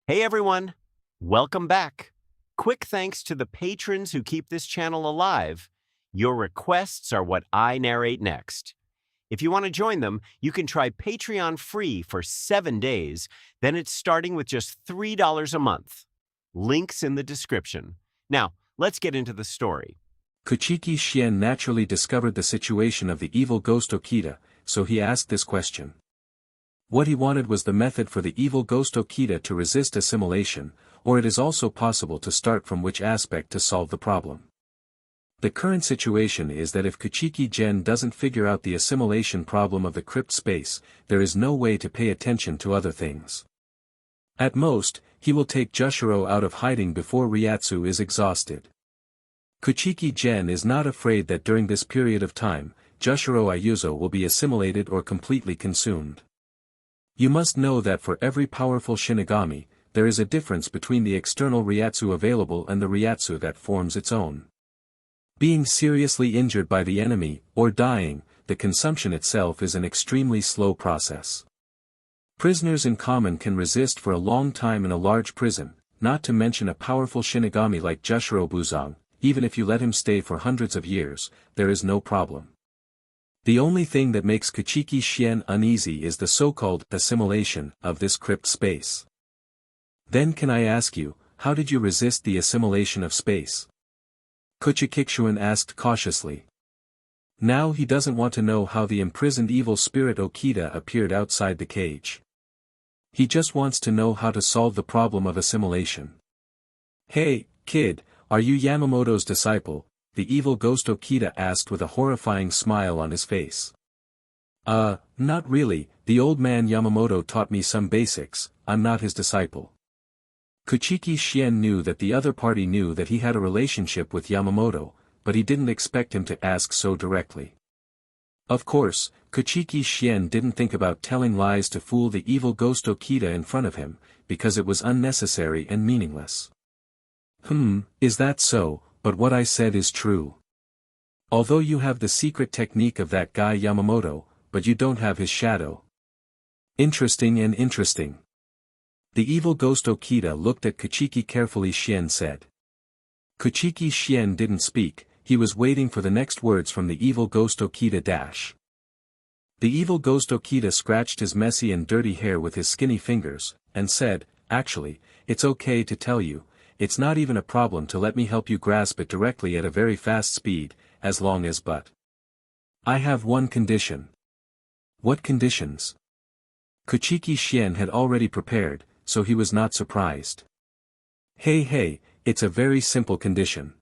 Hey everyone, welcome back. Quick thanks to the patrons who keep this channel alive. Your requests are what I narrate next. If you want to join them, you can try Patreon free for 7 days, then it's starting with just $3 a month. Links in the description. Now, let's get into the story. Kuchiki Clan naturally discovered the situation of the evil ghost Okita, so he asked this question. What he wanted was the method for the evil ghost Okita to resist assimilation, or it is also possible to start from which aspect to solve the problem. The current situation is that if Kuchiki Clan doesn't figure out the assimilation problem of the crypt space, there is no way to pay attention to other things. At most, he will take Jushiro out of hiding before Ryatsu is exhausted. Kuchiki Clan is not afraid that during this period of time, Jushiro Ayuzo will be assimilated or completely consumed. You must know that for every powerful Shinigami, there is a difference between the external Ryatsu available and the Ryatsu that forms its own. Being seriously injured by the enemy, or dying, the consumption itself is an extremely slow process. Prisoners in common can resist for a long time in a large prison, not to mention a powerful Shinigami like Jushiro Buzang, even if you let him stay for hundreds of years, there is no problem. The only thing that makes Kuchiki Clan uneasy is the so-called assimilation of this crypt space. Then can I ask you, how did you resist the assimilation of space? Kuchiki Clan asked cautiously. Now he doesn't want to know how the imprisoned evil spirit Okita appeared outside the cage. He just wants to know how to solve the problem of assimilation. Hey, kid, are you Yamamoto's disciple? The evil ghost Okita asked with a horrifying smile on his face. Not really, the old man Yamamoto taught me some basics, I'm not his disciple. Kuchiki Clan knew that the other party knew that he had a relationship with Yamamoto, but he didn't expect him to ask so directly. Of course, Kuchiki Clan didn't think about telling lies to fool the evil ghost Okita in front of him, because it was unnecessary and meaningless. Is that so? But what I said is true. Although you have the secret technique of that guy Yamamoto, but you don't have his shadow. Interesting. The evil ghost Okita looked at Kuchiki carefully. Clan said. Kuchiki Clan didn't speak, he was waiting for the next words from the evil ghost Okita. The evil ghost Okita scratched his messy and dirty hair with his skinny fingers, and said, actually, it's okay to tell you. It's not even a problem to let me help you grasp it directly at a very fast speed, as long as I have one condition. What conditions? Kuchiki Clan had already prepared, so he was not surprised. Hey, it's a very simple condition.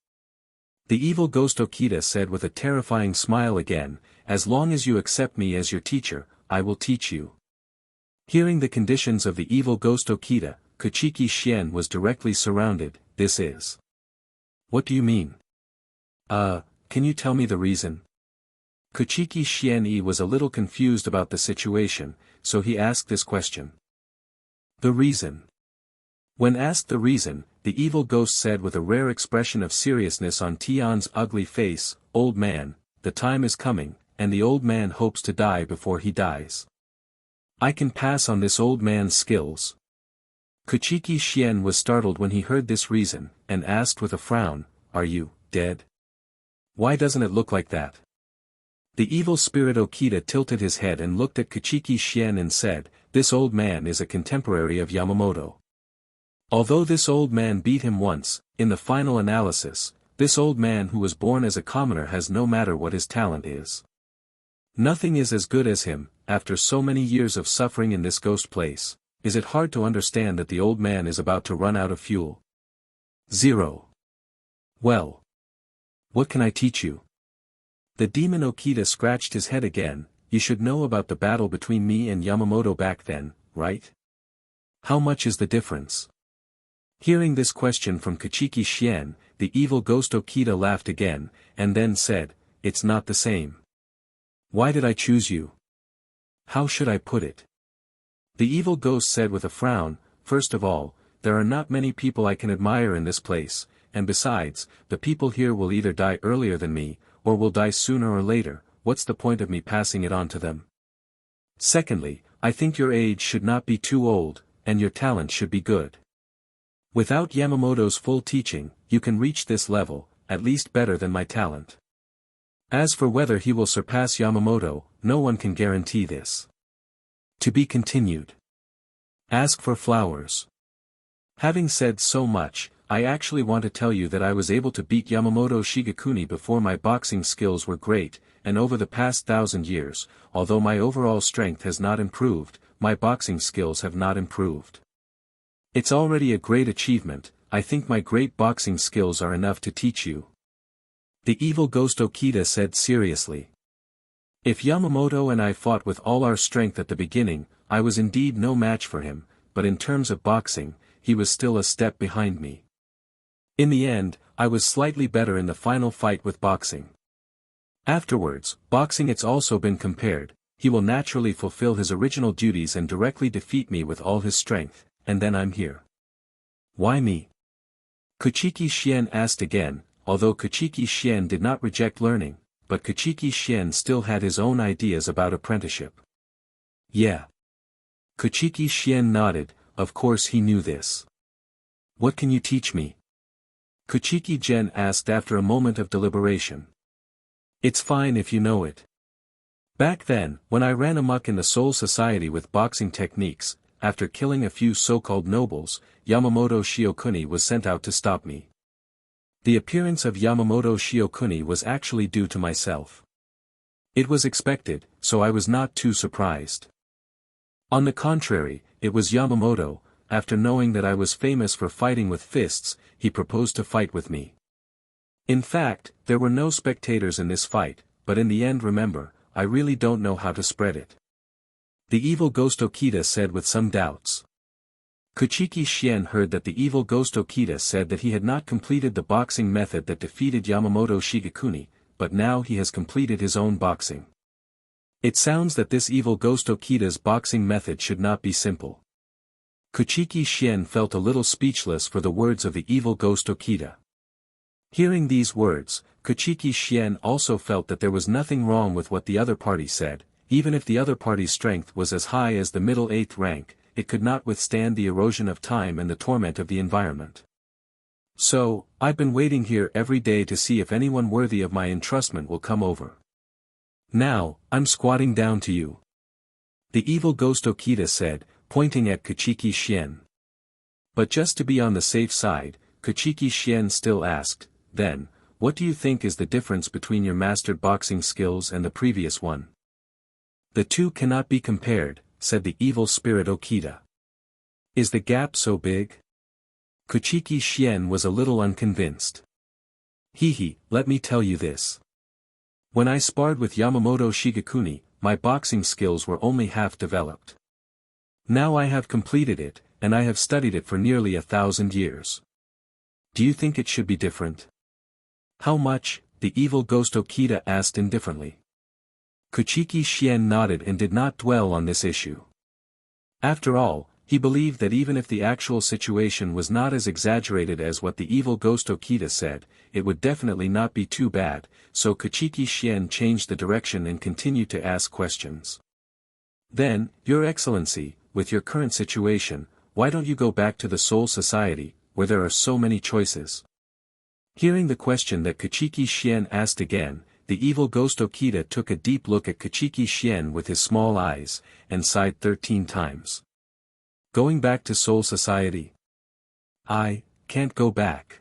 The evil ghost Okita said with a terrifying smile again, as long as you accept me as your teacher, I will teach you. Hearing the conditions of the evil ghost Okita, Kuchiki Clan was directly surrounded. This is. What do you mean? Can you tell me the reason? Kuchiki Clan was a little confused about the situation, so he asked this question. The reason. When asked the reason, the evil ghost said with a rare expression of seriousness on Tian's ugly face, old man, the time is coming, and the old man hopes to die before he dies. I can pass on this old man's skills. Kuchiki Clan was startled when he heard this reason, and asked with a frown, are you dead? Why doesn't it look like that? The evil spirit Okita tilted his head and looked at Kuchiki Clan and said, this old man is a contemporary of Yamamoto. Although this old man beat him once, in the final analysis, this old man who was born as a commoner has no matter what his talent is. Nothing is as good as him. After so many years of suffering in this ghost place, is it hard to understand that the old man is about to run out of fuel? 0. Well. What can I teach you? The demon Okita scratched his head again. You should know about the battle between me and Yamamoto back then, right? How much is the difference? Hearing this question from Kuchiki Clan, the evil ghost Okita laughed again, and then said, it's not the same. Why did I choose you? How should I put it? The evil ghost said with a frown, first of all, there are not many people I can admire in this place, and besides, the people here will either die earlier than me, or will die sooner or later, what's the point of me passing it on to them? Secondly, I think your age should not be too old, and your talent should be good. Without Yamamoto's full teaching, you can reach this level, at least better than my talent. As for whether he will surpass Yamamoto, no one can guarantee this. To be continued. Ask for flowers. Having said so much, I actually want to tell you that I was able to beat Yamamoto Shigekuni before my boxing skills were great, and over the past 1,000 years, although my overall strength has not improved, my boxing skills have not improved. It's already a great achievement. I think my great boxing skills are enough to teach you. The evil ghost Okita said seriously. If Yamamoto and I fought with all our strength at the beginning, I was indeed no match for him, but in terms of boxing, he was still a step behind me. In the end, I was slightly better in the final fight with boxing. Afterwards, boxing it's also been compared, he will naturally fulfill his original duties and directly defeat me with all his strength, and then I'm here. Why me? Kuchiki Clan asked again, although Kuchiki Clan did not reject learning, but Kuchiki Clan still had his own ideas about apprenticeship. Yeah. Kuchiki Clan nodded, of course he knew this. What can you teach me? Kuchiki Gen asked after a moment of deliberation. It's fine if you know it. Back then, when I ran amok in the Soul Society with boxing techniques, after killing a few so-called nobles, Yamamoto Shiokuni was sent out to stop me. The appearance of Yamamoto Shiokuni was actually due to myself. It was expected, so I was not too surprised. On the contrary, it was Yamamoto. After knowing that I was famous for fighting with fists, he proposed to fight with me. In fact, there were no spectators in this fight, but in the end remember, I really don't know how to spread it. The evil ghost Okita said with some doubts. Kuchiki Clan heard that the evil ghost Okita said that he had not completed the boxing method that defeated Yamamoto Shigekuni, but now he has completed his own boxing. It sounds that this evil ghost Okita's boxing method should not be simple. Kuchiki Clan felt a little speechless for the words of the evil ghost Okita. Hearing these words, Kuchiki Clan also felt that there was nothing wrong with what the other party said. Even if the other party's strength was as high as the middle 8th rank, it could not withstand the erosion of time and the torment of the environment. So, I've been waiting here every day to see if anyone worthy of my entrustment will come over. Now, I'm squatting down to you. The evil ghost Okita said, pointing at Kuchiki Clan. But just to be on the safe side, Kuchiki Clan still asked, then, what do you think is the difference between your mastered boxing skills and the previous one? The two cannot be compared, said the evil spirit Okita. Is the gap so big? Kuchiki Clan was a little unconvinced. Let me tell you this. When I sparred with Yamamoto Shigekuni, my boxing skills were only half developed. Now I have completed it, and I have studied it for nearly 1,000 years. Do you think it should be different? How much? The evil ghost Okita asked indifferently. Kuchiki Clan nodded and did not dwell on this issue. After all, he believed that even if the actual situation was not as exaggerated as what the evil ghost Okita said, it would definitely not be too bad, so Kuchiki Clan changed the direction and continued to ask questions. Then, Your Excellency, with your current situation, why don't you go back to the Soul Society, where there are so many choices? Hearing the question that Kuchiki Clan asked again, the evil ghost Okita took a deep look at Kuchiki Clan with his small eyes, and sighed 13 times. Going back to Soul Society? I can't go back.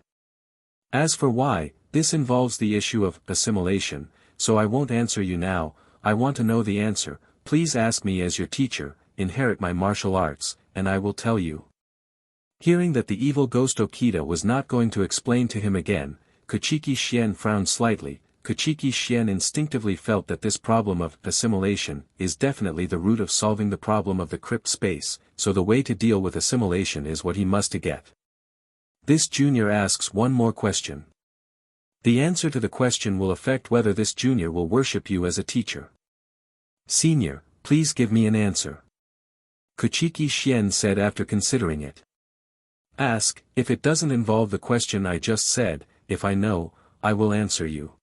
As for why, this involves the issue of assimilation, so I won't answer you now. I want to know the answer. Please ask me as your teacher, inherit my martial arts, and I will tell you. Hearing that the evil ghost Okita was not going to explain to him again, Kuchiki Clan frowned slightly. Kuchiki Clan instinctively felt that this problem of assimilation is definitely the root of solving the problem of the crypt space, so the way to deal with assimilation is what he must get. This junior asks one more question. The answer to the question will affect whether this junior will worship you as a teacher. Senior, please give me an answer. Kuchiki Clan said after considering it. Ask, if it doesn't involve the question I just said, if I know, I will answer you.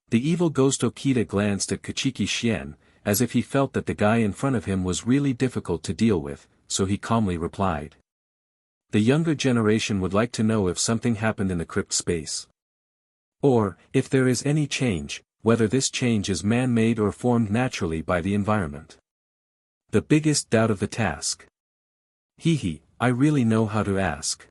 The evil ghost Okita glanced at Kuchiki Clan, as if he felt that the guy in front of him was really difficult to deal with, so he calmly replied. The younger generation would like to know if something happened in the crypt space. Or, if there is any change, whether this change is man-made or formed naturally by the environment. The biggest doubt of the task. I really know how to ask.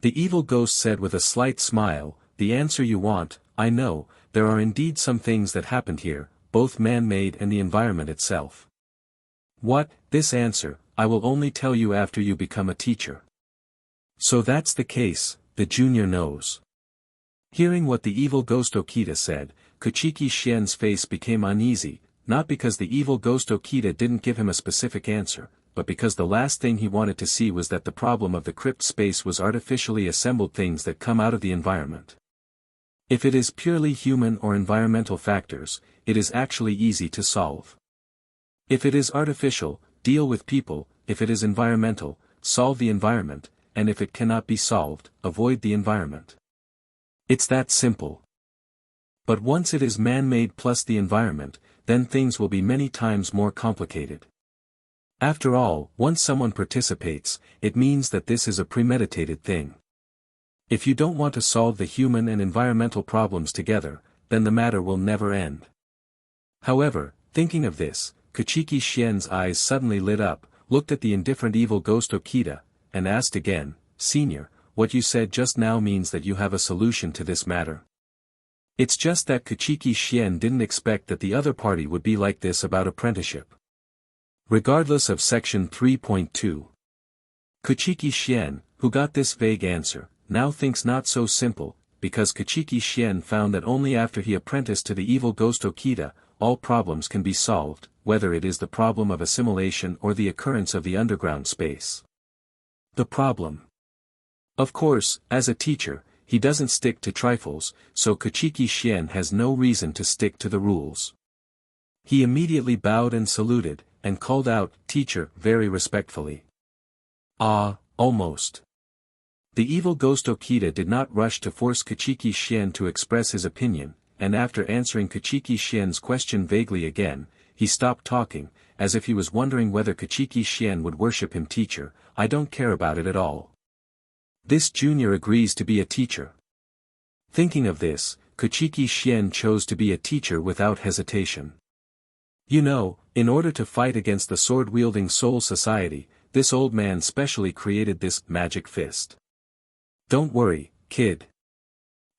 The evil ghost said with a slight smile, the answer you want, I know, there are indeed some things that happened here, both man-made and the environment itself. What, this answer, I will only tell you after you become a teacher. So that's the case, the junior knows. Hearing what the evil ghost Okita said, Kuchiki Xian's face became uneasy, not because the evil ghost Okita didn't give him a specific answer, but because the last thing he wanted to see was that the problem of the crypt space was artificially assembled things that come out of the environment. If it is purely human or environmental factors, it is actually easy to solve. If it is artificial, deal with people, if it is environmental, solve the environment, and if it cannot be solved, avoid the environment. It's that simple. But once it is man-made plus the environment, then things will be many times more complicated. After all, once someone participates, it means that this is a premeditated thing. If you don't want to solve the human and environmental problems together, then the matter will never end. However, thinking of this, Kuchiki Xian's eyes suddenly lit up, looked at the indifferent evil ghost Okita, and asked again, Senior, what you said just now means that you have a solution to this matter. It's just that Kuchiki Xian didn't expect that the other party would be like this about apprenticeship. Regardless of section 3.2. Kuchiki Xian, who got this vague answer, now thinks not so simple, because Kuchiki Xian found that only after he apprenticed to the evil ghost Okita, all problems can be solved, whether it is the problem of assimilation or the occurrence of the underground space. The problem. Of course, as a teacher, he doesn't stick to trifles, so Kuchiki Xian has no reason to stick to the rules. He immediately bowed and saluted, and called out, Teacher, very respectfully. Almost. The evil ghost Okita did not rush to force Kuchiki Xian to express his opinion, and after answering Kuchiki Xian's question vaguely again, he stopped talking, as if he was wondering whether Kuchiki Xian would worship him. Teacher, I don't care about it at all. This junior agrees to be a teacher. Thinking of this, Kuchiki Xian chose to be a teacher without hesitation. You know, in order to fight against the sword-wielding Soul Society, this old man specially created this magic fist. Don't worry, kid.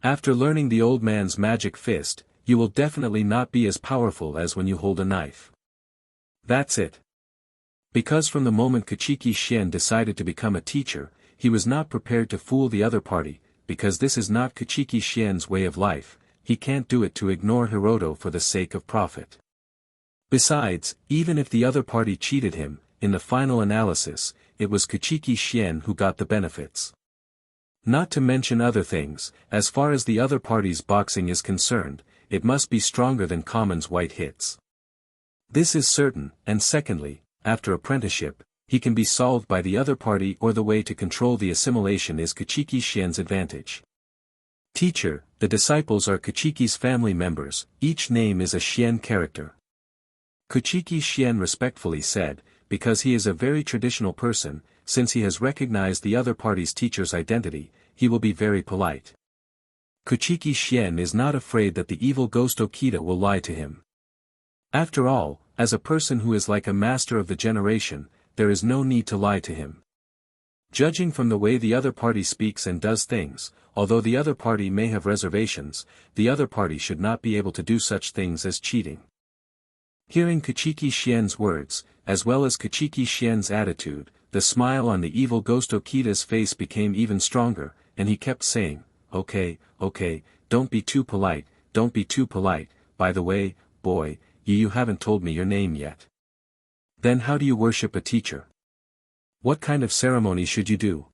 After learning the old man's magic fist, you will definitely not be as powerful as when you hold a knife. That's it. Because from the moment Kuchiki Xian decided to become a teacher, he was not prepared to fool the other party, because this is not Kuchiki Xian's way of life, he can't do it to ignore Hiroto for the sake of profit. Besides, even if the other party cheated him, in the final analysis, it was Kuchiki Xian who got the benefits. Not to mention other things, as far as the other party's boxing is concerned, it must be stronger than Common's white hits. This is certain, and secondly, after apprenticeship, he can be solved by the other party or the way to control the assimilation is Kuchiki Xian's advantage. Teacher, the disciples are Kuchiki's family members, each name is a Xian character. Kuchiki Xian respectfully said, because he is a very traditional person, since he has recognized the other party's teacher's identity, he will be very polite. Kuchiki Xian is not afraid that the evil ghost Okita will lie to him. After all, as a person who is like a master of the generation, there is no need to lie to him. Judging from the way the other party speaks and does things, although the other party may have reservations, the other party should not be able to do such things as cheating. Hearing Kuchiki Xian's words, as well as Kuchiki Xian's attitude, the smile on the evil ghost Okita's face became even stronger, and he kept saying, Okay, don't be too polite, by the way, boy, you haven't told me your name yet. Then how do you worship a teacher? What kind of ceremony should you do?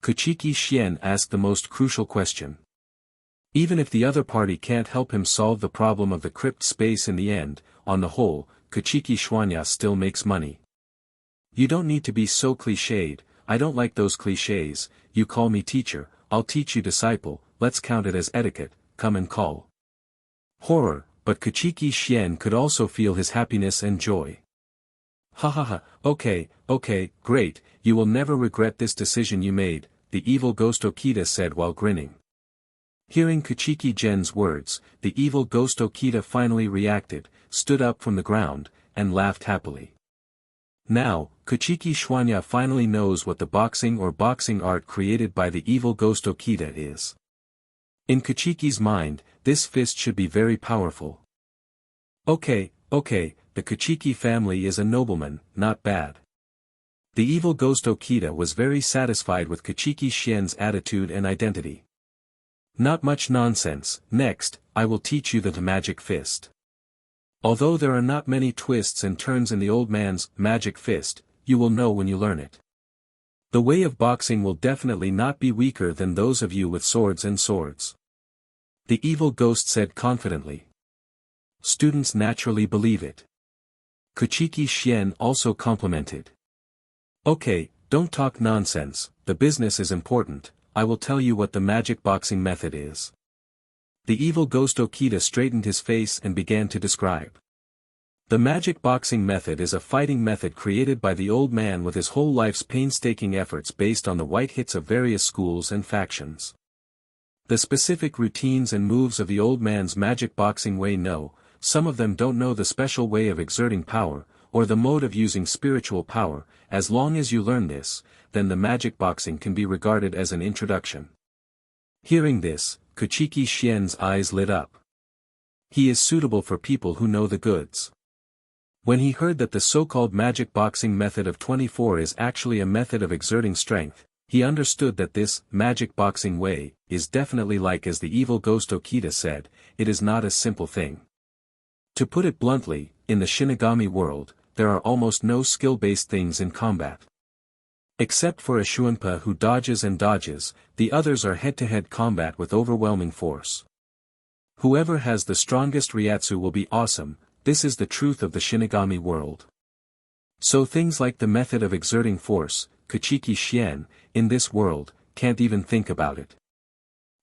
Kuchiki Xian asked the most crucial question. Even if the other party can't help him solve the problem of the crypt space in the end, on the whole, Kuchiki Xuanya still makes money. You don't need to be so cliched, I don't like those cliches, you call me teacher, I'll teach you disciple, let's count it as etiquette, come and call. Horror, but Kuchiki Xian could also feel his happiness and joy. Ha ha ha, okay, great, you will never regret this decision you made, the evil ghost Okita said while grinning. Hearing Kuchiki Gen's words, the evil ghost Okita finally reacted, stood up from the ground, and laughed happily. Now, Kuchiki Xuanya finally knows what the boxing art created by the evil ghost Okita is. In Kuchiki's mind, this fist should be very powerful. Okay, the Kuchiki family is a nobleman, not bad. The evil ghost Okita was very satisfied with Kuchiki Xian's attitude and identity. Not much nonsense, next, I will teach you the magic fist. Although there are not many twists and turns in the old man's magic fist, you will know when you learn it. The way of boxing will definitely not be weaker than those of you with swords and swords. The evil ghost said confidently. Students naturally believe it. Kuchiki Xian also complimented. Okay, don't talk nonsense, the business is important, I will tell you what the magic boxing method is. The evil ghost Okita straightened his face and began to describe. The magic boxing method is a fighting method created by the old man with his whole life's painstaking efforts based on the white hits of various schools and factions. The specific routines and moves of the old man's magic boxing way some of them don't know the special way of exerting power, or the mode of using spiritual power. As long as you learn this, then the magic boxing can be regarded as an introduction. Hearing this, Kuchiki Xian's eyes lit up. He is suitable for people who know the goods. When he heard that the so-called magic boxing method of 24 is actually a method of exerting strength, he understood that this magic boxing way is definitely like as the evil ghost Okita said, it is not a simple thing. To put it bluntly, in the Shinigami world, there are almost no skill-based things in combat. Except for a Xuanpa who dodges and dodges, the others are head-to-head combat with overwhelming force. Whoever has the strongest Ryatsu will be awesome, this is the truth of the Shinigami world. So things like the method of exerting force, Kuchiki Xian, in this world, can't even think about it.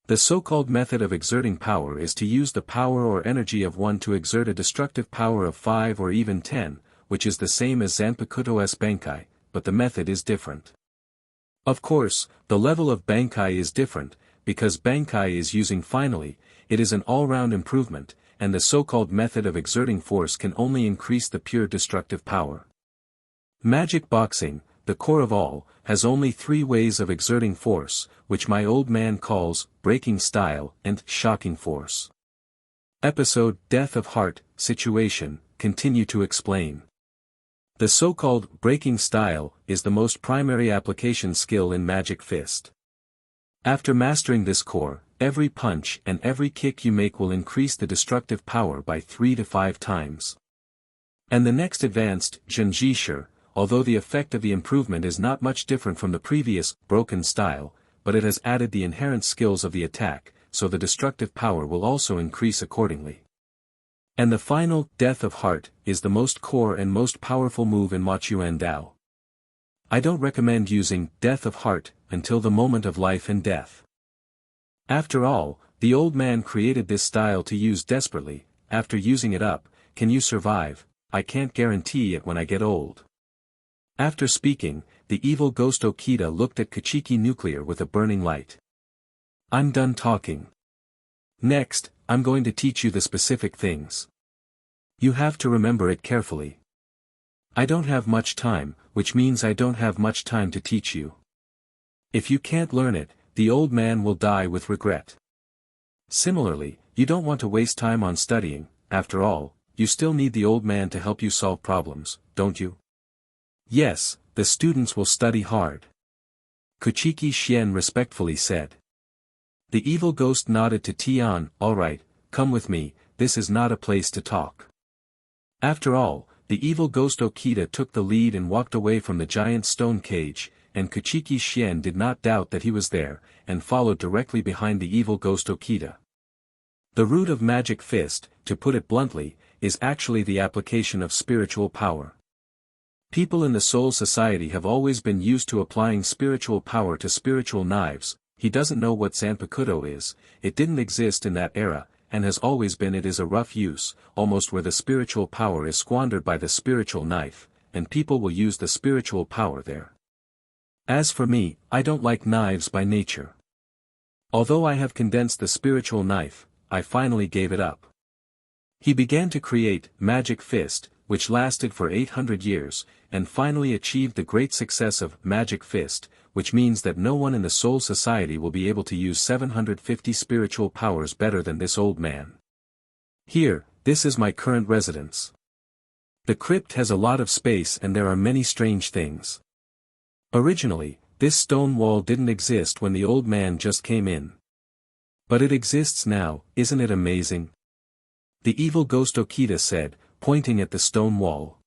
The so-called method of exerting power is to use the power or energy of one to exert a destructive power of 5 or even 10, which is the same as Zanpakuto's Bankai, but the method is different. Of course, the level of Bankai is different, because Bankai is using finally, it is an all-round improvement, and the so-called method of exerting force can only increase the pure destructive power. Magic boxing, the core of all, has only 3 ways of exerting force, which my old man calls breaking style and shocking force. Episode Death of Heart, Situation, continue to explain. The so-called breaking style is the most primary application skill in Magic Fist. After mastering this core, every punch and every kick you make will increase the destructive power by 3 to 5 times. And the next advanced, Junjisher, although the effect of the improvement is not much different from the previous, broken style, but it has added the inherent skills of the attack, so the destructive power will also increase accordingly. And the final, Death of Heart, is the most core and most powerful move in Machuan Dao. I don't recommend using Death of Heart until the moment of life and death. After all, the old man created this style to use desperately. After using it up, can you survive? I can't guarantee it when I get old. After speaking, the evil ghost Okita looked at Kuchiki Nuclear with a burning light. I'm done talking. Next, I'm going to teach you the specific things. You have to remember it carefully. I don't have much time, which means I don't have much time to teach you. If you can't learn it, the old man will die with regret. Similarly, you don't want to waste time on studying. After all, you still need the old man to help you solve problems, don't you? Yes, the students will study hard. Kuchiki Xian respectfully said. The evil ghost nodded to Tian. All right, come with me, this is not a place to talk. After all, the evil ghost Okita took the lead and walked away from the giant stone cage, and Kuchiki Xian did not doubt that he was there, and followed directly behind the evil ghost Okita. The root of Magic Fist, to put it bluntly, is actually the application of spiritual power. People in the Soul Society have always been used to applying spiritual power to spiritual knives. He doesn't know what Zanpakuto is, it didn't exist in that era, and has always been. It is a rough use, almost where the spiritual power is squandered by the spiritual knife, and people will use the spiritual power there. As for me, I don't like knives by nature. Although I have condensed the spiritual knife, I finally gave it up. He began to create Magic Fist, which lasted for 800 years, and finally achieved the great success of Magic Fist, which means that no one in the Soul Society will be able to use 750 spiritual powers better than this old man. Here, this is my current residence. The crypt has a lot of space and there are many strange things. Originally, this stone wall didn't exist when the old man just came in. But it exists now, isn't it amazing? The evil ghost Okita said, pointing at the stone wall.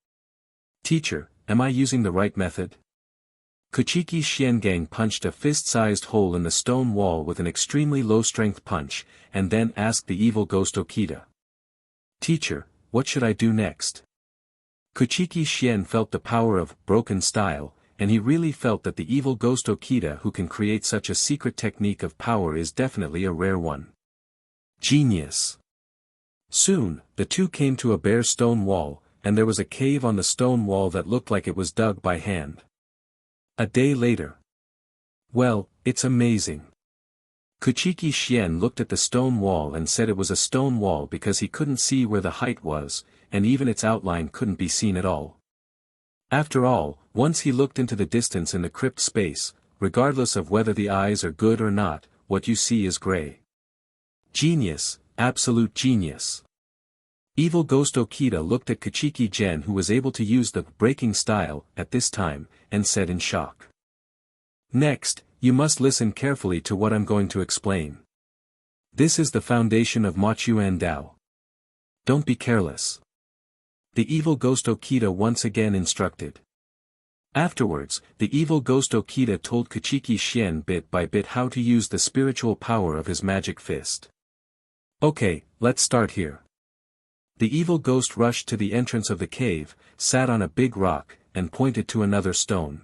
Teacher, am I using the right method? Kuchiki Clan punched a fist-sized hole in the stone wall with an extremely low-strength punch, and then asked the evil ghost Okita. Teacher, what should I do next? Kuchiki Clan felt the power of broken style, and he really felt that the evil ghost Okita who can create such a secret technique of power is definitely a rare one. Genius! Soon, the two came to a bare stone wall, and there was a cave on the stone wall that looked like it was dug by hand. A day later. Well, it's amazing. Kuchiki Clan looked at the stone wall and said it was a stone wall because he couldn't see where the height was, and even its outline couldn't be seen at all. After all, once he looked into the distance in the crypt space, regardless of whether the eyes are good or not, what you see is gray. Genius, absolute genius. Evil ghost Okita looked at Kuchiki Clan who was able to use the breaking style at this time, and said in shock. Next, you must listen carefully to what I'm going to explain. This is the foundation of Machuan Dao. Don't be careless. The evil ghost Okita once again instructed. Afterwards, the evil ghost Okita told Kuchiki Clan bit by bit how to use the spiritual power of his magic fist. Okay, let's start here. The evil ghost rushed to the entrance of the cave, sat on a big rock, and pointed to another stone.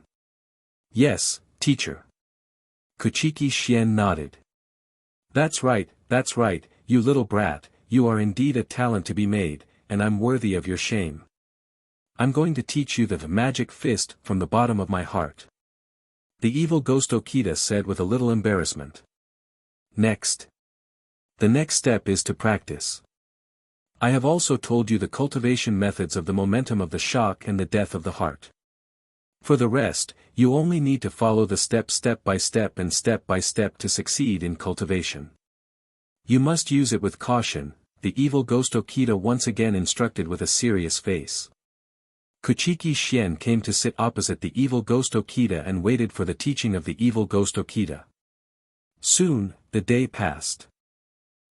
Yes, teacher. Kuchiki Clan nodded. That's right, you little brat, you are indeed a talent to be made, and I'm worthy of your shame. I'm going to teach you the magic fist from the bottom of my heart. The evil ghost Okita said with a little embarrassment. Next. The next step is to practice. I have also told you the cultivation methods of the momentum of the shock and the death of the heart. For the rest, you only need to follow the steps step by step to succeed in cultivation. You must use it with caution, the evil ghost Okita once again instructed with a serious face. Kuchiki Clan came to sit opposite the evil ghost Okita and waited for the teaching of the evil ghost Okita. Soon, the day passed.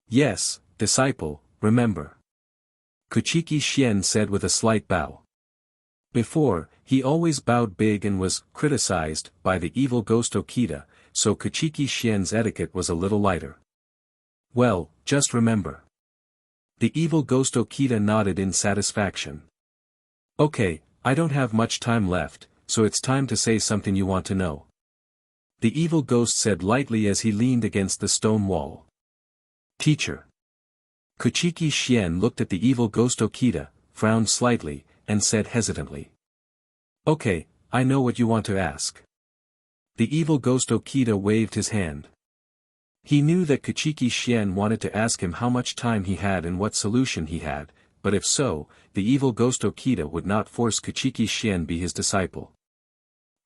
Yes, disciple, remember. Kuchiki Clan said with a slight bow. Before, he always bowed big and was criticized by the evil ghost Okita, so Kuchiki Clan's etiquette was a little lighter. Well, just remember. The evil ghost Okita nodded in satisfaction. Okay, I don't have much time left, so it's time to say something you want to know. The evil ghost said lightly as he leaned against the stone wall. Teacher. Kuchiki Clan looked at the evil ghost Okita, frowned slightly, and said hesitantly. Okay, I know what you want to ask. The evil ghost Okita waved his hand. He knew that Kuchiki Clan wanted to ask him how much time he had and what solution he had, but if so, the evil ghost Okita would not force Kuchiki Clan be his disciple.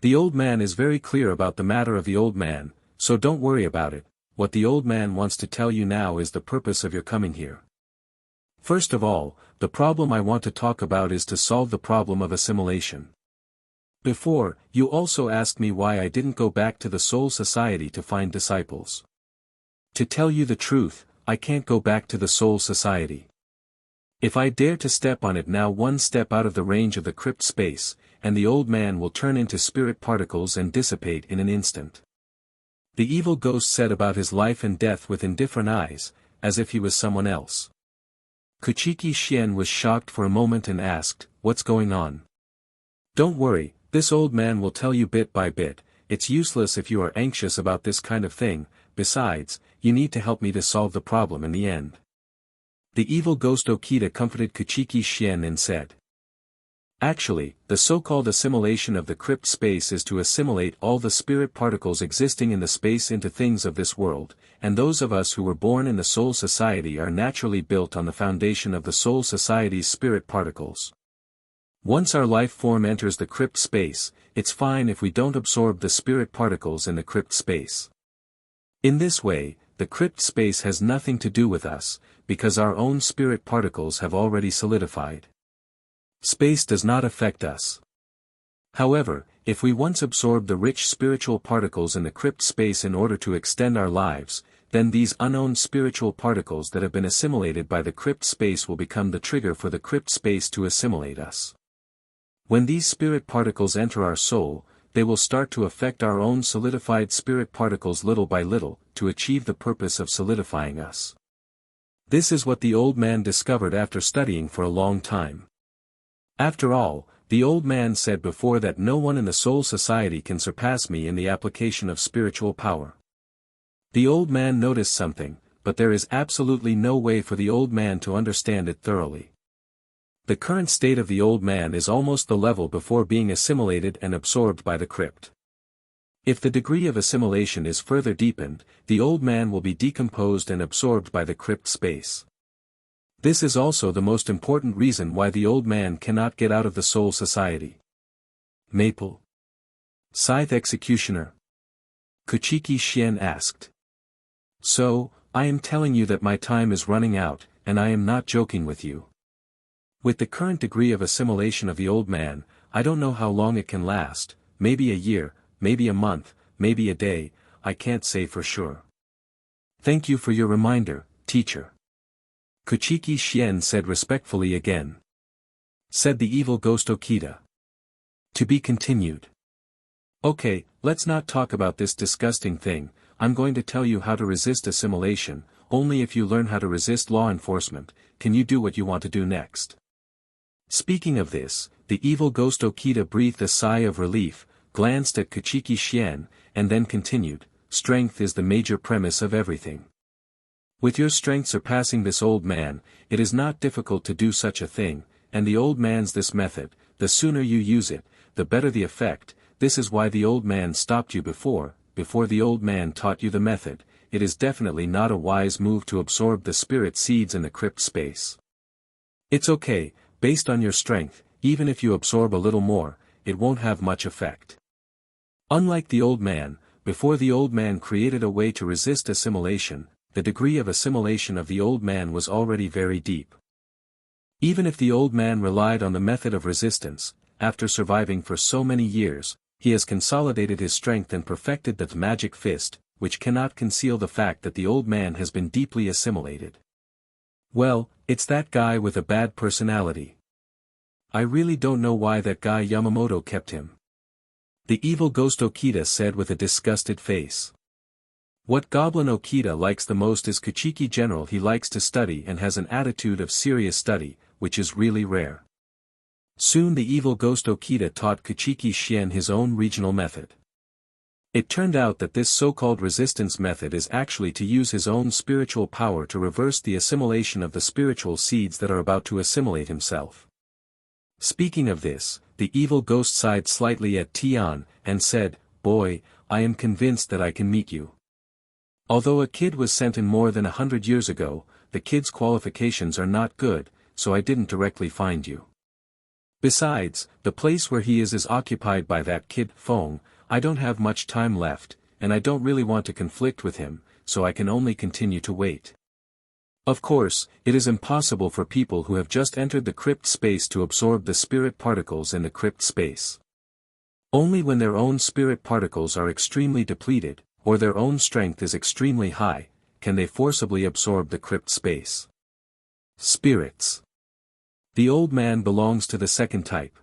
The old man is very clear about the matter of the old man, so don't worry about it. What the old man wants to tell you now is the purpose of your coming here. First of all, the problem I want to talk about is to solve the problem of assimilation. Before, you also asked me why I didn't go back to the Soul Society to find disciples. To tell you the truth, I can't go back to the Soul Society. If I dare to step on it now, one step out of the range of the crypt space, and the old man will turn into spirit particles and dissipate in an instant. The evil ghost said about his life and death with indifferent eyes, as if he was someone else. Kuchiki Clan was shocked for a moment and asked, "What's going on?" Don't worry, this old man will tell you bit by bit. It's useless if you are anxious about this kind of thing, besides, you need to help me to solve the problem in the end. The evil ghost Okita comforted Kuchiki Clan and said. Actually, the so-called assimilation of the crypt space is to assimilate all the spirit particles existing in the space into things of this world, and those of us who were born in the Soul Society are naturally built on the foundation of the Soul Society's spirit particles. Once our life form enters the crypt space, it's fine if we don't absorb the spirit particles in the crypt space. In this way, the crypt space has nothing to do with us, because our own spirit particles have already solidified. Space does not affect us. However, if we once absorb the rich spiritual particles in the crypt space in order to extend our lives, then these unowned spiritual particles that have been assimilated by the crypt space will become the trigger for the crypt space to assimilate us. When these spirit particles enter our soul, they will start to affect our own solidified spirit particles little by little, to achieve the purpose of solidifying us. This is what the old man discovered after studying for a long time. After all, the old man said before that no one in the Soul Society can surpass me in the application of spiritual power. The old man noticed something, but there is absolutely no way for the old man to understand it thoroughly. The current state of the old man is almost the level before being assimilated and absorbed by the crypt. If the degree of assimilation is further deepened, the old man will be decomposed and absorbed by the crypt space. This is also the most important reason why the old man cannot get out of the Soul Society. Maple. Scythe Executioner. Kuchiki Clan asked. So, I am telling you that my time is running out, and I am not joking with you. With the current degree of assimilation of the old man, I don't know how long it can last, maybe a year, maybe a month, maybe a day, I can't say for sure. Thank you for your reminder, teacher. Kuchiki Clan said respectfully again. Said the evil ghost Okita. To be continued. Okay, let's not talk about this disgusting thing, I'm going to tell you how to resist assimilation, only if you learn how to resist law enforcement, can you do what you want to do next. Speaking of this, the evil ghost Okita breathed a sigh of relief, glanced at Kuchiki Clan, and then continued, strength is the major premise of everything. With your strength surpassing this old man, it is not difficult to do such a thing, and the old man's this method, the sooner you use it, the better the effect, this is why the old man stopped you before the old man taught you the method, it is definitely not a wise move to absorb the spirit seeds in the crypt space. It's okay, based on your strength, even if you absorb a little more, it won't have much effect. Unlike the old man, before the old man created a way to resist assimilation, the degree of assimilation of the old man was already very deep. Even if the old man relied on the method of resistance, after surviving for so many years, he has consolidated his strength and perfected the magic fist, which cannot conceal the fact that the old man has been deeply assimilated. Well, it's that guy with a bad personality. I really don't know why that guy Yamamoto kept him. The evil ghost Okita said with a disgusted face. What Goblin Okita likes the most is Kuchiki General. He likes to study and has an attitude of serious study, which is really rare. Soon the evil ghost Okita taught Kuchiki Clan his own regional method. It turned out that this so-called resistance method is actually to use his own spiritual power to reverse the assimilation of the spiritual seeds that are about to assimilate himself. Speaking of this, the evil ghost sighed slightly at Tian, and said, "Boy, I am convinced that I can meet you. Although a kid was sent in more than 100 years ago, the kid's qualifications are not good, so I didn't directly find you. Besides, the place where he is occupied by that kid, Feng, I don't have much time left, and I don't really want to conflict with him, so I can only continue to wait." Of course, it is impossible for people who have just entered the crypt space to absorb the spirit particles in the crypt space. Only when their own spirit particles are extremely depleted, or their own strength is extremely high, can they forcibly absorb the crypt space. Spirits. The old man belongs to the second type.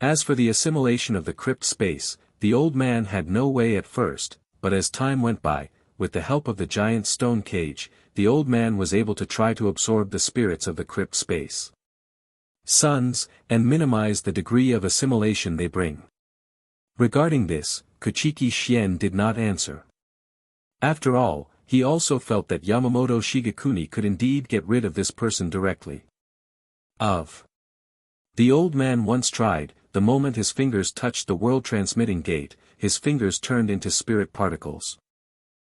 As for the assimilation of the crypt space, the old man had no way at first, but as time went by, with the help of the giant stone cage, the old man was able to try to absorb the spirits of the crypt space. Sons, and minimize the degree of assimilation they bring. Regarding this, Kuchiki Clan did not answer. After all, he also felt that Yamamoto Shigekuni could indeed get rid of this person directly. The old man once tried, the moment his fingers touched the world-transmitting gate, his fingers turned into spirit particles.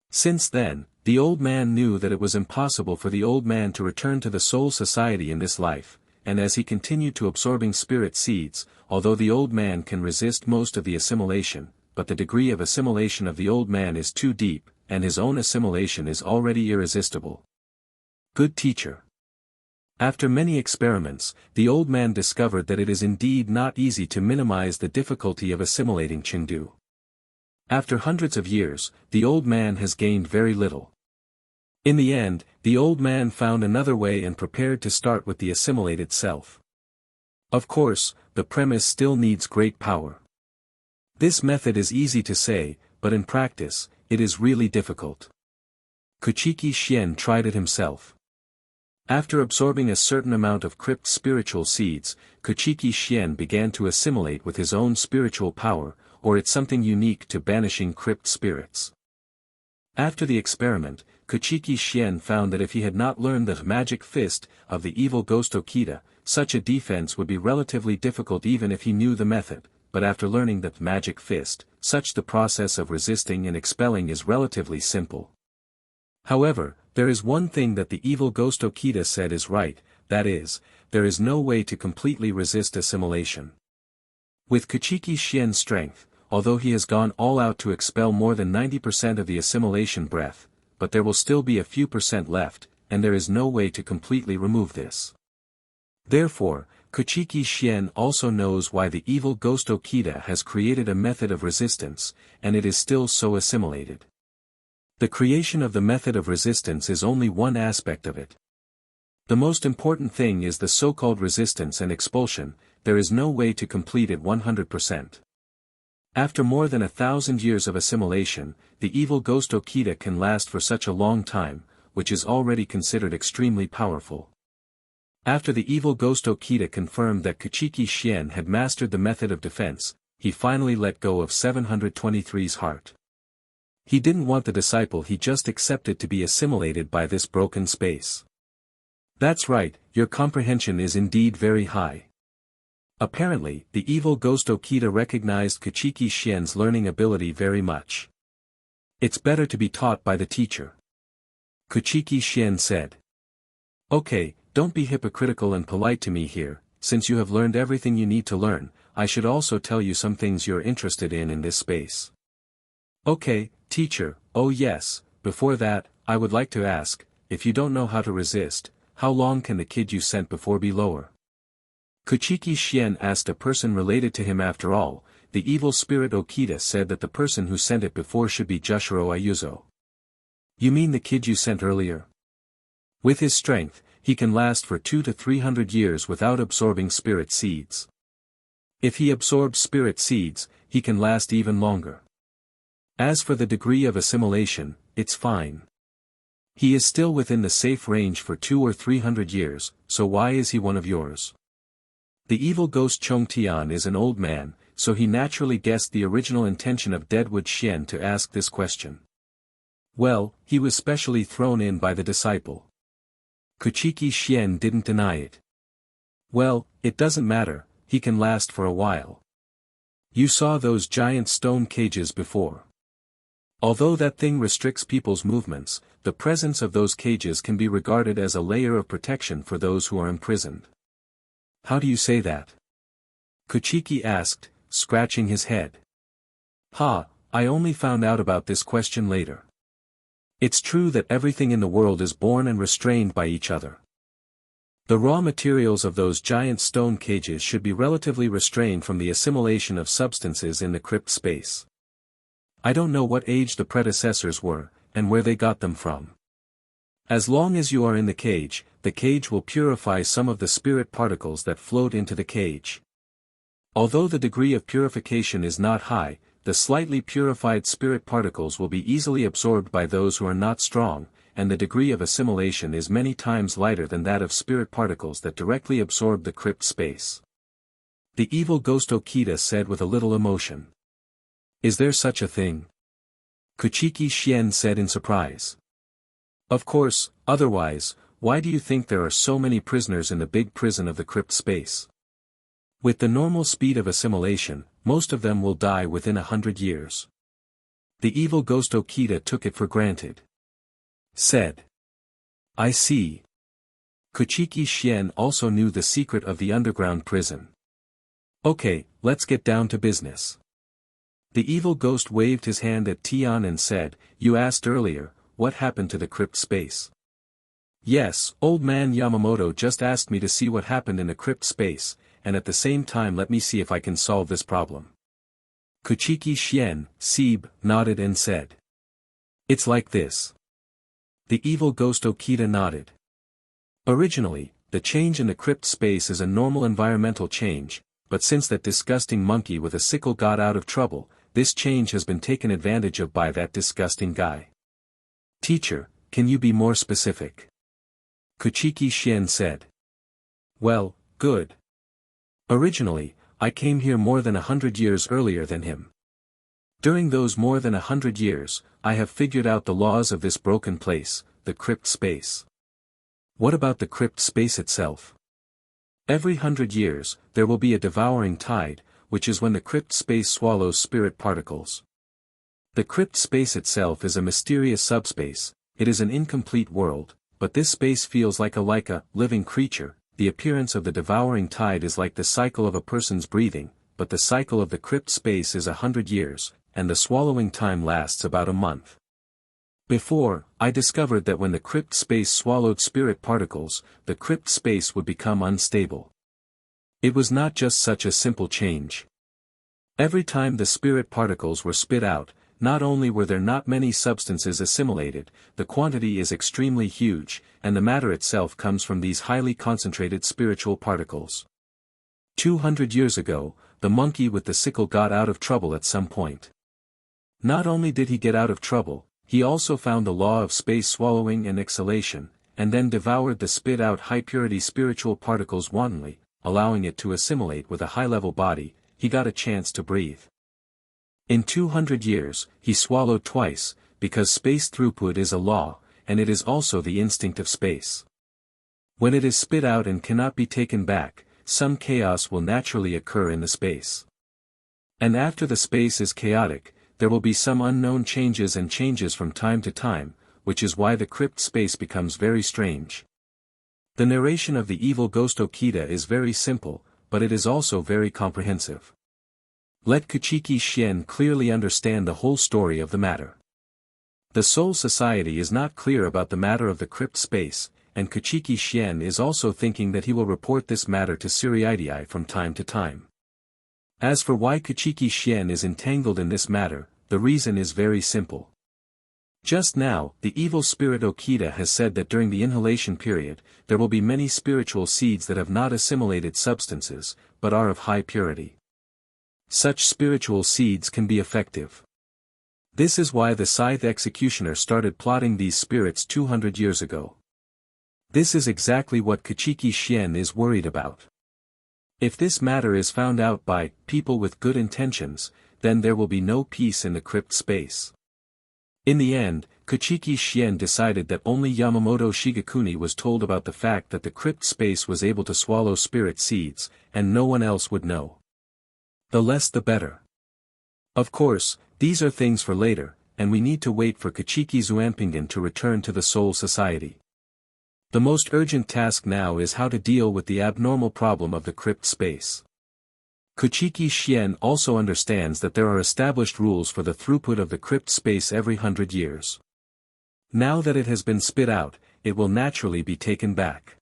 Since then, the old man knew that it was impossible for the old man to return to the soul society in this life, and as he continued to absorbing spirit seeds, although the old man can resist most of the assimilation, but the degree of assimilation of the old man is too deep, and his own assimilation is already irresistible. Good teacher. After many experiments, the old man discovered that it is indeed not easy to minimize the difficulty of assimilating Chengdu. After hundreds of years, the old man has gained very little. In the end, the old man found another way and prepared to start with the assimilated self. Of course, the premise still needs great power. This method is easy to say, but in practice, it is really difficult. Kuchiki Clan tried it himself. After absorbing a certain amount of crypt spiritual seeds, Kuchiki Clan began to assimilate with his own spiritual power, or it's something unique to banishing crypt spirits. After the experiment, Kuchiki Clan found that if he had not learned the magic fist of the evil ghost Okita, such a defense would be relatively difficult even if he knew the method, but after learning the magic fist, such the process of resisting and expelling is relatively simple. However, there is one thing that the evil ghost Okita said is right, that is, there is no way to completely resist assimilation. With Kuchiki Clan's strength, although he has gone all out to expel more than 90% of the assimilation breath, but there will still be a few percent left, and there is no way to completely remove this. Therefore, Kuchiki Clan also knows why the evil ghost Okita has created a method of resistance, and it is still so assimilated. The creation of the method of resistance is only one aspect of it. The most important thing is the so-called resistance and expulsion. There is no way to complete it 100%. After more than 1,000 years of assimilation, the evil ghost Okita can last for such a long time, which is already considered extremely powerful. After the evil ghost Okita confirmed that Kuchiki Clan had mastered the method of defense, he finally let go of 723's heart. He didn't want the disciple he just accepted to be assimilated by this broken space. That's right, your comprehension is indeed very high. Apparently, the evil ghost Okita recognized Kuchiki Clan's learning ability very much. It's better to be taught by the teacher. Kuchiki Clan said. Okay, don't be hypocritical and polite to me here, since you have learned everything you need to learn, I should also tell you some things you're interested in this space. Okay, teacher, oh yes, before that, I would like to ask, if you don't know how to resist, how long can the kid you sent before be lower? Kuchiki Clan asked a person related to him. After all, the evil spirit Okita said that the person who sent it before should be Jushiro Ayuzo. You mean the kid you sent earlier? With his strength, he can last for 200 to 300 years without absorbing spirit seeds. If he absorbs spirit seeds, he can last even longer. As for the degree of assimilation, it's fine. He is still within the safe range for 200 or 300 years, so why is he one of yours? The evil ghost Chongtian is an old man, so he naturally guessed the original intention of Deadwood Clan to ask this question. Well, he was specially thrown in by the disciple. Kuchiki Clan didn't deny it. Well, it doesn't matter, he can last for a while. You saw those giant stone cages before. Although that thing restricts people's movements, the presence of those cages can be regarded as a layer of protection for those who are imprisoned. How do you say that? Kuchiki asked, scratching his head. I only found out about this question later. It's true that everything in the world is born and restrained by each other. The raw materials of those giant stone cages should be relatively restrained from the assimilation of substances in the crypt space. I don't know what age the predecessors were, and where they got them from. As long as you are in the cage will purify some of the spirit particles that float into the cage. Although the degree of purification is not high, the slightly purified spirit particles will be easily absorbed by those who are not strong, and the degree of assimilation is many times lighter than that of spirit particles that directly absorb the crypt space. The evil ghost Okita said with a little emotion. Is there such a thing? Kuchiki Clan said in surprise. Of course, otherwise, why do you think there are so many prisoners in the big prison of the crypt space? With the normal speed of assimilation, most of them will die within 100 years. The evil ghost Okita took it for granted. Said. I see. Kuchiki Clan also knew the secret of the underground prison. Okay, let's get down to business. The evil ghost waved his hand at Tian and said, you asked earlier, what happened to the crypt space? Yes, old man Yamamoto just asked me to see what happened in the crypt space, and at the same time let me see if I can solve this problem. Kuchiki Clan, Seb, nodded and said. It's like this. The evil ghost Okita nodded. Originally, the change in the crypt space is a normal environmental change, but since that disgusting monkey with a sickle got out of trouble, this change has been taken advantage of by that disgusting guy. Teacher, can you be more specific? Kuchiki Clan said. Well, good. Originally, I came here more than 100 years earlier than him. During those more than 100 years, I have figured out the laws of this broken place, the crypt space. What about the crypt space itself? Every 100 years, there will be a devouring tide, which is when the crypt space swallows spirit particles. The crypt space itself is a mysterious subspace, it is an incomplete world, but this space feels like a living creature. The appearance of the devouring tide is like the cycle of a person's breathing, but the cycle of the crypt space is 100 years, and the swallowing time lasts about a month. Before, I discovered that when the crypt space swallowed spirit particles, the crypt space would become unstable. It was not just such a simple change. Every time the spirit particles were spit out, not only were there not many substances assimilated, the quantity is extremely huge, and the matter itself comes from these highly concentrated spiritual particles. 200 years ago, the monkey with the sickle got out of trouble at some point. Not only did he get out of trouble, he also found the law of space swallowing and exhalation, and then devoured the spit-out high-purity spiritual particles wantonly, allowing it to assimilate with a high-level body. He got a chance to breathe. In 200 years, he swallowed twice, because space throughput is a law, and it is also the instinct of space. When it is spit out and cannot be taken back, some chaos will naturally occur in the space. And after the space is chaotic, there will be some unknown changes and changes from time to time, which is why the crypt space becomes very strange. The narration of the evil ghost Okita is very simple, but it is also very comprehensive. Let Kuchiki Clan clearly understand the whole story of the matter. The Soul Society is not clear about the matter of the crypt space, and Kuchiki Clan is also thinking that he will report this matter to Seireitei from time to time. As for why Kuchiki Clan is entangled in this matter, the reason is very simple. Just now, the evil spirit Okita has said that during the inhalation period, there will be many spiritual seeds that have not assimilated substances, but are of high purity. Such spiritual seeds can be effective. This is why the Scythe Executioner started plotting these spirits 200 years ago. This is exactly what Kuchiki Clan is worried about. If this matter is found out by people with good intentions, then there will be no peace in the crypt space. In the end, Kuchiki Clan decided that only Yamamoto Shigekuni was told about the fact that the crypt space was able to swallow spirit seeds, and no one else would know. The less the better. Of course, these are things for later, and we need to wait for Kuchiki Zuanpingen to return to the Soul Society. The most urgent task now is how to deal with the abnormal problem of the crypt space. Kuchiki Clan also understands that there are established rules for the throughput of the crypt space every 100 years. Now that it has been spit out, it will naturally be taken back.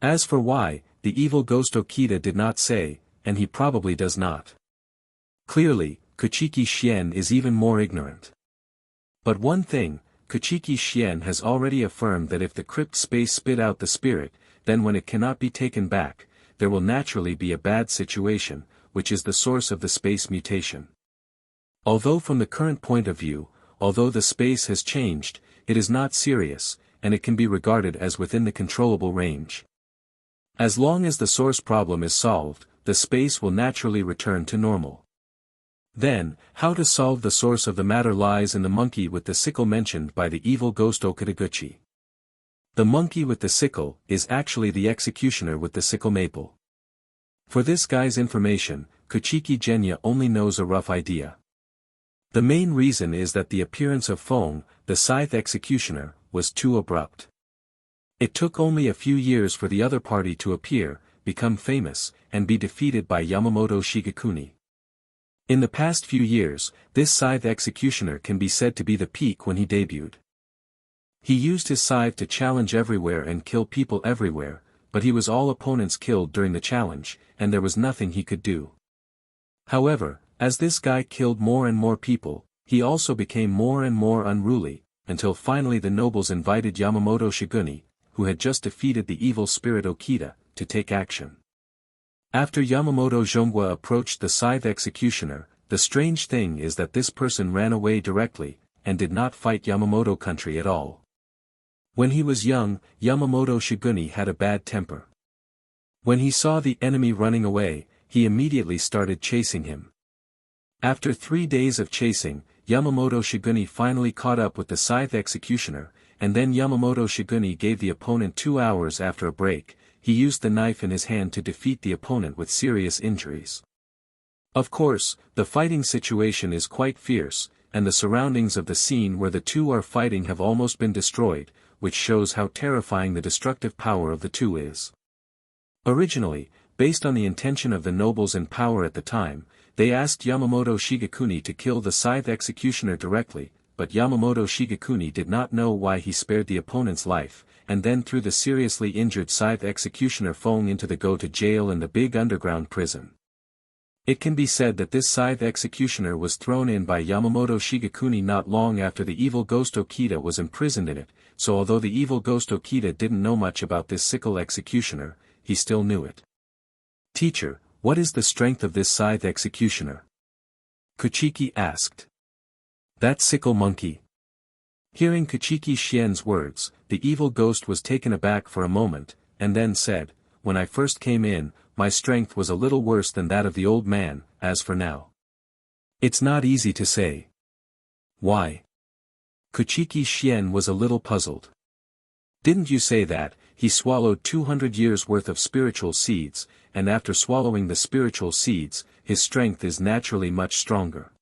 As for why, the evil ghost Okita did not say, and he probably does not. Clearly, Kuchiki Clan is even more ignorant. But one thing, Kuchiki Clan has already affirmed that if the crypt space spit out the spirit, then when it cannot be taken back, there will naturally be a bad situation, which is the source of the space mutation. Although from the current point of view, although the space has changed, it is not serious, and it can be regarded as within the controllable range. As long as the source problem is solved, the space will naturally return to normal. Then, how to solve the source of the matter lies in the monkey with the sickle mentioned by the evil ghost Okitaguchi. The monkey with the sickle is actually the executioner with the sickle maple. For this guy's information, Kuchiki Genya only knows a rough idea. The main reason is that the appearance of Feng, the scythe executioner, was too abrupt. It took only a few years for the other party to appear, become famous, and be defeated by Yamamoto Shigekuni. In the past few years, this scythe executioner can be said to be the peak when he debuted. He used his scythe to challenge everywhere and kill people everywhere, but he was all opponents killed during the challenge, and there was nothing he could do. However, as this guy killed more and more people, he also became more and more unruly, until finally the nobles invited Yamamoto Shigekuni, who had just defeated the evil spirit Okita, to take action. After Yamamoto Zhongwa approached the scythe executioner, the strange thing is that this person ran away directly, and did not fight Yamamoto country at all. When he was young, Yamamoto Shigekuni had a bad temper. When he saw the enemy running away, he immediately started chasing him. After 3 days of chasing, Yamamoto Shigekuni finally caught up with the scythe executioner, and then Yamamoto Shigekuni gave the opponent 2 hours after a break. He used the knife in his hand to defeat the opponent with serious injuries. Of course, the fighting situation is quite fierce, and the surroundings of the scene where the two are fighting have almost been destroyed, which shows how terrifying the destructive power of the two is. Originally, based on the intention of the nobles in power at the time, they asked Yamamoto Shigekuni to kill the scythe executioner directly, but Yamamoto Shigekuni did not know why he spared the opponent's life, and then threw the seriously injured scythe executioner Feng into the Gotei jail and the big underground prison. It can be said that this scythe executioner was thrown in by Yamamoto Shigekuni not long after the evil ghost Okita was imprisoned in it, so although the evil ghost Okita didn't know much about this sickle executioner, he still knew it. "Teacher, what is the strength of this scythe executioner?" Kuchiki asked. "That sickle monkey." Hearing Kuchiki Xian's words, the evil ghost was taken aback for a moment, and then said, "When I first came in, my strength was a little worse than that of the old man, as for now. It's not easy to say." "Why?" Kuchiki Xian was a little puzzled. "Didn't you say that, he swallowed 200 years worth of spiritual seeds, and after swallowing the spiritual seeds, his strength is naturally much stronger?"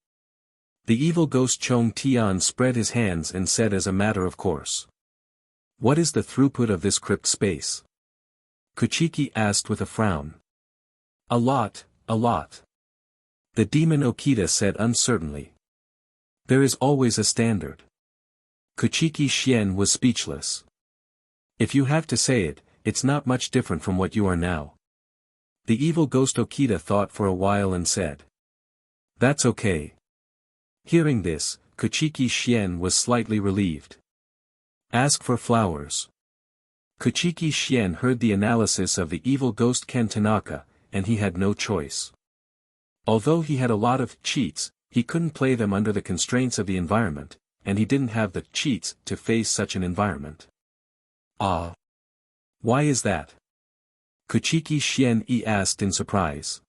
The evil ghost Chong Tian spread his hands and said as a matter of course. "What is the throughput of this crypt space?" Kuchiki asked with a frown. A lot. The demon Okita said uncertainly. "There is always a standard." Kuchiki Xian was speechless. "If you have to say it, it's not much different from what you are now." The evil ghost Okita thought for a while and said. "That's okay." Hearing this, Kuchiki Xian was slightly relieved. "Ask for flowers." Kuchiki Xian heard the analysis of the evil ghost Ken Tanaka, and he had no choice. Although he had a lot of cheats, he couldn't play them under the constraints of the environment, and he didn't have the cheats to face such an environment. "Ah. Why is that?" Kuchiki Xian asked in surprise.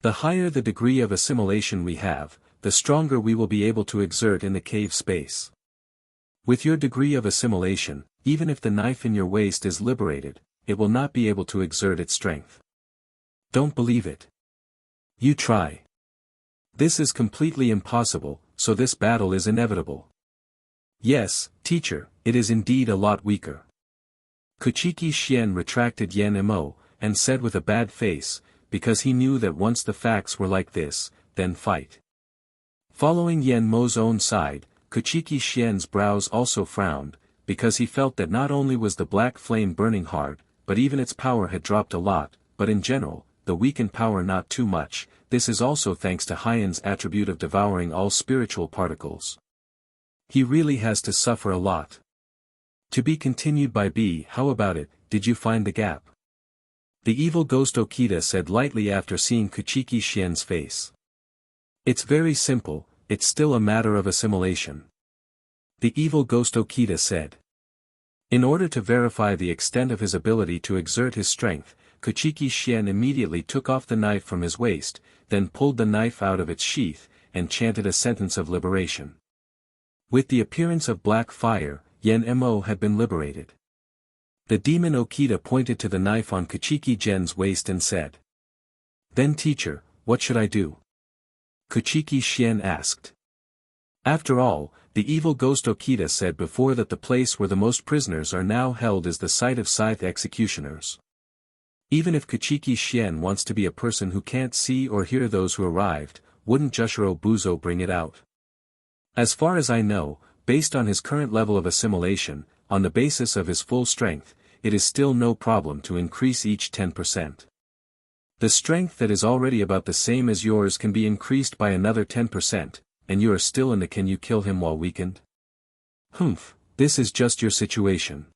"The higher the degree of assimilation we have, the stronger we will be able to exert in the cave space. With your degree of assimilation, even if the knife in your waist is liberated, it will not be able to exert its strength. Don't believe it. You try. This is completely impossible, so this battle is inevitable." "Yes, teacher, it is indeed a lot weaker." Kuchiki Xian retracted Yen Mo, and said with a bad face, because he knew that once the facts were like this, then fight. Following Yen Mo's own side, Kuchiki Xian's brows also frowned, because he felt that not only was the black flame burning hard, but even its power had dropped a lot, but in general, the weakened power not too much. This is also thanks to Haiyan's attribute of devouring all spiritual particles. He really has to suffer a lot. To be continued by B. How about it, did you find the gap? The evil ghost Okita said lightly after seeing Kuchiki Xian's face. It's very simple, it's still a matter of assimilation. The evil ghost Okita said. In order to verify the extent of his ability to exert his strength, Kuchiki Xian immediately took off the knife from his waist, then pulled the knife out of its sheath, and chanted a sentence of liberation. With the appearance of black fire, Yen Mo had been liberated. The demon Okita pointed to the knife on Kuchiki Gen's waist and said. Then teacher, what should I do? Kuchiki Clan asked. After all, the evil ghost Okita said before that the place where the most prisoners are now held is the site of scythe executioners. Even if Kuchiki Clan wants to be a person who can't see or hear those who arrived, wouldn't Jushiro Buzo bring it out? As far as I know, based on his current level of assimilation, on the basis of his full strength, it is still no problem to increase each 10%. The strength that is already about the same as yours can be increased by another 10%, and you are still in the can you kill him while weakened? Humph, this is just your situation.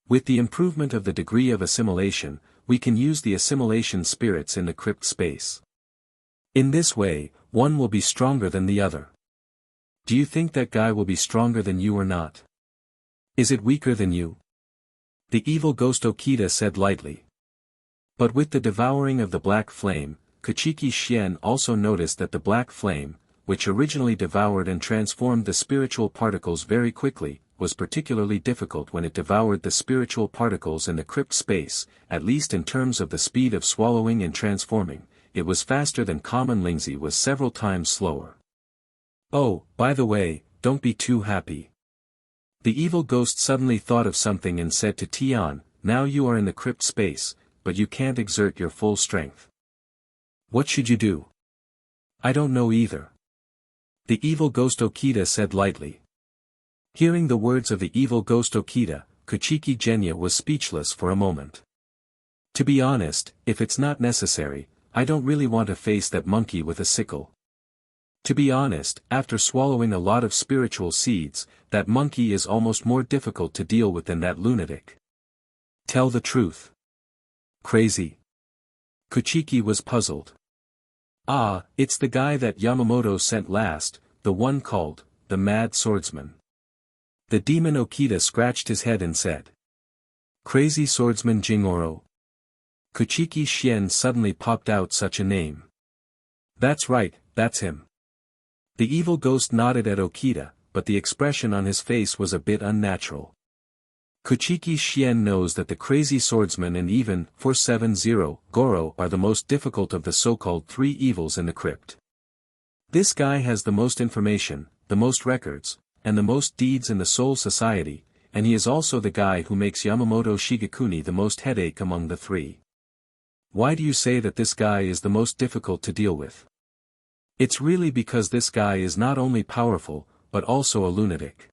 With the improvement of the degree of assimilation, we can use the assimilation spirits in the crypt space. In this way, one will be stronger than the other. Do you think that guy will be stronger than you or not? Is it weaker than you? The evil ghost Okita said lightly. But with the devouring of the black flame, Kuchiki Clan also noticed that the black flame, which originally devoured and transformed the spiritual particles very quickly, was particularly difficult when it devoured the spiritual particles in the crypt space, at least in terms of the speed of swallowing and transforming. It was faster than common Lingzi was several times slower. Oh, by the way, don't be too happy. The evil ghost suddenly thought of something and said to Tian, now you are in the crypt space, but you can't exert your full strength. What should you do? I don't know either. The evil ghost Okita said lightly. Hearing the words of the evil ghost Okita, Kuchiki Genya was speechless for a moment. To be honest, if it's not necessary, I don't really want to face that monkey with a sickle. To be honest, after swallowing a lot of spiritual seeds, that monkey is almost more difficult to deal with than that lunatic. Tell the truth. Crazy. Kuchiki was puzzled. Ah, it's the guy that Yamamoto sent last, the one called, the Mad Swordsman. The demon Okita scratched his head and said. Crazy Swordsman Jingoro. Kuchiki Clan suddenly popped out such a name. That's right, that's him. The evil ghost nodded at Okita, but the expression on his face was a bit unnatural. Kuchiki Clan knows that the crazy swordsman and even 470 Goro are the most difficult of the so-called three evils in the crypt. This guy has the most information, the most records, and the most deeds in the Soul Society, and he is also the guy who makes Yamamoto Shigekuni the most headache among the three. Why do you say that this guy is the most difficult to deal with? It's really because this guy is not only powerful, but also a lunatic.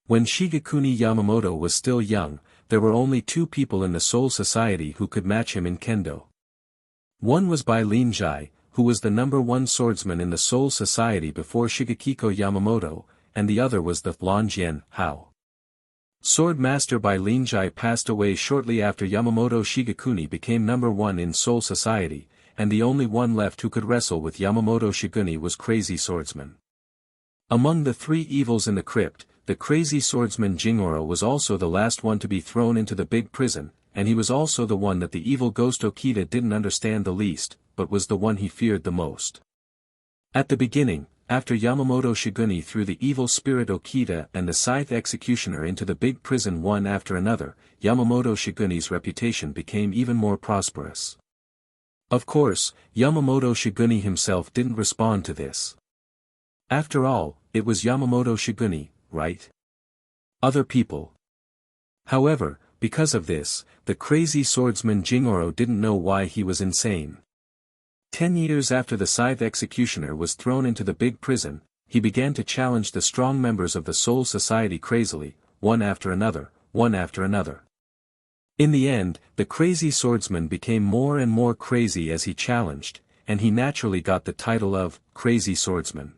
When Shigekuni Yamamoto was still young, there were only two people in the Soul Society who could match him in kendo. One was Bai Linjai, who was the #1 swordsman in the Soul Society before Shigekiko Yamamoto, and the other was the Lanjian Hao. Sword Master Bai Linjai passed away shortly after Yamamoto Shigekuni became #1 in Soul Society, and the only one left who could wrestle with Yamamoto Shigekuni was Crazy Swordsman. Among the three evils in the crypt, the crazy swordsman Jingoro was also the last one to be thrown into the big prison, and he was also the one that the evil ghost Okita didn't understand the least, but was the one he feared the most. At the beginning, after Yamamoto Shigekuni threw the evil spirit Okita and the scythe executioner into the big prison one after another, Yamamoto Shigekuni's reputation became even more prosperous. Of course, Yamamoto Shigekuni himself didn't respond to this. After all, it was Yamamoto Shigekuni, right? Other people. However, because of this, the crazy swordsman Jingoro didn't know why he was insane. 10 years after the scythe executioner was thrown into the big prison, he began to challenge the strong members of the Soul Society crazily, one after another, one after another. In the end, the crazy swordsman became more and more crazy as he challenged, and he naturally got the title of Crazy Swordsman.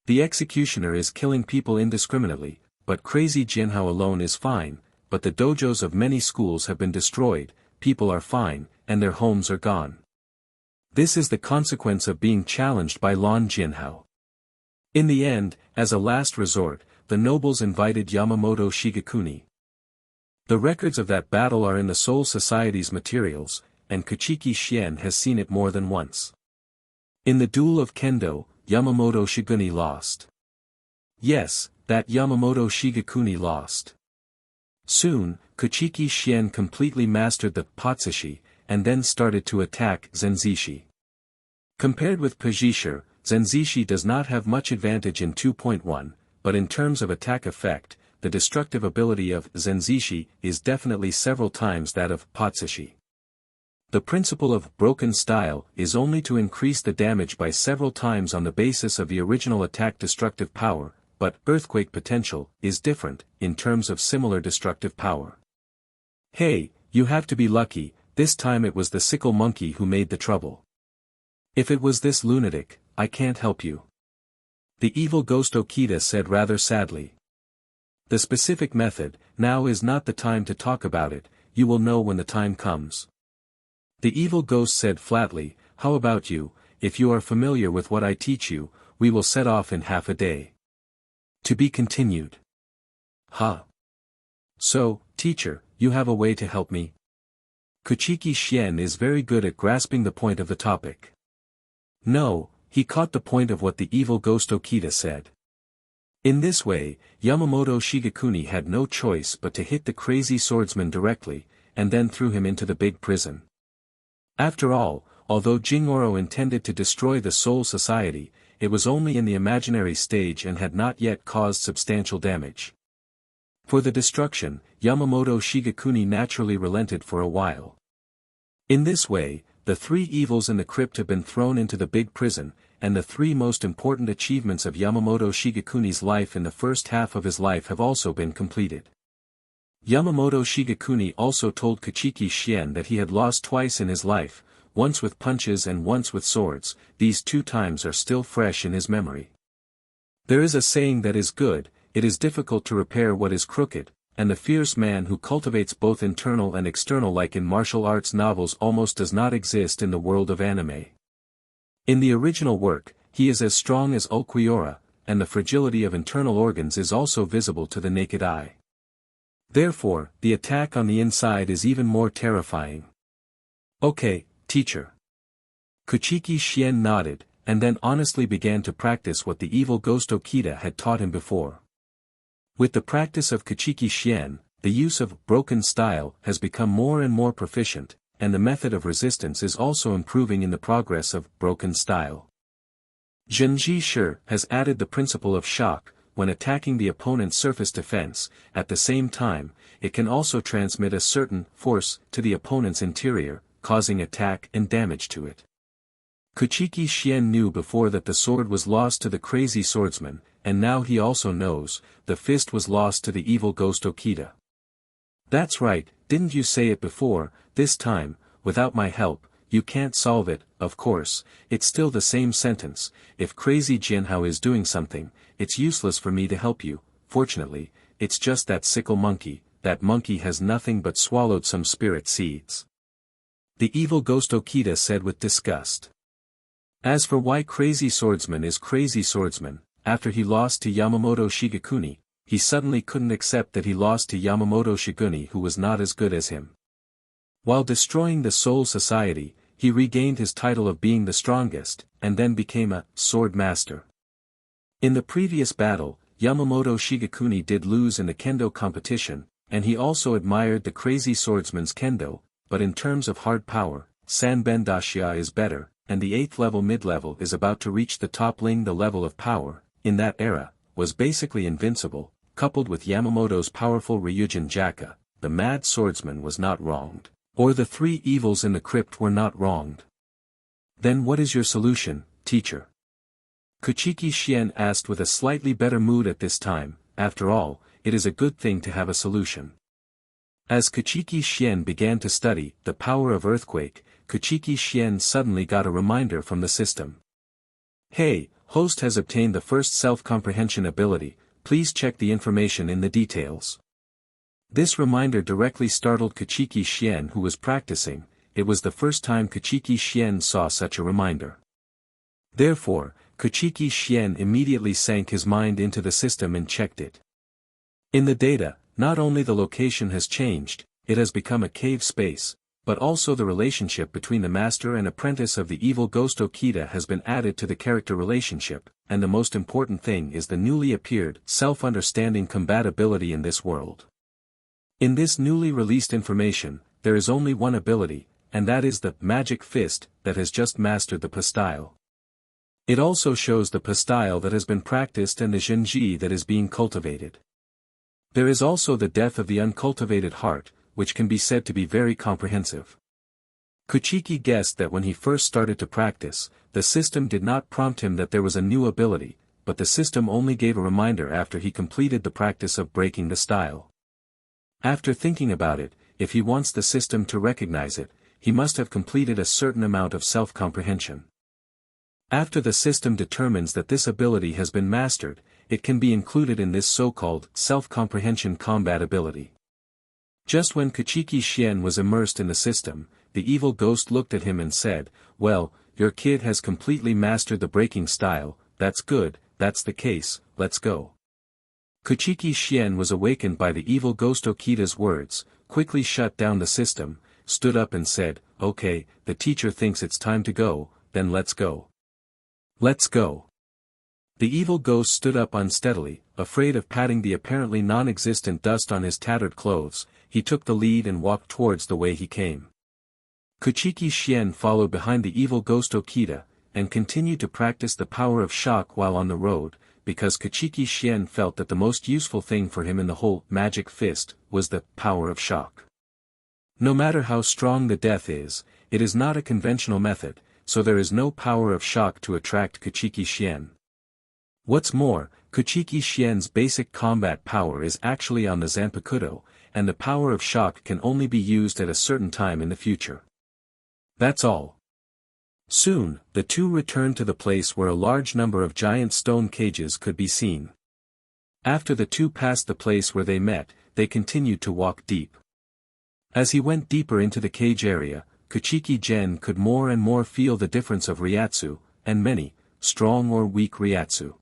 The executioner is killing people indiscriminately, but Crazy Jinhao alone is fine, but the dojos of many schools have been destroyed, people are fine, and their homes are gone. This is the consequence of being challenged by Lan Jinhao. In the end, as a last resort, the nobles invited Yamamoto Shigekuni. The records of that battle are in the Soul Society's materials, and Kuchiki Clan has seen it more than once. In the duel of Kendo, Yamamoto Shigekuni lost. Yes, that Yamamoto Shigekuni lost. Soon, Kuchiki Clan completely mastered the Patsushi, and then started to attack Zenzishi. Compared with Pajisher, Zenzishi does not have much advantage in 2.1, but in terms of attack effect, the destructive ability of Zenzishi is definitely several times that of Patsushi. The principle of broken style is only to increase the damage by several times on the basis of the original attack destructive power, but earthquake potential is different in terms of similar destructive power. Hey, you have to be lucky, this time it was the sickle monkey who made the trouble. If it was this lunatic, I can't help you. The evil ghost Okita said rather sadly. The specific method, now is not the time to talk about it, you will know when the time comes. The evil ghost said flatly, how about you, if you are familiar with what I teach you, we will set off in half a day. To be continued. Huh. So, teacher, you have a way to help me? Kuchiki Clan is very good at grasping the point of the topic. No, he caught the point of what the evil ghost Okita said. In this way, Yamamoto Shigekuni had no choice but to hit the crazy swordsman directly, and then threw him into the big prison. After all, although Jingoro intended to destroy the Soul Society, it was only in the imaginary stage and had not yet caused substantial damage. For the destruction, Yamamoto Shigekuni naturally relented for a while. In this way, the three evils in the crypt have been thrown into the big prison, and the three most important achievements of Yamamoto Shigekuni's life in the first half of his life have also been completed. Yamamoto Shigekuni also told Kuchiki Clan that he had lost twice in his life, once with punches and once with swords. These two times are still fresh in his memory. There is a saying that is good, it is difficult to repair what is crooked, and the fierce man who cultivates both internal and external like in martial arts novels almost does not exist in the world of anime. In the original work, he is as strong as Ulquiorra, and the fragility of internal organs is also visible to the naked eye. Therefore, the attack on the inside is even more terrifying. Okay, teacher. Kuchiki Clan nodded, and then honestly began to practice what the evil ghost Okita had taught him before. With the practice of Kuchiki Clan, the use of broken style has become more and more proficient, and the method of resistance is also improving in the progress of broken style. Genji Shi has added the principle of shock. When attacking the opponent's surface defense, at the same time, it can also transmit a certain force to the opponent's interior, causing attack and damage to it. Kuchiki Clan knew before that the sword was lost to the crazy swordsman, and now he also knows, the fist was lost to the evil ghost Okita. That's right, didn't you say it before, this time, without my help, you can't solve it, of course, it's still the same sentence, if crazy Jinhao is doing something, it's useless for me to help you, fortunately, it's just that sickle monkey, that monkey has nothing but swallowed some spirit seeds. The evil ghost Okita said with disgust. As for why crazy swordsman is crazy swordsman, after he lost to Yamamoto Shigekuni, he suddenly couldn't accept that he lost to Yamamoto Shiguni who was not as good as him. While destroying the Soul Society, he regained his title of being the strongest, and then became a sword master. In the previous battle, Yamamoto Shigekuni did lose in the kendo competition, and he also admired the crazy swordsman's kendo, but in terms of hard power, Sanben Dashia is better, and the 8th level mid-level is about to reach the top ling. The level of power, in that era, was basically invincible, coupled with Yamamoto's powerful Ryujin Jaka, the mad swordsman was not wronged, or the three evils in the crypt were not wronged. Then what is your solution, teacher? Kuchiki Clan asked with a slightly better mood at this time. After all, it is a good thing to have a solution. As Kuchiki Clan began to study the power of earthquake, Kuchiki Clan suddenly got a reminder from the system. Hey, host has obtained the first self-comprehension ability, please check the information in the details. This reminder directly startled Kuchiki Clan who was practicing. It was the first time Kuchiki Clan saw such a reminder. Therefore, Kuchiki Clan immediately sank his mind into the system and checked it. In the data, not only the location has changed, it has become a cave space, but also the relationship between the master and apprentice of the evil ghost Okita has been added to the character relationship, and the most important thing is the newly appeared self-understanding compatibility in this world. In this newly released information, there is only one ability, and that is the magic fist that has just mastered the pastille. It also shows the pastille that has been practiced and the Zhenji that is being cultivated. There is also the death of the uncultivated heart, which can be said to be very comprehensive. Kuchiki guessed that when he first started to practice, the system did not prompt him that there was a new ability, but the system only gave a reminder after he completed the practice of breaking the style. After thinking about it, if he wants the system to recognize it, he must have completed a certain amount of self-comprehension. After the system determines that this ability has been mastered, it can be included in this so-called self-comprehension combat ability. Just when Kuchiki Clan was immersed in the system, the evil ghost looked at him and said, "Well, your kid has completely mastered the breaking style, that's good, that's the case, let's go." Kuchiki Clan was awakened by the evil ghost Okita's words, quickly shut down the system, stood up and said, "Okay, the teacher thinks it's time to go, then let's go. Let's go." The evil ghost stood up unsteadily, afraid of patting the apparently non-existent dust on his tattered clothes. He took the lead and walked towards the way he came. Kuchiki Clan followed behind the evil ghost Okita, and continued to practice the power of shock while on the road, because Kuchiki Clan felt that the most useful thing for him in the whole magic fist was the power of shock. No matter how strong the death is, it is not a conventional method, so there is no power of shock to attract Kuchiki Clan. What's more, Kuchiki Clan's basic combat power is actually on the Zanpakuto, and the power of shock can only be used at a certain time in the future. That's all. Soon, the two returned to the place where a large number of giant stone cages could be seen. After the two passed the place where they met, they continued to walk deep. As he went deeper into the cage area, Kuchiki Clan could more and more feel the difference of Ryatsu, and many, strong or weak Ryatsu.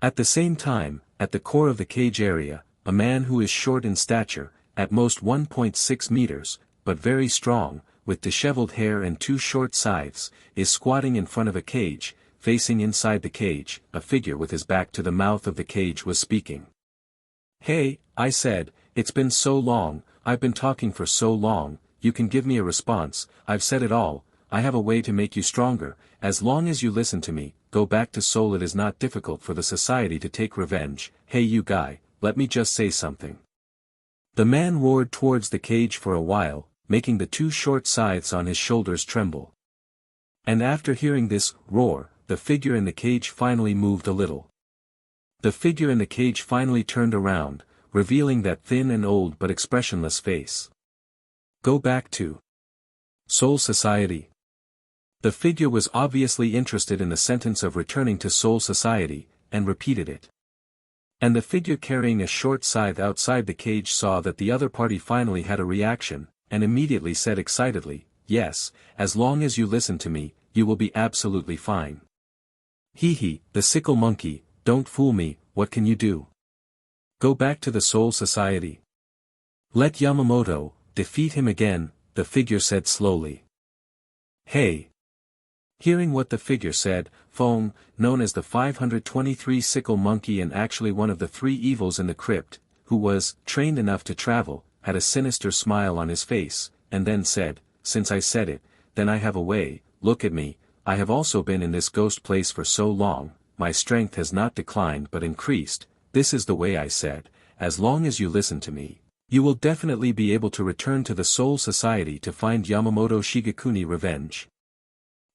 At the same time, at the core of the cage area, a man who is short in stature, at most 1.6 meters, but very strong, with disheveled hair and two short scythes, is squatting in front of a cage, facing inside the cage. A figure with his back to the mouth of the cage was speaking. "Hey," I said, "it's been so long, I've been talking for so long, you can give me a response, I've said it all, I have a way to make you stronger, as long as you listen to me, go back to Seoul. It is not difficult for the society to take revenge. Hey you guy, let me just say something." The man roared towards the cage for a while, making the two short scythes on his shoulders tremble. And after hearing this roar, the figure in the cage finally moved a little. The figure in the cage finally turned around, revealing that thin and old but expressionless face. "Go back to Seoul Society." The figure was obviously interested in the sentence of returning to Seoul Society, and repeated it. And the figure carrying a short scythe outside the cage saw that the other party finally had a reaction, and immediately said excitedly, "Yes, as long as you listen to me, you will be absolutely fine." "Hee, the sickle monkey, don't fool me, what can you do? Go back to the Seoul Society. Let Yamamoto defeat him again," the figure said slowly. "Hey." Hearing what the figure said, Fong, known as the 523 sickle monkey and actually one of the three evils in the crypt, who was trained enough to travel, had a sinister smile on his face, and then said, "Since I said it, then I have a way. Look at me, I have also been in this ghost place for so long, my strength has not declined but increased. This is the way I said, as long as you listen to me, you will definitely be able to return to the Seoul Society to find Yamamoto Shigekuni revenge."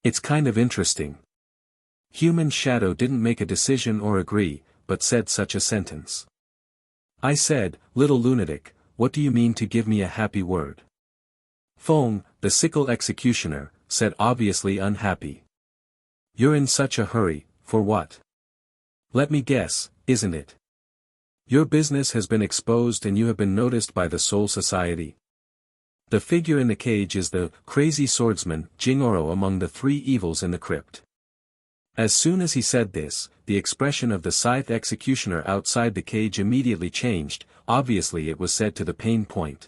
It's kind of interesting. Human Shadow didn't make a decision or agree, but said such a sentence. I said, "Little lunatic, what do you mean to give me a happy word?" Fong, the sickle executioner, said obviously unhappy. "You're in such a hurry, for what? Let me guess, isn't it? Your business has been exposed and you have been noticed by the Seoul Society. The figure in the cage is the crazy swordsman, Jingoro, among the three evils in the crypt." As soon as he said this, the expression of the scythe executioner outside the cage immediately changed. Obviously it was said to the pain point.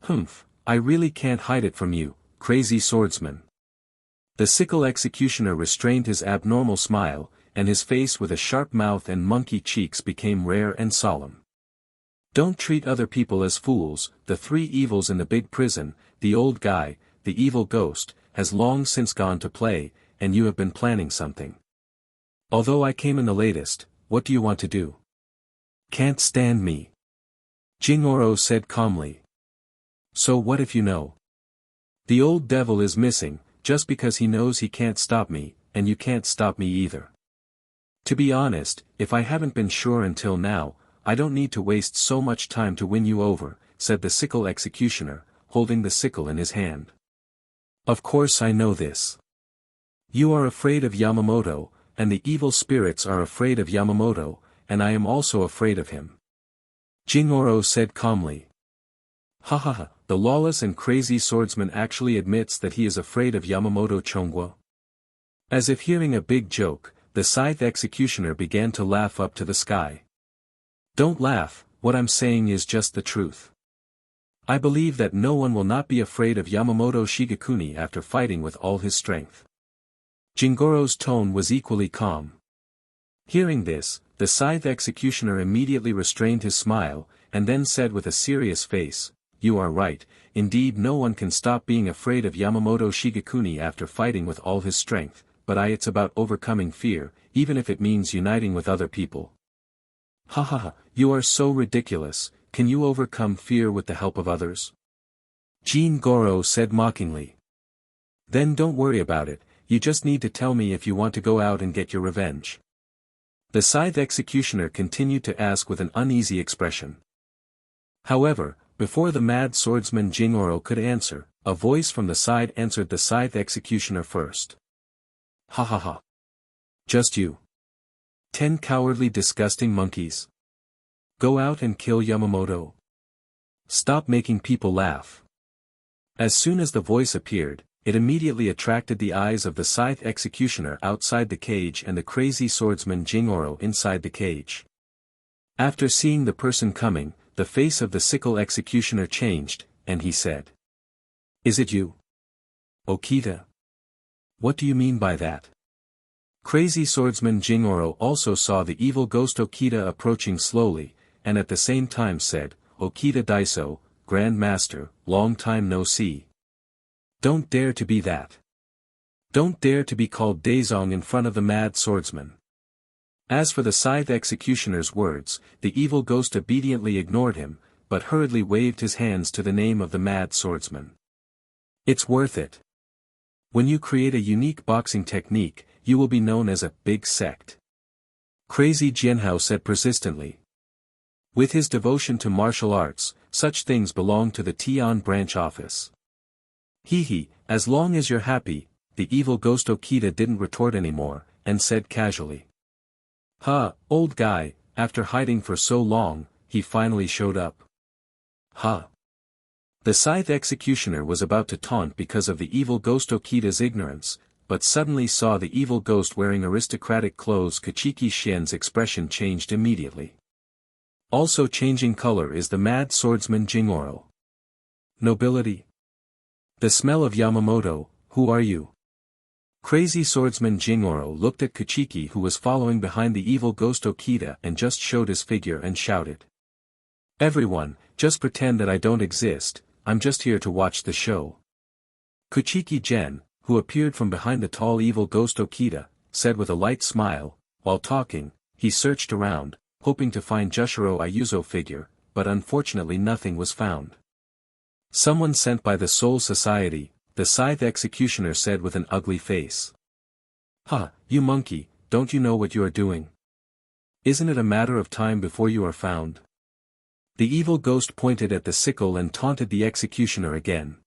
"Humph, I really can't hide it from you, crazy swordsman." The sickle executioner restrained his abnormal smile, and his face with a sharp mouth and monkey cheeks became rare and solemn. "Don't treat other people as fools." The three evils in the big prison, the old guy, the evil ghost, has long since gone to play, and you have been planning something. Although I came in the latest, what do you want to do? Can't stand me. Jingoro said calmly. So what if you know? The old devil is missing, just because he knows he can't stop me, and you can't stop me either. To be honest, if I haven't been sure until now, I don't need to waste so much time to win you over, said the sickle executioner, holding the sickle in his hand. Of course I know this. You are afraid of Yamamoto, and the evil spirits are afraid of Yamamoto, and I am also afraid of him. Jingoro said calmly. Ha ha ha, the lawless and crazy swordsman actually admits that he is afraid of Yamamoto Chongguo. As if hearing a big joke, the scythe executioner began to laugh up to the sky. Don't laugh, what I'm saying is just the truth. I believe that no one will not be afraid of Yamamoto Shigekuni after fighting with all his strength. Jingoro's tone was equally calm. Hearing this, the scythe executioner immediately restrained his smile, and then said with a serious face, You are right, indeed no one can stop being afraid of Yamamoto Shigekuni after fighting with all his strength, but it's about overcoming fear, even if it means uniting with other people. Ha ha ha, you are so ridiculous, can you overcome fear with the help of others? Jingoro said mockingly. Then don't worry about it, you just need to tell me if you want to go out and get your revenge. The scythe executioner continued to ask with an uneasy expression. However, before the mad swordsman Jingoro could answer, a voice from the side answered the scythe executioner first. Ha ha ha. Just you. 10 cowardly disgusting monkeys. Go out and kill Yamamoto. Stop making people laugh. As soon as the voice appeared, it immediately attracted the eyes of the scythe executioner outside the cage and the crazy swordsman Jingoro inside the cage. After seeing the person coming, the face of the sickle executioner changed, and he said. Is it you? Okita? What do you mean by that? Crazy swordsman Jingoro also saw the evil ghost Okita approaching slowly, and at the same time said, Okita Daiso, Grand Master, long time no see. Don't dare to be that. Don't dare to be called Daizong in front of the mad swordsman. As for the scythe executioner's words, the evil ghost obediently ignored him, but hurriedly waved his hands to the name of the mad swordsman. It's worth it. When you create a unique boxing technique, you will be known as a big sect. Crazy Jianhao said persistently. With his devotion to martial arts, such things belong to the Tian branch office. Hee, as long as you're happy, the evil ghost Okita didn't retort anymore, and said casually. Ha, old guy, after hiding for so long, he finally showed up. Ha. The scythe executioner was about to taunt because of the evil ghost Okita's ignorance, but suddenly saw the evil ghost wearing aristocratic clothes. Kuchiki Xian's expression changed immediately. Also changing color is the mad swordsman Jingoro. Nobility. The smell of Yamamoto, who are you? Crazy swordsman Jingoro looked at Kuchiki who was following behind the evil ghost Okita and just showed his figure and shouted. Everyone, just pretend that I don't exist, I'm just here to watch the show. Kuchiki Gen, who appeared from behind the tall evil ghost Okita, said with a light smile. While talking, he searched around, hoping to find Jushiro Ayuzo figure, but unfortunately nothing was found. Someone sent by the Soul Society, the scythe executioner said with an ugly face. Ha, you monkey, don't you know what you are doing? Isn't it a matter of time before you are found? The evil ghost pointed at the sickle and taunted the executioner again.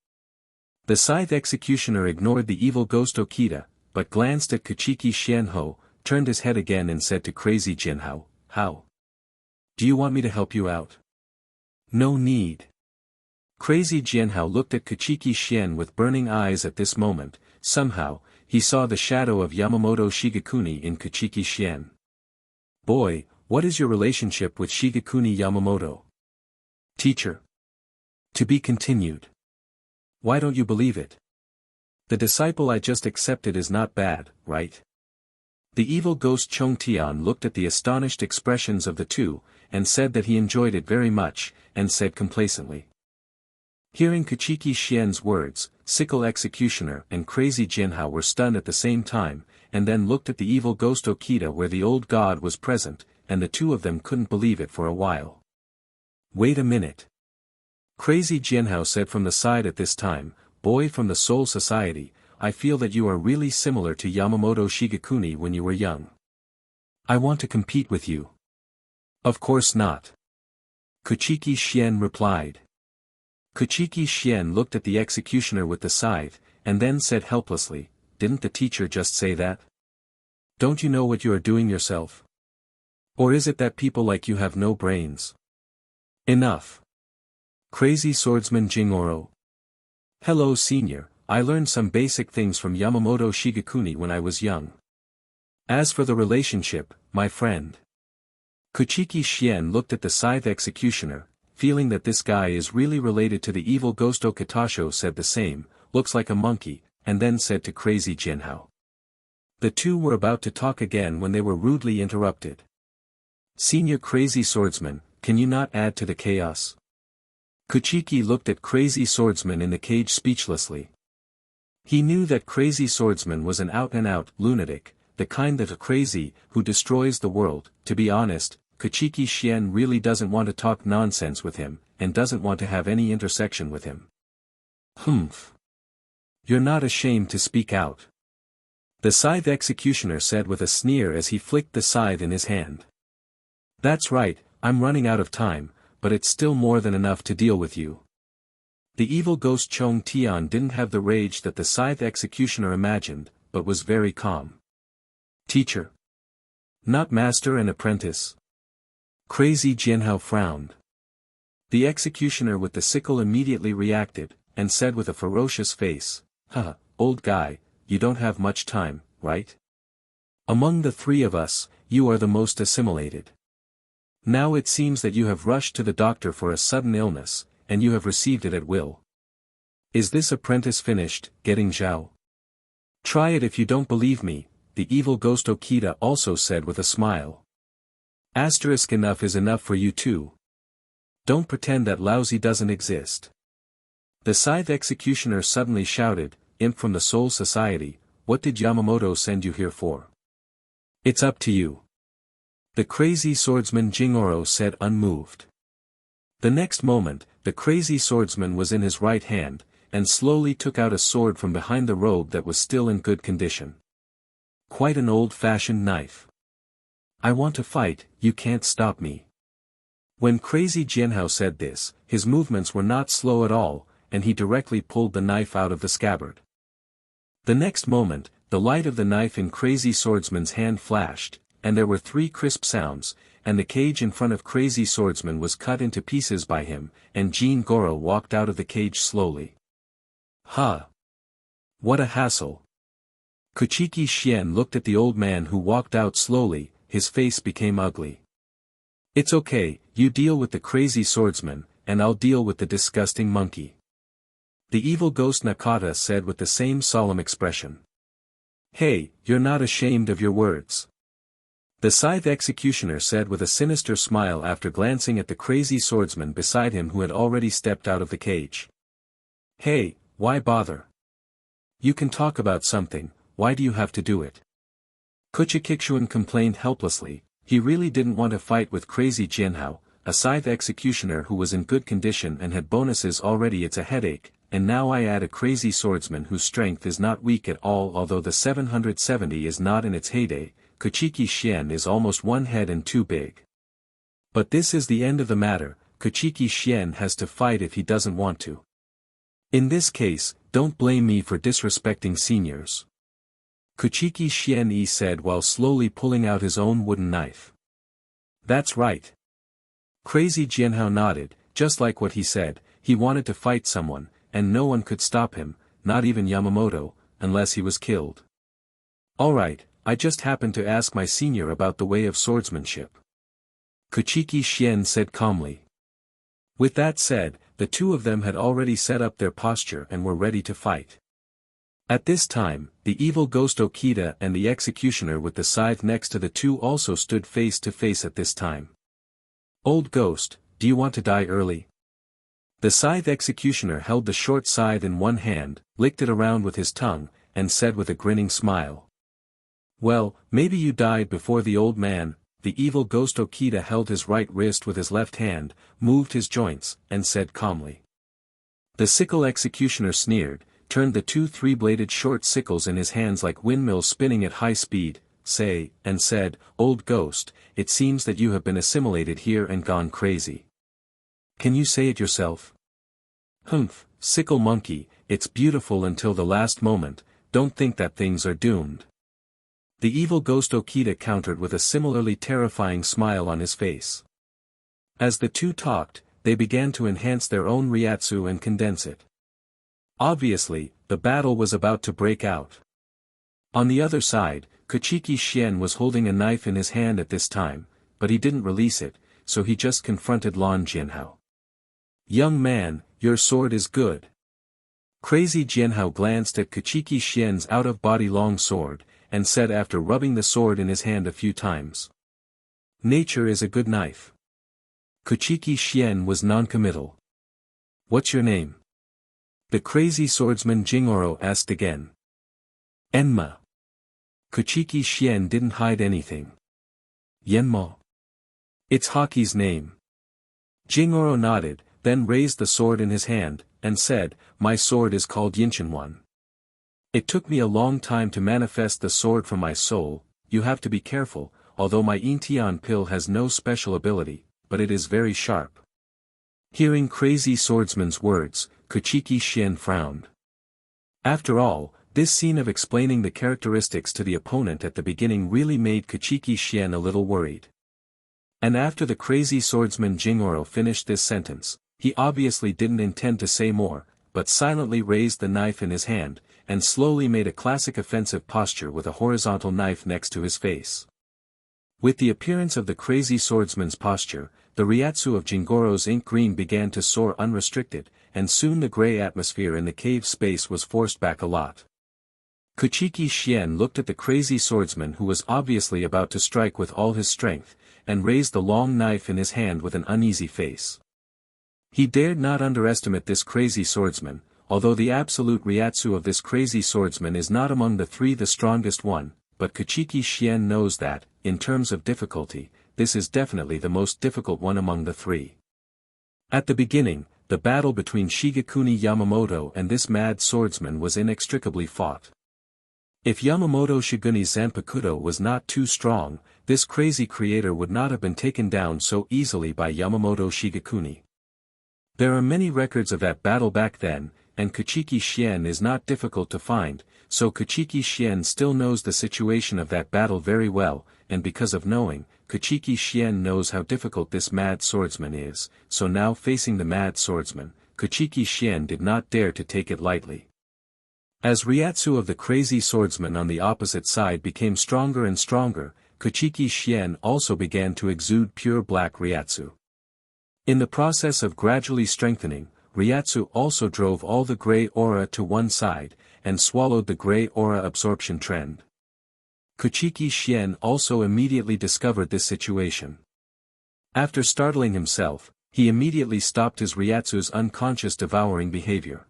The scythe executioner ignored the evil ghost Okita, but glanced at Kuchiki Xianho, turned his head again and said to Crazy Jinhao, How? Do you want me to help you out? No need. Crazy Jianhao looked at Kuchiki Xian with burning eyes at this moment. Somehow, he saw the shadow of Yamamoto Shigekuni in Kuchiki Xian. Boy, what is your relationship with Shigekuni Yamamoto? Teacher. To be continued. Why don't you believe it? The disciple I just accepted is not bad, right? The evil ghost Chongtian looked at the astonished expressions of the two, and said that he enjoyed it very much, and said complacently. Hearing Kuchiki Xian's words, sickle executioner and crazy Jinhao were stunned at the same time, and then looked at the evil ghost Okita where the old god was present, and the two of them couldn't believe it for a while. Wait a minute. Crazy Jinhao said from the side at this time, boy from the Soul Society, I feel that you are really similar to Yamamoto Shigekuni when you were young. I want to compete with you. Of course not. Kuchiki Clan replied. Kuchiki Clan looked at the executioner with the scythe, and then said helplessly, didn't the teacher just say that? Don't you know what you are doing yourself? Or is it that people like you have no brains? Enough. Crazy swordsman Jingoro. Hello senior, I learned some basic things from Yamamoto Shigekuni when I was young. As for the relationship, my friend. Kuchiki Clan looked at the scythe executioner, feeling that this guy is really related to the evil ghost Okatasho said the same, looks like a monkey, and then said to crazy Jinhao. The two were about to talk again when they were rudely interrupted. Senior crazy swordsman, can you not add to the chaos? Kuchiki looked at crazy swordsman in the cage speechlessly. He knew that crazy swordsman was an out-and-out lunatic, the kind that a crazy, who destroys the world. To be honest, Kuchiki Clan really doesn't want to talk nonsense with him, and doesn't want to have any intersection with him. Humph. You're not ashamed to speak out. The scythe executioner said with a sneer as he flicked the scythe in his hand. That's right, I'm running out of time, but it's still more than enough to deal with you. The evil ghost Chong Tian didn't have the rage that the scythe executioner imagined, but was very calm. Teacher. Not master and apprentice. Crazy Jinhao frowned. The executioner with the sickle immediately reacted, and said with a ferocious face, Haha, old guy, you don't have much time, right? Among the three of us, you are the most assimilated. Now it seems that you have rushed to the doctor for a sudden illness, and you have received it at will. Is this apprentice finished, getting Zhao? Try it if you don't believe me, the evil ghost Okita also said with a smile. Asterisk enough is enough for you too. Don't pretend that lousy doesn't exist. The scythe executioner suddenly shouted, Imp from the Soul Society, what did Yamamoto send you here for? It's up to you. The crazy swordsman Jingoro said unmoved. The next moment, the crazy swordsman was in his right hand, and slowly took out a sword from behind the robe that was still in good condition. Quite an old-fashioned knife. I want to fight, you can't stop me. When crazy Jinhao said this, his movements were not slow at all, and he directly pulled the knife out of the scabbard. The next moment, the light of the knife in crazy swordsman's hand flashed, and there were 3 crisp sounds, and the cage in front of crazy swordsman was cut into pieces by him, and Jin Goro walked out of the cage slowly. Ha! What a hassle! Kuchiki Clan looked at the old man who walked out slowly, his face became ugly. It's okay, you deal with the crazy swordsman, and I'll deal with the disgusting monkey. The evil ghost Nakata said with the same solemn expression. Hey, you're not ashamed of your words. The scythe executioner said with a sinister smile after glancing at the crazy swordsman beside him who had already stepped out of the cage. Hey, why bother? You can talk about something, why do you have to do it? Kuchiki Clan complained helplessly, he really didn't want to fight with crazy Jinhao, a scythe executioner who was in good condition and had bonuses already. It's a headache, and now I add a crazy swordsman whose strength is not weak at all. Although the 770 is not in its heyday, Kuchiki Clan is almost 1 head and 2 big. But this is the end of the matter, Kuchiki Clan has to fight if he doesn't want to. In this case, don't blame me for disrespecting seniors. Kuchiki Clan said while slowly pulling out his own wooden knife. That's right. Crazy Jinhao nodded, just like what he said, he wanted to fight someone, and no one could stop him, not even Yamamoto, unless he was killed. Alright, I just happened to ask my senior about the way of swordsmanship. Kuchiki Clan said calmly. With that said, the two of them had already set up their posture and were ready to fight. At this time, the evil ghost Okita and the executioner with the scythe next to the two also stood face to face at this time. Old ghost, do you want to die early? The scythe executioner held the short scythe in one hand, licked it around with his tongue, and said with a grinning smile. Well, maybe you died before the old man. The evil ghost Okita held his right wrist with his left hand, moved his joints, and said calmly. The sickle executioner sneered, turned the two three-bladed short sickles in his hands like windmills spinning at high speed, and said, Old ghost, it seems that you have been assimilated here and gone crazy. Can you say it yourself? Humph, sickle monkey, it's beautiful until the last moment, don't think that things are doomed. The evil ghost Okita countered with a similarly terrifying smile on his face. As the two talked, they began to enhance their own Ryatsu and condense it. Obviously, the battle was about to break out. On the other side, Kuchiki Clan was holding a knife in his hand at this time, but he didn't release it, so he just confronted Lan Jianhao. Young man, your sword is good. Crazy Jianhao glanced at Kuchiki Clan's out-of-body long sword, and said after rubbing the sword in his hand a few times. Nature is a good knife. Kuchiki Clan was non-committal. What's your name? The crazy swordsman Jingoro asked again. Enma. Kuchiki Clan didn't hide anything. Yenmo. It's Haki's name. Jingoro nodded, then raised the sword in his hand, and said, My sword is called Yinshinwan. It took me a long time to manifest the sword from my soul. You have to be careful, although my Intian pill has no special ability, but it is very sharp. Hearing crazy swordsman's words, Kuchiki Clan frowned. After all, this scene of explaining the characteristics to the opponent at the beginning really made Kuchiki Clan a little worried. And after the crazy swordsman Jingoro finished this sentence, he obviously didn't intend to say more, but silently raised the knife in his hand, and slowly made a classic offensive posture with a horizontal knife next to his face. With the appearance of the crazy swordsman's posture, the Ryatsu of Jingoro's ink green began to soar unrestricted, and soon the gray atmosphere in the cave space was forced back a lot. Kuchiki Clan looked at the crazy swordsman who was obviously about to strike with all his strength, and raised the long knife in his hand with an uneasy face. He dared not underestimate this crazy swordsman, although the absolute Ryatsu of this crazy swordsman is not among the three the strongest one, but Kuchiki Clan knows that, in terms of difficulty, this is definitely the most difficult one among the three. At the beginning, the battle between Shigekuni Yamamoto and this mad swordsman was inextricably fought. If Yamamoto Shiguni's Zanpakuto was not too strong, this crazy creator would not have been taken down so easily by Yamamoto Shigekuni. There are many records of that battle back then, and Kuchiki Clan is not difficult to find, so Kuchiki Clan still knows the situation of that battle very well, and because of knowing, Kuchiki Clan knows how difficult this mad swordsman is, so now facing the mad swordsman, Kuchiki Clan did not dare to take it lightly. As Ryatsu of the crazy swordsman on the opposite side became stronger and stronger, Kuchiki Clan also began to exude pure black Ryatsu. In the process of gradually strengthening, Ryatsu also drove all the gray aura to one side, and swallowed the gray aura absorption trend. Kuchiki Clan also immediately discovered this situation. After startling himself, he immediately stopped his Ryatsu's unconscious devouring behavior.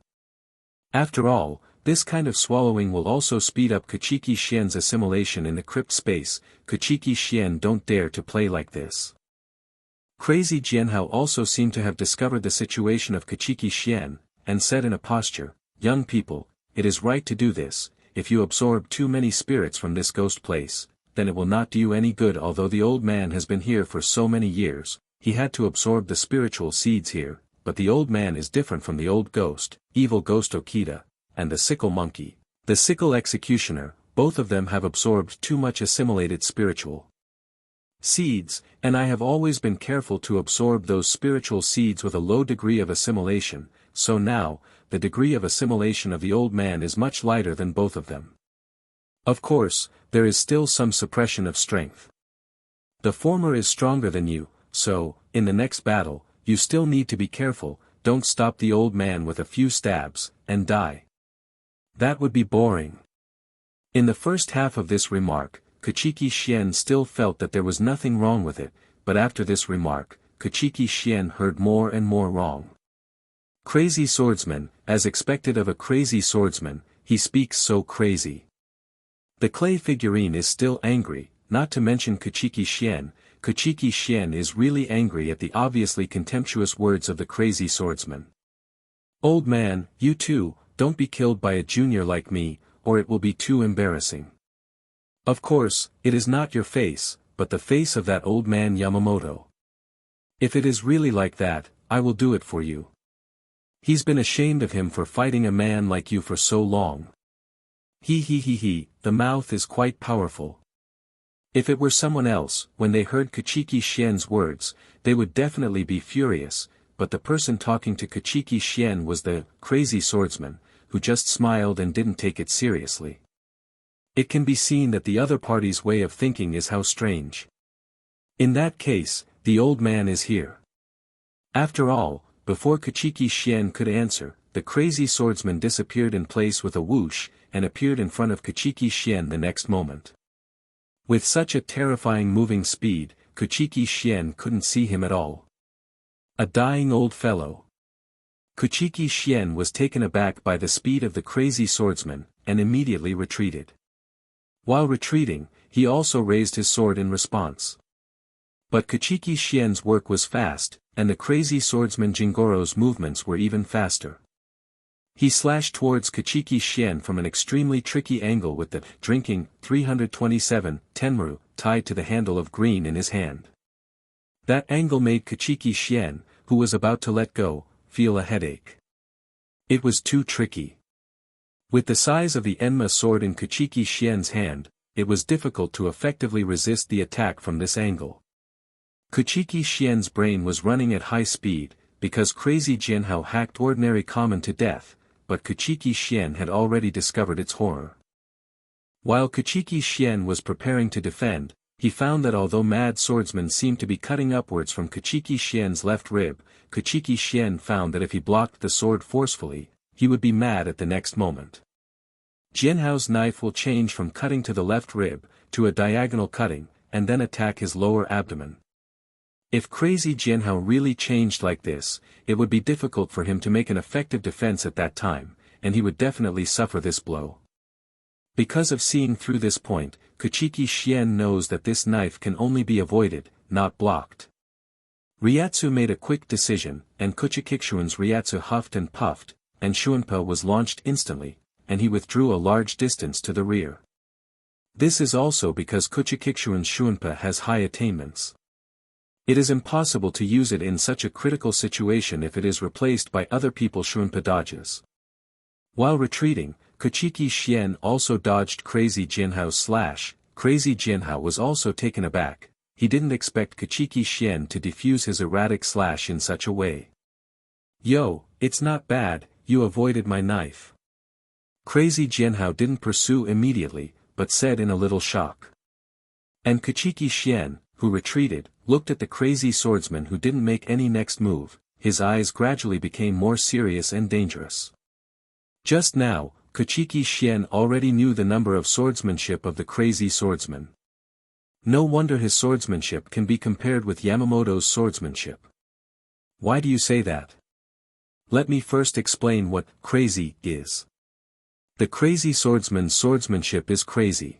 After all, this kind of swallowing will also speed up Kuchiki Clan's assimilation in the crypt space. Kuchiki Clan don't dare to play like this. Crazy Jianhao also seemed to have discovered the situation of Kuchiki Clan, and said in a posture, Young people, it is right to do this. If you absorb too many spirits from this ghost place, then it will not do you any good. Although the old man has been here for so many years, he had to absorb the spiritual seeds here, but the old man is different from the old ghost, evil ghost Okita, and the sickle monkey, the sickle executioner. Both of them have absorbed too much assimilated spiritual seeds, and I have always been careful to absorb those spiritual seeds with a low degree of assimilation, so now, the degree of assimilation of the old man is much lighter than both of them. Of course, there is still some suppression of strength. The former is stronger than you, so, in the next battle, you still need to be careful, don't stop the old man with a few stabs, and die. That would be boring. In the first half of this remark, Kuchiki Clan still felt that there was nothing wrong with it, but after this remark, Kuchiki Clan heard more and more wrong. Crazy swordsman, as expected of a crazy swordsman, he speaks so crazy. The clay figurine is still angry, not to mention Kuchiki Clan. Kuchiki Clan is really angry at the obviously contemptuous words of the crazy swordsman. Old man, you too, don't be killed by a junior like me, or it will be too embarrassing. Of course, it is not your face, but the face of that old man Yamamoto. If it is really like that, I will do it for you. He's been ashamed of him for fighting a man like you for so long. He, the mouth is quite powerful. If it were someone else, when they heard Kuchiki Clan's words, they would definitely be furious, but the person talking to Kuchiki Clan was the crazy swordsman, who just smiled and didn't take it seriously. It can be seen that the other party's way of thinking is how strange. In that case, the old man is here. After all, before Kuchiki Clan could answer, the crazy swordsman disappeared in place with a whoosh, and appeared in front of Kuchiki Clan the next moment. With such a terrifying moving speed, Kuchiki Clan couldn't see him at all. A dying old fellow. Kuchiki Clan was taken aback by the speed of the crazy swordsman, and immediately retreated. While retreating, he also raised his sword in response. But Kuchiki Clan's work was fast, and the crazy swordsman Jingoro's movements were even faster. He slashed towards Kuchiki Clan from an extremely tricky angle with the drinking 327 tenmaru tied to the handle of green in his hand. That angle made Kuchiki Clan, who was about to let go, feel a headache. It was too tricky. With the size of the Enma sword in Kuchiki Clan's hand, it was difficult to effectively resist the attack from this angle. Kuchiki Clan's brain was running at high speed, because crazy Jianhao hacked ordinary common to death, but Kuchiki Clan had already discovered its horror. While Kuchiki Clan was preparing to defend, he found that although mad swordsmen seemed to be cutting upwards from Kuchiki Clan's left rib, Kuchiki Clan found that if he blocked the sword forcefully, he would be mad at the next moment. Jianhao's knife will change from cutting to the left rib, to a diagonal cutting, and then attack his lower abdomen. If crazy Jianhao really changed like this, it would be difficult for him to make an effective defense at that time, and he would definitely suffer this blow. Because of seeing through this point, Kuchiki Clan knows that this knife can only be avoided, not blocked. Ryatsu made a quick decision, and Kuchiki Xuan's Ryatsu huffed and puffed, and Xuanpa was launched instantly, and he withdrew a large distance to the rear. This is also because Kuchiki Xuan's Xuanpa has high attainments. It is impossible to use it in such a critical situation if it is replaced by other people's Xuanpa dodges. While retreating, Kuchiki Clan also dodged Crazy Jianhao's slash. Crazy Jianhao was also taken aback. He didn't expect Kuchiki Clan to defuse his erratic slash in such a way. Yo, it's not bad, you avoided my knife. Crazy Jianhao didn't pursue immediately, but said in a little shock. And Kuchiki Clan, who retreated, looked at the crazy swordsman who didn't make any next move. His eyes gradually became more serious and dangerous. Just now, Kuchiki Clan already knew the number of swordsmanship of the crazy swordsman. No wonder his swordsmanship can be compared with Yamamoto's swordsmanship. Why do you say that? Let me first explain what crazy is. The crazy swordsman's swordsmanship is crazy.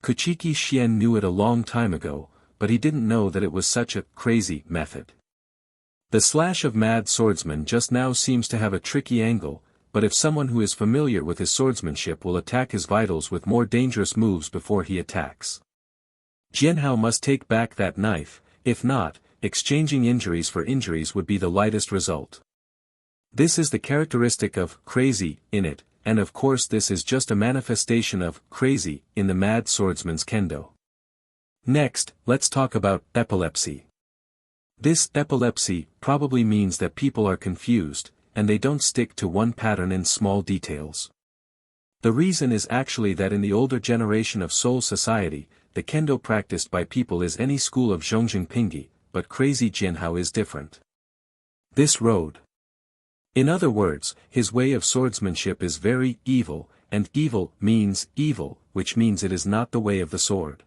Kuchiki Clan knew it a long time ago, but he didn't know that it was such a crazy method. The slash of mad swordsman just now seems to have a tricky angle, but if someone who is familiar with his swordsmanship will attack his vitals with more dangerous moves before he attacks. Jianhao must take back that knife, if not, exchanging injuries for injuries would be the lightest result. This is the characteristic of crazy in it, and of course this is just a manifestation of crazy in the mad swordsman's kendo. Next, let's talk about epilepsy. This epilepsy probably means that people are confused, and they don't stick to one pattern in small details. The reason is actually that in the older generation of Seoul society, the kendo practiced by people is any school of Zhongjing Pingi, but crazy Jianhao is different. This road. In other words, his way of swordsmanship is very evil, and evil means evil, which means it is not the way of the sword.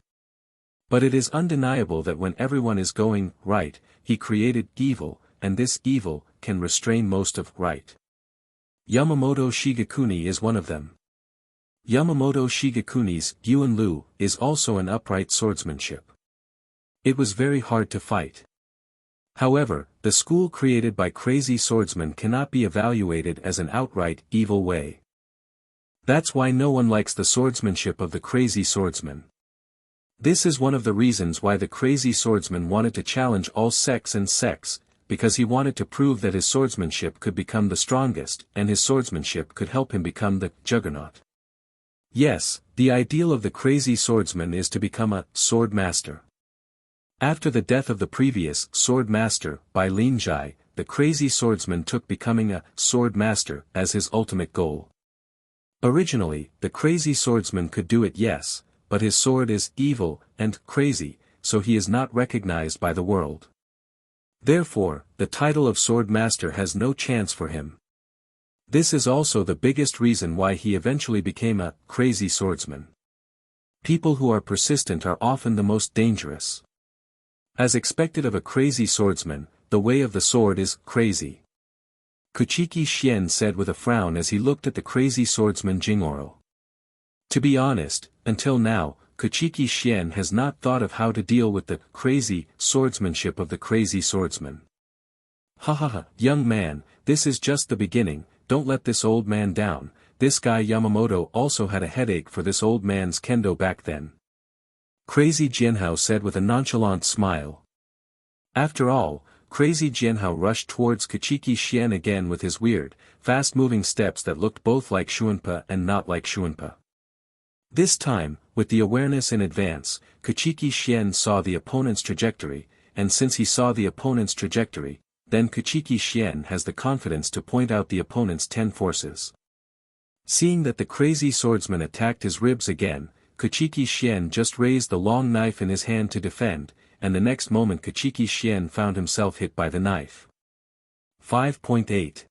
But it is undeniable that when everyone is going right, he created evil, and this evil can restrain most of right. Yamamoto Shigekuni is one of them. Yamamoto Shigekuni's Yuan-Lu is also an upright swordsmanship. It was very hard to fight. However, the school created by crazy swordsmen cannot be evaluated as an outright evil way. That's why no one likes the swordsmanship of the crazy swordsman. This is one of the reasons why the crazy swordsman wanted to challenge all sects and sects, because he wanted to prove that his swordsmanship could become the strongest, and his swordsmanship could help him become the juggernaut. Yes, the ideal of the crazy swordsman is to become a sword master. After the death of the previous sword master by Lin Jai, the crazy swordsman took becoming a sword master as his ultimate goal. Originally, the crazy swordsman could do it, yes, but his sword is evil and crazy, so he is not recognized by the world. Therefore, the title of sword master has no chance for him. This is also the biggest reason why he eventually became a crazy swordsman. People who are persistent are often the most dangerous. As expected of a crazy swordsman, the way of the sword is crazy. Kuchiki Clan said with a frown as he looked at the crazy swordsman Jingoro. To be honest, until now, Kuchiki Clan has not thought of how to deal with the crazy swordsmanship of the crazy swordsman. Young man, this is just the beginning, don't let this old man down. This guy Yamamoto also had a headache for this old man's kendo back then. Crazy Jianhao said with a nonchalant smile. After all, crazy Jianhao rushed towards Kuchiki Clan again with his weird, fast-moving steps that looked both like Xuanpa and not like Xuanpa. This time, with the awareness in advance, Kuchiki Clan saw the opponent's trajectory, and since he saw the opponent's trajectory, then Kuchiki Clan has the confidence to point out the opponent's 10 forces. Seeing that the crazy swordsman attacked his ribs again, Kuchiki Clan just raised the long knife in his hand to defend, and the next moment Kuchiki Clan found himself hit by the knife. 5.8.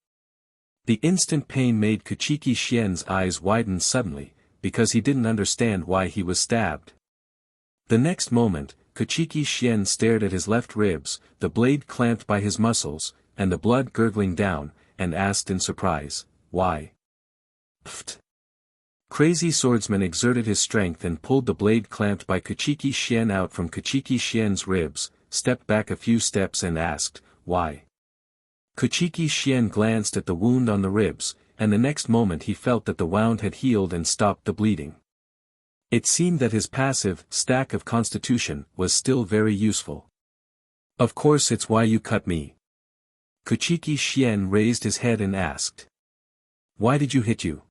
The instant pain made Kuchiki Clan's eyes widen suddenly, because he didn't understand why he was stabbed. The next moment, Kuchiki Clan stared at his left ribs, the blade clamped by his muscles, and the blood gurgling down, and asked in surprise, "Why?" Pfft. Crazy swordsman exerted his strength and pulled the blade clamped by Kuchiki Clan out from Kuchiki Clan's ribs, stepped back a few steps and asked, "Why?" Kuchiki Clan glanced at the wound on the ribs, and the next moment he felt that the wound had healed and stopped the bleeding. It seemed that his passive stack of constitution was still very useful. "Of course it's why you cut me." Kuchiki Clan raised his head and asked. "Why did you hit you?"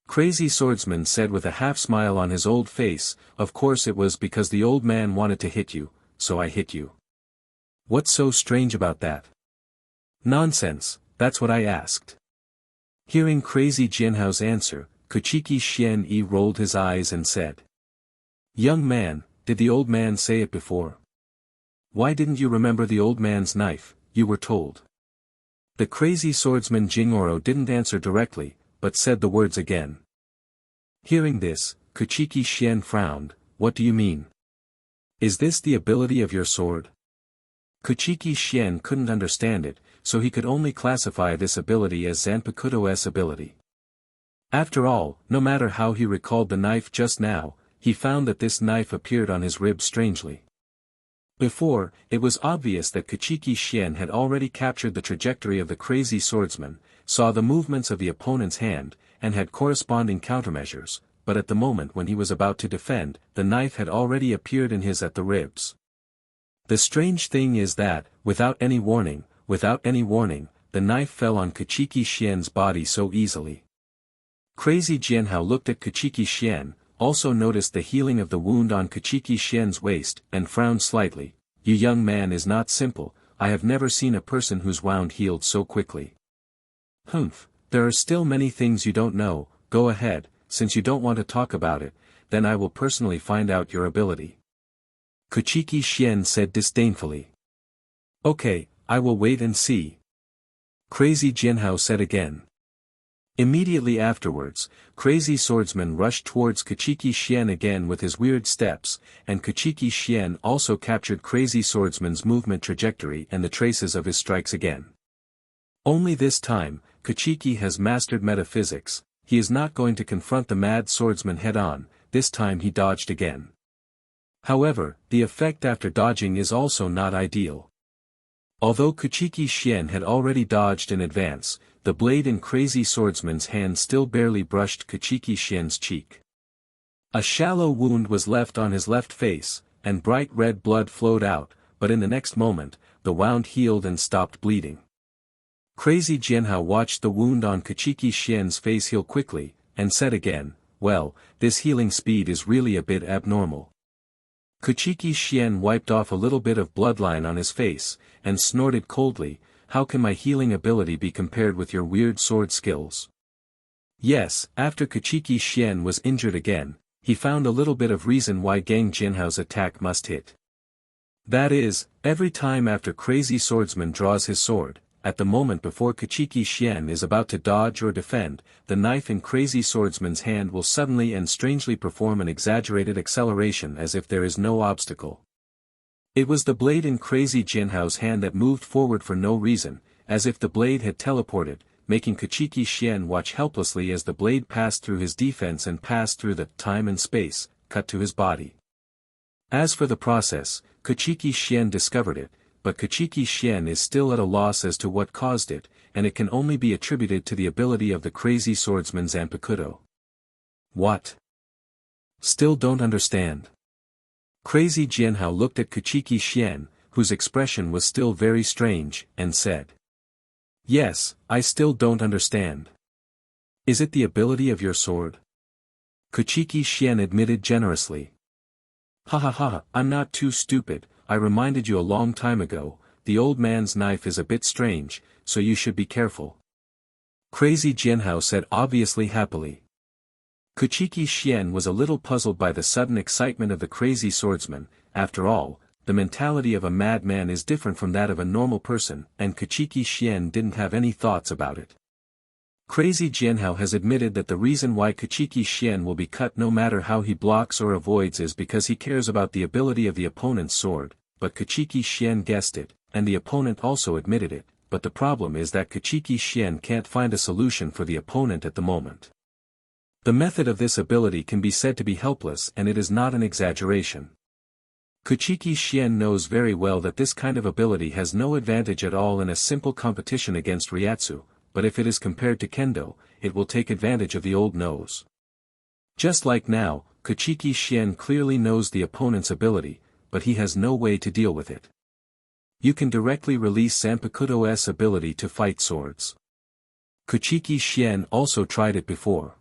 Crazy swordsman said with a half-smile on his old face, "Of course it was because the old man wanted to hit you, so I hit you." "What's so strange about that?" "Nonsense, that's what I asked." Hearing Crazy Jianhao's answer, Kuchiki Clan rolled his eyes and said. "Young man, did the old man say it before? Why didn't you remember the old man's knife, you were told?" The crazy swordsman Jingoro didn't answer directly, but said the words again. Hearing this, Kuchiki Clan frowned. "What do you mean? Is this the ability of your sword?" Kuchiki Clan couldn't understand it, so he could only classify this ability as Zanpakuto's ability. After all, no matter how he recalled the knife just now, he found that this knife appeared on his ribs strangely. Before, it was obvious that Kuchiki Clan had already captured the trajectory of the crazy swordsman, saw the movements of the opponent's hand, and had corresponding countermeasures, but at the moment when he was about to defend, the knife had already appeared in his at the ribs. The strange thing is that, without any warning, the knife fell on Kuchiki Clan's body so easily. Crazy Jianhao looked at Kuchiki Clan, also noticed the healing of the wound on Kuchiki Clan's waist, and frowned slightly. "You young man is not simple, I have never seen a person whose wound healed so quickly." "Humph, there are still many things you don't know, go ahead, since you don't want to talk about it, then I will personally find out your ability." Kuchiki Clan said disdainfully. "Okay, I will wait and see." Crazy Jianhao said again. Immediately afterwards, Crazy Swordsman rushed towards Kuchiki Clan again with his weird steps, and Kuchiki Clan also captured Crazy Swordsman's movement trajectory and the traces of his strikes again. Only this time, Kuchiki has mastered metaphysics. He is not going to confront the mad swordsman head-on. This time he dodged again. However, the effect after dodging is also not ideal. Although Kuchiki Clan had already dodged in advance, the blade in Crazy Swordsman's hand still barely brushed Kuchiki Clan's cheek. A shallow wound was left on his left face, and bright red blood flowed out, but in the next moment, the wound healed and stopped bleeding. Crazy Jianhao watched the wound on Kuchiki Clan's face heal quickly, and said again, "Well, this healing speed is really a bit abnormal." Kuchiki Clan wiped off a little bit of bloodline on his face, and snorted coldly, "How can my healing ability be compared with your weird sword skills?" Yes, after Kuchiki Clan was injured again, he found a little bit of reason why Gang Jinhao's attack must hit. That is, every time after Crazy Swordsman draws his sword, at the moment before Kuchiki Clan is about to dodge or defend, the knife in Crazy Swordsman's hand will suddenly and strangely perform an exaggerated acceleration as if there is no obstacle. It was the blade in Crazy Jinhao's hand that moved forward for no reason, as if the blade had teleported, making Kuchiki Clan watch helplessly as the blade passed through his defense and passed through the time and space, cut to his body. As for the process, Kuchiki Clan discovered it, but Kuchiki Clan is still at a loss as to what caused it, and it can only be attributed to the ability of the Crazy Swordsman Zanpakuto. What? Still don't understand. Crazy Jianhao looked at Kuchiki Clan, whose expression was still very strange, and said, "Yes, I still don't understand. Is it the ability of your sword?" Kuchiki Clan admitted generously. "Ha ha ha, I'm not too stupid. I reminded you a long time ago, the old man's knife is a bit strange, so you should be careful." Crazy Jianhao said obviously happily. Kuchiki Clan was a little puzzled by the sudden excitement of the Crazy Swordsman. After all, the mentality of a madman is different from that of a normal person, and Kuchiki Clan didn't have any thoughts about it. Crazy Jianhao has admitted that the reason why Kuchiki Clan will be cut no matter how he blocks or avoids is because he cares about the ability of the opponent's sword, but Kuchiki Clan guessed it, and the opponent also admitted it, but the problem is that Kuchiki Clan can't find a solution for the opponent at the moment. The method of this ability can be said to be helpless, and it is not an exaggeration. Kuchiki Clan knows very well that this kind of ability has no advantage at all in a simple competition against Ryatsu, but if it is compared to Kendo, it will take advantage of the old nose. Just like now, Kuchiki Clan clearly knows the opponent's ability, but he has no way to deal with it. You can directly release Zanpakuto's ability to fight swords. Kuchiki Clan also tried it before.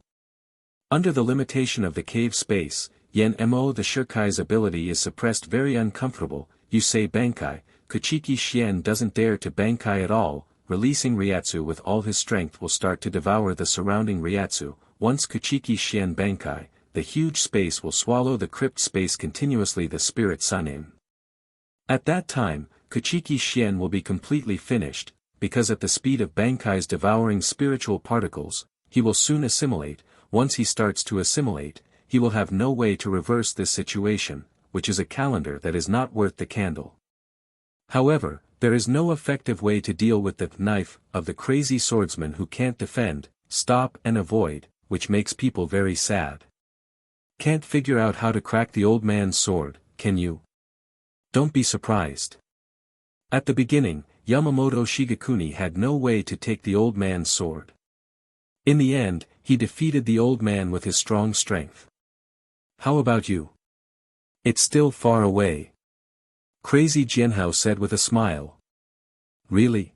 Under the limitation of the cave space, Mo the Shirkai's ability is suppressed very uncomfortable. You say Bankai, Kuchiki Clan doesn't dare to Bankai at all. Releasing Ryatsu with all his strength will start to devour the surrounding Ryatsu. Once Kuchiki Clan Bankai, the huge space will swallow the crypt space continuously, the spirit sun in. At that time, Kuchiki Clan will be completely finished, because at the speed of Bankai's devouring spiritual particles, he will soon assimilate. Once he starts to assimilate, he will have no way to reverse this situation, which is a calendar that is not worth the candle. However, there is no effective way to deal with the knife of the Crazy Swordsman who can't defend, stop and avoid, which makes people very sad. Can't figure out how to crack the old man's sword, can you? Don't be surprised. At the beginning, Yamamoto Shigekuni had no way to take the old man's sword. In the end, he defeated the old man with his strong strength. How about you? It's still far away. Crazy Jianhao said with a smile. Really?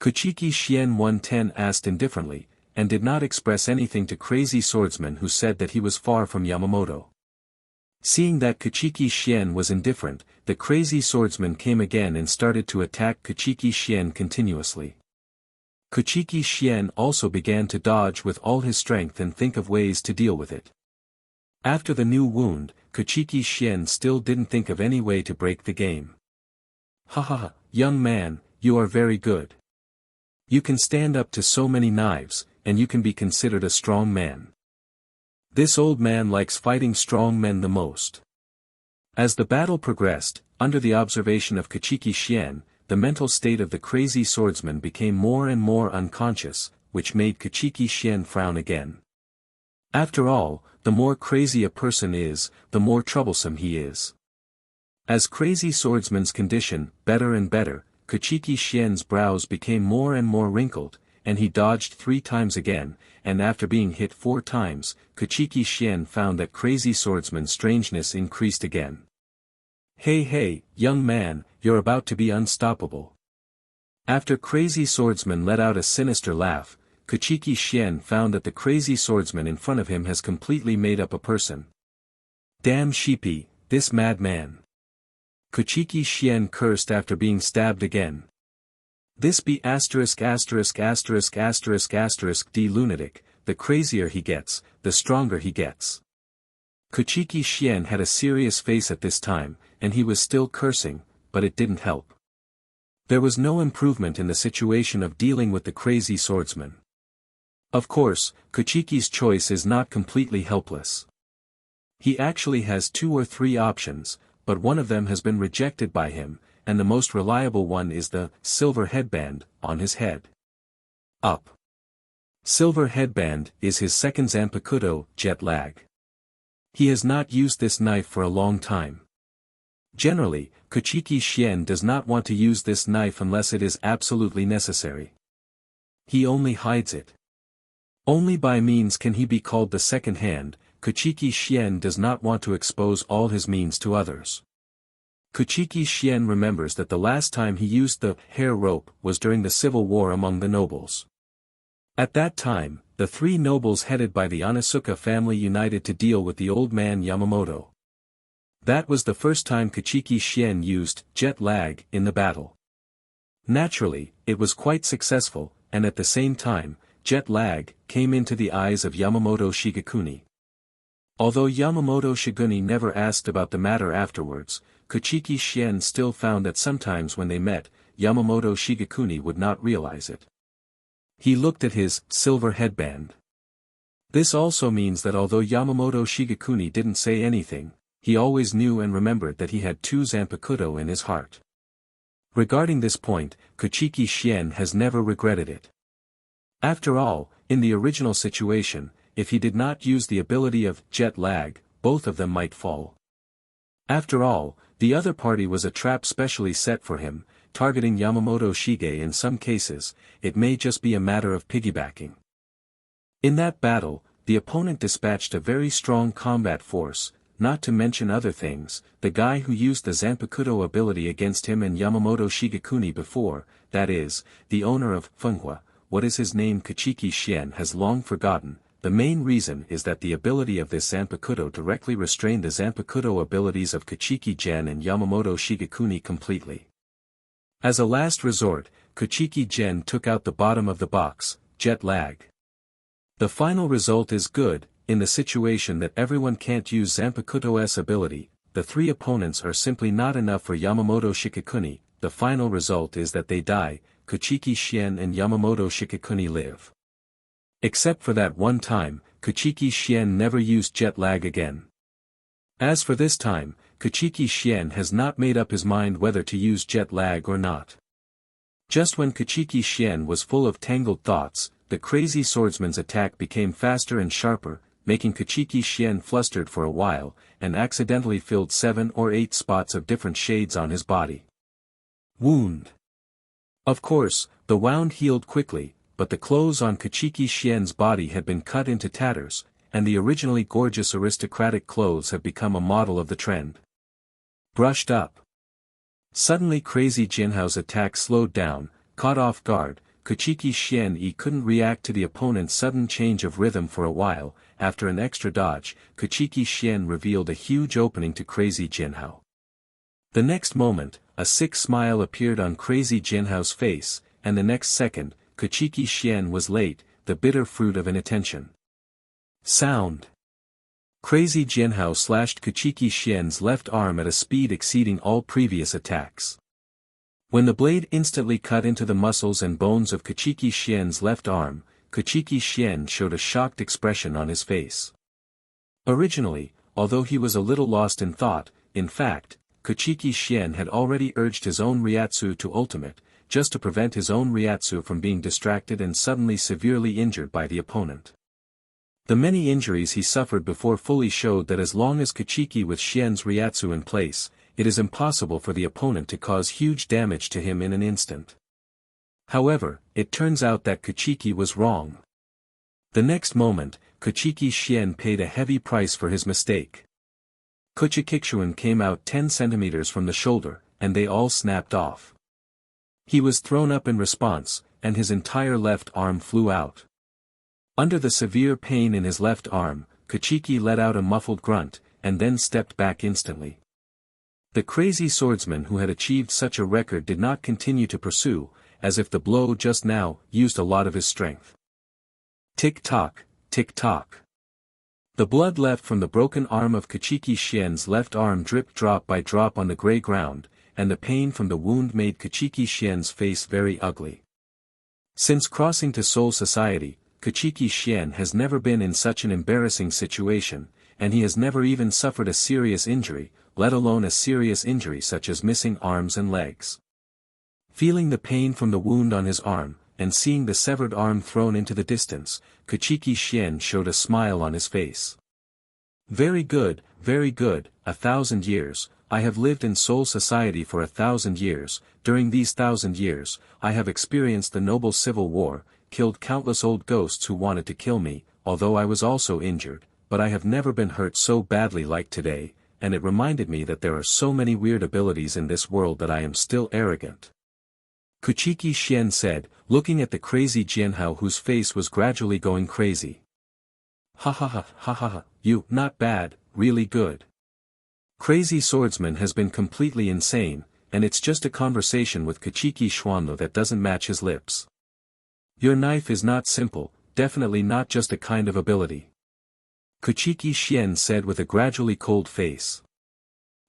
Kuchiki Clan 110 asked indifferently, and did not express anything to Crazy Swordsman, who said that he was far from Yamamoto. Seeing that Kuchiki Clan was indifferent, the Crazy Swordsman came again and started to attack Kuchiki Clan continuously. Kuchiki Clan also began to dodge with all his strength and think of ways to deal with it. After the new wound, Kuchiki Clan still didn't think of any way to break the game. "Ha ha, young man, you are very good. You can stand up to so many knives, and you can be considered a strong man. This old man likes fighting strong men the most. As the battle progressed, under the observation of Kuchiki Clan, the mental state of the crazy swordsman became more and more unconscious, which made Kuchiki Clan frown again. After all, the more crazy a person is, the more troublesome he is. As crazy swordsman's condition better and better, Kuchiki Clan's brows became more and more wrinkled, and he dodged 3 times again, and after being hit 4 times, Kuchiki Clan found that crazy swordsman's strangeness increased again. Hey, young man, you're about to be unstoppable. After crazy swordsman let out a sinister laugh, Kuchiki Clan found that the crazy swordsman in front of him has completely made up a person. Damn sheepy, this madman. Kuchiki Clan cursed after being stabbed again. This be ********** D lunatic, the crazier he gets, the stronger he gets. Kuchiki Clan had a serious face at this time, and he was still cursing, but it didn't help. There was no improvement in the situation of dealing with the crazy swordsman. Of course, Kuchiki's choice is not completely helpless. He actually has 2 or 3 options, but one of them has been rejected by him, and the most reliable one is the silver headband on his head. Up. Silver headband is his second Zanpakuto, jet lag. He has not used this knife for a long time. Generally, Kuchiki Clan does not want to use this knife unless it is absolutely necessary. He only hides it. Only by means can he be called the second hand. Kuchiki Clan does not want to expose all his means to others. Kuchiki Clan remembers that the last time he used the hair rope was during the civil war among the nobles. At that time, the 3 nobles headed by the Onitsuka family united to deal with the old man Yamamoto. That was the first time Kuchiki Clan used jet lag in the battle. Naturally, it was quite successful, and at the same time, jet lag came into the eyes of Yamamoto Shigekuni. Although Yamamoto Shigekuni never asked about the matter afterwards, Kuchiki Clan still found that sometimes when they met, Yamamoto Shigekuni would not realize it. He looked at his silver headband. This also means that although Yamamoto Shigekuni didn't say anything, he always knew and remembered that he had 2 Zanpakuto in his heart. Regarding this point, Kuchiki Clan has never regretted it. After all, in the original situation, if he did not use the ability of jet lag, both of them might fall. After all, the other party was a trap specially set for him, targeting Yamamoto Shige. In some cases, it may just be a matter of piggybacking. In that battle, the opponent dispatched a very strong combat force, not to mention other things. The guy who used the Zanpakuto ability against him and Yamamoto Shigekuni before, that is, the owner of Funghua, what is his name, Kuchiki Clan, has long forgotten. The main reason is that the ability of this Zanpakuto directly restrained the Zanpakuto abilities of Kuchiki Clan and Yamamoto Shigekuni completely. As a last resort, Kuchiki Clan took out the bottom of the box, jet lag. The final result is good. In the situation that everyone can't use Zanpakuto's ability, the 3 opponents are simply not enough for Yamamoto Shigekuni. The final result is that they die. Kuchiki Clan and Yamamoto Shigekuni live. Except for that one time, Kuchiki Clan never used jet lag again. As for this time, Kuchiki Clan has not made up his mind whether to use jet lag or not. Just when Kuchiki Clan was full of tangled thoughts, the crazy swordsman's attack became faster and sharper, making Kuchiki Clan flustered for a while, and accidentally filled 7 or 8 spots of different shades on his body. Wound. Of course, the wound healed quickly, but the clothes on Kuchiki Clan's body had been cut into tatters, and the originally gorgeous aristocratic clothes have become a model of the trend. Brushed up. Suddenly Crazy Jinhao's attack slowed down. Caught off guard, Kuchiki Clan couldn't react to the opponent's sudden change of rhythm for a while. After an extra dodge, Kuchiki Clan revealed a huge opening to Crazy Jinhao. The next moment, a sick smile appeared on Crazy Jinhao's face, and the next second, Kuchiki Clan was late, the bitter fruit of inattention. Sound. Crazy Jinhao slashed Kuchiki Clan's left arm at a speed exceeding all previous attacks. When the blade instantly cut into the muscles and bones of Kuchiki Clan's left arm, Kuchiki Clan showed a shocked expression on his face. Originally, although he was a little lost in thought, in fact, Kuchiki Clan had already urged his own Ryatsu to ultimate, just to prevent his own Ryatsu from being distracted and suddenly severely injured by the opponent. The many injuries he suffered before fully showed that as long as Kuchiki with Xian's Ryatsu in place, it is impossible for the opponent to cause huge damage to him in an instant. However, it turns out that Kuchiki was wrong. The next moment, Kuchiki Clan paid a heavy price for his mistake. Kuchiki Clan came out 10 centimeters from the shoulder, and they all snapped off. He was thrown up in response, and his entire left arm flew out. Under the severe pain in his left arm, Kuchiki let out a muffled grunt, and then stepped back instantly. The crazy swordsman who had achieved such a record did not continue to pursue, as if the blow just now used a lot of his strength. Tick-tock, tick-tock. The blood left from the broken arm of Kuchiki Clan's left arm dripped drop by drop on the grey ground, and the pain from the wound made Kuchiki Clan's face very ugly. Since crossing to Soul Society, Kuchiki Clan has never been in such an embarrassing situation, and he has never even suffered a serious injury, let alone a serious injury such as missing arms and legs. Feeling the pain from the wound on his arm, and seeing the severed arm thrown into the distance, Kuchiki Clan showed a smile on his face. Very good, 1,000 years, I have lived in Soul Society for 1,000 years, during these 1,000 years, I have experienced the noble civil war, killed countless old ghosts who wanted to kill me, although I was also injured, but I have never been hurt so badly like today, and it reminded me that there are so many weird abilities in this world that I am still arrogant. Kuchiki Clan said, looking at the crazy Jianhao whose face was gradually going crazy. Ha ha ha ha ha ha, you, not bad, really good. Crazy swordsman has been completely insane, and it's just a conversation with Kuchiki Clan that doesn't match his lips. Your knife is not simple, definitely not just a kind of ability. Kuchiki Clan said with a gradually cold face.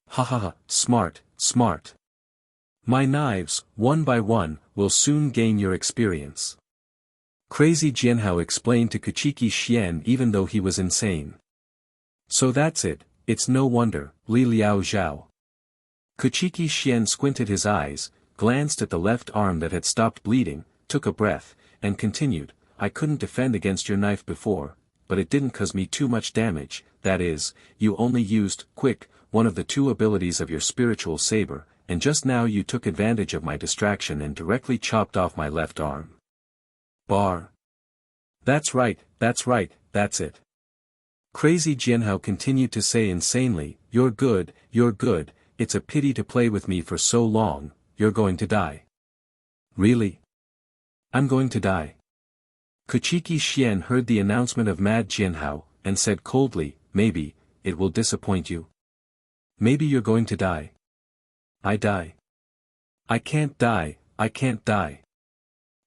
Ha ha ha, smart, smart. My knives, one by one, will soon gain your experience. Crazy Jianhao explained to Kuchiki Clan even though he was insane. So that's it, it's no wonder, Li Liao Zhao. Kuchiki Clan squinted his eyes, glanced at the left arm that had stopped bleeding, took a breath, and continued, I couldn't defend against your knife before, but it didn't cause me too much damage, that is, you only used, quick, one of the two abilities of your spiritual saber, and just now you took advantage of my distraction and directly chopped off my left arm. Bar. That's right, that's it. Crazy Jianhao continued to say insanely, you're good, it's a pity to play with me for so long, you're going to die. Really? I'm going to die. Kuchiki Clan heard the announcement of Mad Jianhao, and said coldly, maybe, it will disappoint you. Maybe you're going to die. I die. I can't die.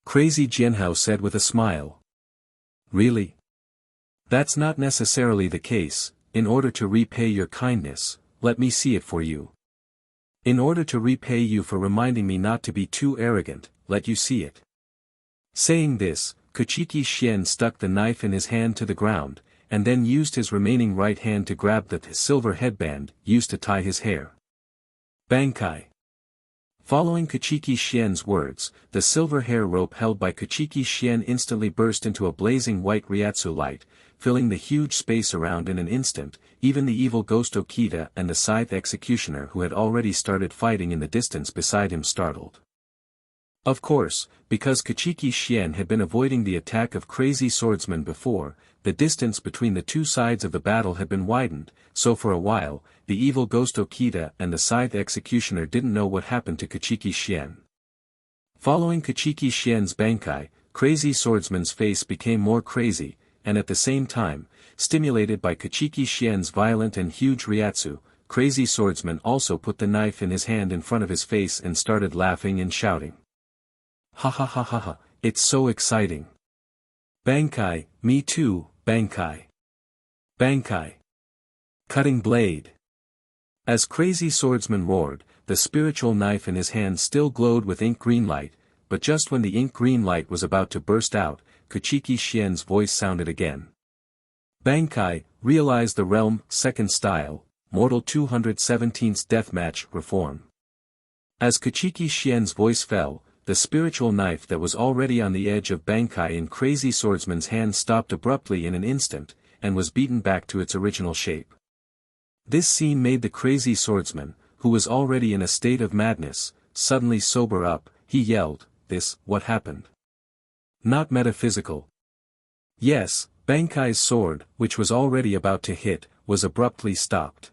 Crazy Jianhao said with a smile. Really? That's not necessarily the case, in order to repay your kindness, let me see it for you. In order to repay you for reminding me not to be too arrogant, let you see it. Saying this, Kuchiki Clan stuck the knife in his hand to the ground, and then used his remaining right hand to grab the silver headband used to tie his hair. Bankai. Following Kuchiki Clan's words, the silver hair rope held by Kuchiki Clan instantly burst into a blazing white Ryatsu light, filling the huge space around in an instant. Even the evil ghost Okita and the scythe executioner who had already started fighting in the distance beside him startled. Of course, because Kuchiki Clan had been avoiding the attack of crazy swordsmen before, the distance between the two sides of the battle had been widened, so for a while, the evil ghost Okita and the scythe executioner didn't know what happened to Kuchiki Clan. Following Kuchiki Clan's bankai, crazy swordsman's face became more crazy, and at the same time, stimulated by Kuchiki Clan's violent and huge Ryatsu, crazy swordsman also put the knife in his hand in front of his face and started laughing and shouting. Ha ha ha ha ha, it's so exciting. Bankai, me too, bankai. Bankai. Cutting blade. As crazy swordsman roared, the spiritual knife in his hand still glowed with ink green light, but just when the ink green light was about to burst out, Kuchiki Xian's voice sounded again. Bankai, realize the realm, second style, Mortal 217th Deathmatch, Reform. As Kuchiki Xian's voice fell, the spiritual knife that was already on the edge of Bankai in Crazy Swordsman's hand stopped abruptly in an instant, and was beaten back to its original shape. This scene made the Crazy Swordsman, who was already in a state of madness, suddenly sober up. He yelled, what happened? Not metaphysical. Yes, Bankai's sword, which was already about to hit, was abruptly stopped.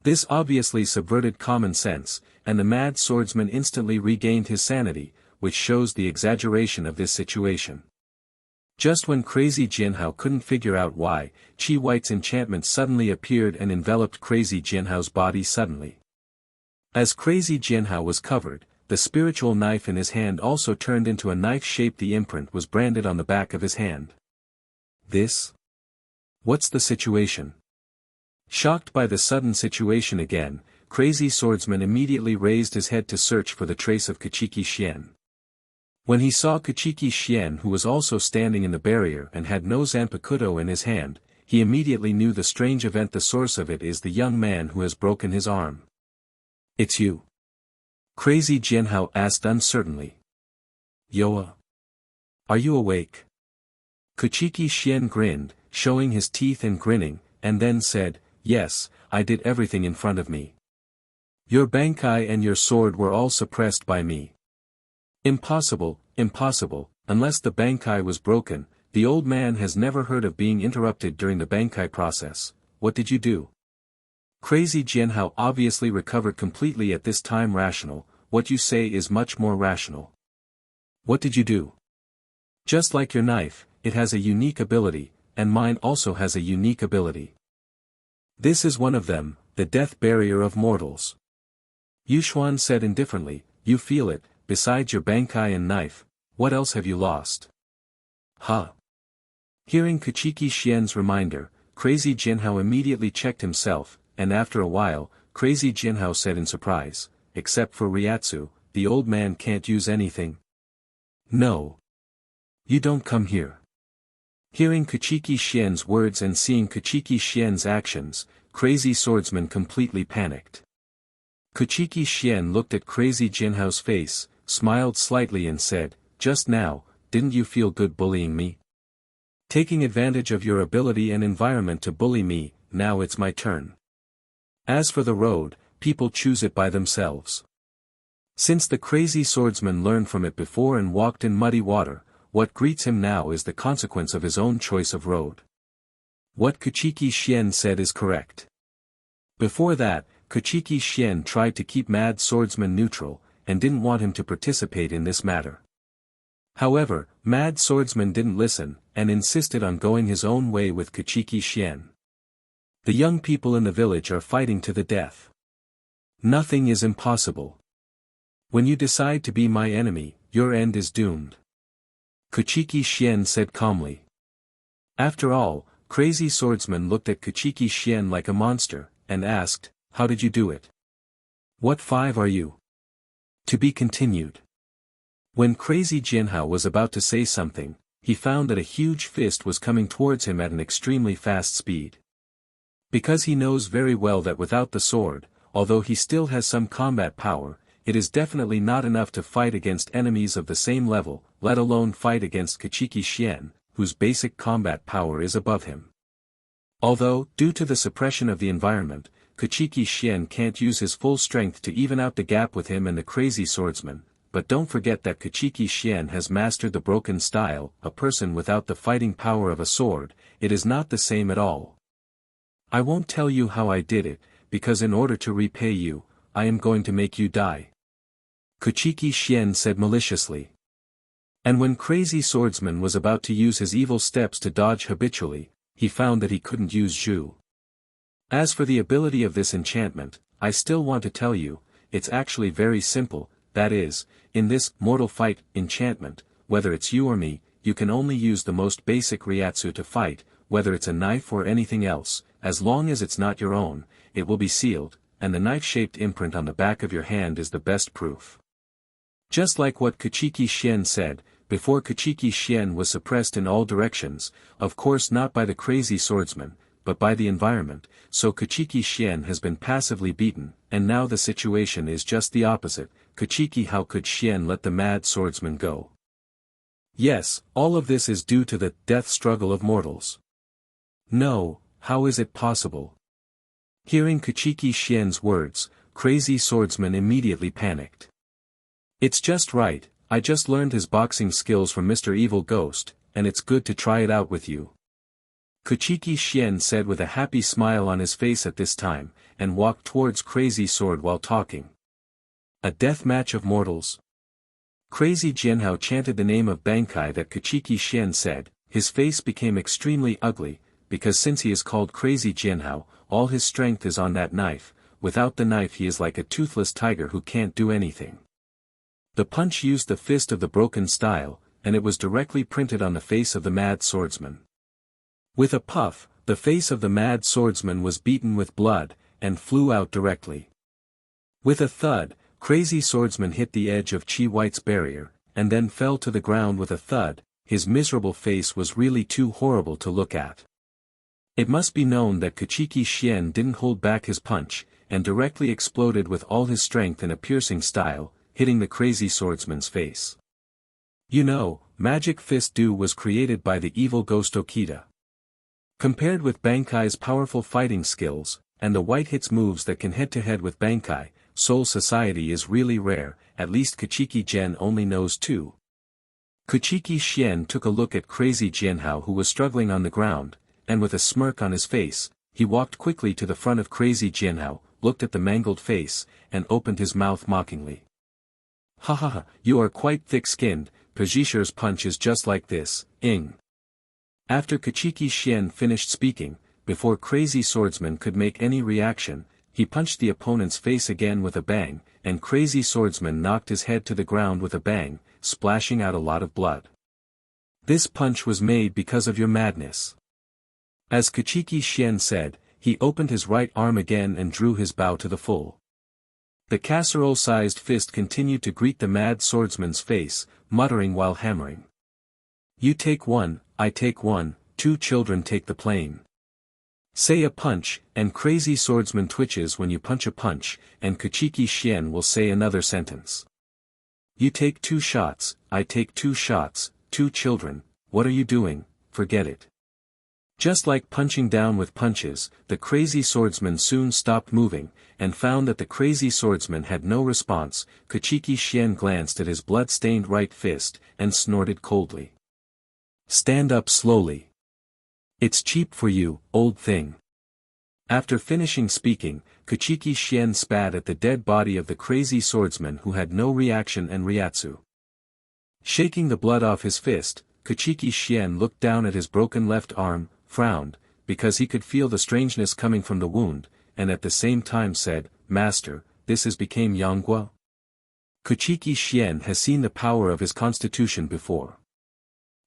This obviously subverted common sense, and the mad swordsman instantly regained his sanity, which shows the exaggeration of this situation. Just when Crazy Jinhao couldn't figure out why, Chi White's enchantment suddenly appeared and enveloped Crazy Jinhao's body suddenly. As Crazy Jinhao was covered, the spiritual knife in his hand also turned into a knife-shaped. The imprint was branded on the back of his hand. What's the situation? Shocked by the sudden situation again, Crazy Swordsman immediately raised his head to search for the trace of Kuchiki Xian. When he saw Kuchiki Xian, who was also standing in the barrier and had no Zanpakuto in his hand, he immediately knew the strange event. The source of it is the young man who has broken his arm. It's you? Crazy Jinhao asked uncertainly. Yoa. Are you awake? Kuchiki Xian grinned, showing his teeth and grinning, and then said, yes, I did everything in front of me. Your Bankai and your sword were all suppressed by me. Impossible, unless the Bankai was broken. The old man has never heard of being interrupted during the Bankai process. What did you do? Crazy Jinhao obviously recovered completely at this time. Rational, what you say is much more rational. What did you do? Just like your knife, it has a unique ability, and mine also has a unique ability. This is one of them, the death barrier of mortals. Xuan said indifferently, you feel it, besides your Bankai and knife, what else have you lost? Ha! Hearing Kuchiki Xian's reminder, Crazy Jinhao immediately checked himself, and after a while, Crazy Jinhao said in surprise, except for Ryatsu, the old man can't use anything. No. You don't come here. Hearing Kuchiki Xian's words and seeing Kuchiki Xian's actions, Crazy Swordsman completely panicked. Kuchiki Xian looked at Crazy Jinhao's face, smiled slightly and said, just now, didn't you feel good bullying me? Taking advantage of your ability and environment to bully me, now it's my turn. As for the road, people choose it by themselves. Since the Crazy Swordsman learned from it before and walked in muddy water, what greets him now is the consequence of his own choice of road. What Kuchiki Xian said is correct. Before that, Kuchiki Xian tried to keep Mad Swordsman neutral, and didn't want him to participate in this matter. However, Mad Swordsman didn't listen, and insisted on going his own way with Kuchiki Xian. The young people in the village are fighting to the death. Nothing is impossible. When you decide to be my enemy, your end is doomed. Kuchiki Xian said calmly. After all, Crazy Swordsman looked at Kuchiki Xian like a monster, and asked, how did you do it? What 5 are you? To be continued. When Crazy Jinhao was about to say something, he found that a huge fist was coming towards him at an extremely fast speed. Because he knows very well that without the sword, although he still has some combat power, it is definitely not enough to fight against enemies of the same level, let alone fight against Kuchiki Xian, whose basic combat power is above him. Although, due to the suppression of the environment, Kuchiki Xian can't use his full strength to even out the gap with him and the Crazy Swordsman, but don't forget that Kuchiki Xian has mastered the broken style. A person without the fighting power of a sword, it is not the same at all. I won't tell you how I did it, because in order to repay you, I am going to make you die. Kuchiki Xian said maliciously. And when Crazy Swordsman was about to use his evil steps to dodge habitually, he found that he couldn't use Zhu. As for the ability of this enchantment, I still want to tell you, it's actually very simple, that is, in this mortal fight enchantment, whether it's you or me, you can only use the most basic Ryatsu to fight, whether it's a knife or anything else, as long as it's not your own, it will be sealed, and the knife-shaped imprint on the back of your hand is the best proof. Just like what Kuchiki Xian said, before Kuchiki Clan was suppressed in all directions, of course not by the crazy swordsman, but by the environment, so Kuchiki Clan has been passively beaten, and now the situation is just the opposite. Kuchiki, how could Clan let the mad swordsman go? Yes, all of this is due to the death struggle of mortals. No, how is it possible? Hearing Kuchiki Clan's words, crazy swordsman immediately panicked. It's just right, I just learned his boxing skills from Mr. Evil Ghost, and it's good to try it out with you. Kuchiki Clan said with a happy smile on his face at this time, and walked towards Crazy Sword while talking. A death match of mortals? Crazy Jianhao chanted the name of Bankai that Kuchiki Clan said. His face became extremely ugly, because since he is called Crazy Jianhao, all his strength is on that knife. Without the knife he is like a toothless tiger who can't do anything. The punch used the fist of the broken style, and it was directly printed on the face of the mad swordsman. With a puff, the face of the mad swordsman was beaten with blood, and flew out directly. With a thud, Crazy Swordsman hit the edge of Chi White's barrier, and then fell to the ground with a thud. His miserable face was really too horrible to look at. It must be known that Kuchiki Clan didn't hold back his punch, and directly exploded with all his strength in a piercing style, hitting the Crazy Swordsman's face. You know, Magic Fist Do was created by the evil ghost Okita. Compared with Bankai's powerful fighting skills, and the white hits moves that can head-to-head with Bankai, Soul Society is really rare. At least Kuchiki Gen only knows two. Kuchiki Clan took a look at Crazy Jianhao who was struggling on the ground, and with a smirk on his face, he walked quickly to the front of Crazy Jianhao, looked at the mangled face, and opened his mouth mockingly. Ha ha ha, you are quite thick-skinned, Pajishar's punch is just like this, ing. After Kuchiki Clan finished speaking, before Crazy Swordsman could make any reaction, he punched the opponent's face again with a bang, and Crazy Swordsman knocked his head to the ground with a bang, splashing out a lot of blood. This punch was made because of your madness. As Kuchiki Clan said, he opened his right arm again and drew his bow to the full. The casserole-sized fist continued to greet the mad swordsman's face, muttering while hammering. You take one, I take one, two children take the plane. Say a punch, and Crazy Swordsman twitches when you punch a punch, and Kuchiki Clan will say another sentence. You take two shots, I take two shots, two children, what are you doing, forget it. Just like punching down with punches, the Crazy Swordsman soon stopped moving, and found that the Crazy Swordsman had no response. Kuchiki Clan glanced at his blood-stained right fist, and snorted coldly. Stand up slowly. It's cheap for you, old thing. After finishing speaking, Kuchiki Clan spat at the dead body of the Crazy Swordsman who had no reaction and Ryatsu. Shaking the blood off his fist, Kuchiki Clan looked down at his broken left arm, frowned, because he could feel the strangeness coming from the wound, and at the same time said, Master, this is became Yanghua? Kuchiki Clan has seen the power of his constitution before.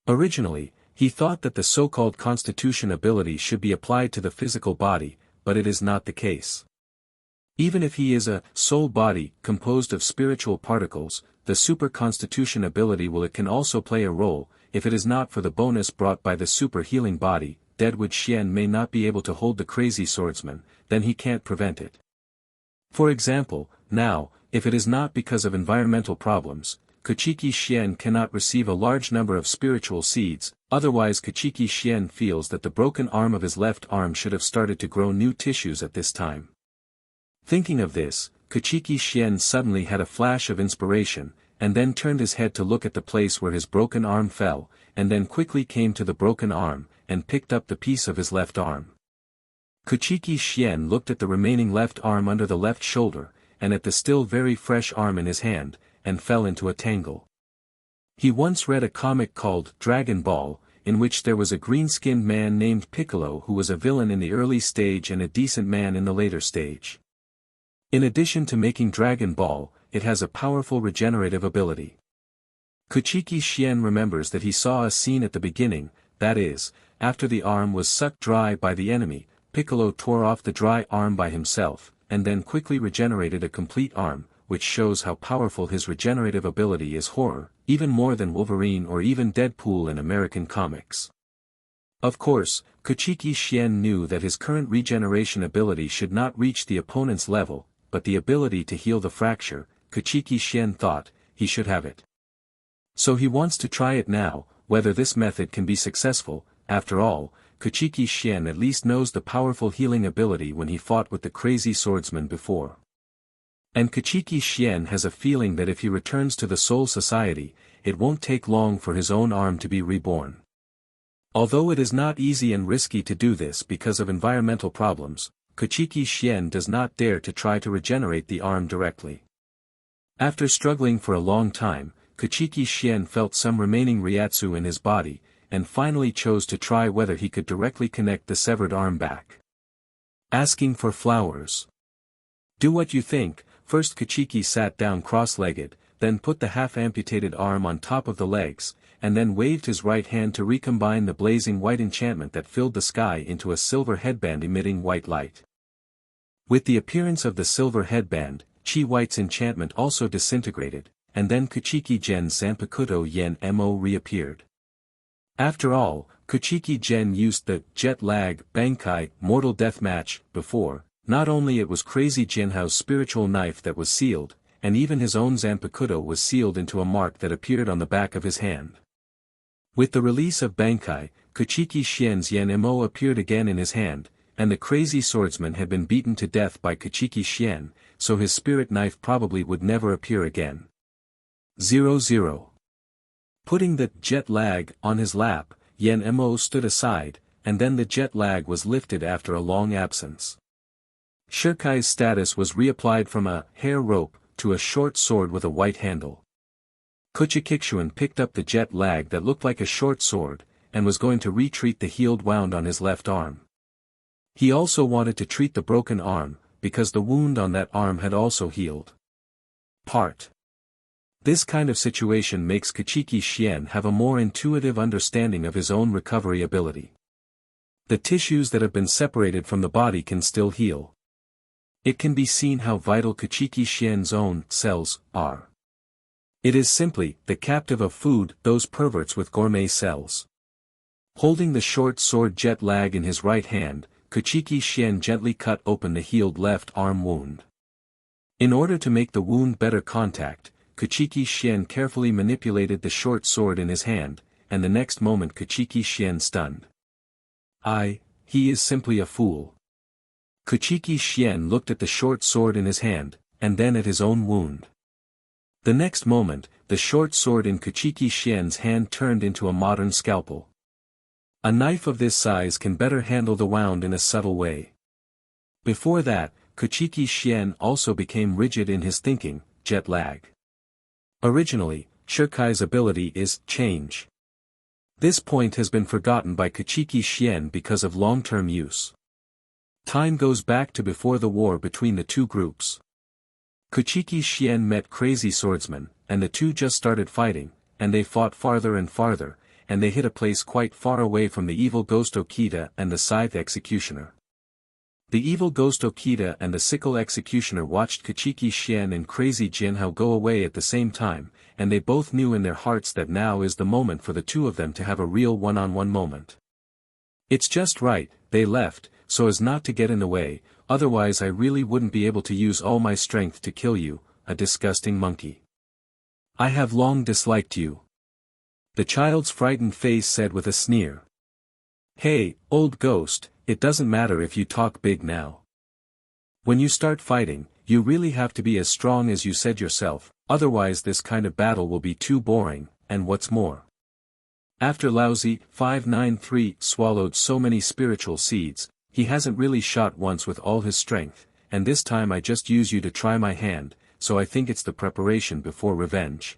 Originally, he thought that the so-called constitution ability should be applied to the physical body, but it is not the case. Even if he is a soul body composed of spiritual particles, the super constitution ability it can also play a role. If it is not for the bonus brought by the super healing body, Deadwood Xian may not be able to hold the Crazy Swordsman, then he can't prevent it. For example, now, if it is not because of environmental problems, Kuchiki Clan cannot receive a large number of spiritual seeds, otherwise Kuchiki Clan feels that the broken arm of his left arm should have started to grow new tissues at this time. Thinking of this, Kuchiki Clan suddenly had a flash of inspiration, and then turned his head to look at the place where his broken arm fell, and then quickly came to the broken arm, and picked up the piece of his left arm. Kuchiki Clan looked at the remaining left arm under the left shoulder, and at the still very fresh arm in his hand, and fell into a tangle. He once read a comic called Dragon Ball, in which there was a green-skinned man named Piccolo who was a villain in the early stage and a decent man in the later stage. In addition to making Dragon Ball, it has a powerful regenerative ability. Kuchiki Clan remembers that he saw a scene at the beginning, that is, after the arm was sucked dry by the enemy, Piccolo tore off the dry arm by himself, and then quickly regenerated a complete arm, which shows how powerful his regenerative ability is. Horror, even more than Wolverine or even Deadpool in American comics. Of course, Kuchiki Clan knew that his current regeneration ability should not reach the opponent's level, but the ability to heal the fracture, Kuchiki Clan thought, he should have it. So he wants to try it now, whether this method can be successful. After all, Kuchiki Clan at least knows the powerful healing ability when he fought with the crazy swordsman before. And Kuchiki Clan has a feeling that if he returns to the Soul Society, it won't take long for his own arm to be reborn. Although it is not easy and risky to do this because of environmental problems, Kuchiki Clan does not dare to try to regenerate the arm directly. After struggling for a long time, Kuchiki Clan felt some remaining Ryatsu in his body, and finally chose to try whether he could directly connect the severed arm back. Asking for flowers. Do what you think. First Kuchiki sat down cross-legged, then put the half-amputated arm on top of the legs, and then waved his right hand to recombine the blazing white enchantment that filled the sky into a silver headband emitting white light. With the appearance of the silver headband, Chi White's enchantment also disintegrated, and then Kuchiki Gen's Zanpakuto Yen Mo reappeared. After all, Kuchiki Gen used the jet lag Bankai mortal death match before. Not only it was Crazy Jinhao's spiritual knife that was sealed, and even his own Zanpakuto was sealed into a mark that appeared on the back of his hand. With the release of Bankai, Kuchiki Clan's Yen Mo appeared again in his hand, and the crazy swordsman had been beaten to death by Kuchiki Clan, so his spirit knife probably would never appear again. 0-0. Putting the jet lag on his lap, Yen Mo stood aside, and then the jet lag was lifted after a long absence. Shirkai's status was reapplied from a hair rope to a short sword with a white handle. Kuchiki Clan picked up the jet lag that looked like a short sword, and was going to retreat the healed wound on his left arm. He also wanted to treat the broken arm, because the wound on that arm had also healed. This kind of situation makes Kuchiki Clan have a more intuitive understanding of his own recovery ability. The tissues that have been separated from the body can still heal. It can be seen how vital Kuchiki Clan's own cells are. It is simply the captive of food, those perverts with gourmet cells. Holding the short sword jet lag in his right hand, Kuchiki Clan gently cut open the healed left arm wound. In order to make the wound better contact, Kuchiki Clan carefully manipulated the short sword in his hand, and the next moment Kuchiki Clan stunned. He is simply a fool. Kuchiki Clan looked at the short sword in his hand, and then at his own wound. The next moment, the short sword in Kuchiki Clan's hand turned into a modern scalpel. A knife of this size can better handle the wound in a subtle way. Before that, Kuchiki Clan also became rigid in his thinking, jet lag. Originally, Shirkai's ability is change. This point has been forgotten by Kuchiki Clan because of long-term use. Time goes back to before the war between the two groups. Kuchiki Clan met Crazy Swordsman, and the two just started fighting, and they fought farther and farther, and they hit a place quite far away from the evil Ghost Okita and the Scythe Executioner. The evil Ghost Okita and the Sickle Executioner watched Kuchiki Clan and Crazy Jinhao go away at the same time, and they both knew in their hearts that now is the moment for the two of them to have a real one-on-one moment. It's just right, they left, so as not to get in the way, otherwise I really wouldn't be able to use all my strength to kill you, a disgusting monkey. I have long disliked you. The child's frightened face said with a sneer. Hey, old ghost, it doesn't matter if you talk big now. When you start fighting, you really have to be as strong as you said yourself, otherwise this kind of battle will be too boring, and what's more. After Lousy 593 swallowed so many spiritual seeds, he hasn't really shot once with all his strength, and this time I just use you to try my hand, so I think it's the preparation before revenge.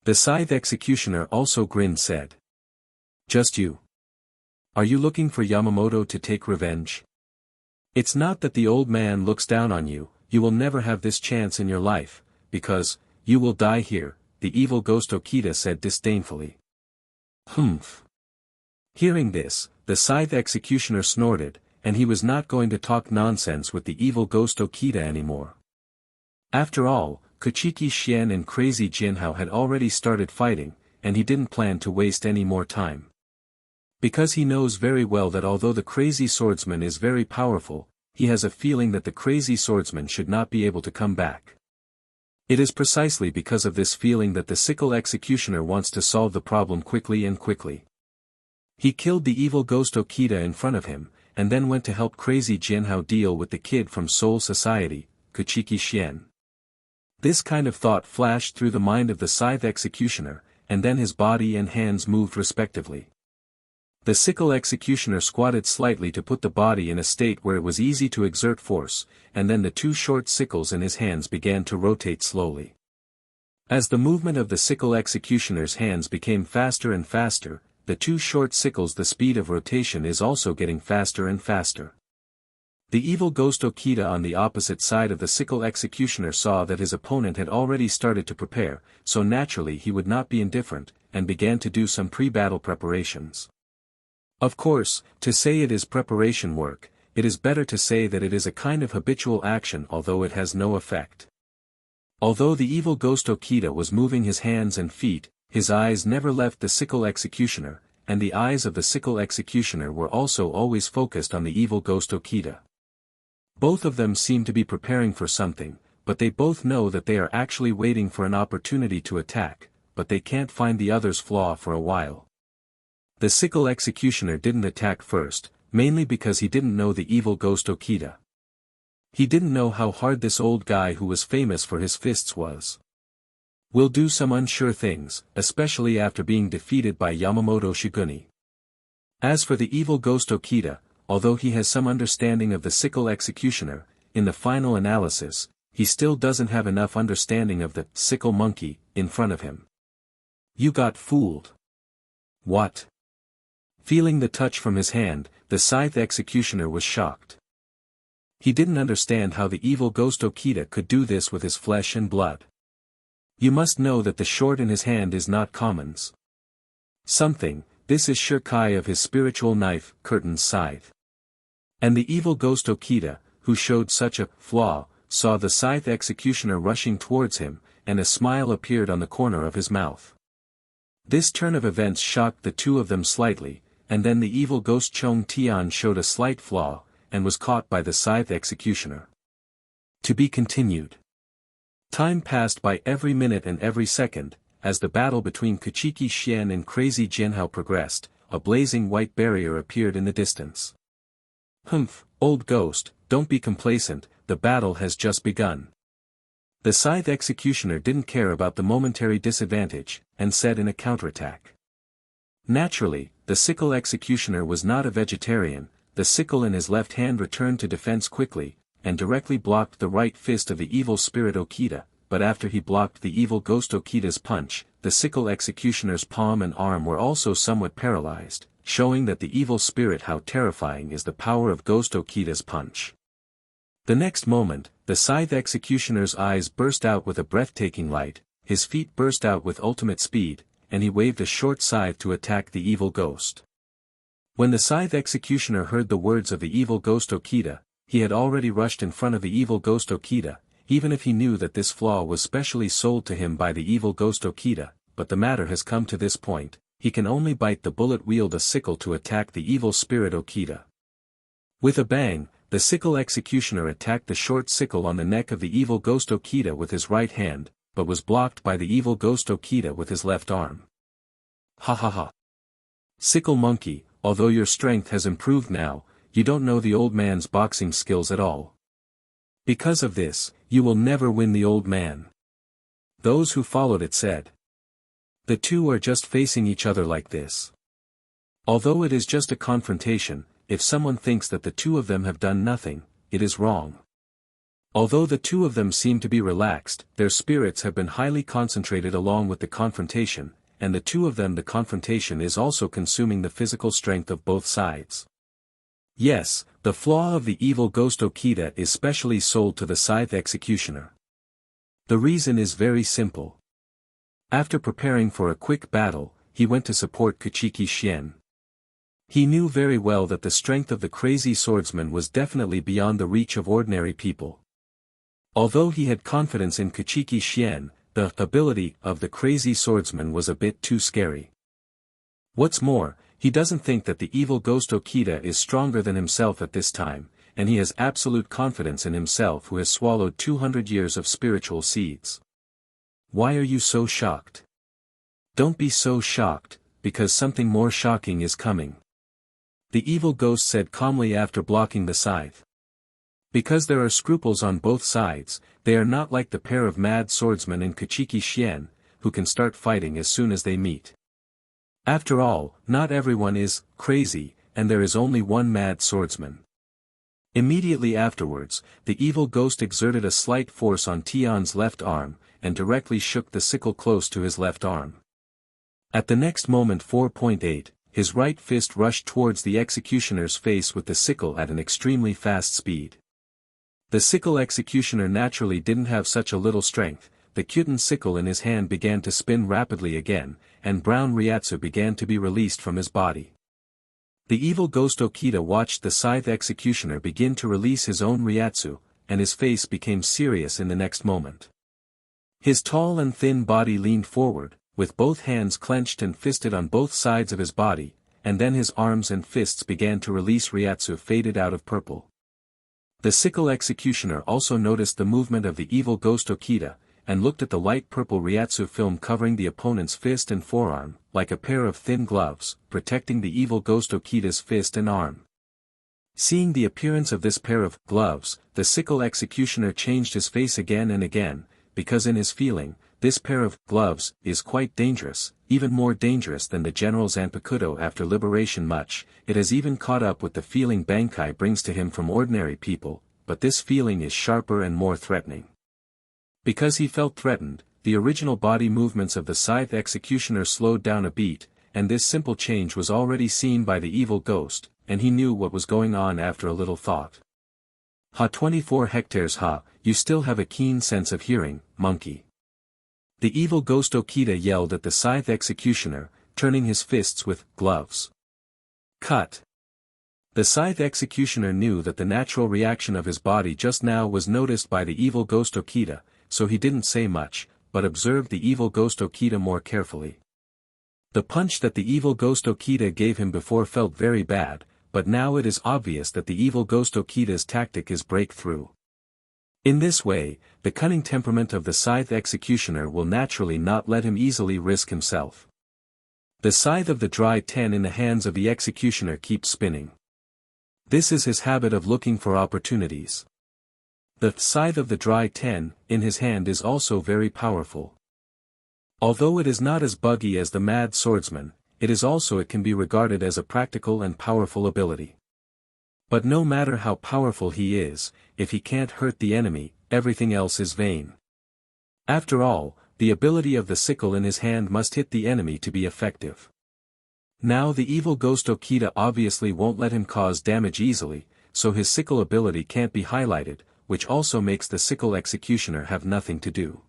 The Scythe Executioner also grinned said. Just you. Are you looking for Yamamoto to take revenge? It's not that the old man looks down on you, you will never have this chance in your life, because, you will die here, the evil Ghost Okita said disdainfully. Humph. Hearing this, the Scythe Executioner snorted, and he was not going to talk nonsense with the evil Ghost Okita anymore. After all, Kuchiki Clan and Crazy Jinhao had already started fighting, and he didn't plan to waste any more time. Because he knows very well that although the crazy swordsman is very powerful, he has a feeling that the crazy swordsman should not be able to come back. It is precisely because of this feeling that the sickle executioner wants to solve the problem quickly and quickly. He killed the evil ghost Okita in front of him, and then went to help Crazy Jinhao deal with the kid from Soul Society, Kuchiki Clan. This kind of thought flashed through the mind of the scythe executioner, and then his body and hands moved respectively. The sickle executioner squatted slightly to put the body in a state where it was easy to exert force, and then the two short sickles in his hands began to rotate slowly. As the movement of the sickle executioner's hands became faster and faster, the two short sickles, the speed of rotation is also getting faster and faster. The evil ghost Okita on the opposite side of the sickle executioner saw that his opponent had already started to prepare, so naturally he would not be indifferent, and began to do some pre-battle preparations. Of course, to say it is preparation work, it is better to say that it is a kind of habitual action, although it has no effect. Although the evil ghost Okita was moving his hands and feet, his eyes never left the sickle executioner, and the eyes of the sickle executioner were also always focused on the evil ghost Okita. Both of them seem to be preparing for something, but they both know that they are actually waiting for an opportunity to attack, but they can't find the other's flaw for a while. The sickle executioner didn't attack first, mainly because he didn't know the evil ghost Okita. He didn't know how hard this old guy who was famous for his fists was. Will do some unsure things, especially after being defeated by Yamamoto Shiguni. As for the evil ghost Okita, although he has some understanding of the sickle executioner, in the final analysis, he still doesn't have enough understanding of the sickle monkey in front of him. You got fooled. What? Feeling the touch from his hand, the scythe executioner was shocked. He didn't understand how the evil ghost Okita could do this with his flesh and blood. You must know that the sword in his hand is not commons. Something, this is Shirkai of his spiritual knife, Curtain's scythe. And the evil ghost Okita, who showed such a flaw, saw the scythe executioner rushing towards him, and a smile appeared on the corner of his mouth. This turn of events shocked the two of them slightly, and then the evil ghost Chong Tian showed a slight flaw, and was caught by the scythe executioner. To be continued. Time passed by every minute and every second, as the battle between Kuchiki Clan and Crazy Jinhao progressed, a blazing white barrier appeared in the distance. Humph, old ghost, don't be complacent, the battle has just begun. The scythe executioner didn't care about the momentary disadvantage, and said in a counterattack. Naturally, the sickle executioner was not a vegetarian, the sickle in his left hand returned to defense quickly, and directly blocked the right fist of the evil spirit Okita, but after he blocked the evil ghost Okita's punch, the sickle executioner's palm and arm were also somewhat paralyzed, showing that the evil spirit how terrifying is the power of ghost Okita's punch. The next moment, the scythe executioner's eyes burst out with a breathtaking light, his feet burst out with ultimate speed, and he waved a short scythe to attack the evil ghost. When the scythe executioner heard the words of the evil ghost Okita, he had already rushed in front of the evil ghost Okita, even if he knew that this flaw was specially sold to him by the evil ghost Okita, but the matter has come to this point, he can only bite the bullet, wield a sickle to attack the evil spirit Okita. With a bang, the sickle executioner attacked the short sickle on the neck of the evil ghost Okita with his right hand, but was blocked by the evil ghost Okita with his left arm. Ha ha ha. Sickle monkey, although your strength has improved now, you don't know the old man's boxing skills at all. Because of this, you will never win the old man. Those who followed it said. The two are just facing each other like this. Although it is just a confrontation, if someone thinks that the two of them have done nothing, it is wrong. Although the two of them seem to be relaxed, their spirits have been highly concentrated along with the confrontation, and the two of them the confrontation is also consuming the physical strength of both sides. Yes, the flaw of the evil ghost Okita is specially sold to the scythe executioner. The reason is very simple. After preparing for a quick battle, he went to support Kuchiki Clan. He knew very well that the strength of the crazy swordsman was definitely beyond the reach of ordinary people. Although he had confidence in Kuchiki Clan, the ability of the crazy swordsman was a bit too scary. What's more, he doesn't think that the evil ghost Okita is stronger than himself at this time, and he has absolute confidence in himself who has swallowed 200 years of spiritual seeds. Why are you so shocked? Don't be so shocked, because something more shocking is coming. The evil ghost said calmly after blocking the scythe. Because there are scruples on both sides, they are not like the pair of mad swordsmen in Kuchiki Clan, who can start fighting as soon as they meet. After all, not everyone is crazy, and there is only one mad swordsman. Immediately afterwards, the evil ghost exerted a slight force on Tion's left arm, and directly shook the sickle close to his left arm. At the next moment 4.8, his right fist rushed towards the executioner's face with the sickle at an extremely fast speed. The sickle executioner naturally didn't have such a little strength. The Kyuten sickle in his hand began to spin rapidly again, and brown Ryatsu began to be released from his body. The evil ghost Okita watched the scythe executioner begin to release his own Ryatsu, and his face became serious in the next moment. His tall and thin body leaned forward, with both hands clenched and fisted on both sides of his body, and then his arms and fists began to release Ryatsu faded out of purple. The sickle executioner also noticed the movement of the evil ghost Okita, and looked at the light purple Ryatsu film covering the opponent's fist and forearm, like a pair of thin gloves, protecting the evil ghost Okita's fist and arm. Seeing the appearance of this pair of gloves, the sickle executioner changed his face again and again, because in his feeling, this pair of gloves is quite dangerous, even more dangerous than the general's Zanpakuto after liberation much. It has even caught up with the feeling Bankai brings to him from ordinary people, but this feeling is sharper and more threatening. Because he felt threatened, the original body movements of the scythe executioner slowed down a beat, and this simple change was already seen by the evil ghost, and he knew what was going on after a little thought. Ha 24 hectares ha, you still have a keen sense of hearing, monkey. The evil ghost Okita yelled at the scythe executioner, turning his fists with gloves. Cut. The scythe executioner knew that the natural reaction of his body just now was noticed by the evil ghost Okita, so he didn't say much, but observed the evil ghost Okita more carefully. The punch that the evil ghost Okita gave him before felt very bad, but now it is obvious that the evil ghost Okita's tactic is break through. In this way, the cunning temperament of the scythe executioner will naturally not let him easily risk himself. The scythe of the dry 10 in the hands of the executioner keeps spinning. This is his habit of looking for opportunities. The scythe of the dry 10 in his hand is also very powerful. Although it is not as buggy as the mad swordsman, it can be regarded as a practical and powerful ability. But no matter how powerful he is, if he can't hurt the enemy, everything else is vain. After all, the ability of the sickle in his hand must hit the enemy to be effective. Now the evil ghost Okita obviously won't let him cause damage easily, so his sickle ability can't be highlighted, which also makes the sickle executioner have nothing to do.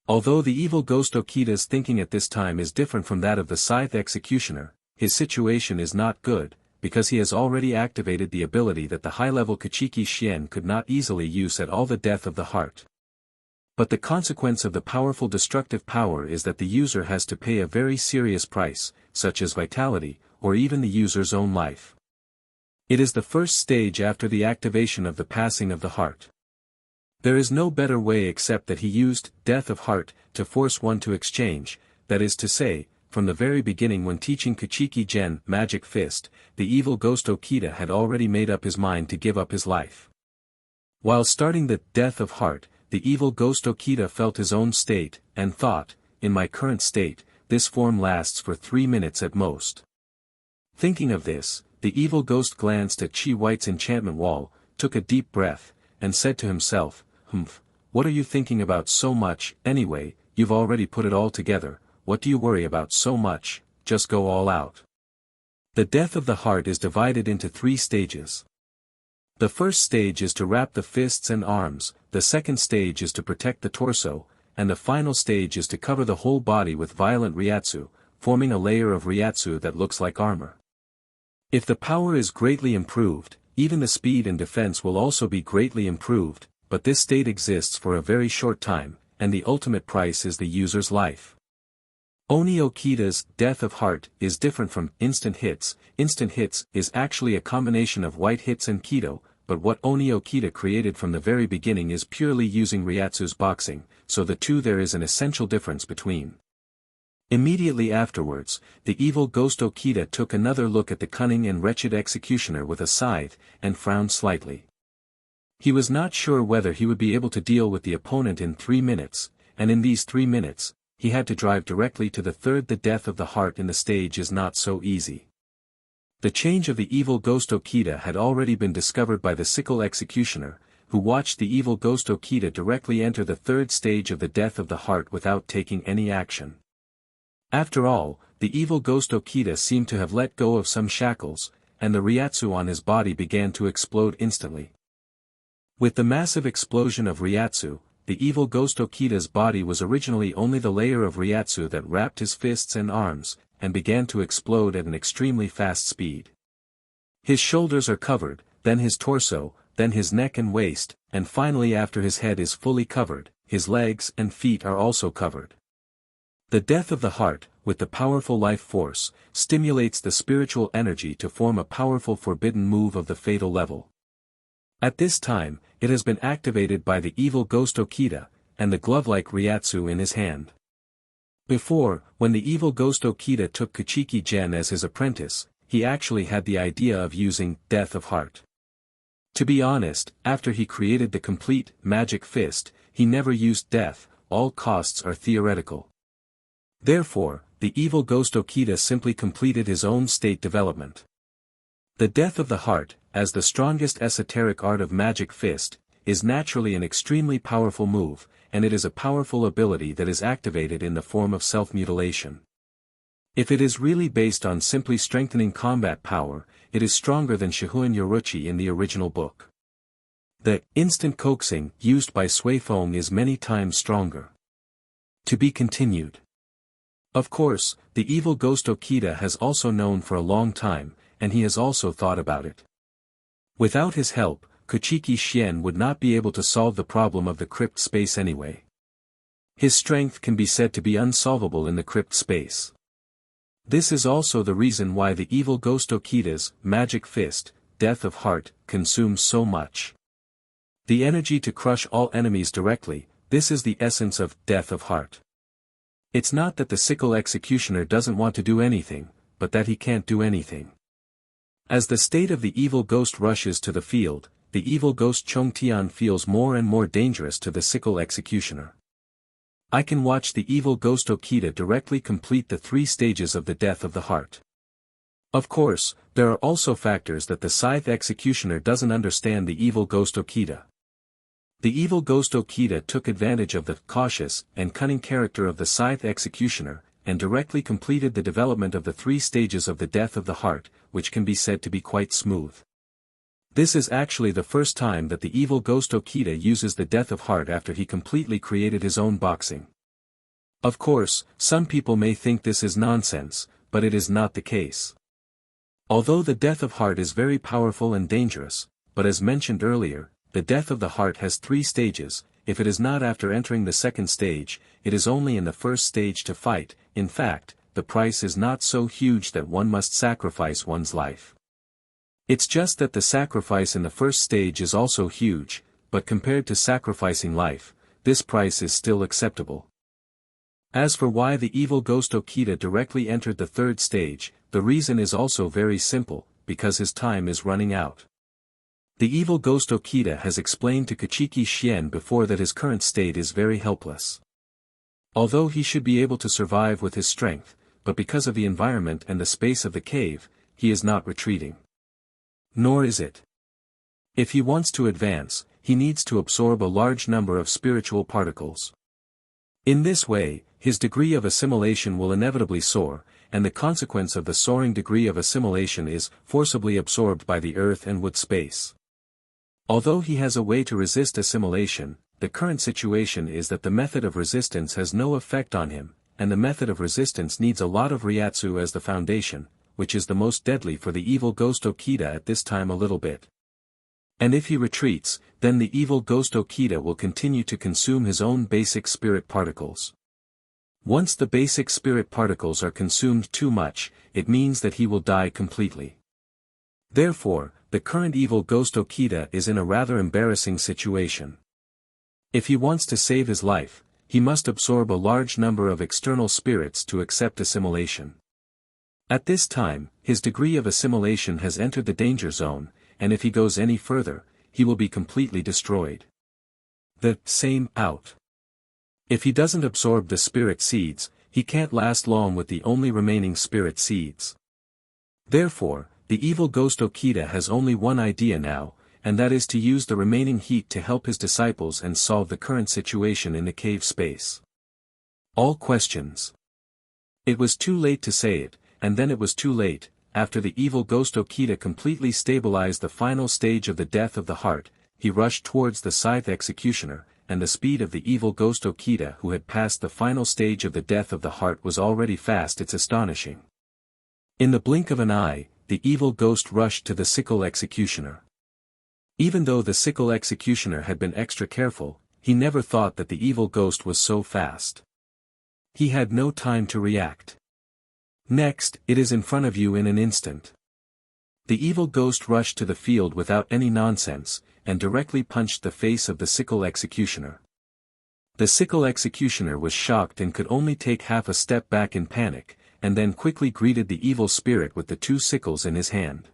Although the evil ghost Okita's thinking at this time is different from that of the scythe executioner, his situation is not good, because he has already activated the ability that the high-level Kuchiki Clan could not easily use at all, the death of the heart. But the consequence of the powerful destructive power is that the user has to pay a very serious price, such as vitality, or even the user's own life. It is the first stage after the activation of the passing of the heart. There is no better way except that he used death of heart to force one to exchange, that is to say, from the very beginning when teaching Kuchiki Gen Magic Fist, the evil ghost Okita had already made up his mind to give up his life. While starting the death of heart, the evil ghost Okita felt his own state, and thought, in my current state, this form lasts for 3 minutes at most. Thinking of this, the evil ghost glanced at Chi White's enchantment wall, took a deep breath, and said to himself, what are you thinking about so much, anyway, you've already put it all together, what do you worry about so much, just go all out. The death of the heart is divided into 3 stages. The first stage is to wrap the fists and arms, the second stage is to protect the torso, and the final stage is to cover the whole body with violent Ryatsu, forming a layer of Ryatsu that looks like armor. If the power is greatly improved, even the speed and defense will also be greatly improved, but this state exists for a very short time, and the ultimate price is the user's life. Oni Okita's death of heart is different from instant hits. Instant hits is actually a combination of white hits and Kido, but what Oni Okita created from the very beginning is purely using Ryatsu's boxing, so the two there is an essential difference between. Immediately afterwards, the evil ghost Okita took another look at the cunning and wretched executioner with a scythe, and frowned slightly. He was not sure whether he would be able to deal with the opponent in 3 minutes, and in these 3 minutes, he had to drive directly to the third. The death of the heart in the stage is not so easy. The change of the evil ghost Okita had already been discovered by the sickle executioner, who watched the evil ghost Okita directly enter the third stage of the death of the heart without taking any action. After all, the evil ghost Okita seemed to have let go of some shackles, and the Ryatsu on his body began to explode instantly. With the massive explosion of Ryatsu, the evil ghost Okita's body was originally only the layer of Ryatsu that wrapped his fists and arms, and began to explode at an extremely fast speed. His shoulders are covered, then his torso, then his neck and waist, and finally after his head is fully covered, his legs and feet are also covered. The death of the heart, with the powerful life force, stimulates the spiritual energy to form a powerful forbidden move of the fatal level. At this time, it has been activated by the evil ghost Okita, and the glove-like Ryatsu in his hand. Before, when the evil ghost Okita took Kuchiki Gen as his apprentice, he actually had the idea of using Death of Heart. To be honest, after he created the complete magic fist, he never used death. All costs are theoretical. Therefore, the evil ghost Okita simply completed his own state development. The death of the heart, as the strongest esoteric art of magic fist, is naturally an extremely powerful move, and it is a powerful ability that is activated in the form of self-mutilation. If it is really based on simply strengthening combat power, it is stronger than Shihuan Yoruchi in the original book. The instant coaxing used by Suifeng is many times stronger. To be continued. Of course, the evil ghost Okita has also known for a long time, and he has also thought about it. Without his help, Kuchiki Clan would not be able to solve the problem of the crypt space anyway. His strength can be said to be unsolvable in the crypt space. This is also the reason why the evil ghost Okita's magic fist, Death of Heart, consumes so much. The energy to crush all enemies directly, this is the essence of Death of Heart. It's not that the sickle executioner doesn't want to do anything, but that he can't do anything. As the state of the evil ghost rushes to the field, the evil ghost Chongtian feels more and more dangerous to the sickle executioner. I can watch the evil ghost Okita directly complete the 3 stages of the death of the heart. Of course, there are also factors that the scythe executioner doesn't understand the evil ghost Okita. The evil ghost Okita took advantage of the cautious and cunning character of the scythe executioner, and directly completed the development of the 3 stages of the death of the heart, which can be said to be quite smooth. This is actually the first time that the evil ghost Okita uses the death of heart after he completely created his own boxing. Of course, some people may think this is nonsense, but it is not the case. Although the death of heart is very powerful and dangerous, but as mentioned earlier, the death of the heart has 3 stages. If it is not after entering the second stage, it is only in the first stage to fight. In fact, the price is not so huge that one must sacrifice one's life. It's just that the sacrifice in the first stage is also huge, but compared to sacrificing life, this price is still acceptable. As for why the evil ghost Okita directly entered the third stage, the reason is also very simple, because his time is running out. The evil ghost Okita has explained to Kuchiki Clan before that his current state is very helpless. Although he should be able to survive with his strength, but because of the environment and the space of the cave, he is not retreating. Nor is it. If he wants to advance, he needs to absorb a large number of spiritual particles. In this way, his degree of assimilation will inevitably soar, and the consequence of the soaring degree of assimilation is forcibly absorbed by the earth and wood space. Although he has a way to resist assimilation, the current situation is that the method of resistance has no effect on him, and the method of resistance needs a lot of Ryatsu as the foundation, which is the most deadly for the evil ghost Okita at this time a little bit. And if he retreats, then the evil ghost Okita will continue to consume his own basic spirit particles. Once the basic spirit particles are consumed too much, it means that he will die completely. Therefore, the current evil ghost Okita is in a rather embarrassing situation. If he wants to save his life, he must absorb a large number of external spirits to accept assimilation. At this time, his degree of assimilation has entered the danger zone, and if he goes any further, he will be completely destroyed. The same out. If he doesn't absorb the spirit seeds, he can't last long with the only remaining spirit seeds. Therefore, the evil ghost Okita has only one idea now, and that is to use the remaining heat to help his disciples and solve the current situation in the cave space. All questions. It was too late to say it, and then it was too late. After the evil ghost Okita completely stabilized the final stage of the death of the heart, he rushed towards the scythe executioner, and the speed of the evil ghost Okita who had passed the final stage of the death of the heart was already fast. It's astonishing. In the blink of an eye, the evil ghost rushed to the sickle executioner. Even though the sickle executioner had been extra careful, he never thought that the evil ghost was so fast. He had no time to react. Next, it is in front of you in an instant. The evil ghost rushed to the field without any nonsense, and directly punched the face of the sickle executioner. The sickle executioner was shocked and could only take half a step back in panic, and then quickly greeted the evil spirit with the two sickles in his hand.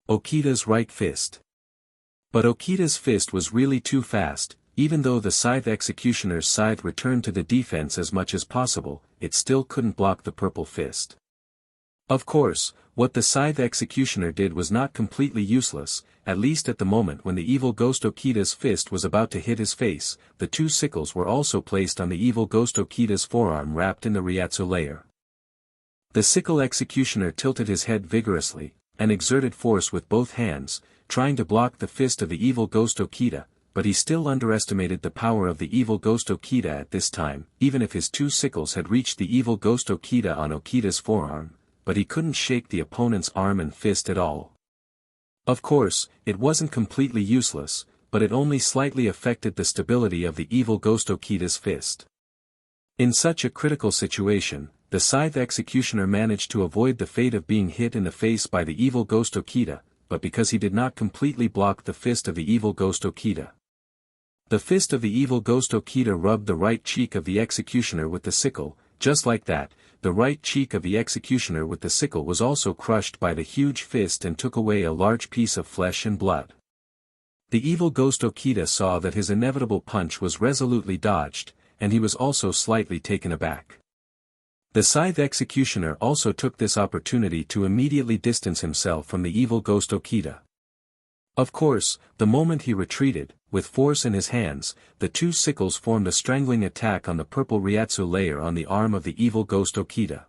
Okita's right fist. But Okita's fist was really too fast. Even though the scythe executioner's scythe returned to the defense as much as possible, it still couldn't block the purple fist. Of course, what the scythe executioner did was not completely useless, at least at the moment when the evil ghost Okita's fist was about to hit his face. The two sickles were also placed on the evil ghost Okita's forearm wrapped in the Ryatsu layer. The sickle executioner tilted his head vigorously, and exerted force with both hands, trying to block the fist of the evil ghost Okita, but he still underestimated the power of the evil ghost Okita at this time. Even if his two sickles had reached the evil ghost Okita on Okita's forearm, but he couldn't shake the opponent's arm and fist at all. Of course, it wasn't completely useless, but it only slightly affected the stability of the evil ghost Okita's fist. In such a critical situation, the scythe executioner managed to avoid the fate of being hit in the face by the evil ghost Okita, but because he did not completely block the fist of the evil ghost Okita. The fist of the evil ghost Okita rubbed the right cheek of the executioner with the sickle. Just like that, the right cheek of the executioner with the sickle was also crushed by the huge fist and took away a large piece of flesh and blood. The evil ghost Okita saw that his inevitable punch was resolutely dodged, and he was also slightly taken aback. The scythe executioner also took this opportunity to immediately distance himself from the evil ghost Okita. Of course, the moment he retreated, with force in his hands, the two sickles formed a strangling attack on the purple Ryatsu layer on the arm of the evil ghost Okita.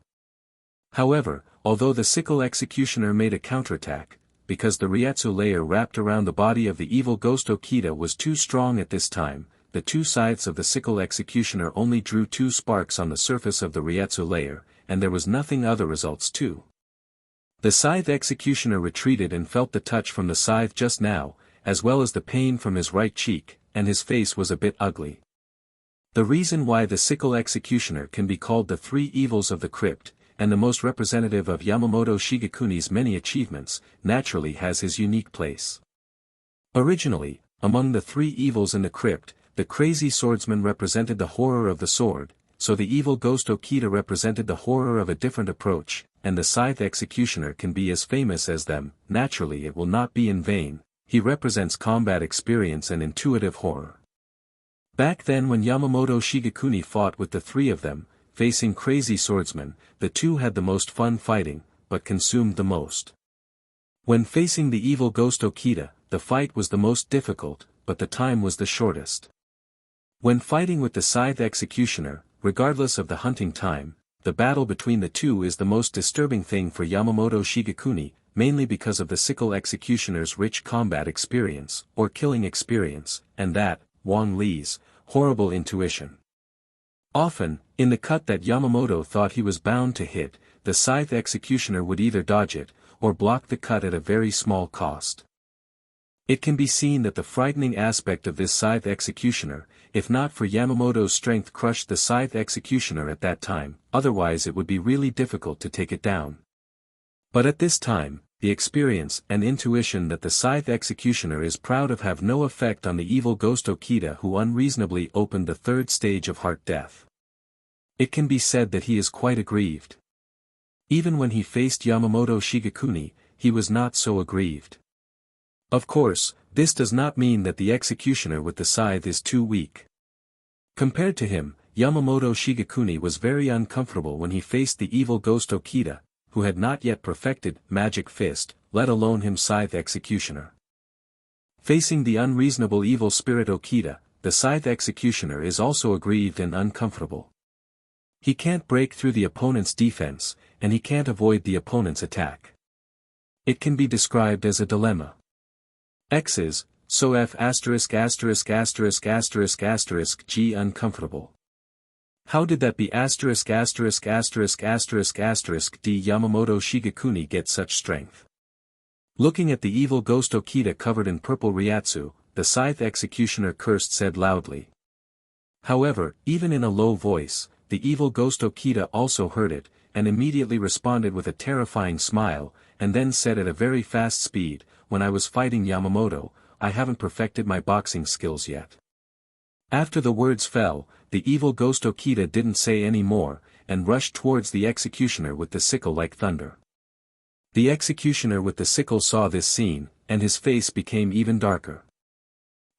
However, although the sickle executioner made a counterattack, because the Ryatsu layer wrapped around the body of the evil ghost Okita was too strong at this time, the two scythes of the sickle executioner only drew two sparks on the surface of the Ryatsu layer, and there was nothing other results too. The scythe executioner retreated and felt the touch from the scythe just now, as well as the pain from his right cheek, and his face was a bit ugly. The reason why the sickle executioner can be called the three evils of the crypt, and the most representative of Yamamoto Shigekuni's many achievements, naturally has his unique place. Originally, among the three evils in the crypt, the crazy swordsman represented the horror of the sword, so the evil ghost Okita represented the horror of a different approach, and the scythe executioner can be as famous as them. Naturally it will not be in vain, he represents combat experience and intuitive horror. Back then when Yamamoto Shigekuni fought with the three of them, facing crazy swordsmen, the two had the most fun fighting, but consumed the most. When facing the evil ghost Okita, the fight was the most difficult, but the time was the shortest. When fighting with the scythe executioner, regardless of the hunting time, the battle between the two is the most disturbing thing for Yamamoto Shigekuni, mainly because of the sickle executioner's rich combat experience, or killing experience, and that, Wang Li's, horrible intuition. Often, in the cut that Yamamoto thought he was bound to hit, the scythe executioner would either dodge it, or block the cut at a very small cost. It can be seen that the frightening aspect of this scythe executioner, if not for Yamamoto's strength, crushed the scythe executioner at that time, otherwise it would be really difficult to take it down. But at this time, the experience and intuition that the scythe executioner is proud of have no effect on the evil ghost Okita, who unreasonably opened the third stage of heart death. It can be said that he is quite aggrieved. Even when he faced Yamamoto Shigekuni, he was not so aggrieved. Of course, this does not mean that the executioner with the scythe is too weak. Compared to him, Yamamoto Shigekuni was very uncomfortable when he faced the evil ghost Okita, who had not yet perfected magic fist, let alone him scythe executioner. Facing the unreasonable evil spirit Okita, the scythe executioner is also aggrieved and uncomfortable. He can't break through the opponent's defense, and he can't avoid the opponent's attack. It can be described as a dilemma. X's, so F ******* G uncomfortable. How did that be ******* D Yamamoto Shigekuni get such strength? Looking at the evil ghost Okita covered in purple Ryatsu, the scythe executioner cursed said loudly. However, even in a low voice, the evil ghost Okita also heard it, and immediately responded with a terrifying smile, and then said at a very fast speed, "When I was fighting Yamamoto, I haven't perfected my boxing skills yet." After the words fell, the evil ghost Okita didn't say any more, and rushed towards the executioner with the sickle like thunder. The executioner with the sickle saw this scene, and his face became even darker.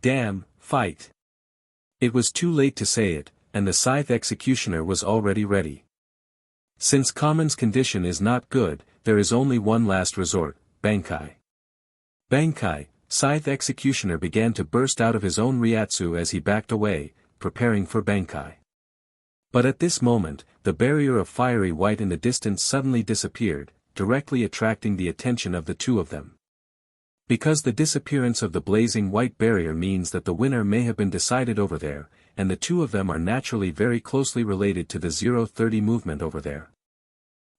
Damn, fight! It was too late to say it, and the scythe executioner was already ready. Since Kamen's condition is not good, there is only one last resort, Bankai. Bankai, scythe executioner began to burst out of his own Ryatsu as he backed away, preparing for Bankai. But at this moment, the barrier of fiery white in the distance suddenly disappeared, directly attracting the attention of the two of them. Because the disappearance of the blazing white barrier means that the winner may have been decided over there, and the two of them are naturally very closely related to the 030 movement over there.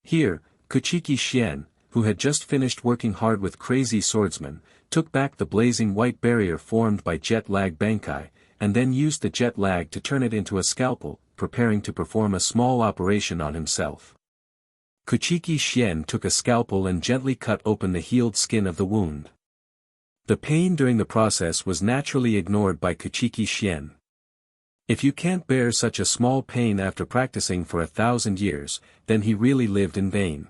Here, Kuchiki Clan, who had just finished working hard with Crazy Swordsman, took back the blazing white barrier formed by jet lag Bankai, and then used the jet lag to turn it into a scalpel, preparing to perform a small operation on himself. Kuchiki Clan took a scalpel and gently cut open the healed skin of the wound. The pain during the process was naturally ignored by Kuchiki Clan. If you can't bear such a small pain after practicing for 1,000 years, then he really lived in vain.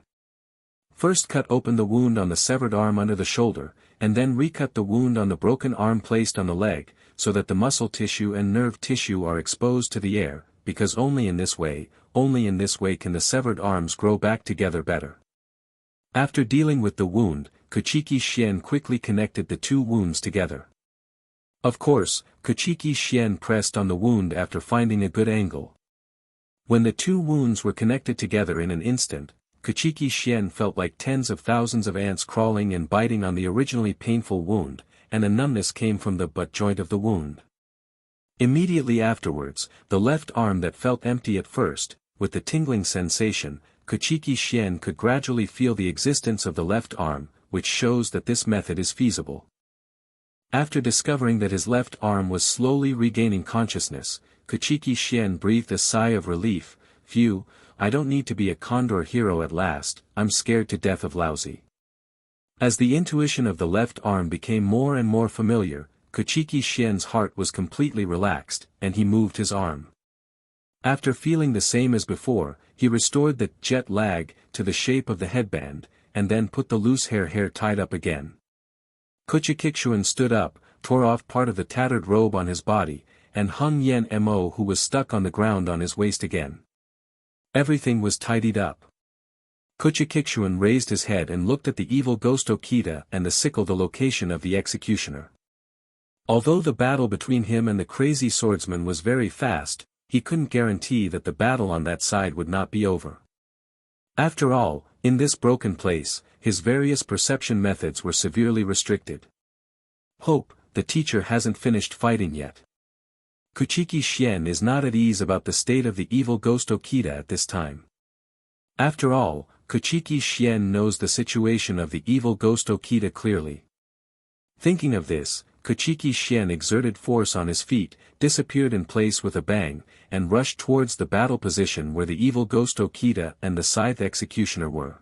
First cut open the wound on the severed arm under the shoulder, and then recut the wound on the broken arm placed on the leg, so that the muscle tissue and nerve tissue are exposed to the air, because only in this way can the severed arms grow back together better. After dealing with the wound, Kuchiki Clan quickly connected the two wounds together. Of course, Kuchiki Clan pressed on the wound after finding a good angle. When the two wounds were connected together in an instant, Kuchiki Clan felt like tens of thousands of ants crawling and biting on the originally painful wound, and a numbness came from the butt joint of the wound. Immediately afterwards, the left arm that felt empty at first, with the tingling sensation, Kuchiki Clan could gradually feel the existence of the left arm, which shows that this method is feasible. After discovering that his left arm was slowly regaining consciousness, Kuchiki Clan breathed a sigh of relief. "Phew, I don't need to be a condor hero at last, I'm scared to death of lousy." As the intuition of the left arm became more and more familiar, Kuchiki Clan's heart was completely relaxed, and he moved his arm. After feeling the same as before, he restored the jet lag to the shape of the headband, and then put the loose hair tied up again. Kuchiki Clan stood up, tore off part of the tattered robe on his body, and hung Yen Mo, who was stuck on the ground, on his waist again. Everything was tidied up. Kuchiki Clan raised his head and looked at the evil ghost Okita and the sickle, the location of the executioner. Although the battle between him and the crazy swordsman was very fast, he couldn't guarantee that the battle on that side would not be over. After all, in this broken place, his various perception methods were severely restricted. Hope, the teacher hasn't finished fighting yet. Kuchiki Clan is not at ease about the state of the evil ghost Okita at this time. After all, Kuchiki Clan knows the situation of the evil ghost Okita clearly. Thinking of this, Kuchiki Clan exerted force on his feet, disappeared in place with a bang, and rushed towards the battle position where the evil ghost Okita and the scythe executioner were.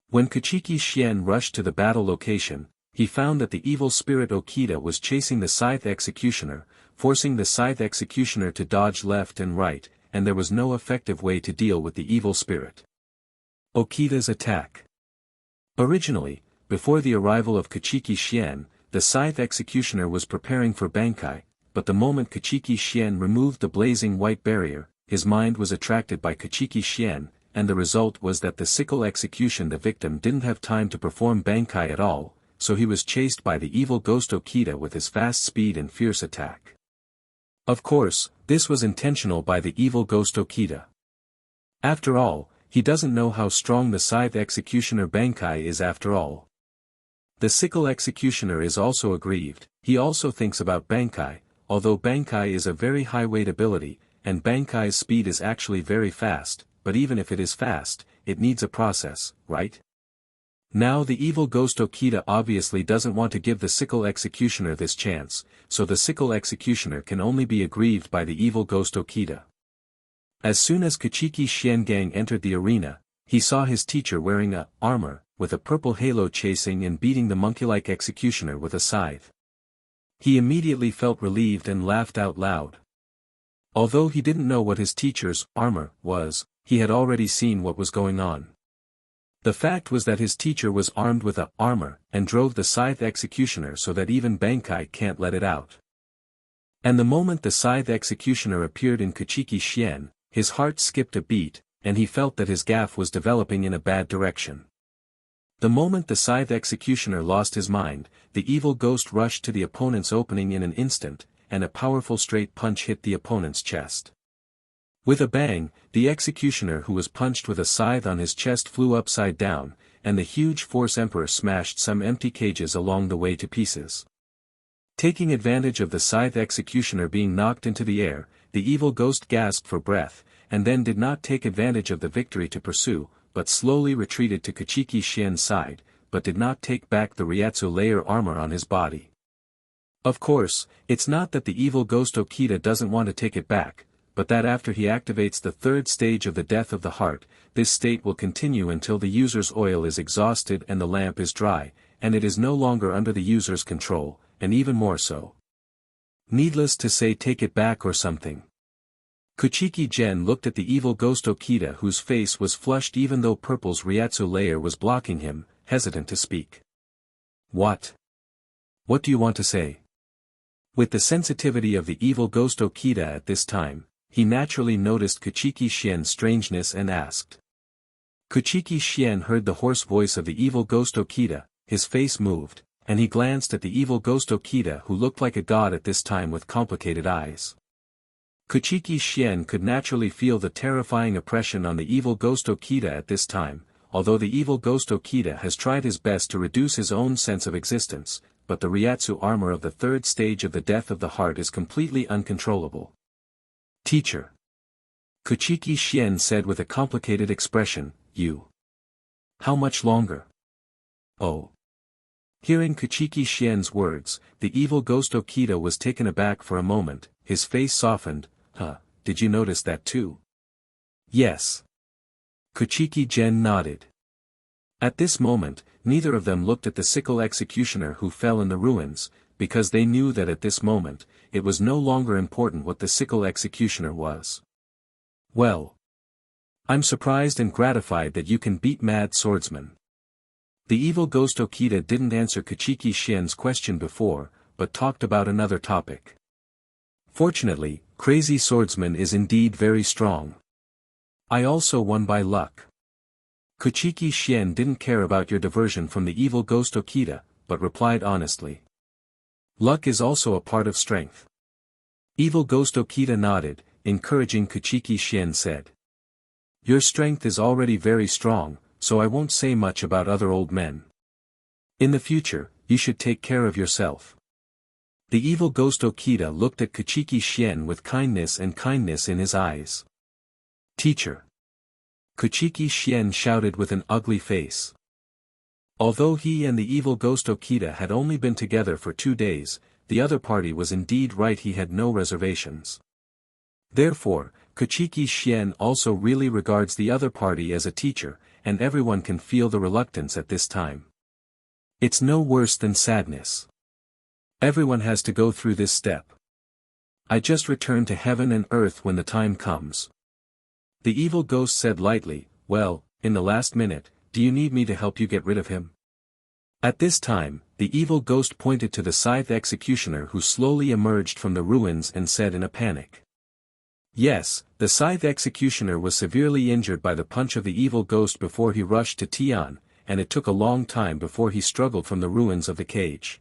When Kuchiki Clan rushed to the battle location, he found that the evil spirit Okita was chasing the scythe executioner, forcing the scythe executioner to dodge left and right, and there was no effective way to deal with the evil spirit. Okita's attack. Originally, before the arrival of Kuchiki Clan, the scythe executioner was preparing for Bankai, but the moment Kuchiki Clan removed the blazing white barrier, his mind was attracted by Kuchiki Clan, and the result was that the sickle execution the victim didn't have time to perform Bankai at all, so he was chased by the evil ghost Okita with his fast speed and fierce attack. Of course, this was intentional by the evil ghost Okita. After all, he doesn't know how strong the scythe executioner Bankai is after all. The sickle executioner is also aggrieved, he also thinks about Bankai, although Bankai is a very high weight ability, and Bankai's speed is actually very fast, but even if it is fast, it needs a process, right? Now the evil ghost Okita obviously doesn't want to give the sickle executioner this chance, so the sickle executioner can only be aggrieved by the evil ghost Okita. As soon as Kuchiki Clan gang entered the arena, he saw his teacher wearing a armor, with a purple halo chasing and beating the monkey-like executioner with a scythe. He immediately felt relieved and laughed out loud. Although he didn't know what his teacher's armor was, he had already seen what was going on. The fact was that his teacher was armed with a armor and drove the scythe executioner so that even Bankai can't let it out. And the moment the scythe executioner appeared in Kuchiki Clan, his heart skipped a beat, and he felt that his gaffe was developing in a bad direction. The moment the scythe executioner lost his mind, the evil ghost rushed to the opponent's opening in an instant, and a powerful straight punch hit the opponent's chest. With a bang, the executioner who was punched with a scythe on his chest flew upside down, and the huge force emperor smashed some empty cages along the way to pieces. Taking advantage of the scythe executioner being knocked into the air, the evil ghost gasped for breath, and then did not take advantage of the victory to pursue, but slowly retreated to Kuchiki Clan's side, but did not take back the Ryatsu layer armor on his body. Of course, it's not that the evil ghost Okita doesn't want to take it back, but that after he activates the third stage of the death of the heart, this state will continue until the user's oil is exhausted and the lamp is dry, and it is no longer under the user's control, and even more so. Needless to say, take it back or something. Kuchiki Clan looked at the evil ghost Okita, whose face was flushed even though Purple's Ryatsu layer was blocking him, hesitant to speak. What? What do you want to say? With the sensitivity of the evil ghost Okita at this time, he naturally noticed Kuchiki Clan's strangeness and asked. Kuchiki Clan heard the hoarse voice of the evil ghost Okita, his face moved, and he glanced at the evil ghost Okita, who looked like a god at this time with complicated eyes. Kuchiki Clan could naturally feel the terrifying oppression on the evil ghost Okita at this time, although the evil ghost Okita has tried his best to reduce his own sense of existence, but the Ryatsu armor of the third stage of the death of the heart is completely uncontrollable. Teacher. Kuchiki Clan said with a complicated expression, you. How much longer? Oh. Hearing Kuchiki Clan's words, the evil ghost Okita was taken aback for a moment, his face softened. Did you notice that too? Yes. Kuchiki Clan nodded. At this moment, neither of them looked at the sickle executioner who fell in the ruins, because they knew that at this moment, it was no longer important what the sickle executioner was. Well. I'm surprised and gratified that you can beat mad swordsmen. The evil ghost Okita didn't answer Kuchiki Clan's question before, but talked about another topic. Fortunately, Crazy Swordsman is indeed very strong. I also won by luck. Kuchiki Clan didn't care about your diversion from the evil ghost Okita, but replied honestly. Luck is also a part of strength. Evil ghost Okita nodded, encouraging Kuchiki Clan said. Your strength is already very strong, so I won't say much about other old men. In the future, you should take care of yourself. The evil ghost Okita looked at Kuchiki Clan with kindness in his eyes. Teacher. Kuchiki Clan shouted with an ugly face. Although he and the evil ghost Okita had only been together for 2 days, the other party was indeed right, he had no reservations. Therefore, Kuchiki Clan also really regards the other party as a teacher, and everyone can feel the reluctance at this time. It's no worse than sadness. Everyone has to go through this step. I just return to heaven and earth when the time comes. The evil ghost said lightly, well, in the last minute, do you need me to help you get rid of him? At this time, the evil ghost pointed to the scythe executioner who slowly emerged from the ruins and said in a panic. Yes, the scythe executioner was severely injured by the punch of the evil ghost before he rushed to Tian, and it took a long time before he struggled from the ruins of the cage.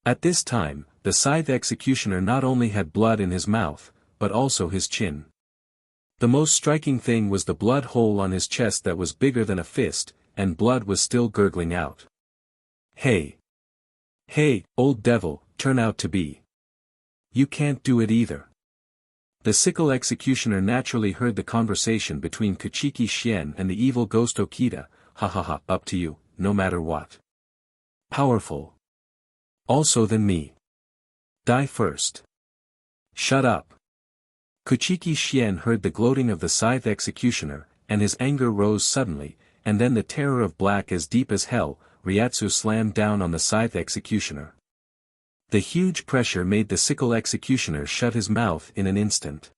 At this time, the scythe executioner not only had blood in his mouth, but also his chin. The most striking thing was the blood hole on his chest that was bigger than a fist, and blood was still gurgling out. Hey! Hey, old devil, turn out to be. You can't do it either. The sickle executioner naturally heard the conversation between Kuchiki Clan and the evil ghost Okita. Ha ha ha, up to you, no matter what. Powerful. Also than me. Die first. Shut up. Kuchiki Clan heard the gloating of the scythe executioner, and his anger rose suddenly, and then the terror of black as deep as hell, Ryatsu slammed down on the scythe executioner. The huge pressure made the sickle executioner shut his mouth in an instant.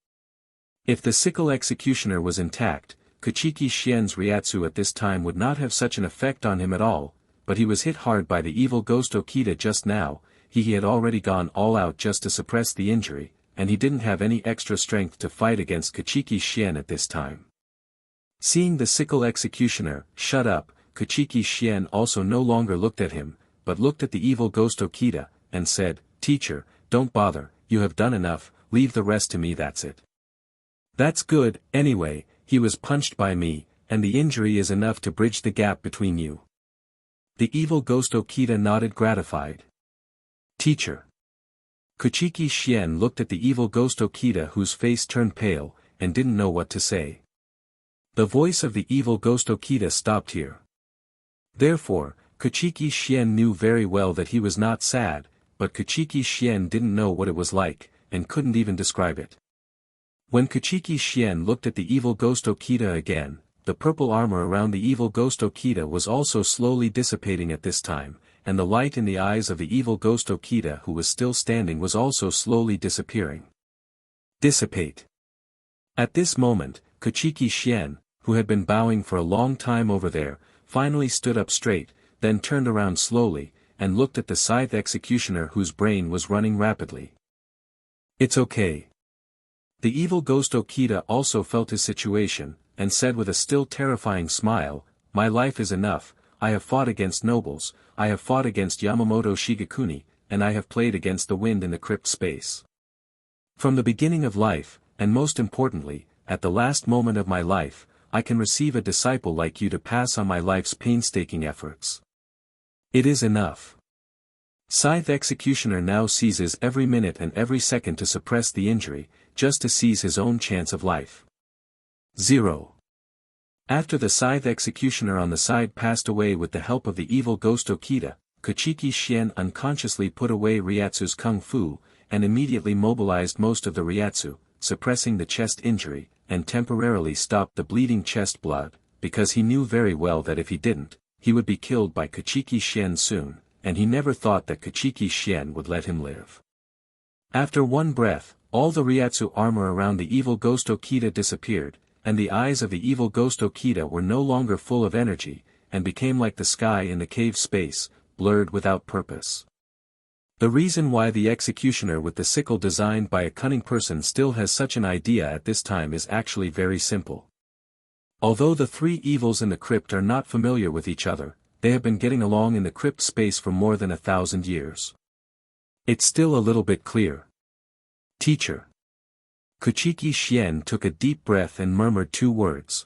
If the sickle executioner was intact, Kuchiki Clan's Ryatsu at this time would not have such an effect on him at all, but he was hit hard by the evil ghost Okita just now. He had already gone all out just to suppress the injury, and he didn't have any extra strength to fight against Kuchiki Clan at this time. Seeing the sickle executioner shut up, Kuchiki Clan also no longer looked at him, but looked at the evil ghost Okita, and said, Teacher, don't bother, you have done enough, leave the rest to me, that's it. That's good, anyway, he was punched by me, and the injury is enough to bridge the gap between you. The evil ghost Okita nodded gratified. Teacher. Kuchiki Clan looked at the evil ghost Okita whose face turned pale, and didn't know what to say. The voice of the evil ghost Okita stopped here. Therefore, Kuchiki Clan knew very well that he was not sad, but Kuchiki Clan didn't know what it was like, and couldn't even describe it. When Kuchiki Clan looked at the evil ghost Okita again, the purple armor around the evil ghost Okita was also slowly dissipating at this time, and the light in the eyes of the evil ghost Okita who was still standing was also slowly disappearing. Dissipate. At this moment, Kuchiki Clan, who had been bowing for a long time over there, finally stood up straight, then turned around slowly, and looked at the scythe executioner whose brain was running rapidly. It's okay. The evil ghost Okita also felt his situation, and said with a still terrifying smile, My life is enough, I have fought against nobles, I have fought against Yamamoto Shigekuni, and I have played against the wind in the crypt space. From the beginning of life, and most importantly, at the last moment of my life, I can receive a disciple like you to pass on my life's painstaking efforts. It is enough. Scythe executioner now seizes every minute and every second to suppress the injury, just to seize his own chance of life. 0. After the scythe executioner on the side passed away with the help of the evil ghost Okita, Kuchiki Clan unconsciously put away Ryatsu's kung fu, and immediately mobilized most of the Ryatsu, suppressing the chest injury, and temporarily stopped the bleeding chest blood, because he knew very well that if he didn't, he would be killed by Kuchiki Clan soon, and he never thought that Kuchiki Clan would let him live. After one breath, all the Ryatsu armor around the evil ghost Okita disappeared, and the eyes of the evil ghost Okita were no longer full of energy, and became like the sky in the cave space, blurred without purpose. The reason why the executioner with the sickle designed by a cunning person still has such an idea at this time is actually very simple. Although the three evils in the crypt are not familiar with each other, they have been getting along in the crypt space for more than 1,000 years. It's still a little bit clear. Teacher. Kuchiki Clan took a deep breath and murmured 2 words.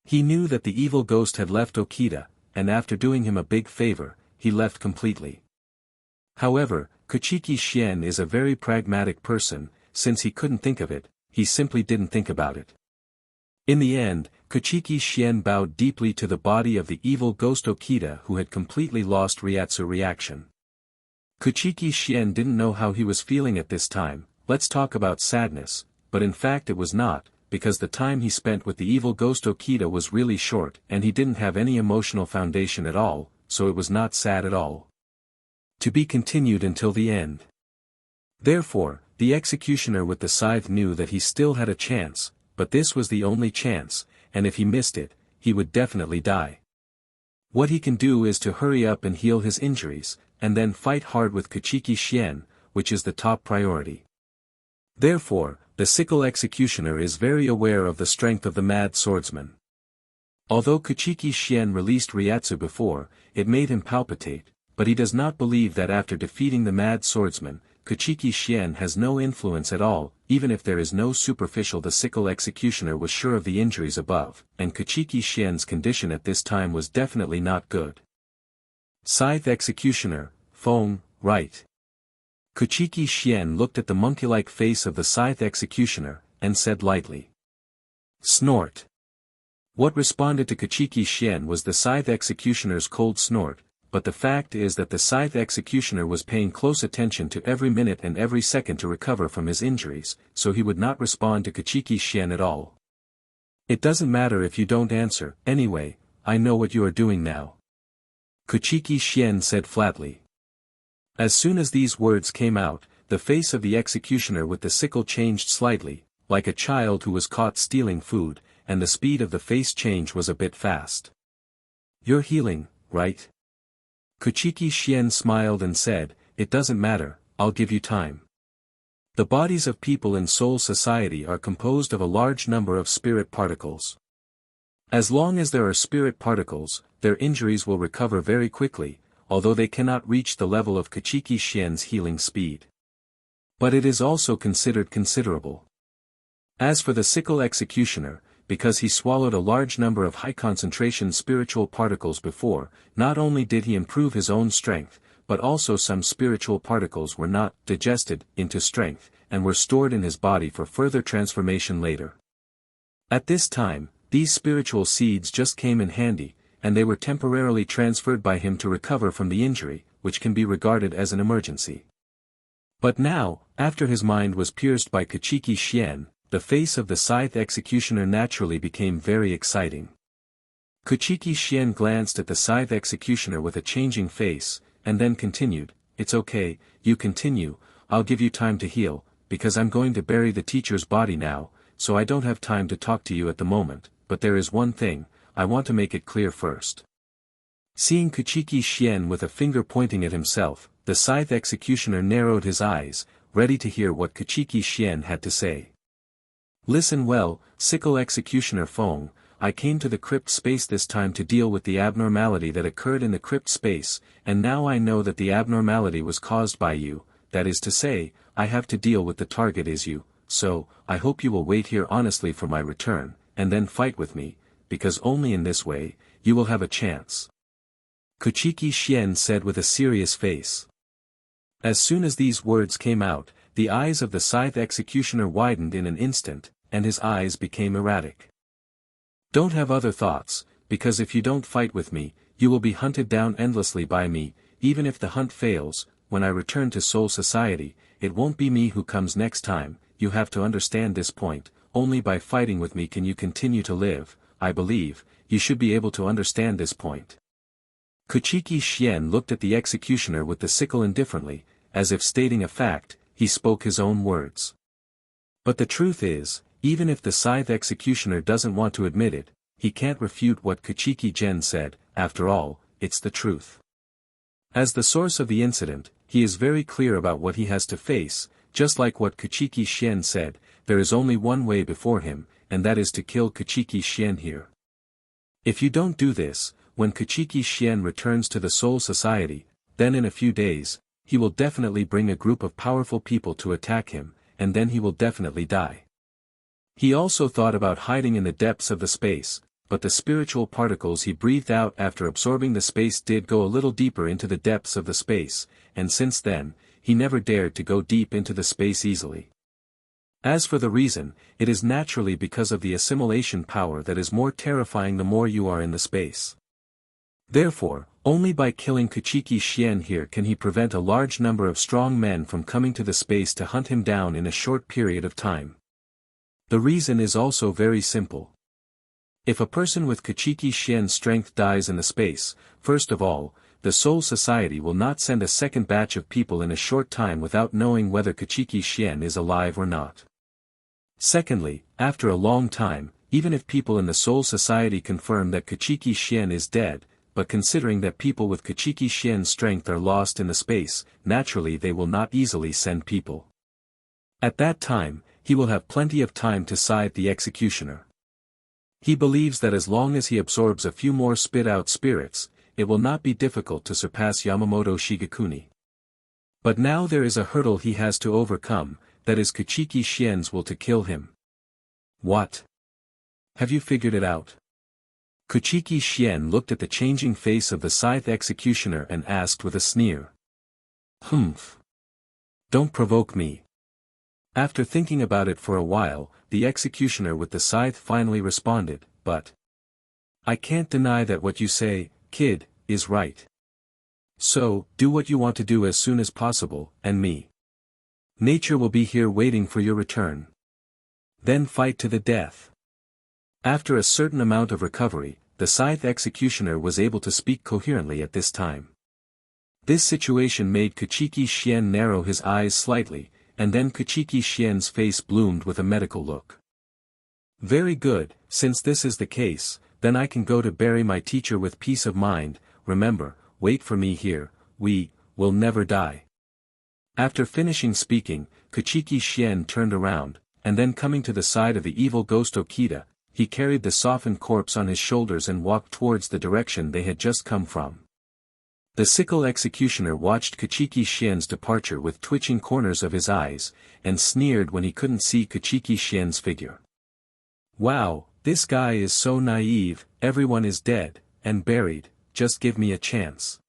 He knew that the evil ghost had left Okita, and after doing him a big favor, he left completely. However, Kuchiki Clan is a very pragmatic person, since he couldn't think of it, he simply didn't think about it. In the end, Kuchiki Clan bowed deeply to the body of the evil ghost Okita who had completely lost Ryatsu reaction. Kuchiki Clan didn't know how he was feeling at this time. Let's talk about sadness, but in fact it was not, because the time he spent with the evil ghost Okita was really short and he didn't have any emotional foundation at all, so it was not sad at all. To be continued until the end. Therefore, the executioner with the scythe knew that he still had a chance, but this was the only chance, and if he missed it, he would definitely die. What he can do is to hurry up and heal his injuries, and then fight hard with Kuchiki Clan, which is the top priority. Therefore, the sickle executioner is very aware of the strength of the mad swordsman. Although Kuchiki Clan released Ryatsu before, it made him palpitate, but he does not believe that after defeating the mad swordsman, Kuchiki Clan has no influence at all, even if there is no superficial. The sickle executioner was sure of the injuries above, and Kuchiki Clan's condition at this time was definitely not good. Scythe executioner, Feng, right. Kuchiki Clan looked at the monkey-like face of the scythe executioner, and said lightly. Snort. What responded to Kuchiki Clan was the scythe executioner's cold snort, but the fact is that the scythe executioner was paying close attention to every minute and every second to recover from his injuries, so he would not respond to Kuchiki Clan at all. It doesn't matter if you don't answer, anyway, I know what you are doing now. Kuchiki Clan said flatly. As soon as these words came out, the face of the executioner with the sickle changed slightly, like a child who was caught stealing food, and the speed of the face change was a bit fast. You're healing, right? Kuchiki Clan smiled and said, it doesn't matter, I'll give you time. The bodies of people in Soul Society are composed of a large number of spirit particles. As long as there are spirit particles, their injuries will recover very quickly, although they cannot reach the level of Kuchiki Clan's healing speed. But it is also considered considerable. As for the sickle executioner, because he swallowed a large number of high-concentration spiritual particles before, not only did he improve his own strength, but also some spiritual particles were not digested into strength, and were stored in his body for further transformation later. At this time, these spiritual seeds just came in handy, and they were temporarily transferred by him to recover from the injury, which can be regarded as an emergency. But now, after his mind was pierced by Kuchiki Clan, the face of the scythe executioner naturally became very exciting. Kuchiki Clan glanced at the scythe executioner with a changing face, and then continued, it's okay, you continue, I'll give you time to heal, because I'm going to bury the teacher's body now, so I don't have time to talk to you at the moment, but there is one thing, I want to make it clear first. Seeing Kuchiki Clan with a finger pointing at himself, the scythe executioner narrowed his eyes, ready to hear what Kuchiki Clan had to say. Listen well, sickle executioner Feng, I came to the crypt space this time to deal with the abnormality that occurred in the crypt space, and now I know that the abnormality was caused by you, that is to say, I have to deal with the target is you, so, I hope you will wait here honestly for my return, and then fight with me, because only in this way, you will have a chance. Kuchiki Clan said with a serious face. As soon as these words came out, the eyes of the scythe executioner widened in an instant, and his eyes became erratic. Don't have other thoughts, because if you don't fight with me, you will be hunted down endlessly by me, even if the hunt fails, when I return to Soul Society, it won't be me who comes next time, you have to understand this point, only by fighting with me can you continue to live, I believe, you should be able to understand this point. Kuchiki Clan looked at the executioner with the sickle indifferently, as if stating a fact, he spoke his own words. But the truth is, even if the scythe executioner doesn't want to admit it, he can't refute what Kuchiki Clan said, after all, it's the truth. As the source of the incident, he is very clear about what he has to face, just like what Kuchiki Clan said, there is only one way before him, and that is to kill Kuchiki Clan here. If you don't do this, when Kuchiki Clan returns to the Soul Society, then in a few days, he will definitely bring a group of powerful people to attack him, and then he will definitely die. He also thought about hiding in the depths of the space, but the spiritual particles he breathed out after absorbing the space did go a little deeper into the depths of the space, and since then, he never dared to go deep into the space easily. As for the reason, it is naturally because of the assimilation power that is more terrifying the more you are in the space. Therefore, only by killing Kuchiki Clan here can he prevent a large number of strong men from coming to the space to hunt him down in a short period of time. The reason is also very simple. If a person with Kuchiki Clan's strength dies in the space, first of all, the Soul Society will not send a second batch of people in a short time without knowing whether Kuchiki Clan is alive or not. Secondly, after a long time, even if people in the Soul Society confirm that Kuchiki Clan is dead, but considering that people with Kuchiki Clan's strength are lost in the space, naturally they will not easily send people. At that time, he will have plenty of time to scythe the executioner. He believes that as long as he absorbs a few more spit-out spirits, it will not be difficult to surpass Yamamoto Shigekuni. But now there is a hurdle he has to overcome, that is Kuchiki Clan's will to kill him. What? Have you figured it out? Kuchiki Clan looked at the changing face of the scythe executioner and asked with a sneer. Humph. Don't provoke me. After thinking about it for a while, the executioner with the scythe finally responded, but I can't deny that what you say, kid, is right. So, do what you want to do as soon as possible, and me. Nature will be here waiting for your return. Then fight to the death. After a certain amount of recovery, the scythe executioner was able to speak coherently at this time. This situation made Kuchiki Clan narrow his eyes slightly, and then Kuchiki Clan's face bloomed with a medical look. Very good, since this is the case, then I can go to bury my teacher with peace of mind. Remember, wait for me here, we will never die. After finishing speaking, Kuchiki Clan turned around, and then coming to the side of the evil ghost Okita, he carried the softened corpse on his shoulders and walked towards the direction they had just come from. The sickle executioner watched Kuchiki Clan's departure with twitching corners of his eyes, and sneered when he couldn't see Kuchiki Clan's figure. Wow, this guy is so naive, everyone is dead, and buried, just give me a chance.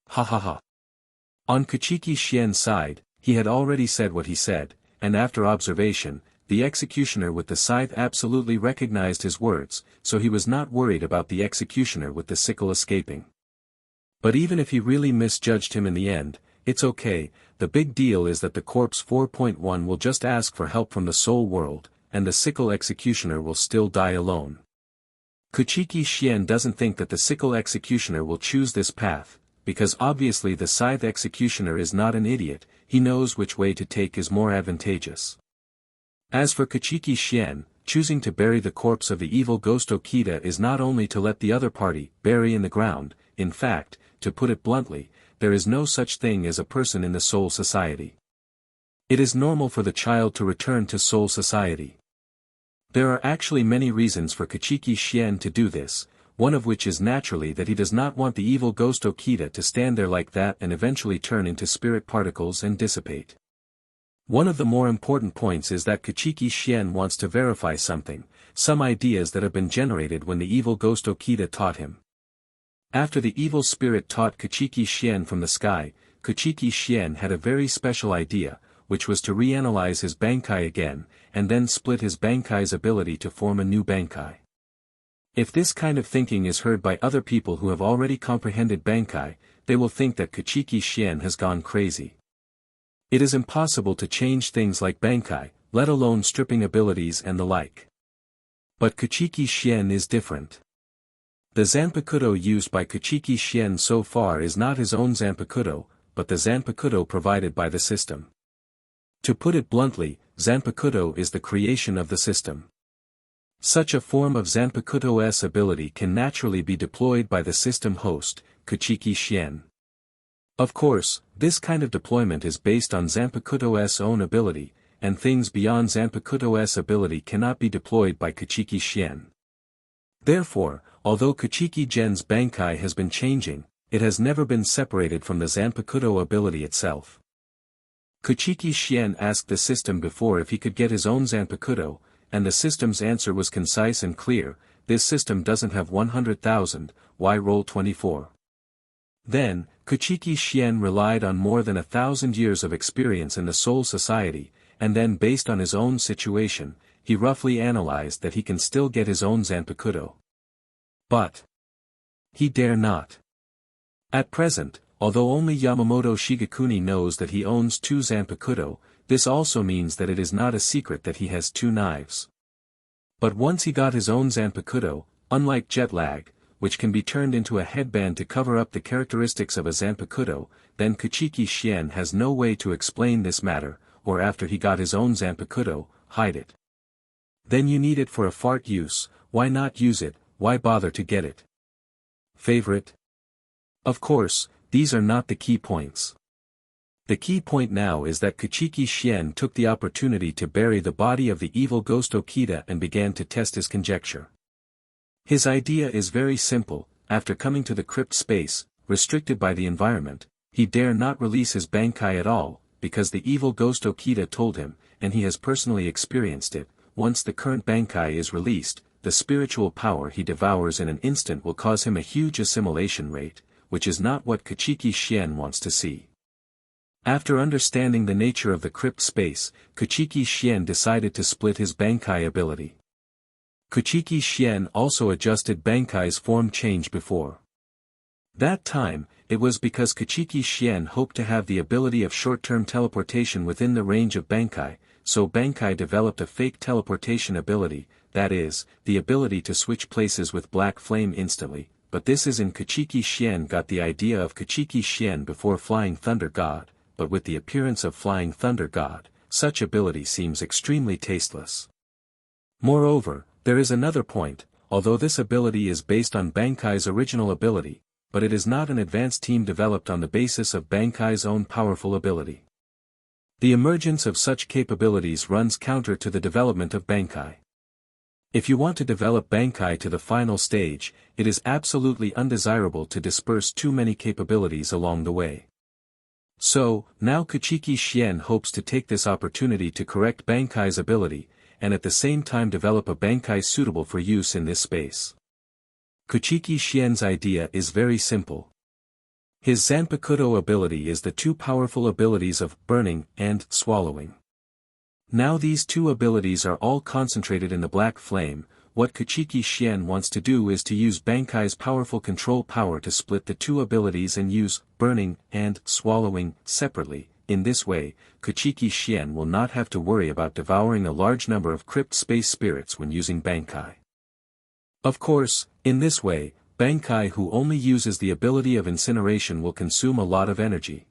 Ha ha ha. On Kuchiki Clan's side, he had already said what he said, and after observation, the executioner with the scythe absolutely recognized his words, so he was not worried about the executioner with the sickle escaping. But even if he really misjudged him in the end, it's okay, the big deal is that the corpse 4.1 will just ask for help from the soul world, and the sickle executioner will still die alone. Kuchiki Clan doesn't think that the sickle executioner will choose this path, because obviously the scythe executioner is not an idiot, he knows which way to take is more advantageous. As for Kuchiki Clan, choosing to bury the corpse of the evil ghost Okita is not only to let the other party bury in the ground, in fact, to put it bluntly, there is no such thing as a person in the Soul Society. It is normal for the child to return to Soul Society. There are actually many reasons for Kuchiki Clan to do this, one of which is naturally that he does not want the evil ghost Okita to stand there like that and eventually turn into spirit particles and dissipate. One of the more important points is that Kuchiki Clan wants to verify something, some ideas that have been generated when the evil ghost Okita taught him. After the evil spirit taught Kuchiki Clan from the sky, Kuchiki Clan had a very special idea, which was to reanalyze his Bankai again, and then split his Bankai's ability to form a new Bankai. If this kind of thinking is heard by other people who have already comprehended Bankai, they will think that Kuchiki Clan has gone crazy. It is impossible to change things like Bankai, let alone stripping abilities and the like. But Kuchiki Clan is different. The Zanpakuto used by Kuchiki Clan so far is not his own Zanpakuto, but the Zanpakuto provided by the system. To put it bluntly, Zanpakuto is the creation of the system. Such a form of Zanpakuto's ability can naturally be deployed by the system host, Kuchiki Clan. Of course, this kind of deployment is based on Zanpakuto's own ability, and things beyond Zanpakuto's ability cannot be deployed by Kuchiki Clan. Therefore, although Kuchiki Gen's Bankai has been changing, it has never been separated from the Zanpakuto ability itself. Kuchiki Clan asked the system before if he could get his own Zanpakuto, and the system's answer was concise and clear, this system doesn't have 100,000, why roll 24? Then, Kuchiki Clan relied on more than 1,000 years of experience in the Soul Society, and then based on his own situation, he roughly analyzed that he can still get his own Zanpakuto. But he dare not. At present, although only Yamamoto Shigekuni knows that he owns 2 Zanpakuto, this also means that it is not a secret that he has 2 knives. But once he got his own Zanpakuto, unlike jet lag, which can be turned into a headband to cover up the characteristics of a Zanpakuto, then Kuchiki Clan has no way to explain this matter, or after he got his own Zanpakuto, hide it. Then you need it for a fart use, why not use it, why bother to get it? Favorite? Of course, these are not the key points. The key point now is that Kuchiki Clan took the opportunity to bury the body of the evil ghost Okita and began to test his conjecture. His idea is very simple: after coming to the crypt space, restricted by the environment, he dare not release his Bankai at all, because the evil ghost Okita told him, and he has personally experienced it. Once the current Bankai is released, the spiritual power he devours in an instant will cause him a huge assimilation rate, which is not what Kuchiki Clan wants to see. After understanding the nature of the crypt space, Kuchiki Clan decided to split his Bankai ability. Kuchiki Clan also adjusted Bankai's form change before that time. It was because Kuchiki Clan hoped to have the ability of short-term teleportation within the range of Bankai, so Bankai developed a fake teleportation ability, that is, the ability to switch places with Black Flame instantly, but this is in Kuchiki Clan got the idea of Kuchiki Clan before Flying Thunder God, but with the appearance of Flying Thunder God, such ability seems extremely tasteless. Moreover, there is another point: although this ability is based on Bankai's original ability, but it is not an advanced team developed on the basis of Bankai's own powerful ability. The emergence of such capabilities runs counter to the development of Bankai. If you want to develop Bankai to the final stage, it is absolutely undesirable to disperse too many capabilities along the way. So, now Kuchiki Clan hopes to take this opportunity to correct Bankai's ability, and at the same time develop a Bankai suitable for use in this space. Kuchiki Clan's idea is very simple. His Zanpakuto ability is the 2 powerful abilities of burning and swallowing. Now these 2 abilities are all concentrated in the Black Flame. What Kuchiki Clan wants to do is to use Bankai's powerful control power to split the 2 abilities and use burning and swallowing separately. In this way, Kuchiki Clan will not have to worry about devouring a large number of crypt space spirits when using Bankai. Of course, in this way, Bankai who only uses the ability of incineration will consume a lot of energy.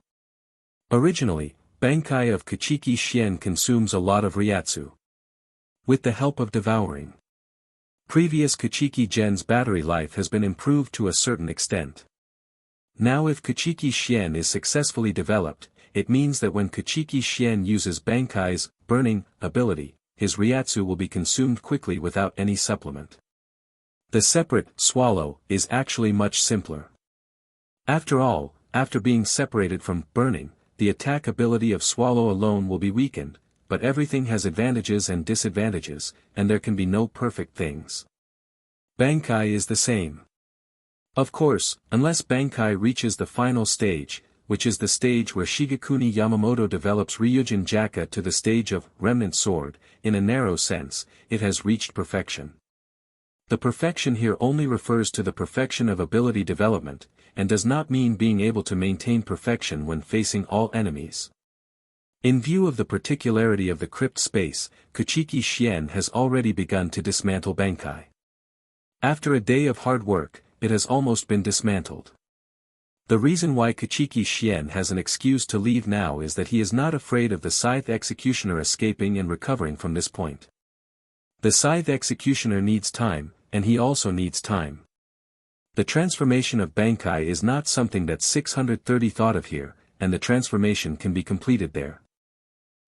Originally, Bankai of Kuchiki Clan consumes a lot of Ryatsu. With the help of devouring. Previous Kuchiki Gen's battery life has been improved to a certain extent. Now if Kuchiki Clan is successfully developed, it means that when Kuchiki Clan uses Bankai's burning ability, his Ryatsu will be consumed quickly without any supplement. The separate swallow is actually much simpler. After all, after being separated from burning, the attack ability of swallow alone will be weakened, but everything has advantages and disadvantages, and there can be no perfect things. Bankai is the same. Of course, unless Bankai reaches the final stage, which is the stage where Shigekuni Yamamoto develops Ryujin Jaka to the stage of Remnant Sword, in a narrow sense, it has reached perfection. The perfection here only refers to the perfection of ability development, and does not mean being able to maintain perfection when facing all enemies. In view of the particularity of the crypt space, Kuchiki Clan has already begun to dismantle Bankai. After a day of hard work, it has almost been dismantled. The reason why Kuchiki Clan has an excuse to leave now is that he is not afraid of the Scythe Executioner escaping and recovering from this point. The Scythe Executioner needs time, and he also needs time. The transformation of Bankai is not something that 630 thought of here, and the transformation can be completed there.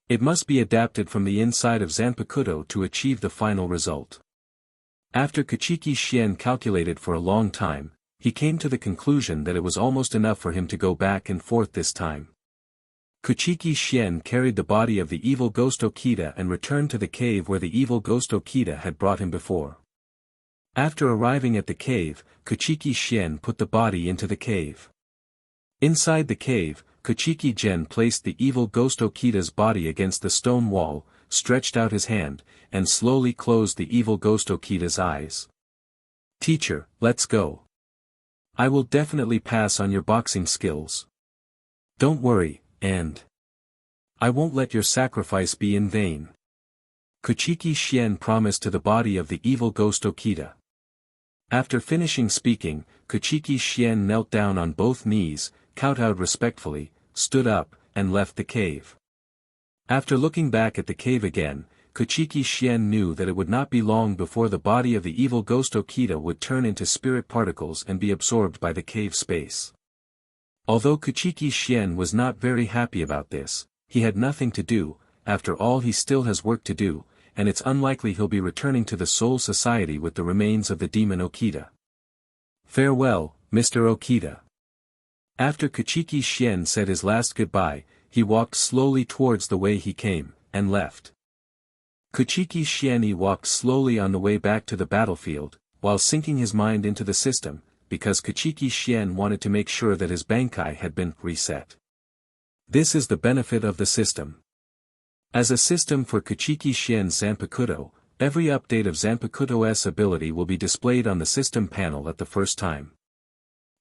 It must be adapted from the inside of Zanpakuto to achieve the final result. After Kuchiki Clan calculated for a long time, he came to the conclusion that it was almost enough for him to go back and forth this time. Kuchiki Clan carried the body of the evil ghost Okita and returned to the cave where the evil ghost Okita had brought him before. After arriving at the cave, Kuchiki Clan put the body into the cave. Inside the cave, Kuchiki Gen placed the evil ghost Okita's body against the stone wall, stretched out his hand, and slowly closed the evil ghost Okita's eyes. "Teacher, let's go. I will definitely pass on your boxing skills. Don't worry, and I won't let your sacrifice be in vain." Kuchiki Clan promised to the body of the evil ghost Okita. After finishing speaking, Kuchiki Clan knelt down on both knees, kowtowed respectfully, stood up, and left the cave. After looking back at the cave again, Kuchiki Clan knew that it would not be long before the body of the evil ghost Okita would turn into spirit particles and be absorbed by the cave space. Although Kuchiki Clan was not very happy about this, he had nothing to do. After all, he still has work to do, and it's unlikely he'll be returning to the Soul Society with the remains of the demon Okita. "Farewell, Mr. Okita." After Kuchiki Clan said his last goodbye, he walked slowly towards the way he came, and left. Kuchiki Clan walked slowly on the way back to the battlefield, while sinking his mind into the system, because Kuchiki Clan wanted to make sure that his Bankai had been reset. This is the benefit of the system. As a system for Kuchiki Clan's Zanpakuto, every update of Zanpakuto's ability will be displayed on the system panel at the first time.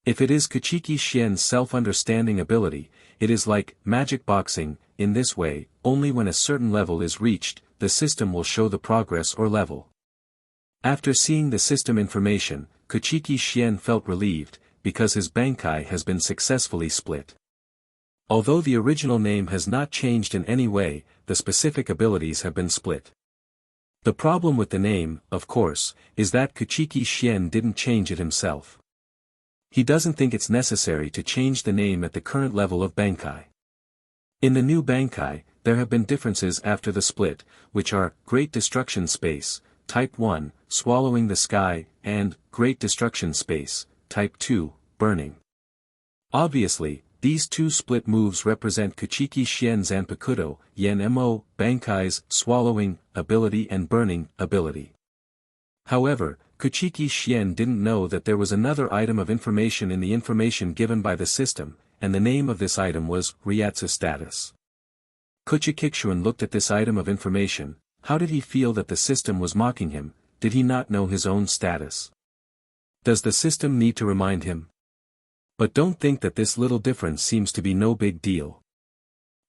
If it is Kuchiki Clan's self-understanding ability, it is like magic boxing. In this way, only when a certain level is reached, the system will show the progress or level. After seeing the system information, Kuchiki Clan felt relieved, because his Bankai has been successfully split. Although the original name has not changed in any way, the specific abilities have been split. The problem with the name, of course, is that Kuchiki Clan didn't change it himself. He doesn't think it's necessary to change the name at the current level of Bankai. In the new Bankai, there have been differences after the split, which are Great Destruction Space, Type 1, Swallowing the Sky, and Great Destruction Space, Type 2, Burning. Obviously, these two split moves represent Kuchiki Clan's Zanpakuto, Yen-mo, Bankai's Swallowing ability and Burning ability. However, Kuchiki Clan didn't know that there was another item of information in the information given by the system, and the name of this item was Ryatsu Status. Kuchiki Clan looked at this item of information. How did he feel that the system was mocking him? Did he not know his own status? Does the system need to remind him? But don't think that this little difference seems to be no big deal.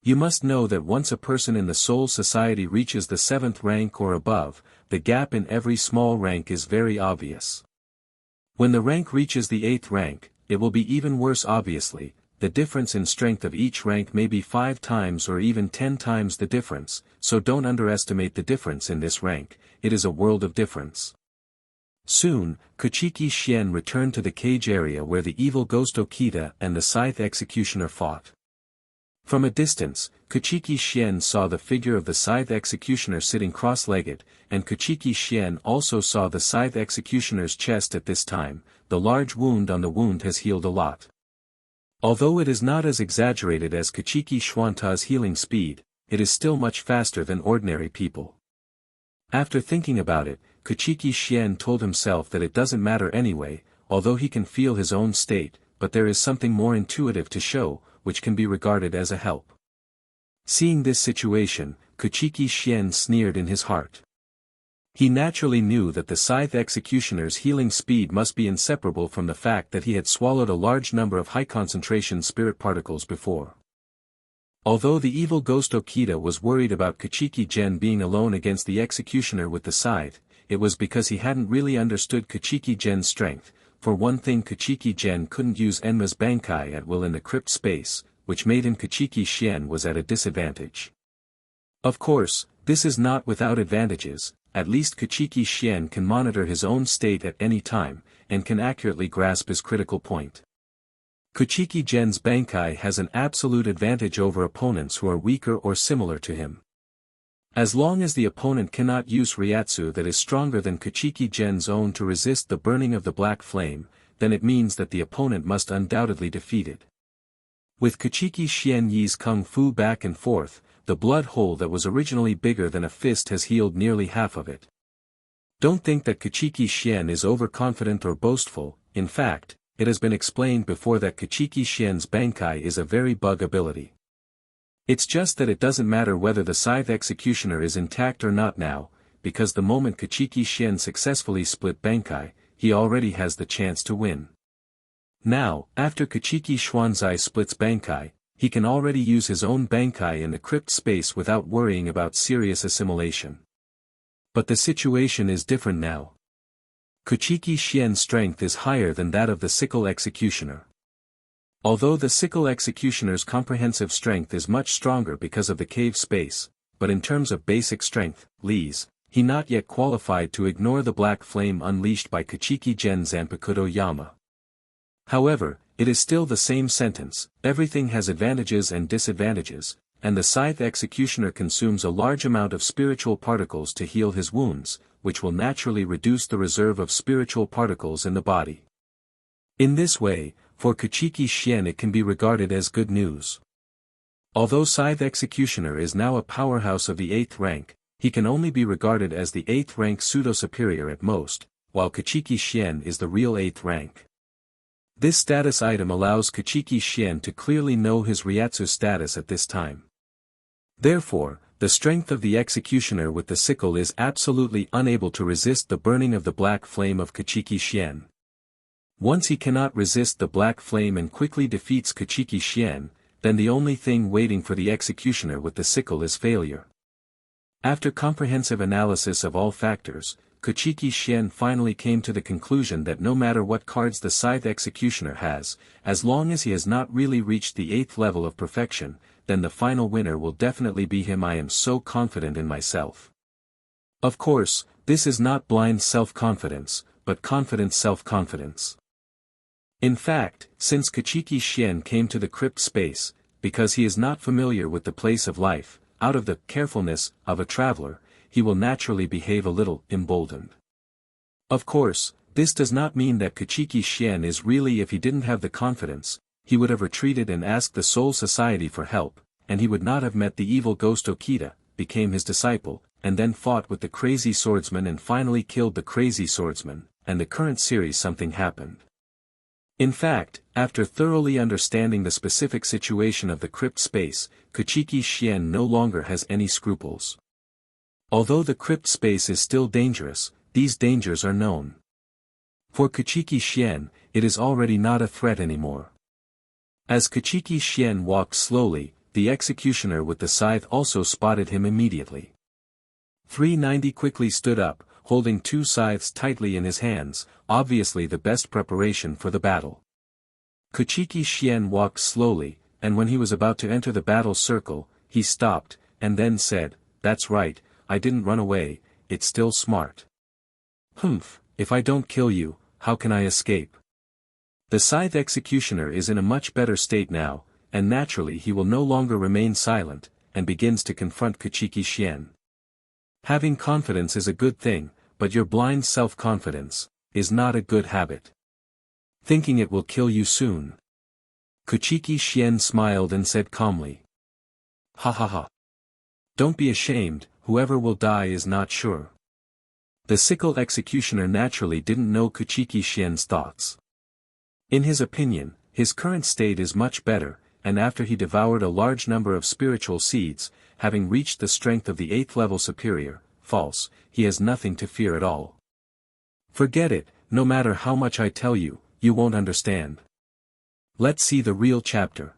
You must know that once a person in the Soul Society reaches the 7th rank or above, the gap in every small rank is very obvious. When the rank reaches the 8th rank, it will be even worse obviously. The difference in strength of each rank may be 5 times or even 10 times the difference, so don't underestimate the difference in this rank. It is a world of difference. Soon, Kuchiki Clan returned to the cage area where the evil ghost Okita and the Scythe Executioner fought. From a distance, Kuchiki Clan saw the figure of the Scythe Executioner sitting cross-legged, and Kuchiki Clan also saw the Scythe Executioner's chest at this time. The large wound on the wound has healed a lot. Although it is not as exaggerated as Kuchiki Clan's healing speed, it is still much faster than ordinary people. After thinking about it, Kuchiki Clan told himself that it doesn't matter anyway, although he can feel his own state, but there is something more intuitive to show, which can be regarded as a help. Seeing this situation, Kuchiki Clan sneered in his heart. He naturally knew that the Scythe Executioner's healing speed must be inseparable from the fact that he had swallowed a large number of high-concentration spirit particles before. Although the evil ghost Okita was worried about Kuchiki Clan being alone against the Executioner with the scythe, it was because he hadn't really understood Kuchiki Clan's strength. For one thing, Kuchiki Clan couldn't use Enma's Bankai at will in the crypt space, which made him Kuchiki Clan was at a disadvantage. Of course, this is not without advantages. At least Kuchiki Clan can monitor his own state at any time, and can accurately grasp his critical point. Kuchiki Clan's Bankai has an absolute advantage over opponents who are weaker or similar to him. As long as the opponent cannot use Ryatsu that is stronger than Kuchiki Clan's own to resist the burning of the black flame, then it means that the opponent must undoubtedly defeat it. With Kuchiki Clan's Kung Fu back and forth, the blood hole that was originally bigger than a fist has healed nearly half of it. Don't think that Kuchiki Clan is overconfident or boastful. In fact, it has been explained before that Kuchiki Xian's Bankai is a very bug ability. It's just that it doesn't matter whether the Scythe Executioner is intact or not now, because the moment Kuchiki Xian successfully split Bankai, he already has the chance to win. Now, after Kuchiki Xuanzai splits Bankai, he can already use his own Bankai in the crypt space without worrying about serious assimilation. But the situation is different now. Kuchiki Xian's strength is higher than that of the Sickle Executioner. Although the Sickle Executioner's comprehensive strength is much stronger because of the cave space, but in terms of basic strength, he not yet qualified to ignore the black flame unleashed by Kuchiki Gen Zanpakuto Yama. However, it is still the same sentence, everything has advantages and disadvantages, and the Scythe Executioner consumes a large amount of spiritual particles to heal his wounds, which will naturally reduce the reserve of spiritual particles in the body. In this way, for Kuchiki Xian it can be regarded as good news. Although Scythe Executioner is now a powerhouse of the 8th rank, he can only be regarded as the 8th rank pseudo-superior at most, while Kuchiki Xian is the real 8th rank. This status item allows Kuchiki Xian to clearly know his Ryatsu status at this time. Therefore, the strength of the executioner with the sickle is absolutely unable to resist the burning of the black flame of Kuchiki Xian. Once he cannot resist the black flame and quickly defeats Kuchiki Xian, then the only thing waiting for the executioner with the sickle is failure. After comprehensive analysis of all factors, Kuchiki Xian finally came to the conclusion that no matter what cards the Scythe Executioner has, as long as he has not really reached the 8th level of perfection, then the final winner will definitely be him. I am so confident in myself. Of course, this is not blind self-confidence, but confident self-confidence. In fact, since Kuchiki Xian came to the crypt space, because he is not familiar with the place of life, out of the carefulness of a traveler, he will naturally behave a little emboldened. Of course, this does not mean that Kuchiki Xian is really. If he didn't have the confidence, he would have retreated and asked the Soul Society for help, and he would not have met the evil ghost Okita, became his disciple, and then fought with the crazy swordsman and finally killed the crazy swordsman, and the current series something happened. In fact, after thoroughly understanding the specific situation of the crypt space, Kuchiki Xian no longer has any scruples. Although the crypt space is still dangerous, these dangers are known. For Kuchiki Xian, it is already not a threat anymore. As Kuchiki Xian walked slowly, the executioner with the scythe also spotted him immediately. 390 quickly stood up, holding 2 scythes tightly in his hands, obviously the best preparation for the battle. Kuchiki Xian walked slowly, and when he was about to enter the battle circle, he stopped, and then said, "That's right, I didn't run away, it's still smart. Humph, if I don't kill you, how can I escape?" The Scythe Executioner is in a much better state now, and naturally he will no longer remain silent, and begins to confront Kuchiki Xian. Having confidence is a good thing, but your blind self-confidence is not a good habit. Thinking it will kill you soon. Kuchiki Xian smiled and said calmly. "Ha ha ha. Don't be ashamed, whoever will die is not sure." The Sickle Executioner naturally didn't know Kuchiki Xian's thoughts. In his opinion, his current state is much better, and after he devoured a large number of spiritual seeds, having reached the strength of the 8th level superior, false, he has nothing to fear at all. Forget it, no matter how much I tell you, you won't understand. Let's see the real chapter.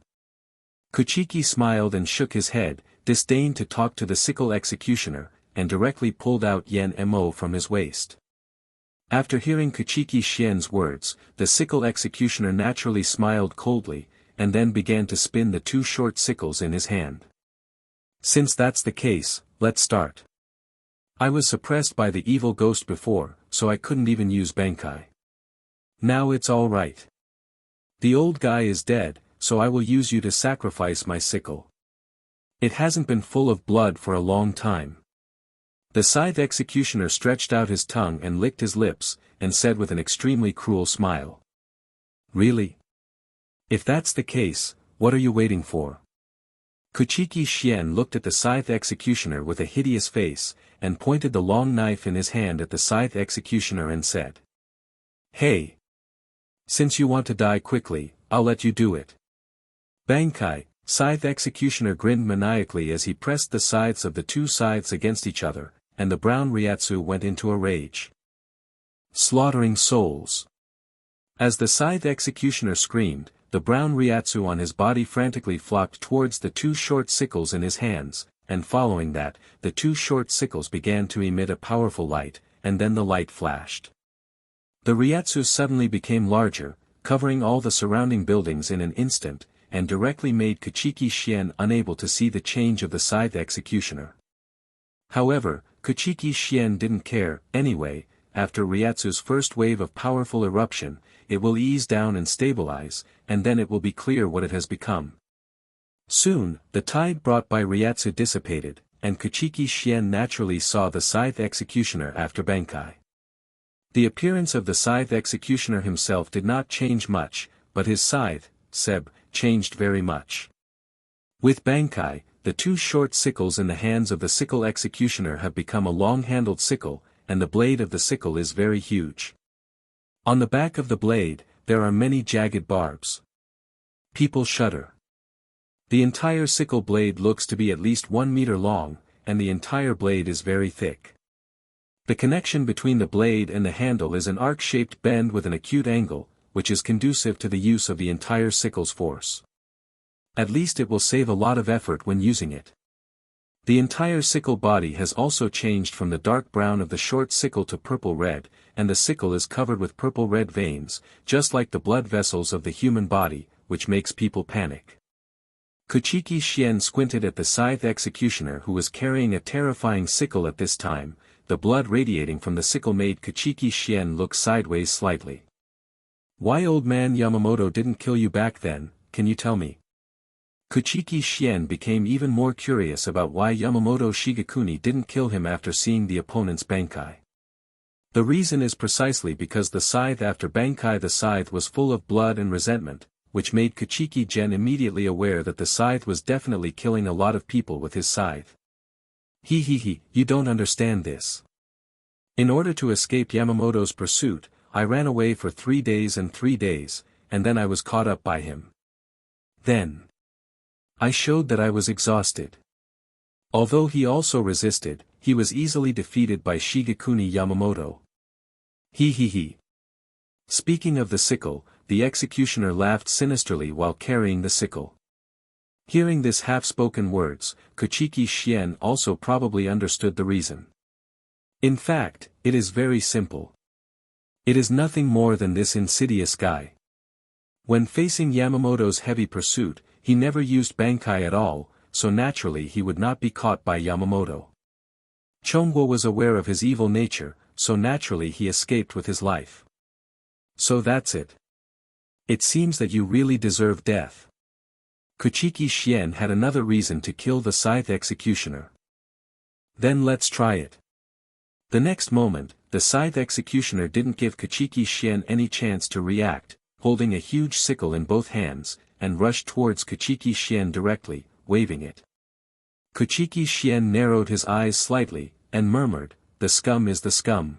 Kuchiki smiled and shook his head, disdained to talk to the Sickle Executioner, and directly pulled out Yen Mo from his waist. After hearing Kuchiki Xian's words, the Sickle Executioner naturally smiled coldly, and then began to spin the 2 short sickles in his hand. "Since that's the case, let's start. I was suppressed by the evil ghost before, so I couldn't even use Bankai. Now it's all right. The old guy is dead, so I will use you to sacrifice my sickle. It hasn't been full of blood for a long time." The Scythe Executioner stretched out his tongue and licked his lips, and said with an extremely cruel smile. "Really? If that's the case, what are you waiting for?" Kuchiki Xian looked at the Scythe Executioner with a hideous face, and pointed the long knife in his hand at the Scythe Executioner and said. "Hey! Since you want to die quickly, I'll let you do it. Bankai, Scythe Executioner grinned maniacally as he pressed the scythes of the two scythes against each other, and the brown Ryatsu went into a rage. Slaughtering souls. As the Scythe Executioner screamed, the brown Ryatsu on his body frantically flocked towards the two short sickles in his hands, and following that, the two short sickles began to emit a powerful light, and then the light flashed. The Ryatsu suddenly became larger, covering all the surrounding buildings in an instant, and directly made Kuchiki Clan unable to see the change of the Scythe Executioner. However, Kuchiki Clan didn't care. Anyway, after Ryatsu's first wave of powerful eruption, it will ease down and stabilize, and then it will be clear what it has become. Soon, the tide brought by Ryatsu dissipated, and Kuchiki Clan naturally saw the Scythe Executioner after Bankai. The appearance of the Scythe Executioner himself did not change much, but his scythe, Seb, changed very much. With Bankai, the two short sickles in the hands of the Sickle Executioner have become a long-handled sickle, and the blade of the sickle is very huge. On the back of the blade, there are many jagged barbs. People shudder. The entire sickle blade looks to be at least 1 meter long, and the entire blade is very thick. The connection between the blade and the handle is an arc-shaped bend with an acute angle, which is conducive to the use of the entire sickle's force. At least it will save a lot of effort when using it. The entire sickle body has also changed from the dark brown of the short sickle to purple-red, and the sickle is covered with purple-red veins, just like the blood vessels of the human body, which makes people panic. Kuchiki Clan squinted at the Scythe Executioner who was carrying a terrifying sickle at this time. The blood radiating from the sickle made Kuchiki Clan look sideways slightly. Why old man Yamamoto didn't kill you back then, can you tell me? Kuchiki Clan became even more curious about why Yamamoto Shigekuni didn't kill him after seeing the opponent's Bankai. The reason is precisely because the scythe after Bankai, the scythe was full of blood and resentment, which made Kuchiki Clan immediately aware that the scythe was definitely killing a lot of people with his scythe. You don't understand this. In order to escape Yamamoto's pursuit, I ran away for 3 days and 3 days, and then I was caught up by him. Then I showed that I was exhausted. Although he also resisted, he was easily defeated by Shigekuni Yamamoto. Speaking of the sickle, the executioner laughed sinisterly while carrying the sickle. Hearing this half-spoken words, Kuchiki Clan also probably understood the reason. In fact, it is very simple. It is nothing more than this insidious guy. When facing Yamamoto's heavy pursuit, he never used Bankai at all, so naturally he would not be caught by Yamamoto. Chongguo was aware of his evil nature, so naturally he escaped with his life. So that's it. It seems that you really deserve death. Kuchiki Clan had another reason to kill the Scythe Executioner. Then let's try it. The next moment, the Scythe Executioner didn't give Kuchiki Clan any chance to react, holding a huge sickle in both hands, and rushed towards Kuchiki Clan directly, waving it. Kuchiki Clan narrowed his eyes slightly, and murmured, "The scum is the scum."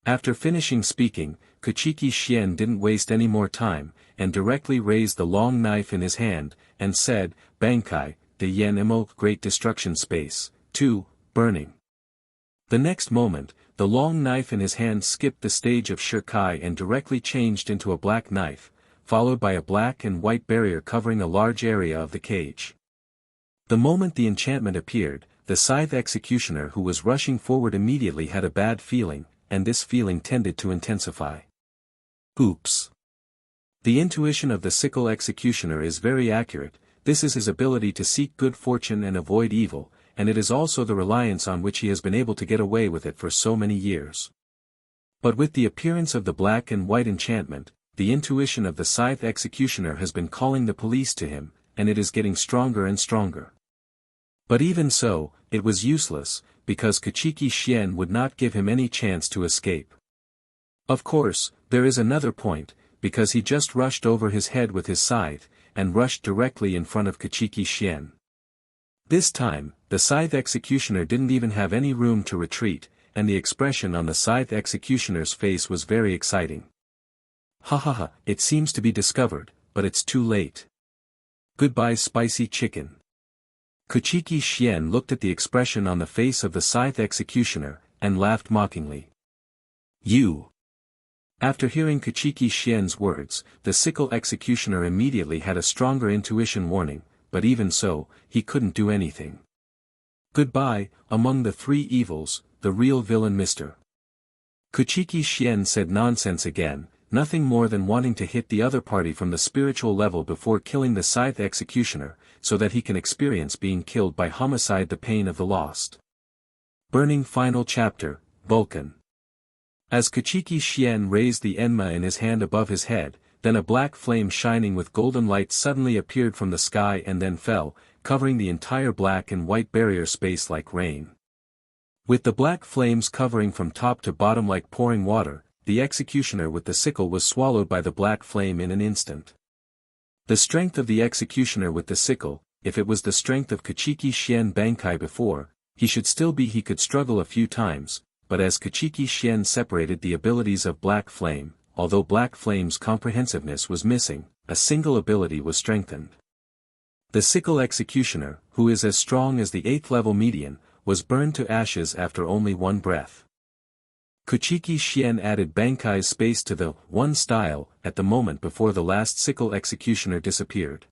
After finishing speaking, Kuchiki Clan didn't waste any more time, and directly raised the long knife in his hand, and said, "Bankai, the Yen Emo Great Destruction Space, 2, burning." The next moment, the long knife in his hand skipped the stage of Shirkai and directly changed into a black knife, followed by a black and white barrier covering a large area of the cage. The moment the enchantment appeared, the Scythe Executioner who was rushing forward immediately had a bad feeling, and this feeling tended to intensify. Oops. The intuition of the Sickle Executioner is very accurate. This is his ability to seek good fortune and avoid evil, and it is also the reliance on which he has been able to get away with it for so many years. But with the appearance of the black and white enchantment, the intuition of the Scythe Executioner has been calling the police to him, and it is getting stronger and stronger. But even so, it was useless, because Kuchiki Clan would not give him any chance to escape. Of course, there is another point, because he just rushed over his head with his scythe, and rushed directly in front of Kuchiki Clan. This time, the Scythe Executioner didn't even have any room to retreat, and the expression on the Scythe Executioner's face was very exciting. Ha ha ha, it seems to be discovered, but it's too late. Goodbye spicy chicken. Kuchiki Clan looked at the expression on the face of the scythe executioner, and laughed mockingly. You. After hearing Kuchiki Clan's words, the sickle executioner immediately had a stronger intuition warning, but even so, he couldn't do anything. Goodbye, among the three evils, the real villain Mr. Kuchiki Clan said nonsense again, nothing more than wanting to hit the other party from the spiritual level before killing the scythe executioner, so that he can experience being killed by homicide, the pain of the lost. Burning final chapter, Vulcan. As Kuchiki Clan raised the enma in his hand above his head, then a black flame shining with golden light suddenly appeared from the sky and then fell, covering the entire black and white barrier space like rain. With the black flames covering from top to bottom like pouring water, the executioner with the sickle was swallowed by the black flame in an instant. The strength of the executioner with the sickle, if it was the strength of Kuchiki Clan Bankai before, he could struggle a few times, but as Kuchiki Clan separated the abilities of Black Flame, although Black Flame's comprehensiveness was missing, a single ability was strengthened. The sickle executioner, who is as strong as the 8th level median, was burned to ashes after only one breath. Kuchiki Clan added Bankai's space to the one style at the moment before the last sickle executioner disappeared.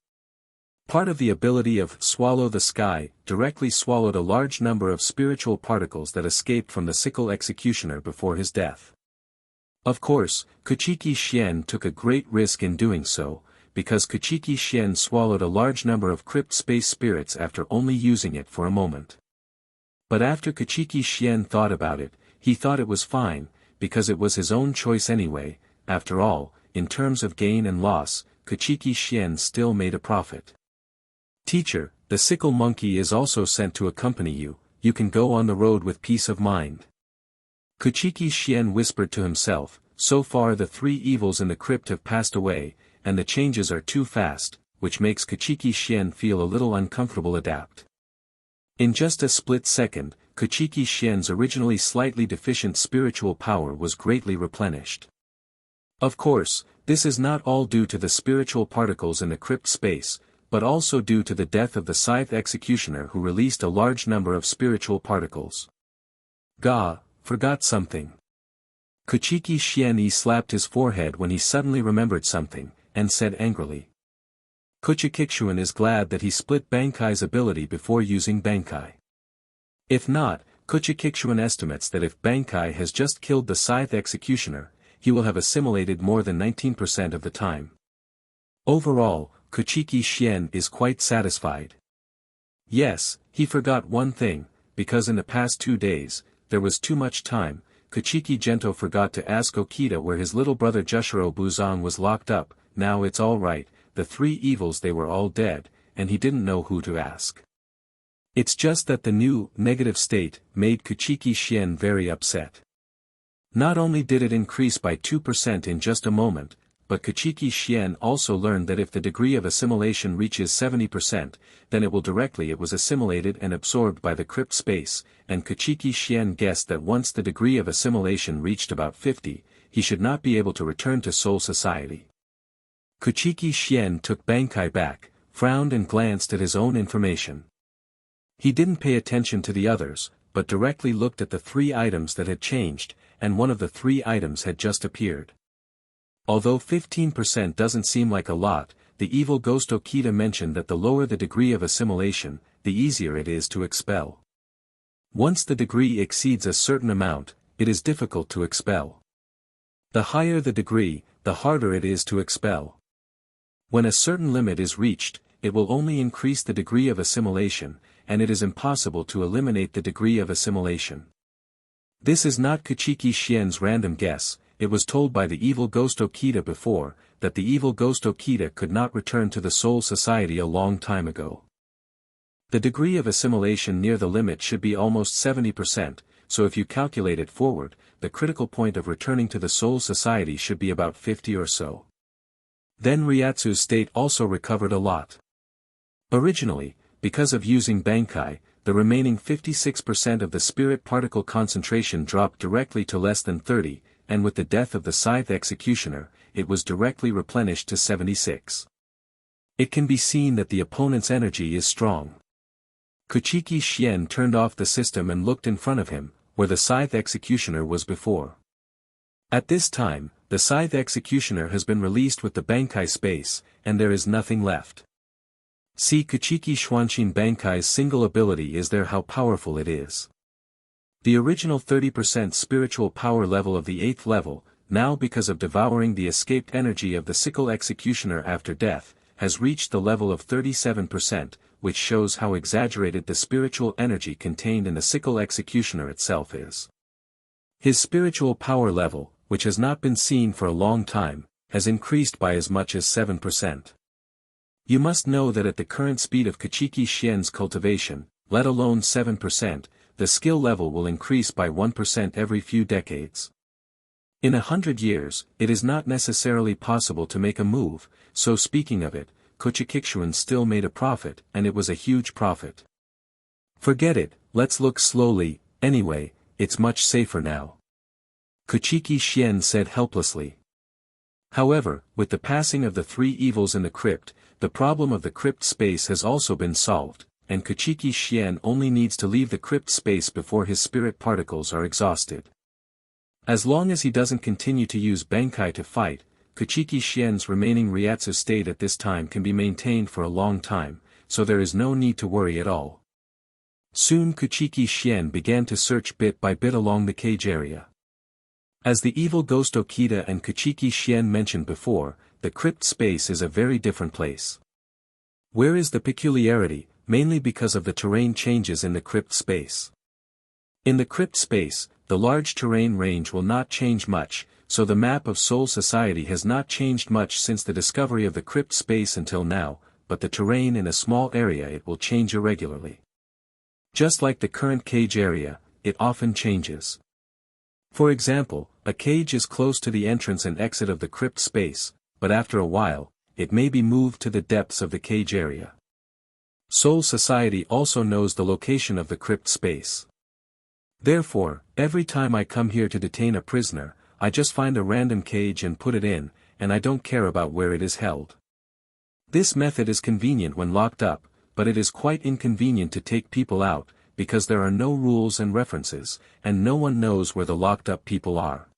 Part of the ability of Swallow the Sky directly swallowed a large number of spiritual particles that escaped from the sickle executioner before his death. Of course, Kuchiki Clan took a great risk in doing so, because Kuchiki Clan swallowed a large number of crypt space spirits after only using it for a moment. But after Kuchiki Clan thought about it, he thought it was fine, because it was his own choice anyway. After all, in terms of gain and loss, Kuchiki Clan still made a profit. Teacher, the sickle monkey is also sent to accompany you, you can go on the road with peace of mind. Kuchiki Clan whispered to himself, so far the three evils in the crypt have passed away, and the changes are too fast, which makes Kuchiki Clan feel a little uncomfortable adapt. In just a split second, Kuchiki Clan's originally slightly deficient spiritual power was greatly replenished. Of course, this is not all due to the spiritual particles in the crypt space, but also due to the death of the scythe executioner who released a large number of spiritual particles. Gah, forgot something. Kuchiki Clan slapped his forehead when he suddenly remembered something, and said angrily. Kuchiki Clan is glad that he split Bankai's ability before using Bankai. If not, Kuchiki Clan estimates that if Bankai has just killed the scythe executioner, he will have assimilated more than 19% of the time. Overall, Kuchiki Clan is quite satisfied. Yes, he forgot one thing, because in the past 2 days, there was too much time. Kuchiki Gento forgot to ask Okita where his little brother Jushiro Buzan was locked up. Now it's all right, the three evils, they were all dead, and he didn't know who to ask. It's just that the new, negative state, made Kuchiki Clan very upset. Not only did it increase by 2% in just a moment, but Kuchiki Clan also learned that if the degree of assimilation reaches 70%, then it was assimilated and absorbed by the crypt space, and Kuchiki Clan guessed that once the degree of assimilation reached about 50, he should not be able to return to Soul Society. Kuchiki Clan took Bankai back, frowned and glanced at his own information. He didn't pay attention to the others, but directly looked at the 3 items that had changed, and one of the 3 items had just appeared. Although 15% doesn't seem like a lot, the evil ghost Okita mentioned that the lower the degree of assimilation, the easier it is to expel. Once the degree exceeds a certain amount, it is difficult to expel. The higher the degree, the harder it is to expel. When a certain limit is reached, it will only increase the degree of assimilation, and it is impossible to eliminate the degree of assimilation. This is not Kuchiki Clan's random guess. It was told by the evil ghost Okita before, that the evil ghost Okita could not return to the Soul Society a long time ago. The degree of assimilation near the limit should be almost 70%, so if you calculate it forward, the critical point of returning to the Soul Society should be about 50 or so. Then Ryatsu's state also recovered a lot. Originally, because of using Bankai, the remaining 56% of the spirit particle concentration dropped directly to less than 30, and with the death of the scythe executioner, it was directly replenished to 76. It can be seen that the opponent's energy is strong. Kuchiki Clan turned off the system and looked in front of him, where the Scythe Executioner was before. At this time, the Scythe Executioner has been released with the Bankai space, and there is nothing left. See Kuchiki Xuanshin Bankai's single ability is there how powerful it is. The original 30% spiritual power level of the 8th level, now because of devouring the escaped energy of the Sickle Executioner after death, has reached the level of 37%, which shows how exaggerated the spiritual energy contained in the Sickle Executioner itself is. His spiritual power level, which has not been seen for a long time, has increased by as much as 7%. You must know that at the current speed of Kuchiki Clan's cultivation, let alone 7%, the skill level will increase by 1% every few decades. In 100 years, it is not necessarily possible to make a move, so speaking of it, Kuchiki Clan still made a profit, and it was a huge profit. Forget it, let's look slowly, anyway, it's much safer now. Kuchiki Clan said helplessly. However, with the passing of the 3 evils in the crypt, the problem of the crypt space has also been solved, and Kuchiki Clan only needs to leave the crypt space before his spirit particles are exhausted. As long as he doesn't continue to use Bankai to fight, Kuchiki Clan's remaining Ryatsu state at this time can be maintained for a long time, so there is no need to worry at all. Soon Kuchiki Clan began to search bit by bit along the cage area. As the evil ghost Okita and Kuchiki Clan mentioned before, the crypt space is a very different place. Where is the peculiarity? Mainly because of the terrain changes in the crypt space. In the crypt space, the large terrain range will not change much, so the map of Soul Society has not changed much since the discovery of the crypt space until now, but the terrain in a small area it will change irregularly. Just like the current cage area, it often changes. For example, a cage is close to the entrance and exit of the crypt space, but after a while, it may be moved to the depths of the cage area. Soul Society also knows the location of the crypt space. Therefore, every time I come here to detain a prisoner, I just find a random cage and put it in, and I don't care about where it is held. This method is convenient when locked up, but it is quite inconvenient to take people out, because there are no rules and references, and no one knows where the locked up people are.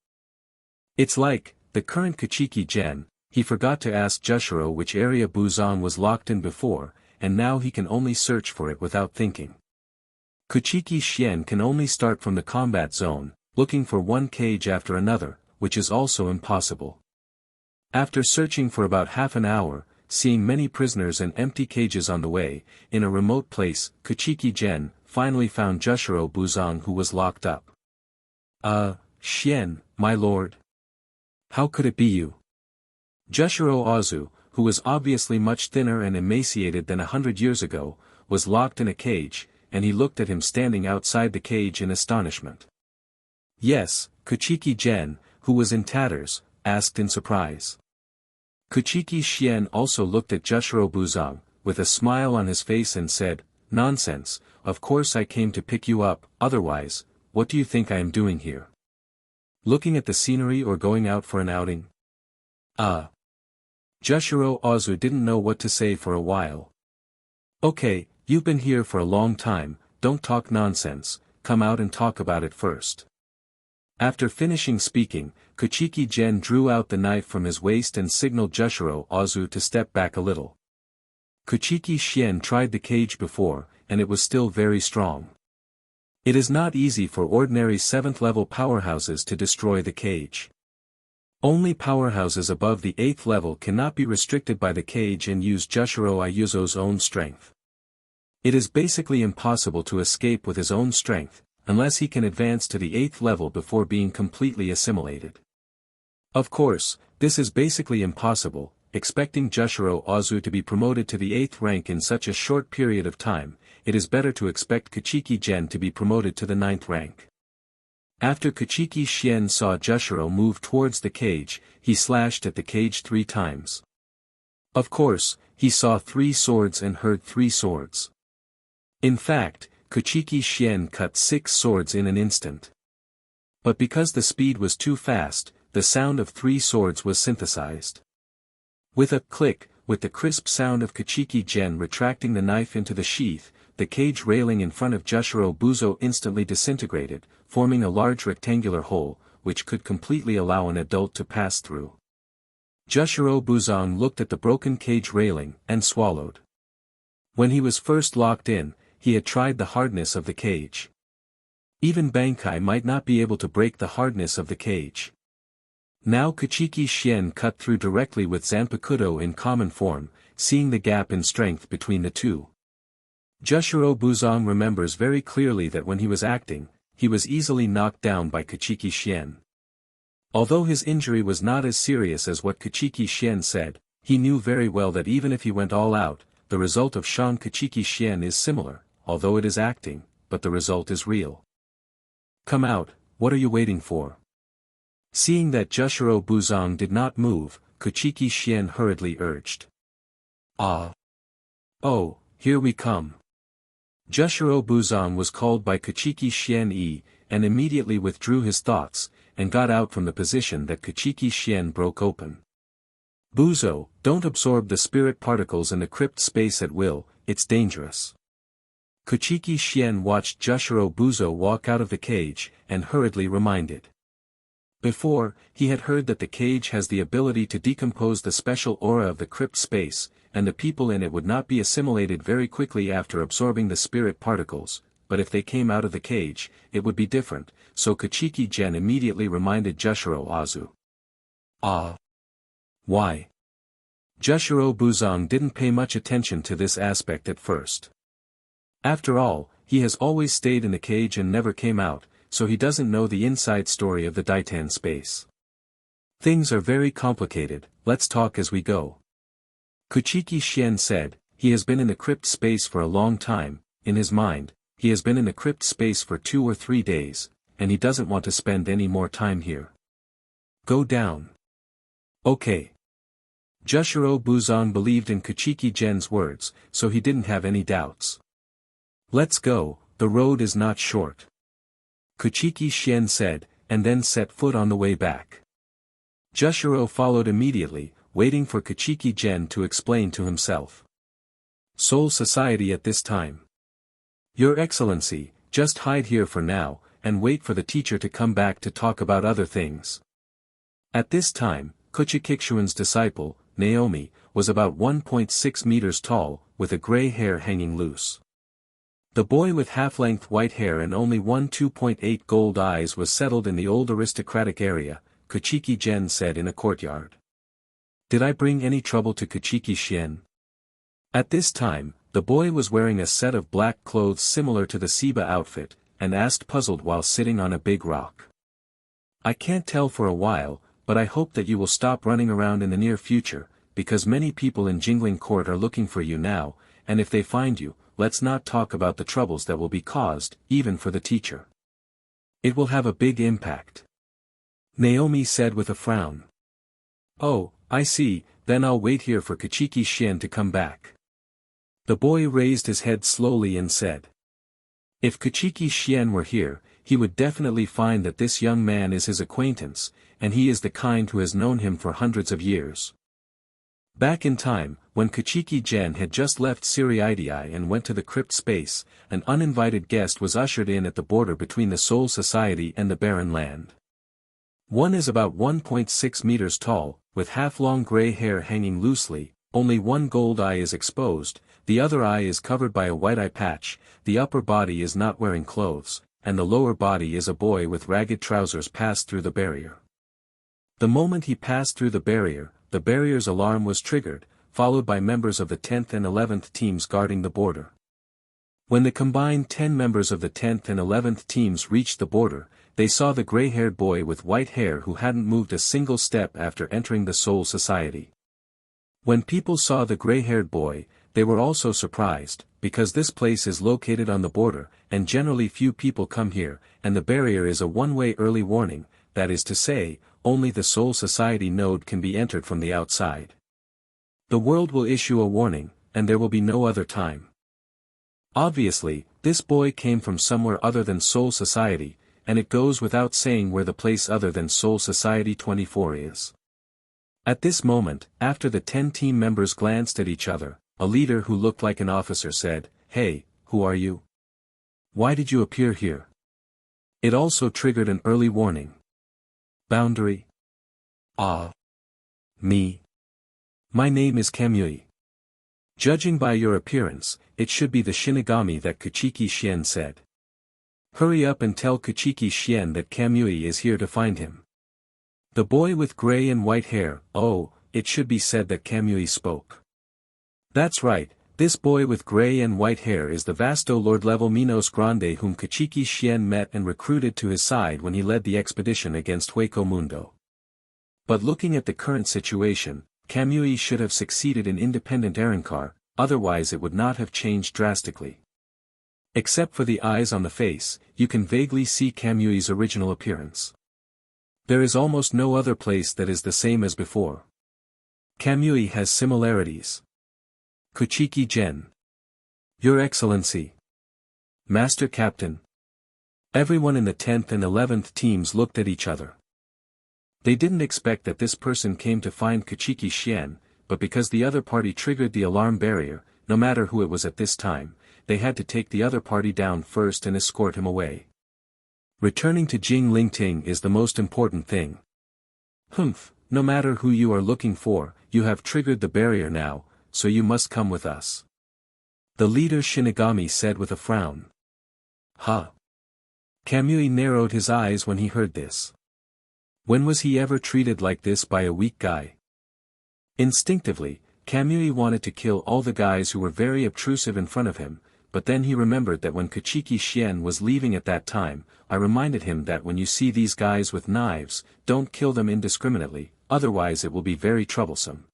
It's like, the current Kuchiki Clan, he forgot to ask Jushiro which area Buzan was locked in before, and now he can only search for it without thinking. Kuchiki Clan can only start from the combat zone, looking for one cage after another, which is also impossible. After searching for about half an hour, seeing many prisoners and empty cages on the way, in a remote place, Kuchiki Clan finally found Jushiro Buzan who was locked up. Clan, my lord. How could it be you? Jushiro Ozu, who was obviously much thinner and emaciated than 100 years ago, was locked in a cage, and he looked at him standing outside the cage in astonishment. Yes, Kuchiki Clan, who was in tatters, asked in surprise. Kuchiki Clan also looked at Jushiro Buzan, with a smile on his face and said, "Nonsense, of course I came to pick you up, otherwise, what do you think I am doing here? Looking at the scenery or going out for an outing?" Jushiro Ozu didn't know what to say for a while. "Okay, you've been here for a long time, don't talk nonsense, come out and talk about it first." After finishing speaking, Kuchiki Clan drew out the knife from his waist and signaled Jushiro Ozu to step back a little. Kuchiki Clan tried the cage before, and it was still very strong. It is not easy for ordinary 7th level powerhouses to destroy the cage. Only powerhouses above the 8th level cannot be restricted by the cage and use Jushiro Ayuzo's own strength. It is basically impossible to escape with his own strength, unless he can advance to the 8th level before being completely assimilated. Of course, this is basically impossible, expecting Jushiro Ozu to be promoted to the 8th rank in such a short period of time, it is better to expect Kuchiki Clan to be promoted to the 9th rank. After Kuchiki Clan saw Jushiro move towards the cage, he slashed at the cage 3 times. Of course, he saw 3 swords and heard 3 swords. In fact, Kuchiki Clan cut 6 swords in an instant. But because the speed was too fast, the sound of 3 swords was synthesized. With a click, with the crisp sound of Kuchiki Gen retracting the knife into the sheath, the cage railing in front of Jushiro Buzo instantly disintegrated, forming a large rectangular hole, which could completely allow an adult to pass through. Jushiro Buzong looked at the broken cage railing, and swallowed. When he was first locked in, he had tried the hardness of the cage. Even Bankai might not be able to break the hardness of the cage. Now Kuchiki Shien cut through directly with Zanpakuto in common form, seeing the gap in strength between the two. Jushiro Buzong remembers very clearly that when he was acting, he was easily knocked down by Kuchiki Shien. Although his injury was not as serious as what Kuchiki Shien said, he knew very well that even if he went all out, the result of Shang Kuchiki Shien is similar, although it is acting, but the result is real. Come out, what are you waiting for? Seeing that Jushiro Buzong did not move, Kuchiki Shien hurriedly urged. Ah! Oh, here we come. Jushiro Buzong was called by Kuchiki Shien and immediately withdrew his thoughts, and got out from the position that Kuchiki Shien broke open. Buzo, don't absorb the spirit particles in the crypt space at will, it's dangerous. Kuchiki Shien watched Jushiro Buzo walk out of the cage, and hurriedly reminded. Before, he had heard that the cage has the ability to decompose the special aura of the crypt space, and the people in it would not be assimilated very quickly after absorbing the spirit particles, but if they came out of the cage, it would be different, so Kuchiki Gen immediately reminded Jushiro Azu. Ah! Why? Jushiro Buzong didn't pay much attention to this aspect at first. After all, he has always stayed in the cage and never came out, so he doesn't know the inside story of the Daitan space. Things are very complicated, let's talk as we go. Kuchiki Shien said, he has been in the crypt space for a long time, in his mind, he has been in the crypt space for 2 or 3 days, and he doesn't want to spend any more time here. Go down. Okay. Jushiro Buzong believed in Kuchiki Gen's words, so he didn't have any doubts. Let's go, the road is not short. Kuchiki Shien said, and then set foot on the way back. Jushiro followed immediately, waiting for Kuchiki Gen to explain to himself. Soul Society at this time. Your Excellency, just hide here for now, and wait for the teacher to come back to talk about other things. At this time, Kuchiki Xuan's disciple, Naomi, was about 1.6 meters tall, with a gray hair hanging loose. The boy with half-length white hair and only 2.8 gold eyes was settled in the old aristocratic area, Kuchiki Gen said in a courtyard. Did I bring any trouble to Kuchiki Shien? At this time, the boy was wearing a set of black clothes similar to the Seba outfit, and asked puzzled while sitting on a big rock. I can't tell for a while, but I hope that you will stop running around in the near future, because many people in Jingling Court are looking for you now, and if they find you, let's not talk about the troubles that will be caused, even for the teacher. It will have a big impact. Naomi said with a frown. Oh, I see, then I'll wait here for Kuchiki Shien to come back. The boy raised his head slowly and said. If Kuchiki Shien were here, he would definitely find that this young man is his acquaintance, and he is the kind who has known him for hundreds of years. Back in time, when Kuchiki Gen had just left Seireitei and went to the crypt space, an uninvited guest was ushered in at the border between the Soul Society and the barren land. One is about 1.6 meters tall, with half-long gray hair hanging loosely, only one gold eye is exposed, the other eye is covered by a white eye patch, the upper body is not wearing clothes, and the lower body is a boy with ragged trousers passed through the barrier. The moment he passed through the barrier's alarm was triggered, followed by members of the 10th and 11th teams guarding the border. When the combined 10 members of the 10th and 11th teams reached the border, they saw the gray-haired boy with white hair who hadn't moved a single step after entering the Soul Society. When people saw the gray-haired boy, they were also surprised, because this place is located on the border, and generally few people come here, and the barrier is a one-way early warning, that is to say, only the Soul Society node can be entered from the outside. The world will issue a warning, and there will be no other time. Obviously, this boy came from somewhere other than Soul Society, and it goes without saying where the place other than Soul Society 24 is. At this moment, after the 10 team members glanced at each other, a leader who looked like an officer said, "Hey, who are you? Why did you appear here?" It also triggered an early warning. Boundary? Ah. Me. My name is Kamui. Judging by your appearance, it should be the Shinigami that Kuchiki Clan said. Hurry up and tell Kuchiki Clan that Kamui is here to find him. The boy with gray and white hair, oh, it should be said that Kamui spoke. That's right, this boy with gray and white hair is the Vasto Lord level Minos Grande whom Kuchiki Clan met and recruited to his side when he led the expedition against Hueco Mundo. But looking at the current situation, Kamui should have succeeded in independent Arrancar, otherwise it would not have changed drastically. Except for the eyes on the face, you can vaguely see Kamui's original appearance. There is almost no other place that is the same as before. Kamui has similarities. Kuchiki Gen. Your Excellency. Master Captain. Everyone in the 10th and 11th teams looked at each other. They didn't expect that this person came to find Kuchiki Clan, but because the other party triggered the alarm barrier, no matter who it was at this time, they had to take the other party down first and escort him away. Returning to Jing Lingting is the most important thing. Humph, no matter who you are looking for, you have triggered the barrier now, so you must come with us. The leader Shinigami said with a frown. Huh. Kamui narrowed his eyes when he heard this. When was he ever treated like this by a weak guy? Instinctively, Kamui wanted to kill all the guys who were very obtrusive in front of him, but then he remembered that when Kuchiki Clan was leaving at that time, I reminded him that when you see these guys with knives, don't kill them indiscriminately, otherwise it will be very troublesome.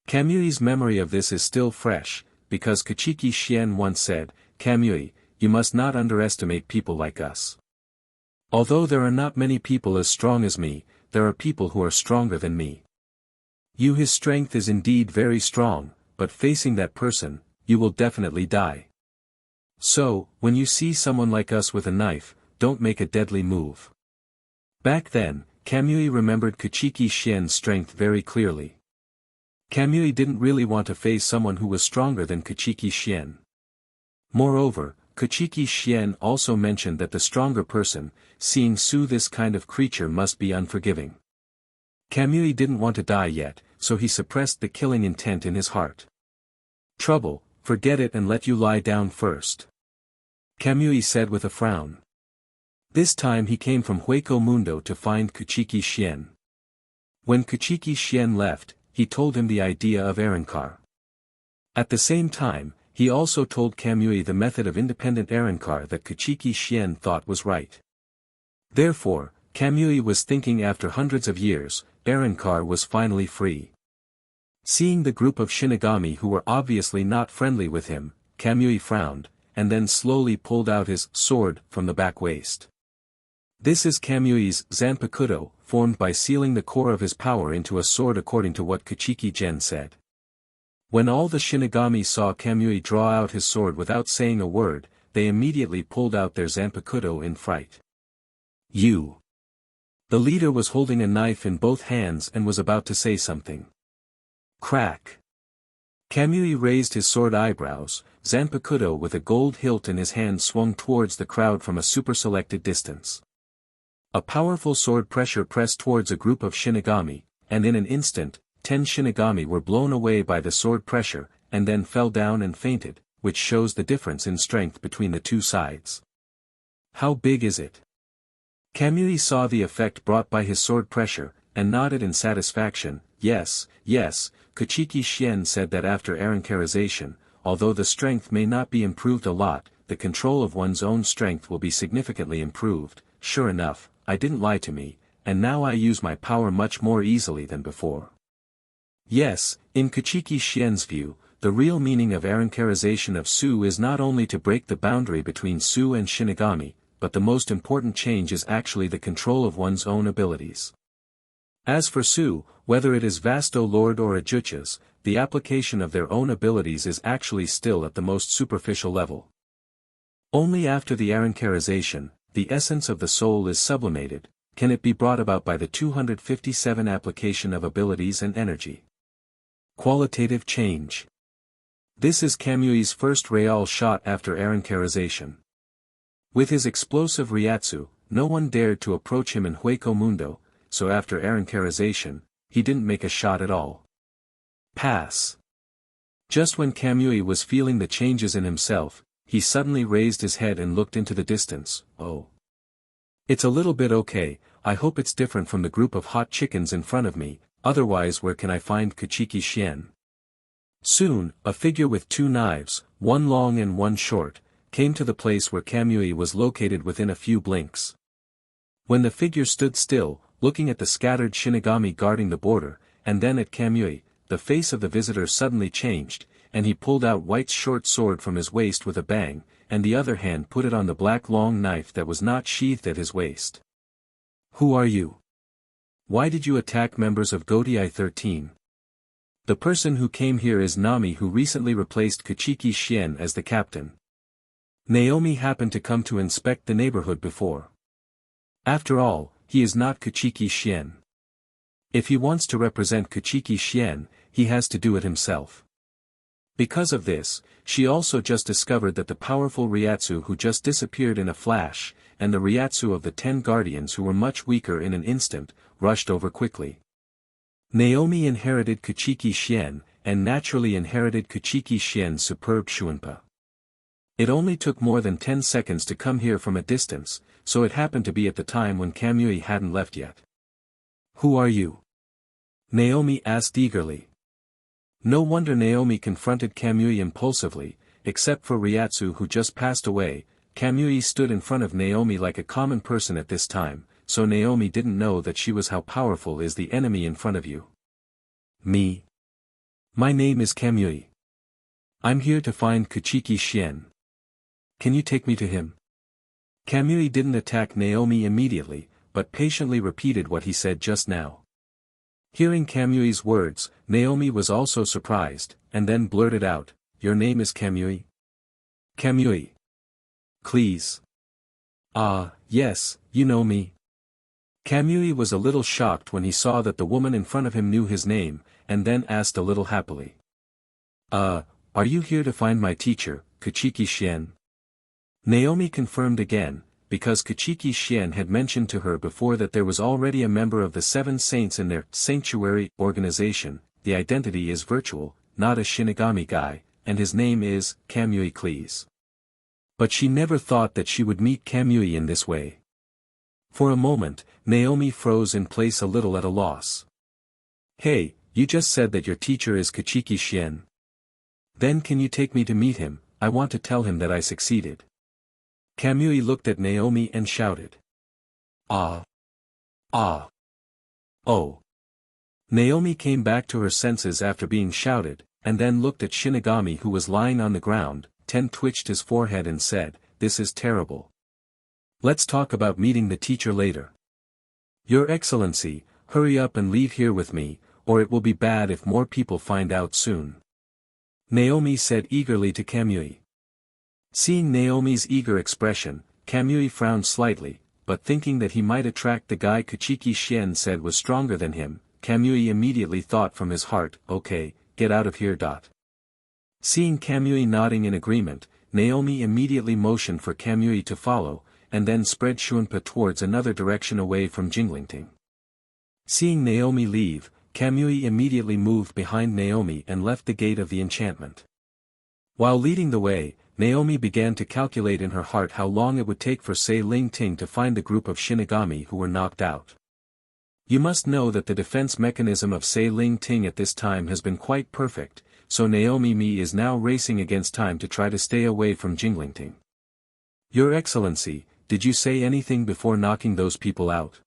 Kamui's memory of this is still fresh, because Kuchiki Clan once said, "Kamui, you must not underestimate people like us. Although there are not many people as strong as me, there are people who are stronger than me. His strength is indeed very strong, but facing that person, you will definitely die. So, when you see someone like us with a knife, don't make a deadly move." Back then, Kamui remembered Kuchiki Clan's strength very clearly. Kamui didn't really want to face someone who was stronger than Kuchiki Clan. Moreover, Kuchiki Clan also mentioned that the stronger person, seeing this kind of creature must be unforgiving. Kamui didn't want to die yet, so he suppressed the killing intent in his heart. "Trouble, forget it and let you lie down first," Kamui said with a frown. This time he came from Hueco Mundo to find Kuchiki Clan. When Kuchiki Clan left, he told him the idea of Arrancar. At the same time, he also told Kamui the method of independent Arrancar that Kuchiki Clan thought was right. Therefore, Kamui was thinking after hundreds of years, Arrancar was finally free. Seeing the group of Shinigami who were obviously not friendly with him, Kamui frowned, and then slowly pulled out his sword from the back waist. This is Kamui's Zanpakuto, formed by sealing the core of his power into a sword according to what Kuchiki Gen said. When all the Shinigami saw Kamui draw out his sword without saying a word, they immediately pulled out their Zanpakuto in fright. "You." The leader was holding a knife in both hands and was about to say something. Crack. Kamui raised his sword eyebrows, Zanpakuto with a gold hilt in his hand swung towards the crowd from a super-selected distance. A powerful sword pressure pressed towards a group of Shinigami, and in an instant, 10 Shinigami were blown away by the sword pressure, and then fell down and fainted, which shows the difference in strength between the two sides. How big is it? Kamui saw the effect brought by his sword pressure, and nodded in satisfaction. Yes, Kuchiki Clan said that after Arrancarization, although the strength may not be improved a lot, the control of one's own strength will be significantly improved. Sure enough, I didn't lie to me, and now I use my power much more easily than before. Yes, in Kuchiki Clan's view, the real meaning of Arrancarization of Su is not only to break the boundary between Su and Shinigami, but the most important change is actually the control of one's own abilities. As for Su, whether it is Vasto Lord or Ajuchas, the application of their own abilities is actually still at the most superficial level. Only after the Arrancarization, the essence of the soul is sublimated, can it be brought about by the 257 application of abilities and energy? Qualitative change. This is Kamui's first real shot after arrancarization. With his explosive Ryatsu, no one dared to approach him in Hueco Mundo, so after arrancarization, he didn't make a shot at all. Pass. Just when Kamui was feeling the changes in himself, he suddenly raised his head and looked into the distance. Oh. It's a little bit okay, I hope it's different from the group of hot chickens in front of me, otherwise where can I find Kuchiki Clan? Soon, a figure with two knives, one long and one short, came to the place where Kamui was located within a few blinks. When the figure stood still, looking at the scattered Shinigami guarding the border, and then at Kamui, the face of the visitor suddenly changed, and he pulled out White's short sword from his waist with a bang, and the other hand put it on the black long knife that was not sheathed at his waist. Who are you? Why did you attack members of Gotei 13? The person who came here is Nami, who recently replaced Kuchiki Clan as the captain. Naomi happened to come to inspect the neighborhood before. After all, he is not Kuchiki Clan. If he wants to represent Kuchiki Clan, he has to do it himself. Because of this, she also just discovered that the powerful Ryatsu who just disappeared in a flash, and the Ryatsu of the 10 guardians who were much weaker in an instant, rushed over quickly. Naomi inherited Kuchiki Clan, and naturally inherited Kuchiki Clan's superb Shuanpa. It only took more than 10 seconds to come here from a distance, so it happened to be at the time when Kamui hadn't left yet. Who are you? Naomi asked eagerly. No wonder Naomi confronted Kamui impulsively, except for Ryatsu who just passed away. Kamui stood in front of Naomi like a common person at this time, so Naomi didn't know that she was how powerful is the enemy in front of you. Me? My name is Kamui. I'm here to find Kuchiki Clan. Can you take me to him? Kamui didn't attack Naomi immediately, but patiently repeated what he said just now. Hearing Kamui's words, Naomi was also surprised, and then blurted out, Your name is Kamui? Kamui. Please. Ah, yes, you know me. Kamui was a little shocked when he saw that the woman in front of him knew his name, and then asked a little happily. Are you here to find my teacher, Kuchiki Clan? Naomi confirmed again, because Kuchiki Clan had mentioned to her before that there was already a member of the 7 saints in their sanctuary organization. The identity is virtual, not a Shinigami guy, and his name is Kamui Clan. But she never thought that she would meet Kamui in this way. For a moment, Naomi froze in place, a little at a loss. Hey, you just said that your teacher is Kuchiki Clan. Then can you take me to meet him? I want to tell him that I succeeded. Kamui looked at Naomi and shouted. Ah! Ah! Oh! Naomi came back to her senses after being shouted, and then looked at Shinigami who was lying on the ground. Ten twitched his forehead and said, This is terrible. Let's talk about meeting the teacher later. Your Excellency, hurry up and leave here with me, or it will be bad if more people find out soon. Naomi said eagerly to Kamui. Seeing Naomi's eager expression, Kamui frowned slightly, but thinking that he might attract the guy Kuchiki Clan said was stronger than him, Kamui immediately thought from his heart, okay, get out of here. Seeing Kamui nodding in agreement, Naomi immediately motioned for Kamui to follow, and then spread Shuanpa towards another direction away from Jinglingting. Seeing Naomi leave, Kamui immediately moved behind Naomi and left the gate of the enchantment. While leading the way, Naomi began to calculate in her heart how long it would take for Seireitei to find the group of Shinigami who were knocked out. You must know that the defense mechanism of Seireitei at this time has been quite perfect, so Naomi is now racing against time to try to stay away from Jinglingting. Your Excellency, did you say anything before knocking those people out?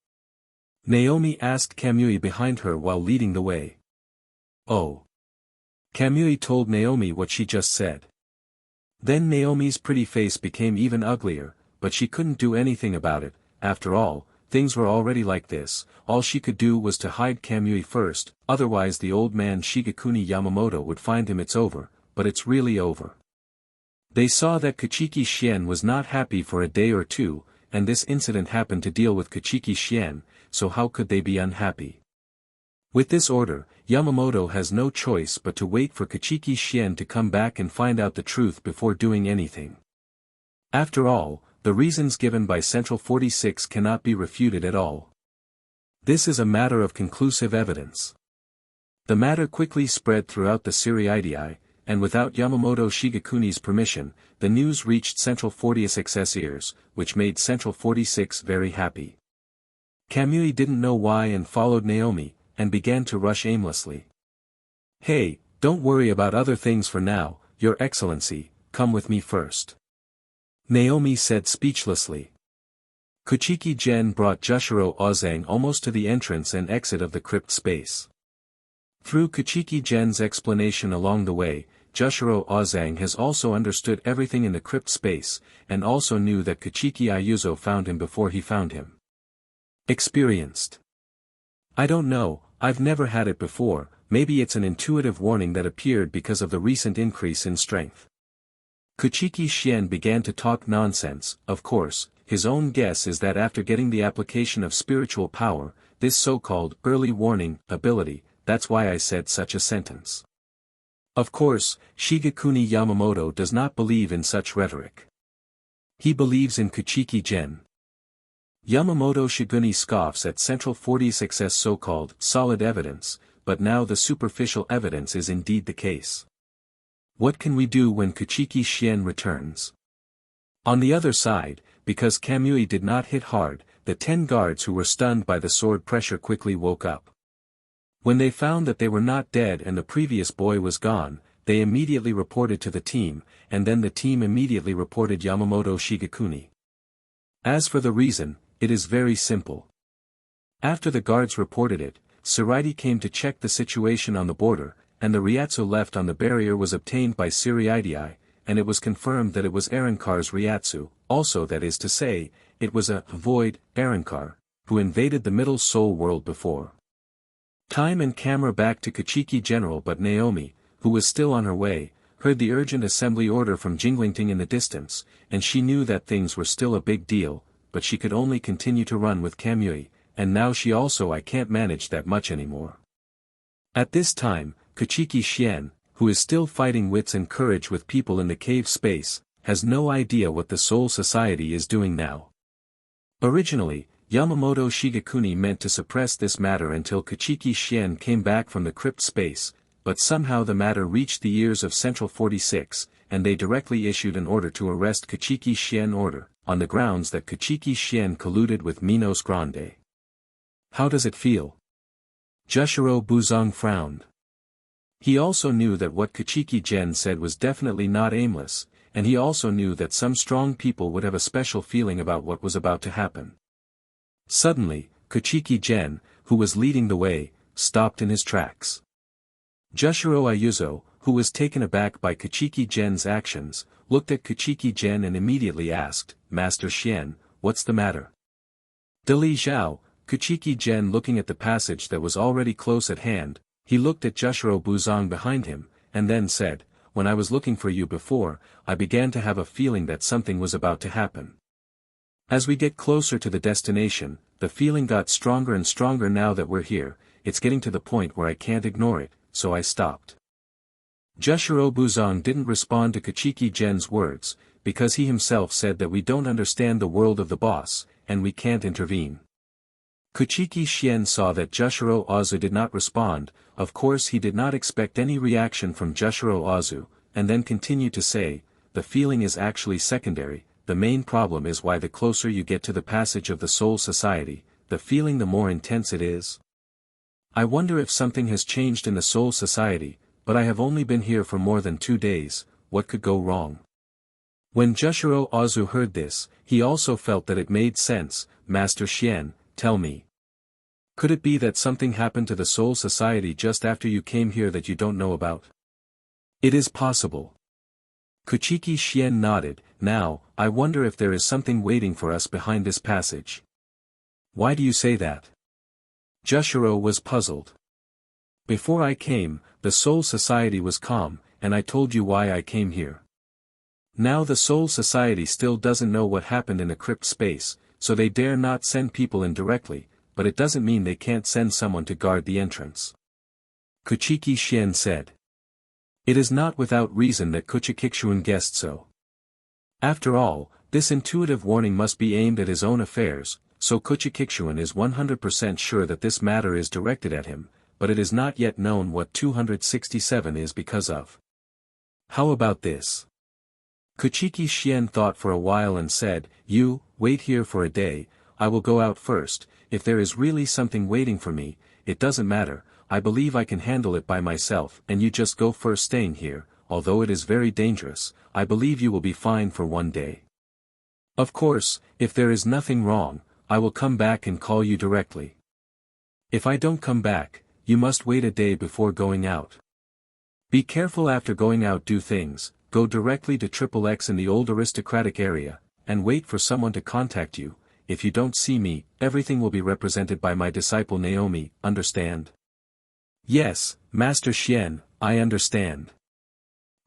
Naomi asked Kamui behind her while leading the way. Oh. Kamui told Naomi what she just said. Then Naomi's pretty face became even uglier, but she couldn't do anything about it. After all, things were already like this. All she could do was to hide Kamui first, otherwise the old man Shigekuni Yamamoto would find him. It's over, but it's really over. They saw that Kuchiki Clan was not happy for a day or two, and this incident happened to deal with Kuchiki Clan, so how could they be unhappy? With this order, Yamamoto has no choice but to wait for Kuchiki Clan to come back and find out the truth before doing anything. After all, the reasons given by Central 46 cannot be refuted at all. This is a matter of conclusive evidence. The matter quickly spread throughout the Seireitei, and without Yamamoto Shigekuni's permission, the news reached Central 46's ears, which made Central 46 very happy. Kamui didn't know why and followed Naomi, and began to rush aimlessly. "Hey, don't worry about other things for now, Your Excellency, come with me first," Naomi said speechlessly. Kuchiki Gen brought Jushiro Ozang almost to the entrance and exit of the crypt space. Through Kuchiki Gen's explanation along the way, Jushiro Ozang has also understood everything in the crypt space, and also knew that Kuchiki Ayuzo found him before he found him. Experienced. "I don't know, I've never had it before, maybe it's an intuitive warning that appeared because of the recent increase in strength." Kuchiki Clan began to talk nonsense. Of course, his own guess is that after getting the application of spiritual power, this so-called early warning ability, that's why I said such a sentence. Of course, Shigekuni Yamamoto does not believe in such rhetoric. He believes in Kuchiki Gen. Yamamoto Shiguni scoffs at Central 46's so-called solid evidence, but now the superficial evidence is indeed the case. What can we do when Kuchiki Clan returns? On the other side, because Kamui did not hit hard, the 10 guards who were stunned by the sword pressure quickly woke up. When they found that they were not dead and the previous boy was gone, they immediately reported to the team, and then the team immediately reported Yamamoto Shigekuni. As for the reason, it is very simple. After the guards reported it, Seireitei came to check the situation on the border, and the Ryatsu left on the barrier was obtained by Seireitei, and it was confirmed that it was Arrancar's Ryatsu, also that is to say, it was a void Arrancar, who invaded the Middle Soul world before. Time and camera back to Kuchiki General, but Naomi, who was still on her way, heard the urgent assembly order from Jinglingting in the distance, and she knew that things were still a big deal, but she could only continue to run with Kamui, and now she also I can't manage that much anymore. At this time, Kuchiki Clan, who is still fighting wits and courage with people in the cave space, has no idea what the Soul Society is doing now. Originally, Yamamoto Shigekuni meant to suppress this matter until Kuchiki Clan came back from the crypt space, but somehow the matter reached the ears of Central 46, and they directly issued an order to arrest Kuchiki Clan order, on the grounds that Kuchiki Clan colluded with Minos Grande. How does it feel? Jushiro Buzong frowned. He also knew that what Kuchiki Gen said was definitely not aimless, and he also knew that some strong people would have a special feeling about what was about to happen. Suddenly, Kuchiki Gen, who was leading the way, stopped in his tracks. Jushiro Ayuzo, who was taken aback by Kuchiki Gen's actions, looked at Kuchiki Gen and immediately asked, "Master Clan, what's the matter?" Dili Zhao, Kuchiki Gen looking at the passage that was already close at hand, he looked at Jushiro Buzong behind him, and then said, "When I was looking for you before, I began to have a feeling that something was about to happen. As we get closer to the destination, the feeling got stronger and stronger. Now that we're here, it's getting to the point where I can't ignore it, so I stopped." Jushiro Buzong didn't respond to Kuchiki Gen's words, because he himself said that we don't understand the world of the boss, and we can't intervene. Kuchiki Clan saw that Jushiro Ozu did not respond. Of course he did not expect any reaction from Jushiro Ozu, and then continued to say, "The feeling is actually secondary, the main problem is why the closer you get to the passage of the Soul Society, the feeling the more intense it is. I wonder if something has changed in the Soul Society, but I have only been here for more than 2 days, what could go wrong?" When Jushiro Ozu heard this, he also felt that it made sense. "Master Clan, tell me. Could it be that something happened to the Soul Society just after you came here that you don't know about?" "It is possible." Kuchiki Clan nodded. "Now, I wonder if there is something waiting for us behind this passage." "Why do you say that?" Jushiro was puzzled. "Before I came, the Soul Society was calm, and I told you why I came here. Now the Soul Society still doesn't know what happened in the crypt space, so they dare not send people in directly, but it doesn't mean they can't send someone to guard the entrance. Kuchiki Clan said. It is not without reason that Kuchiki Clan guessed so. After all, this intuitive warning must be aimed at his own affairs, so Kuchiki Clan is 100% sure that this matter is directed at him, but it is not yet known what 267 is because of. How about this? Kuchiki Clan thought for a while and said, "You, wait here for a day, I will go out first. If there is really something waiting for me, it doesn't matter, I believe I can handle it by myself, and you just go first staying here, although it is very dangerous, I believe you will be fine for one day. Of course, if there is nothing wrong, I will come back and call you directly. If I don't come back, you must wait a day before going out. Be careful after going out, do things, go directly to XXX in the old aristocratic area, and wait for someone to contact you. If you don't see me, everything will be represented by my disciple Naomi, understand?" "Yes, Master Xian, I understand."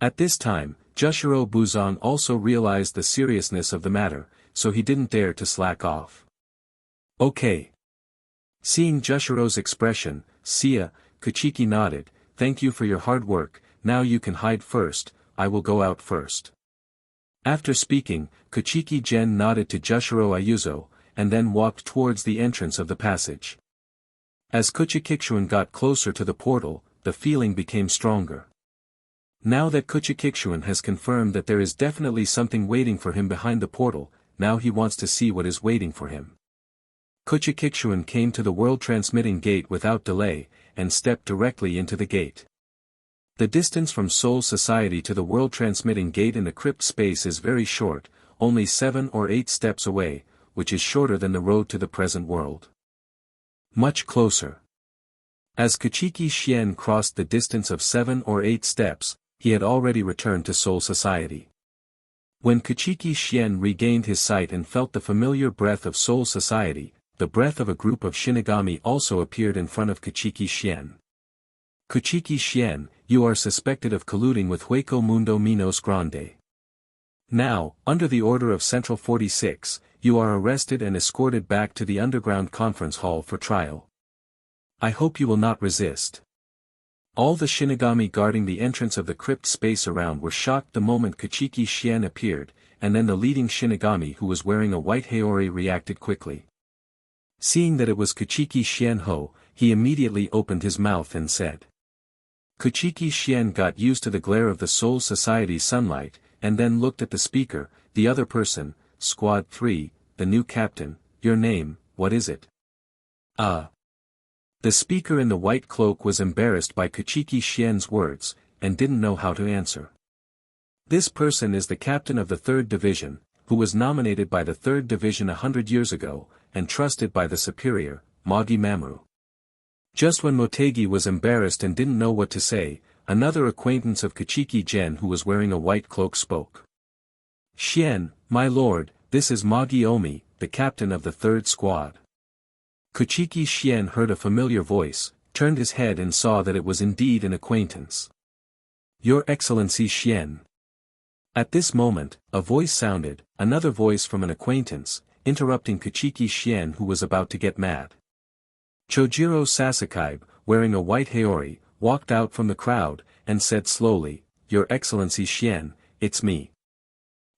At this time, Jushiro Buzong also realized the seriousness of the matter, so he didn't dare to slack off. "Okay." Seeing Jushiro's expression, Kuchiki nodded, "Thank you for your hard work, now you can hide first, I will go out first." After speaking, Kuchiki Clan nodded to Jushiro Ayuzo, and then walked towards the entrance of the passage. As Kuchiki Clan got closer to the portal, the feeling became stronger. Now that Kuchiki Clan has confirmed that there is definitely something waiting for him behind the portal, now he wants to see what is waiting for him. Kuchiki Clan came to the world transmitting gate without delay, and stepped directly into the gate. The distance from Soul Society to the world transmitting gate in the crypt space is very short, only 7 or 8 steps away, which is shorter than the road to the present world. Much closer. As Kuchiki Clan crossed the distance of 7 or 8 steps, he had already returned to Soul Society. When Kuchiki Clan regained his sight and felt the familiar breath of Soul Society, the breath of a group of Shinigami also appeared in front of Kuchiki Clan. "Kuchiki Clan, you are suspected of colluding with Hueco Mundo Minos Grande. Now, under the order of Central 46, you are arrested and escorted back to the underground conference hall for trial. I hope you will not resist." All the Shinigami guarding the entrance of the crypt space around were shocked the moment Kuchiki Clan appeared, and then the leading Shinigami who was wearing a white haori reacted quickly. Seeing that it was Kuchiki Clan, he immediately opened his mouth and said. Kuchiki Clan got used to the glare of the Soul Society sunlight, and then looked at the speaker, the other person, Squad 3, the new captain. "Your name, what is it?" The speaker in the white cloak was embarrassed by Kuchiki Clan's words, and didn't know how to answer. This person is the captain of the 3rd Division, who was nominated by the 3rd Division 100 years ago, and trusted by the superior, Magi Mamoru. Just when Motegi was embarrassed and didn't know what to say, another acquaintance of Kuchiki Clan who was wearing a white cloak spoke. "Clan, my lord, this is Magi Omi, the captain of the 3rd Squad." Kuchiki Clan heard a familiar voice, turned his head and saw that it was indeed an acquaintance. "Your Excellency Clan." At this moment, a voice sounded, another voice from an acquaintance, interrupting Kuchiki Clan who was about to get mad. Chojiro Sasakaibe, wearing a white haori, walked out from the crowd, and said slowly, "Your Excellency Clan, it's me.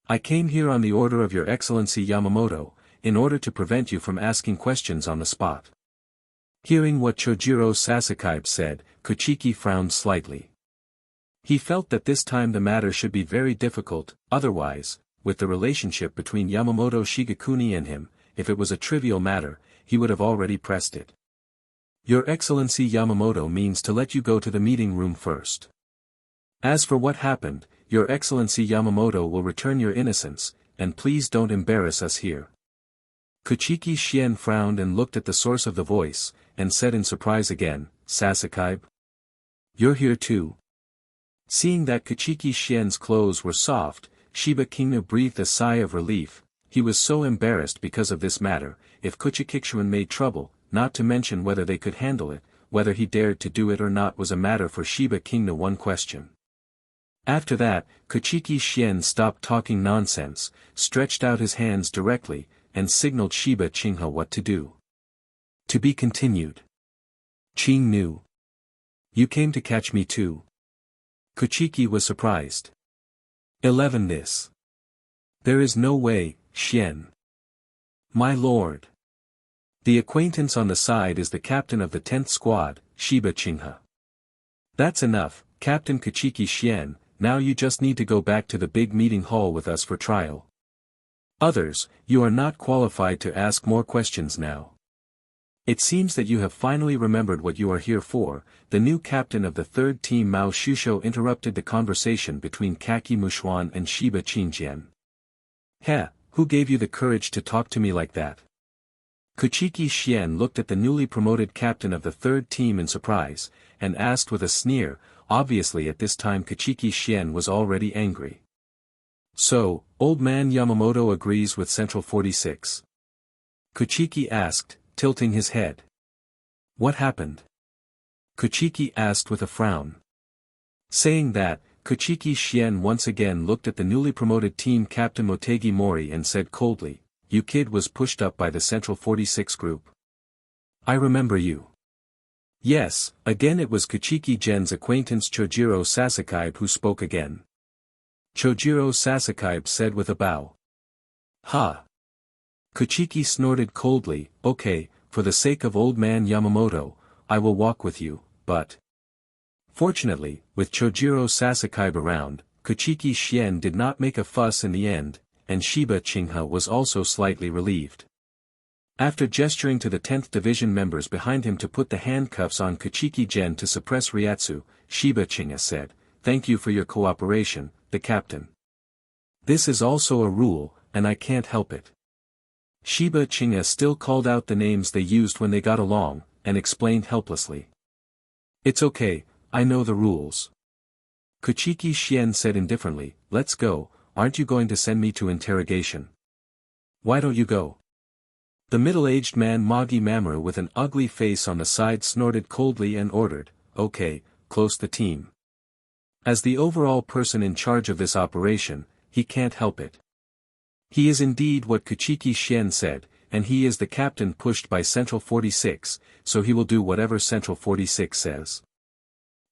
I came here on the order of Your Excellency Yamamoto, in order to prevent you from asking questions on the spot." Hearing what Chojiro Sasakaibe said, Kuchiki frowned slightly. He felt that this time the matter should be very difficult, otherwise, with the relationship between Yamamoto Shigekuni and him, if it was a trivial matter, he would have already pressed it. "Your Excellency Yamamoto means to let you go to the meeting room first. As for what happened, Your Excellency Yamamoto will return your innocence, and please don't embarrass us here." Kuchiki Clan frowned and looked at the source of the voice, and said in surprise again, "Sasakaibe? You're here too?" Seeing that Kuchiki Clan's clothes were soft, Shiba Kingna breathed a sigh of relief. He was so embarrassed because of this matter, if Kuchiki Clan made trouble, not to mention whether they could handle it, whether he dared to do it or not was a matter for Shiba Kingna one question. After that, Kuchiki Clan stopped talking nonsense, stretched out his hands directly, and signaled Shiba Chingha what to do. To be continued. Ching knew. You came to catch me too. Kuchiki was surprised. 11 This. There is no way, Xian. My lord. The acquaintance on the side is the captain of the 10th squad, Shiba Chingha. That's enough, Captain Kuchiki Xian, now you just need to go back to the big meeting hall with us for trial. Others, you are not qualified to ask more questions now. It seems that you have finally remembered what you are here for. The new captain of the 3rd team Mao Shusho interrupted the conversation between Kaki Mushuan and Shiba Qingjian. Heh, who gave you the courage to talk to me like that? Kuchiki Xian looked at the newly promoted captain of the 3rd team in surprise, and asked with a sneer. Obviously at this time Kuchiki Xian was already angry. So, old man Yamamoto agrees with Central 46? Kuchiki asked, tilting his head. What happened? Kuchiki asked with a frown. Saying that, Kuchiki Xian once again looked at the newly promoted team captain Motegi Mori and said coldly, you kid was pushed up by the Central 46 group. I remember you. Yes, again it was Kuchiki Gen's acquaintance Chojiro Sasakaibe who spoke again. Chojiro Sasakaibe said with a bow. Ha! Kuchiki snorted coldly, okay, for the sake of old man Yamamoto, I will walk with you, but... Fortunately, with Chojiro Sasakaibe around, Kuchiki Xian did not make a fuss in the end, and Shiba Chingha was also slightly relieved. After gesturing to the 10th Division members behind him to put the handcuffs on Kuchiki Gen to suppress Ryatsu, Shiba Chingha said, thank you for your cooperation, the captain. This is also a rule, and I can't help it. Shiba Chingha still called out the names they used when they got along, and explained helplessly. It's okay, I know the rules. Kuchiki Xian said indifferently, let's go, aren't you going to send me to interrogation? Why don't you go? The middle-aged man Magi Mamoru with an ugly face on the side snorted coldly and ordered, okay, close the team. As the overall person in charge of this operation, he can't help it. He is indeed what Kuchiki Xian said, and he is the captain pushed by Central 46, so he will do whatever Central 46 says.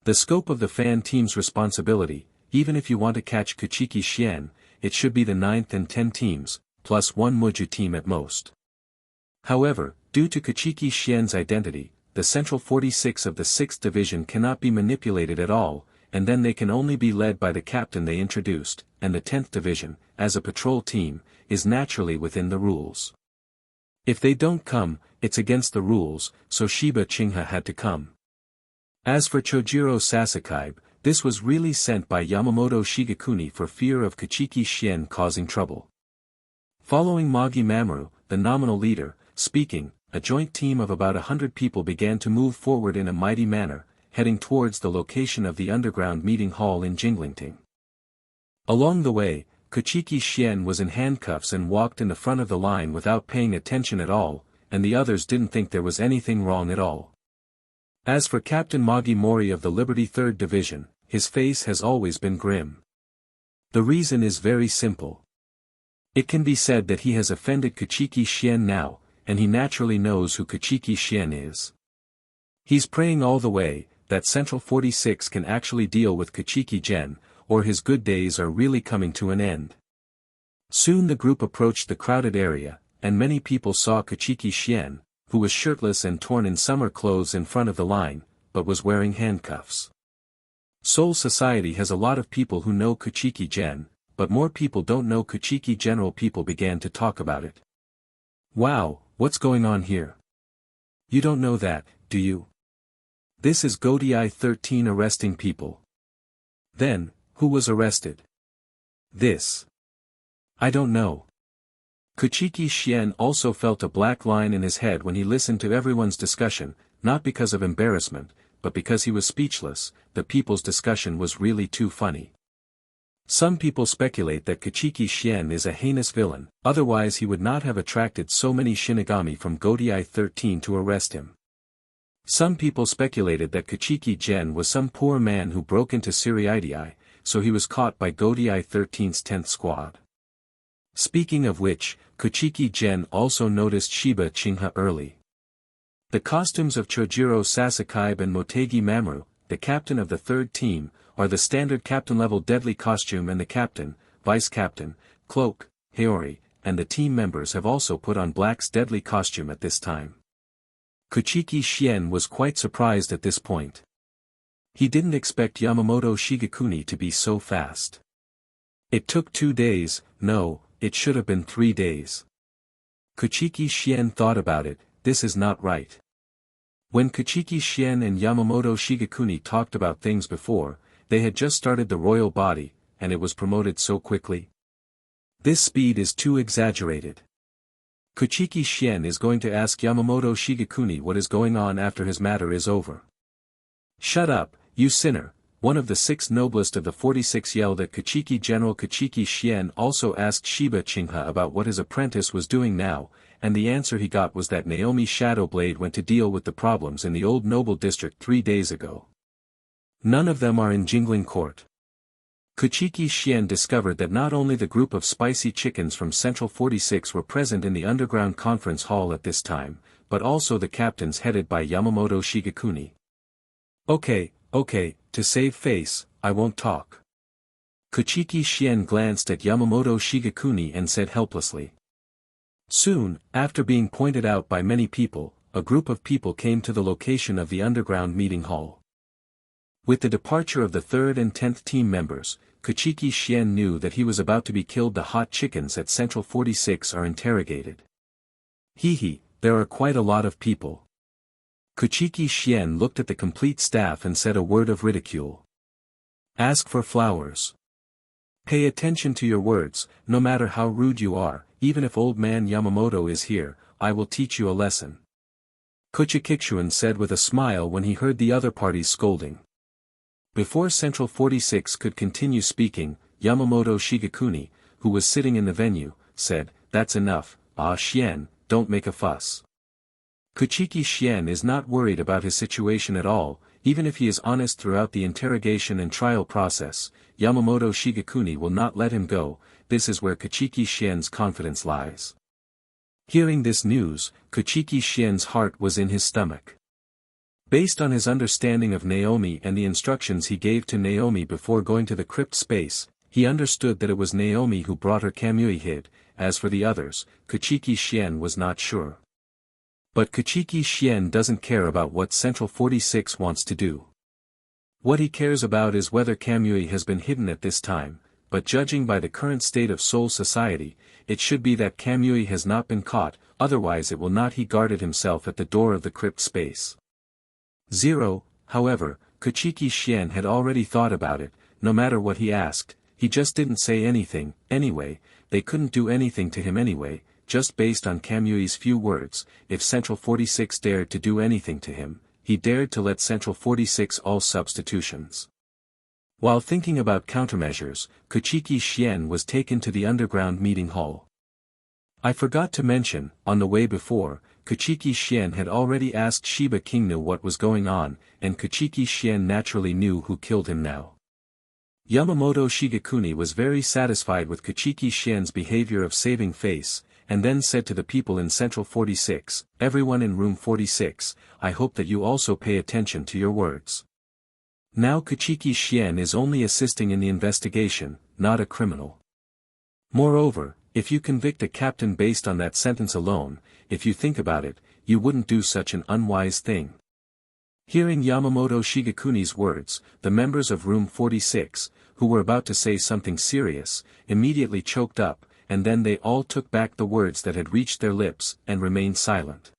The scope of the fan team's responsibility, even if you want to catch Kuchiki Xian, it should be the 9th and 10 teams, plus one Muju team at most. However, due to Kuchiki Xian's identity, the Central 46 of the 6th Division cannot be manipulated at all, and then they can only be led by the captain they introduced, and the 10th Division, as a patrol team, is naturally within the rules. If they don't come, it's against the rules, so Shiba Chingha had to come. As for Chojiro Sasakaibe, this was really sent by Yamamoto Shigekuni for fear of Kuchiki Xian causing trouble. Following Magi Mamoru, the nominal leader, speaking, a joint team of about 100 people began to move forward in a mighty manner, heading towards the location of the underground meeting hall in Jinglingting. Along the way, Kuchiki Xian was in handcuffs and walked in the front of the line without paying attention at all, and the others didn't think there was anything wrong at all. As for Captain Magi Mori of the Liberty 3rd Division, his face has always been grim. The reason is very simple. It can be said that he has offended Kuchiki Xian now, and he naturally knows who Kuchiki Xian is. He's praying all the way, that Central 46 can actually deal with Kuchiki Gen, or his good days are really coming to an end. Soon the group approached the crowded area, and many people saw Kuchiki Xian, who was shirtless and torn in summer clothes in front of the line, but was wearing handcuffs. Seoul society has a lot of people who know Kuchiki Gen, but more people don't know Kuchiki General. People began to talk about it. Wow, what's going on here? You don't know that, do you? This is Gotei 13 arresting people. Then, who was arrested? This. I don't know. Kuchiki Xian also felt a black line in his head when he listened to everyone's discussion, not because of embarrassment, but because he was speechless. The people's discussion was really too funny. Some people speculate that Kuchiki Xian is a heinous villain, otherwise he would not have attracted so many Shinigami from Gotei 13 to arrest him. Some people speculated that Kuchiki Gen was some poor man who broke into Seireitei, so he was caught by Gotei 13's 10th squad. Speaking of which, Kuchiki Gen also noticed Shiba Chingha early. The costumes of Chojiro Sasakaibe and Motegi Mamoru, the captain of the third team, are the standard captain-level deadly costume, and the captain, vice-captain, cloak, Haori, and the team members have also put on Black's deadly costume at this time. Kuchiki Shien was quite surprised at this point. He didn't expect Yamamoto Shigekuni to be so fast. It took 2 days, no, it should have been 3 days. Kuchiki Shien thought about it, this is not right. When Kuchiki Shien and Yamamoto Shigekuni talked about things before, they had just started the royal body, and it was promoted so quickly. This speed is too exaggerated. Kuchiki Shien is going to ask Yamamoto Shigekuni what is going on after his matter is over. Shut up, you sinner, one of the 6 noblest of the 46 yelled at Kuchiki. General Kuchiki Shien also asked Shiba Chingha about what his apprentice was doing now, and the answer he got was that Naomi Shadowblade went to deal with the problems in the old noble district 3 days ago. None of them are in Jingling Court. Kuchiki Shien discovered that not only the group of spicy chickens from Central 46 were present in the underground conference hall at this time, but also the captains headed by Yamamoto Shigekuni. Okay, to save face, I won't talk. Kuchiki Shien glanced at Yamamoto Shigekuni and said helplessly. Soon, after being pointed out by many people, a group of people came to the location of the underground meeting hall. With the departure of the 3rd and 10th team members, Kuchiki Shien knew that he was about to be killed. The hot chickens at Central 46 are interrogated. There are quite a lot of people. Kuchiki Shien looked at the complete staff and said a word of ridicule. Ask for flowers. Pay attention to your words, no matter how rude you are, even if old man Yamamoto is here, I will teach you a lesson. Kuchiki Clan said with a smile when he heard the other party's scolding. Before Central 46 could continue speaking, Yamamoto Shigekuni, who was sitting in the venue, said, That's enough, Shien, don't make a fuss. Kuchiki Shien is not worried about his situation at all, even if he is honest throughout the interrogation and trial process, Yamamoto Shigekuni will not let him go. This is where Kuchiki Shien's confidence lies. Hearing this news, Kuchiki Shien's heart was in his stomach. Based on his understanding of Naomi and the instructions he gave to Naomi before going to the crypt space, he understood that it was Naomi who brought her Kamui hid. As for the others, Kuchiki Shien was not sure. But Kuchiki Shien doesn't care about what Central 46 wants to do. What he cares about is whether Kamui has been hidden at this time, but judging by the current state of Soul Society, it should be that Kamui has not been caught, otherwise it will not. He guarded himself at the door of the crypt space. However, Kuchiki Shien had already thought about it. No matter what he asked, he just didn't say anything. Anyway, they couldn't do anything to him anyway, just based on Kamui's few words. If Central 46 dared to do anything to him, he dared to let Central 46 all substitutions. While thinking about countermeasures, Kuchiki Shien was taken to the underground meeting hall. I forgot to mention, on the way before, Kuchiki Shien had already asked Shiba Kingnu what was going on, and Kuchiki Shien naturally knew who killed him now. Yamamoto Shigekuni was very satisfied with Kuchiki Shien's behavior of saving face, and then said to the people in Central 46, Everyone in room 46, I hope that you also pay attention to your words. Now Kuchiki Shien is only assisting in the investigation, not a criminal. Moreover, if you convict a captain based on that sentence alone, if you think about it, you wouldn't do such an unwise thing. Hearing Yamamoto Shigekuni's words, the members of room 46, who were about to say something serious, immediately choked up, and then they all took back the words that had reached their lips, and remained silent.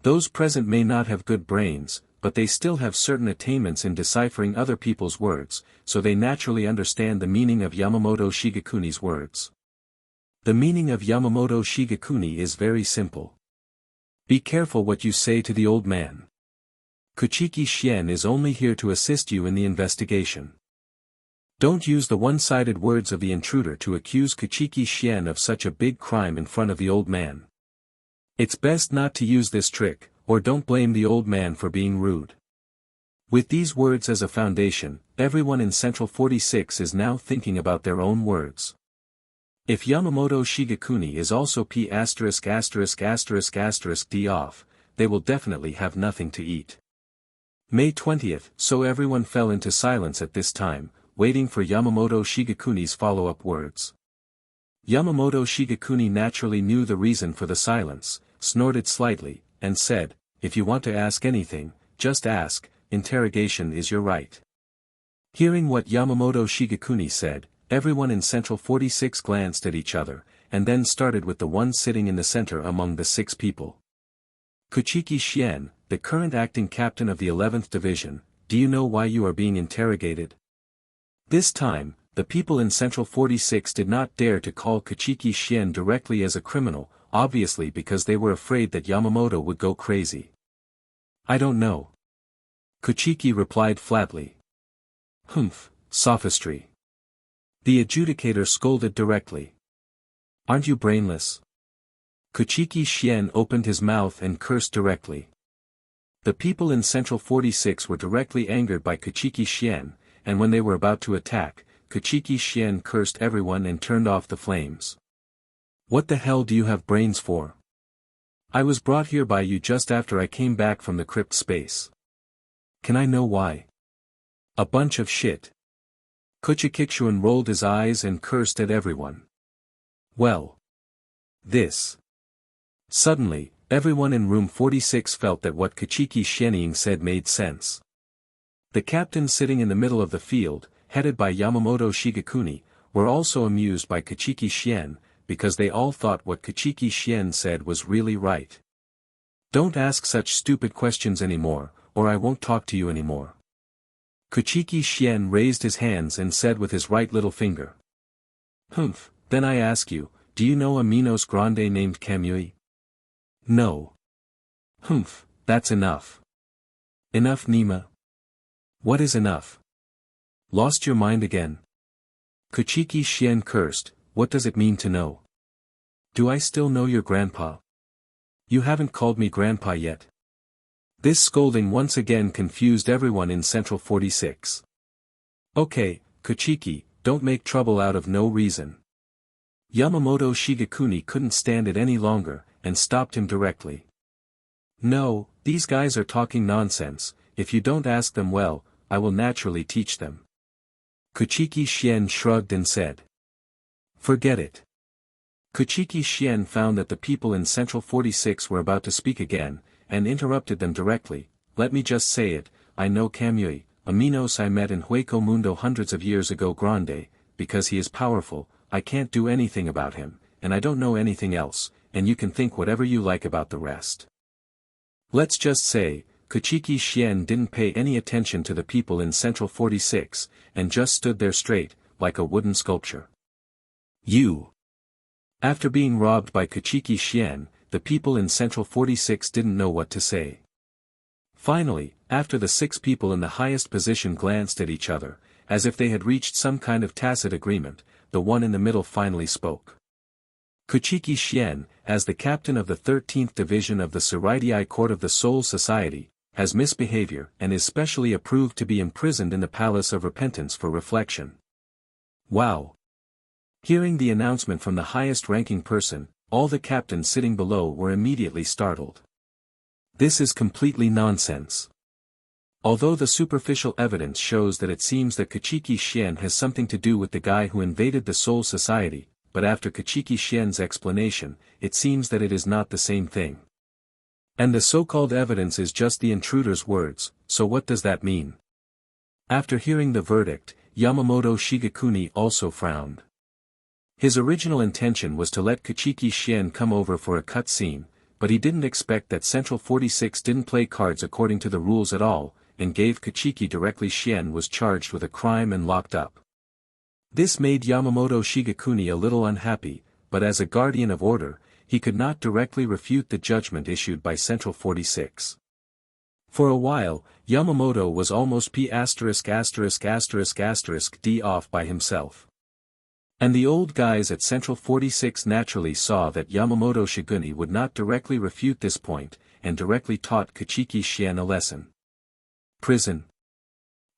Those present may not have good brains, but they still have certain attainments in deciphering other people's words, so they naturally understand the meaning of Yamamoto Shigekuni's words. The meaning of Yamamoto Shigekuni is very simple. Be careful what you say to the old man. Kuchiki Shien is only here to assist you in the investigation. Don't use the one-sided words of the intruder to accuse Kuchiki Shien of such a big crime in front of the old man. It's best not to use this trick, or don't blame the old man for being rude. With these words as a foundation, everyone in Central 46 is now thinking about their own words. If Yamamoto Shigekuni is also P************ D off, they will definitely have nothing to eat. May 20th, so everyone fell into silence at this time, waiting for Yamamoto Shigekuni's follow-up words. Yamamoto Shigekuni naturally knew the reason for the silence, snorted slightly, and said, "If you want to ask anything, just ask, interrogation is your right." Hearing what Yamamoto Shigekuni said, everyone in Central 46 glanced at each other, and then started with the one sitting in the center among the 6 people. "Kuchiki Clan, the current acting captain of the 11th Division, do you know why you are being interrogated?" This time, the people in Central 46 did not dare to call Kuchiki Clan directly as a criminal, obviously because they were afraid that Yamamoto would go crazy. "I don't know." Kuchiki replied flatly. "Humph, sophistry." The adjudicator scolded directly. "Aren't you brainless?" Kuchiki Clan opened his mouth and cursed directly. The people in Central 46 were directly angered by Kuchiki Clan, and when they were about to attack, Kuchiki Clan cursed everyone and turned off the flames. "What the hell do you have brains for? I was brought here by you just after I came back from the crypt space. Can I know why? A bunch of shit." Kuchiki Clan rolled his eyes and cursed at everyone. "Well. This." Suddenly, everyone in room 46 felt that what Kuchiki Clan said made sense. The captains sitting in the middle of the field, headed by Yamamoto Shigekuni, were also amused by Kuchiki Clan, because they all thought what Kuchiki Clan said was really right. "Don't ask such stupid questions anymore, or I won't talk to you anymore." Kuchiki Clan raised his hands and said with his right little finger. "Humph, then I ask you, do you know a Minos Grande named Kamui?" "No." "Humph, that's enough." "Enough, Nima?" "What is enough? Lost your mind again?" Kuchiki Clan cursed, "What does it mean to know? Do I still know your grandpa? You haven't called me grandpa yet." This scolding once again confused everyone in Central 46. "Okay, Kuchiki, don't make trouble out of no reason." Yamamoto Shigekuni couldn't stand it any longer, and stopped him directly. "No, these guys are talking nonsense, if you don't ask them well, I will naturally teach them." Kuchiki Clan shrugged and said. "Forget it." Kuchiki Clan found that the people in Central 46 were about to speak again, and interrupted them directly. "Let me just say it, I know Kamui, a Minos I met in Hueco Mundo hundreds of years ago Grande, because he is powerful, I can't do anything about him, and I don't know anything else, and you can think whatever you like about the rest." Let's just say, Kuchiki Clan didn't pay any attention to the people in Central 46, and just stood there straight, like a wooden sculpture. "You." After being robbed by Kuchiki Clan, the people in Central 46 didn't know what to say. Finally, after the 6 people in the highest position glanced at each other, as if they had reached some kind of tacit agreement, the one in the middle finally spoke. "Kuchiki Clan, as the captain of the 13th Division of the Seireitei Court of the Soul Society, has misbehavior and is specially approved to be imprisoned in the Palace of Repentance for reflection." Wow! Hearing the announcement from the highest-ranking person, all the captains sitting below were immediately startled. This is completely nonsense. Although the superficial evidence shows that it seems that Kuchiki Clan has something to do with the guy who invaded the Soul Society, but after Kuchiki Clan's explanation, it seems that it is not the same thing. And the so-called evidence is just the intruder's words, so what does that mean? After hearing the verdict, Yamamoto Shigekuni also frowned. His original intention was to let Kuchiki Clan come over for a cut scene, but he didn't expect that Central 46 didn't play cards according to the rules at all, and gave Kuchiki directly. Clan was charged with a crime and locked up. This made Yamamoto Shigekuni a little unhappy, but as a guardian of order, he could not directly refute the judgment issued by Central 46. For a while, Yamamoto was almost P************* D off by himself. And the old guys at Central 46 naturally saw that Yamamoto Shigekuni would not directly refute this point, and directly taught Kuchiki Clan a lesson. Prison.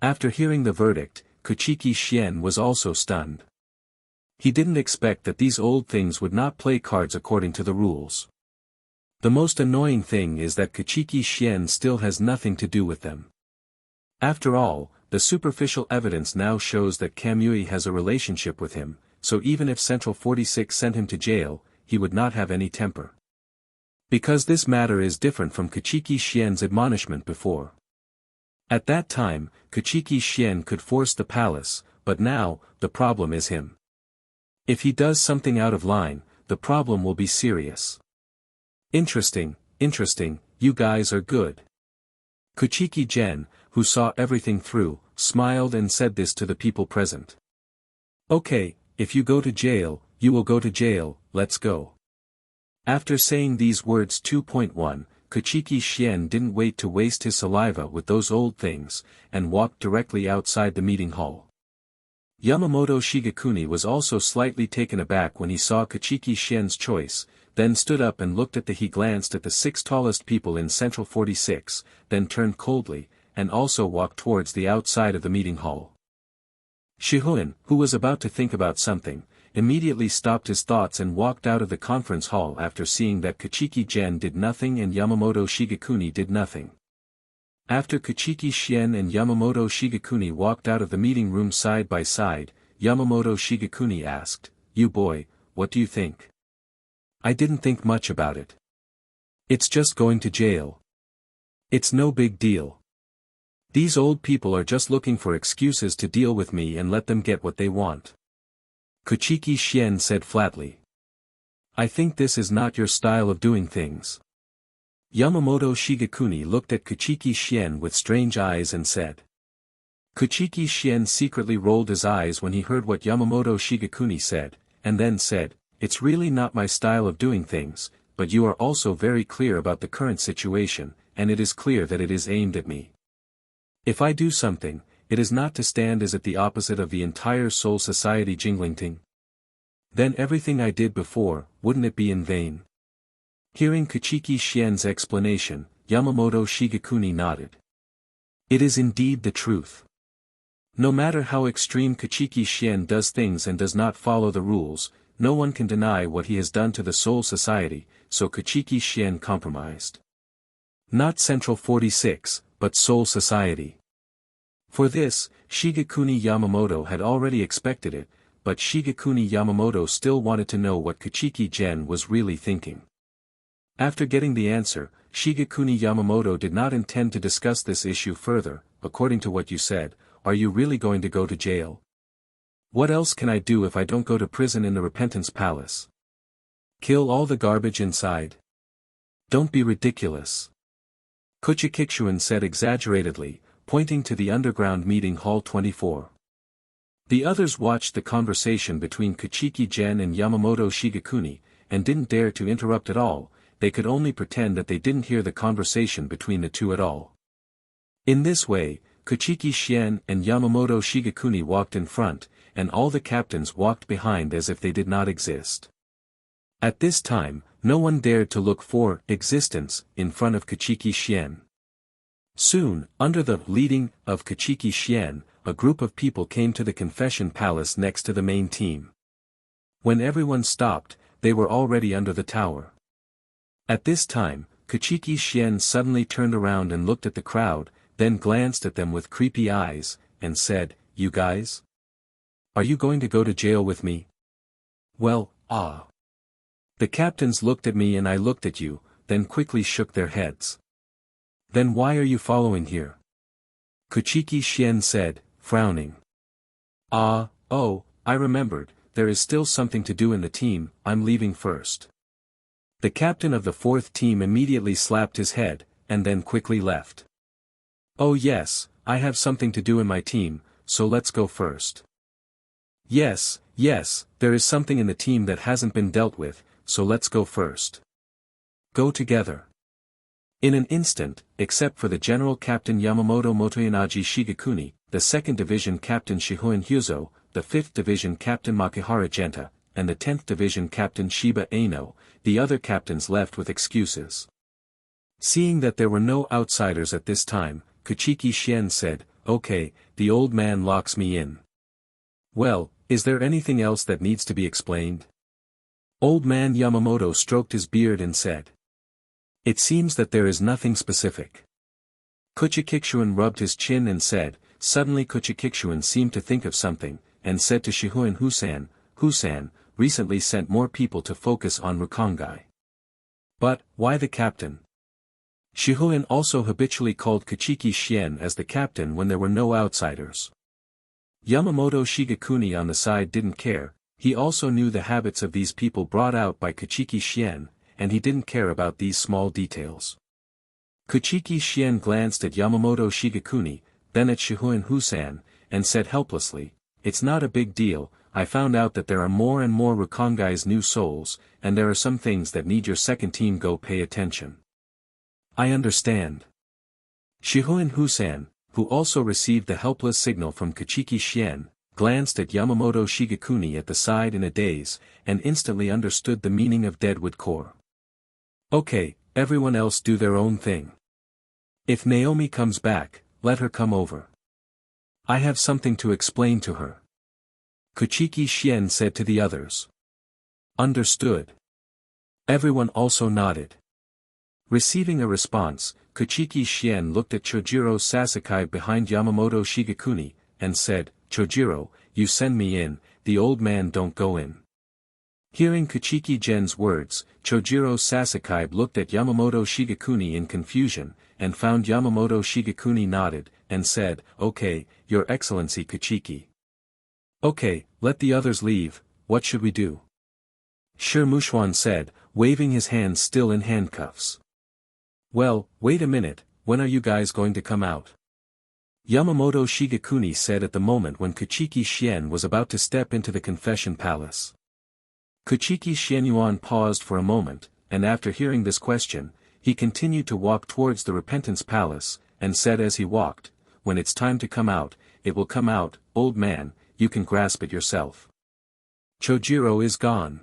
After hearing the verdict, Kuchiki Clan was also stunned. He didn't expect that these old things would not play cards according to the rules. The most annoying thing is that Kuchiki Clan still has nothing to do with them. After all, the superficial evidence now shows that Kamui has a relationship with him, so even if Central 46 sent him to jail, he would not have any temper. Because this matter is different from Kuchiki Clan's admonishment before. At that time, Kuchiki Clan could force the palace, but now, the problem is him. If he does something out of line, the problem will be serious. Interesting, you guys are good. Kuchiki Clan, who saw everything through, smiled and said this to the people present. Okay, if you go to jail, you will go to jail, let's go. After saying these words 2.1, Kuchiki Clan didn't wait to waste his saliva with those old things, and walked directly outside the meeting hall. Yamamoto Shigekuni was also slightly taken aback when he saw Kuchiki Clan's choice, then stood up and looked at he glanced at the 6 tallest people in Central 46, then turned coldly, and also walked towards the outside of the meeting hall. Shihoin, who was about to think about something, immediately stopped his thoughts and walked out of the conference hall after seeing that Kuchiki Clan did nothing and Yamamoto Shigekuni did nothing. After Kuchiki Clan and Yamamoto Shigekuni walked out of the meeting room side by side, Yamamoto Shigekuni asked, "You boy, what do you think?" "I didn't think much about it. It's just going to jail. It's no big deal. These old people are just looking for excuses to deal with me and let them get what they want." Kuchiki Clan said flatly. "I think this is not your style of doing things." Yamamoto Shigekuni looked at Kuchiki Clan with strange eyes and said. Kuchiki Clan secretly rolled his eyes when he heard what Yamamoto Shigekuni said, and then said, "It's really not my style of doing things, but you are also very clear about the current situation, and it is clear that it is aimed at me. If I do something, it is not to stand as at the opposite of the entire Soul Society Jinglingting. Then everything I did before, wouldn't it be in vain?" Hearing Kuchiki Clan's explanation, Yamamoto Shigekuni nodded. It is indeed the truth. No matter how extreme Kuchiki Clan does things and does not follow the rules, no one can deny what he has done to the Soul Society, so Kuchiki Clan compromised. Not Central 46, but Soul Society. For this, Shigekuni Yamamoto had already expected it, but Shigekuni Yamamoto still wanted to know what Kuchiki Clan was really thinking. After getting the answer, Shigekuni Yamamoto did not intend to discuss this issue further. "According to what you said, are you really going to go to jail? What else can I do if I don't go to prison in the Repentance Palace? Kill all the garbage inside? Don't be ridiculous." Kuchiki Clan said exaggeratedly, pointing to the underground meeting hall 24. The others watched the conversation between Kuchiki Clan and Yamamoto Shigekuni, and didn't dare to interrupt at all. They could only pretend that they didn't hear the conversation between the two at all. In this way, Kuchiki Clan and Yamamoto Shigekuni walked in front, and all the captains walked behind as if they did not exist. At this time, no one dared to look for existence in front of Kuchiki Clan. Soon, under the leading of Kuchiki Clan, a group of people came to the confession palace next to the main team. When everyone stopped, they were already under the tower. At this time, Kuchiki Clan suddenly turned around and looked at the crowd, then glanced at them with creepy eyes, and said, "You guys? Are you going to go to jail with me?" "Well, The captains looked at me and I looked at you, then quickly shook their heads. "Then why are you following here?" Kuchiki Clan said, frowning. I remembered, there is still something to do in the team, I'm leaving first." The captain of the 4th team immediately slapped his head, and then quickly left. "Oh yes, I have something to do in my team, so let's go first." Yes, there is something in the team that hasn't been dealt with, so let's go first. Go together. In an instant, except for the General Captain Yamamoto Motoyanaji Shigekuni, the 2nd Division Captain Shihoin Hyuzo, the 5th Division Captain Makihara Genta, and the 10th Division Captain Shiba Aino, the other captains left with excuses. Seeing that there were no outsiders at this time, Kuchiki Clan said, "Okay, the old man locks me in. Well, Is there anything else that needs to be explained? Old man Yamamoto stroked his beard and said. It seems that there is nothing specific. Kuchiki Clan rubbed his chin and said. Suddenly Kuchiki Clan seemed to think of something, and said to Ouyang Xuan, Husan, recently sent more people to focus on Rukongai. But, why the captain? Ouyang also habitually called Kuchiki Clan as the captain when there were no outsiders. Yamamoto Shigekuni on the side didn't care, he also knew the habits of these people brought out by Kuchiki Clan, and he didn't care about these small details. Kuchiki Clan glanced at Yamamoto Shigekuni, then at Ouyang Xuan, and said helplessly, It's not a big deal, I found out that there are more and more Rukongai's new souls, and there are some things that need your second team go pay attention. I understand. Ouyang Xuan, who also received the helpless signal from Kuchiki Clan, glanced at Yamamoto Shigekuni at the side in a daze, and instantly understood the meaning of Deadwood Core. Okay, everyone else do their own thing. If Naomi comes back, let her come over. I have something to explain to her. Kuchiki Clan said to the others. Understood. Everyone also nodded. Receiving a response, Kuchiki Clan looked at Chojiro Sasakai behind Yamamoto Shigekuni, and said, Chojiro, you send me in, the old man don't go in. Hearing Kuchiki Gen's words, Chojiro Sasakai looked at Yamamoto Shigekuni in confusion, and found Yamamoto Shigekuni nodded, and said, Okay, Your Excellency Kuchiki. Okay, let the others leave, what should we do? Ouyang Xuan said, waving his hands still in handcuffs. Well, wait a minute, when are you guys going to come out? Yamamoto Shigekuni said at the moment when Kuchiki Clan was about to step into the confession palace. Kuchiki Clan paused for a moment, and after hearing this question, he continued to walk towards the Repentance Palace, and said as he walked, When it's time to come out, it will come out, old man, you can grasp it yourself. Chojiro is gone.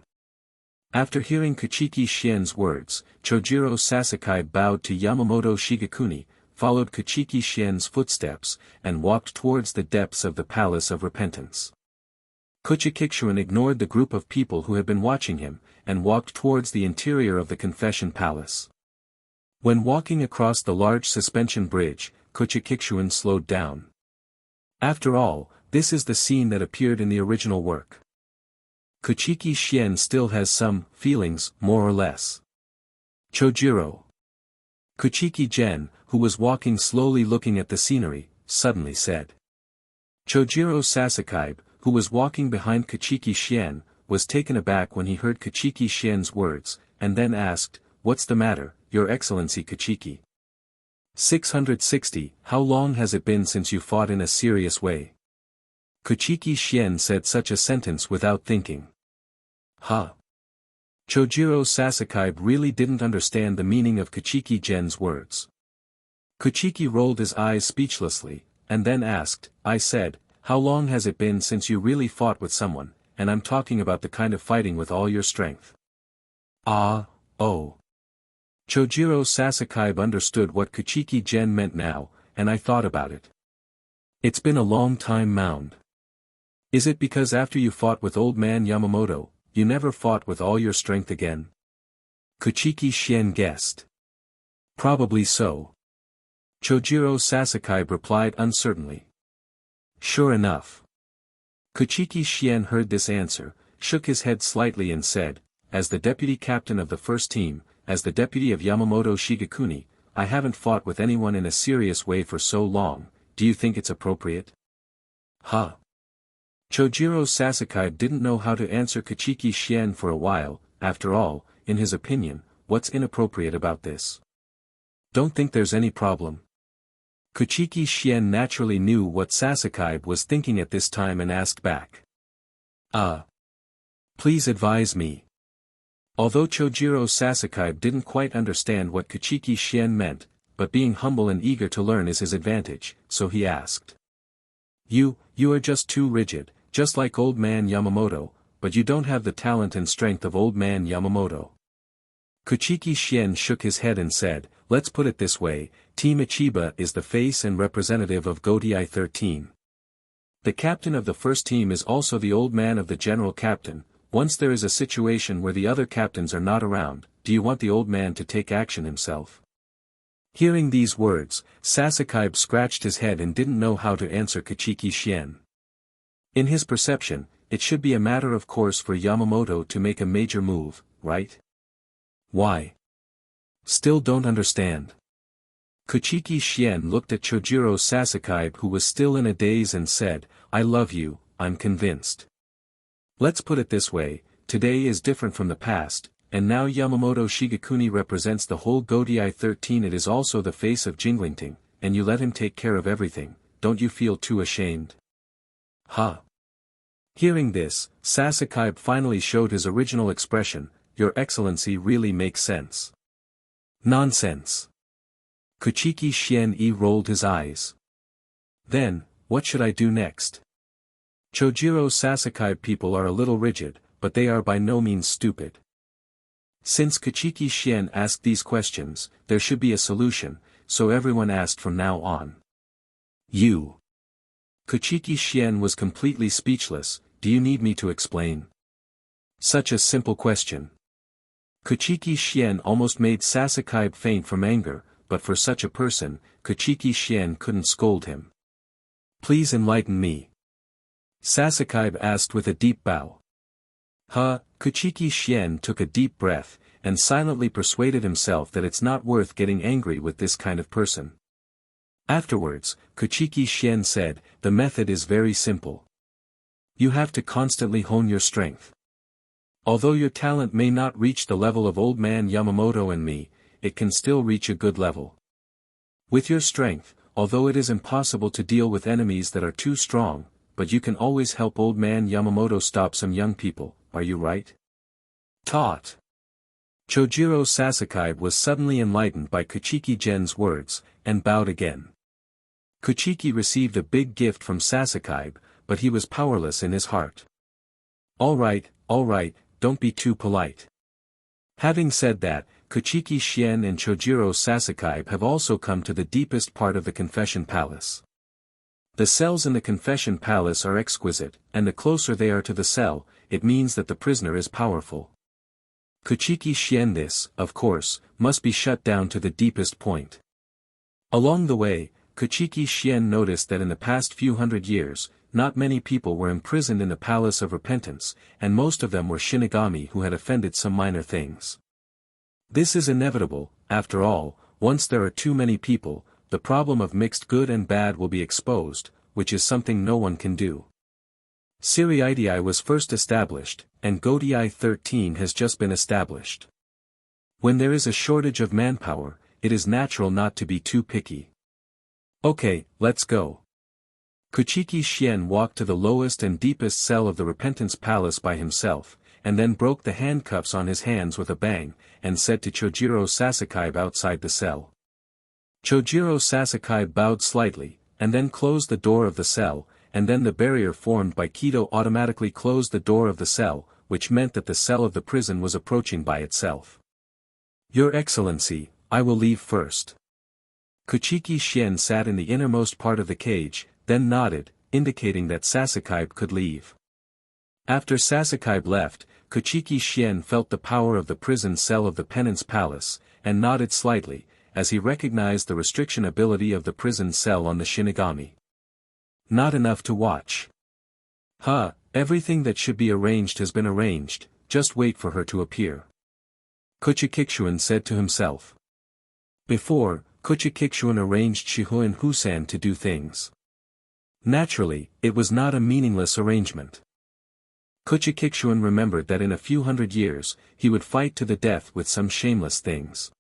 After hearing Kuchiki Clan's words, Chojiro Sasakai bowed to Yamamoto Shigekuni, followed Kuchiki Clan's footsteps, and walked towards the depths of the Palace of Repentance. Kuchiki Clan ignored the group of people who had been watching him, and walked towards the interior of the Confession Palace. When walking across the large suspension bridge, Kuchiki Clan slowed down. After all, this is the scene that appeared in the original work. Kuchiki Clan still has some feelings, more or less. Chojiro. Kuchiki Gen, who was walking slowly looking at the scenery, suddenly said. Chojiro Sasakai, who was walking behind Kuchiki Clan, was taken aback when he heard Kuchiki Clan's words, and then asked, What's the matter, Your Excellency Kuchiki? 660, How long has it been since you fought in a serious way? Kuchiki Clan said such a sentence without thinking. Huh? Chojiro Sasakai really didn't understand the meaning of Kuchiki Gen's words. Kuchiki rolled his eyes speechlessly, and then asked, I said, How long has it been since you really fought with someone, and I'm talking about the kind of fighting with all your strength. Oh. Chojiro Sasakai understood what Kuchiki Gen meant now, and I thought about it. It's been a long time mound. Is it because after you fought with old man Yamamoto, you never fought with all your strength again? Kuchiki Clan guessed. Probably so. Chojiro Sasakai replied uncertainly. Sure enough. Kuchiki Clan heard this answer, shook his head slightly and said, As the deputy captain of the first team, as the deputy of Yamamoto Shigekuni, I haven't fought with anyone in a serious way for so long, do you think it's appropriate? Huh? Chojiro Sasakai didn't know how to answer Kuchiki Clan for a while, after all, in his opinion, what's inappropriate about this? Don't think there's any problem. Kuchiki Clan naturally knew what Sasakai was thinking at this time and asked back. Please advise me. Although Chojiro Sasakai didn't quite understand what Kuchiki Clan meant, but being humble and eager to learn is his advantage, so he asked. You are just too rigid, just like old man Yamamoto, but you don't have the talent and strength of old man Yamamoto. Kuchiki Clan shook his head and said, Let's put it this way, Team Ichiba is the face and representative of Gotei 13. The captain of the first team is also the old man of the general captain. Once there is a situation where the other captains are not around, do you want the old man to take action himself? Hearing these words, Sasakabe scratched his head and didn't know how to answer Kuchiki Clan. In his perception, it should be a matter of course for Yamamoto to make a major move, right? Why? Still don't understand. Kuchiki Clan looked at Chojiro Sasakabe, who was still in a daze, and said, I love you, I'm convinced. Let's put it this way, today is different from the past, and now Yamamoto Shigekuni represents the whole Gotei 13. It is also the face of Jinglingting, and you let him take care of everything, don't you feel too ashamed? Huh? Hearing this, Sasakabe finally showed his original expression, Your Excellency really makes sense. Nonsense. Kuchiki Clan rolled his eyes. Then, what should I do next? Chojiro Sasakabe people are a little rigid, but they are by no means stupid. Since Kuchiki Clan asked these questions, there should be a solution, so everyone asked from now on. You. Kuchiki Clan was completely speechless. Do you need me to explain? Such a simple question. Kuchiki Clan almost made Sasakabe faint from anger, but for such a person, Kuchiki Clan couldn't scold him. Please enlighten me. Sasakabe asked with a deep bow. Kuchiki Clan took a deep breath, and silently persuaded himself that it's not worth getting angry with this kind of person. Afterwards, Kuchiki Clan said, the method is very simple. You have to constantly hone your strength. Although your talent may not reach the level of old man Yamamoto and me, it can still reach a good level. With your strength, although it is impossible to deal with enemies that are too strong, but you can always help old man Yamamoto stop some young people, are you right? Taught. Chojiro Sasakabe was suddenly enlightened by Kuchiki Gen's words, and bowed again. Kuchiki received a big gift from Sasakabe, but he was powerless in his heart. All right, don't be too polite. Having said that, Kuchiki Clan and Chojiro Sasakabe have also come to the deepest part of the Confession Palace. The cells in the Confession Palace are exquisite, and the closer they are to the cell, it means that the prisoner is powerful. Kuchiki Clan, this, of course, must be shut down to the deepest point. Along the way, Kuchiki Clan noticed that in the past few hundred years, not many people were imprisoned in the Palace of Repentance, and most of them were Shinigami who had offended some minor things. This is inevitable, after all, once there are too many people, the problem of mixed good and bad will be exposed, which is something no one can do. Seireitei was first established, and Gotei 13 has just been established. When there is a shortage of manpower, it is natural not to be too picky. Okay, let's go. Kuchiki Clan walked to the lowest and deepest cell of the Repentance Palace by himself, and then broke the handcuffs on his hands with a bang, and said to Chojiro Sasakabe outside the cell. Chojiro Sasakabe bowed slightly, and then closed the door of the cell, and then the barrier formed by Kido automatically closed the door of the cell, which meant that the cell of the prison was approaching by itself. Your Excellency, I will leave first. Kuchiki Clan sat in the innermost part of the cage, then nodded, indicating that Sasakabe could leave. After Sasakabe left, Kuchiki Clan felt the power of the prison cell of the Penance Palace, and nodded slightly, as he recognized the restriction ability of the prison cell on the Shinigami. Not enough to watch. Everything that should be arranged has been arranged, just wait for her to appear. Kuchiki Clan said to himself. Before, Kuchiki Clan arranged Shiho Husan to do things. Naturally, it was not a meaningless arrangement. Kuchiki Clan remembered that in a few hundred years, he would fight to the death with some shameless things.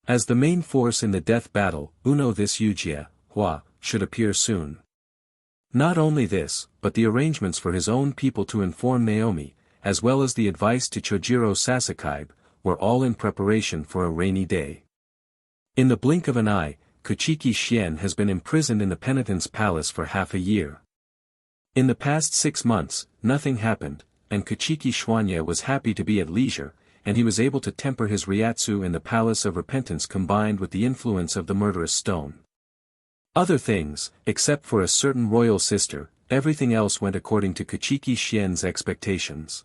As the main force in the death battle, this Yujia, Hua, should appear soon. Not only this, but the arrangements for his own people to inform Naomi, as well as the advice to Chojiro Sasakabe, were all in preparation for a rainy day. In the blink of an eye, Kuchiki Clan has been imprisoned in the Penitence Palace for half a year. In the past 6 months, nothing happened, and Kuchiki Clan was happy to be at leisure, and he was able to temper his Ryatsu in the Palace of Repentance combined with the influence of the murderous stone. Other things, except for a certain royal sister, everything else went according to Kuchiki Xian's expectations.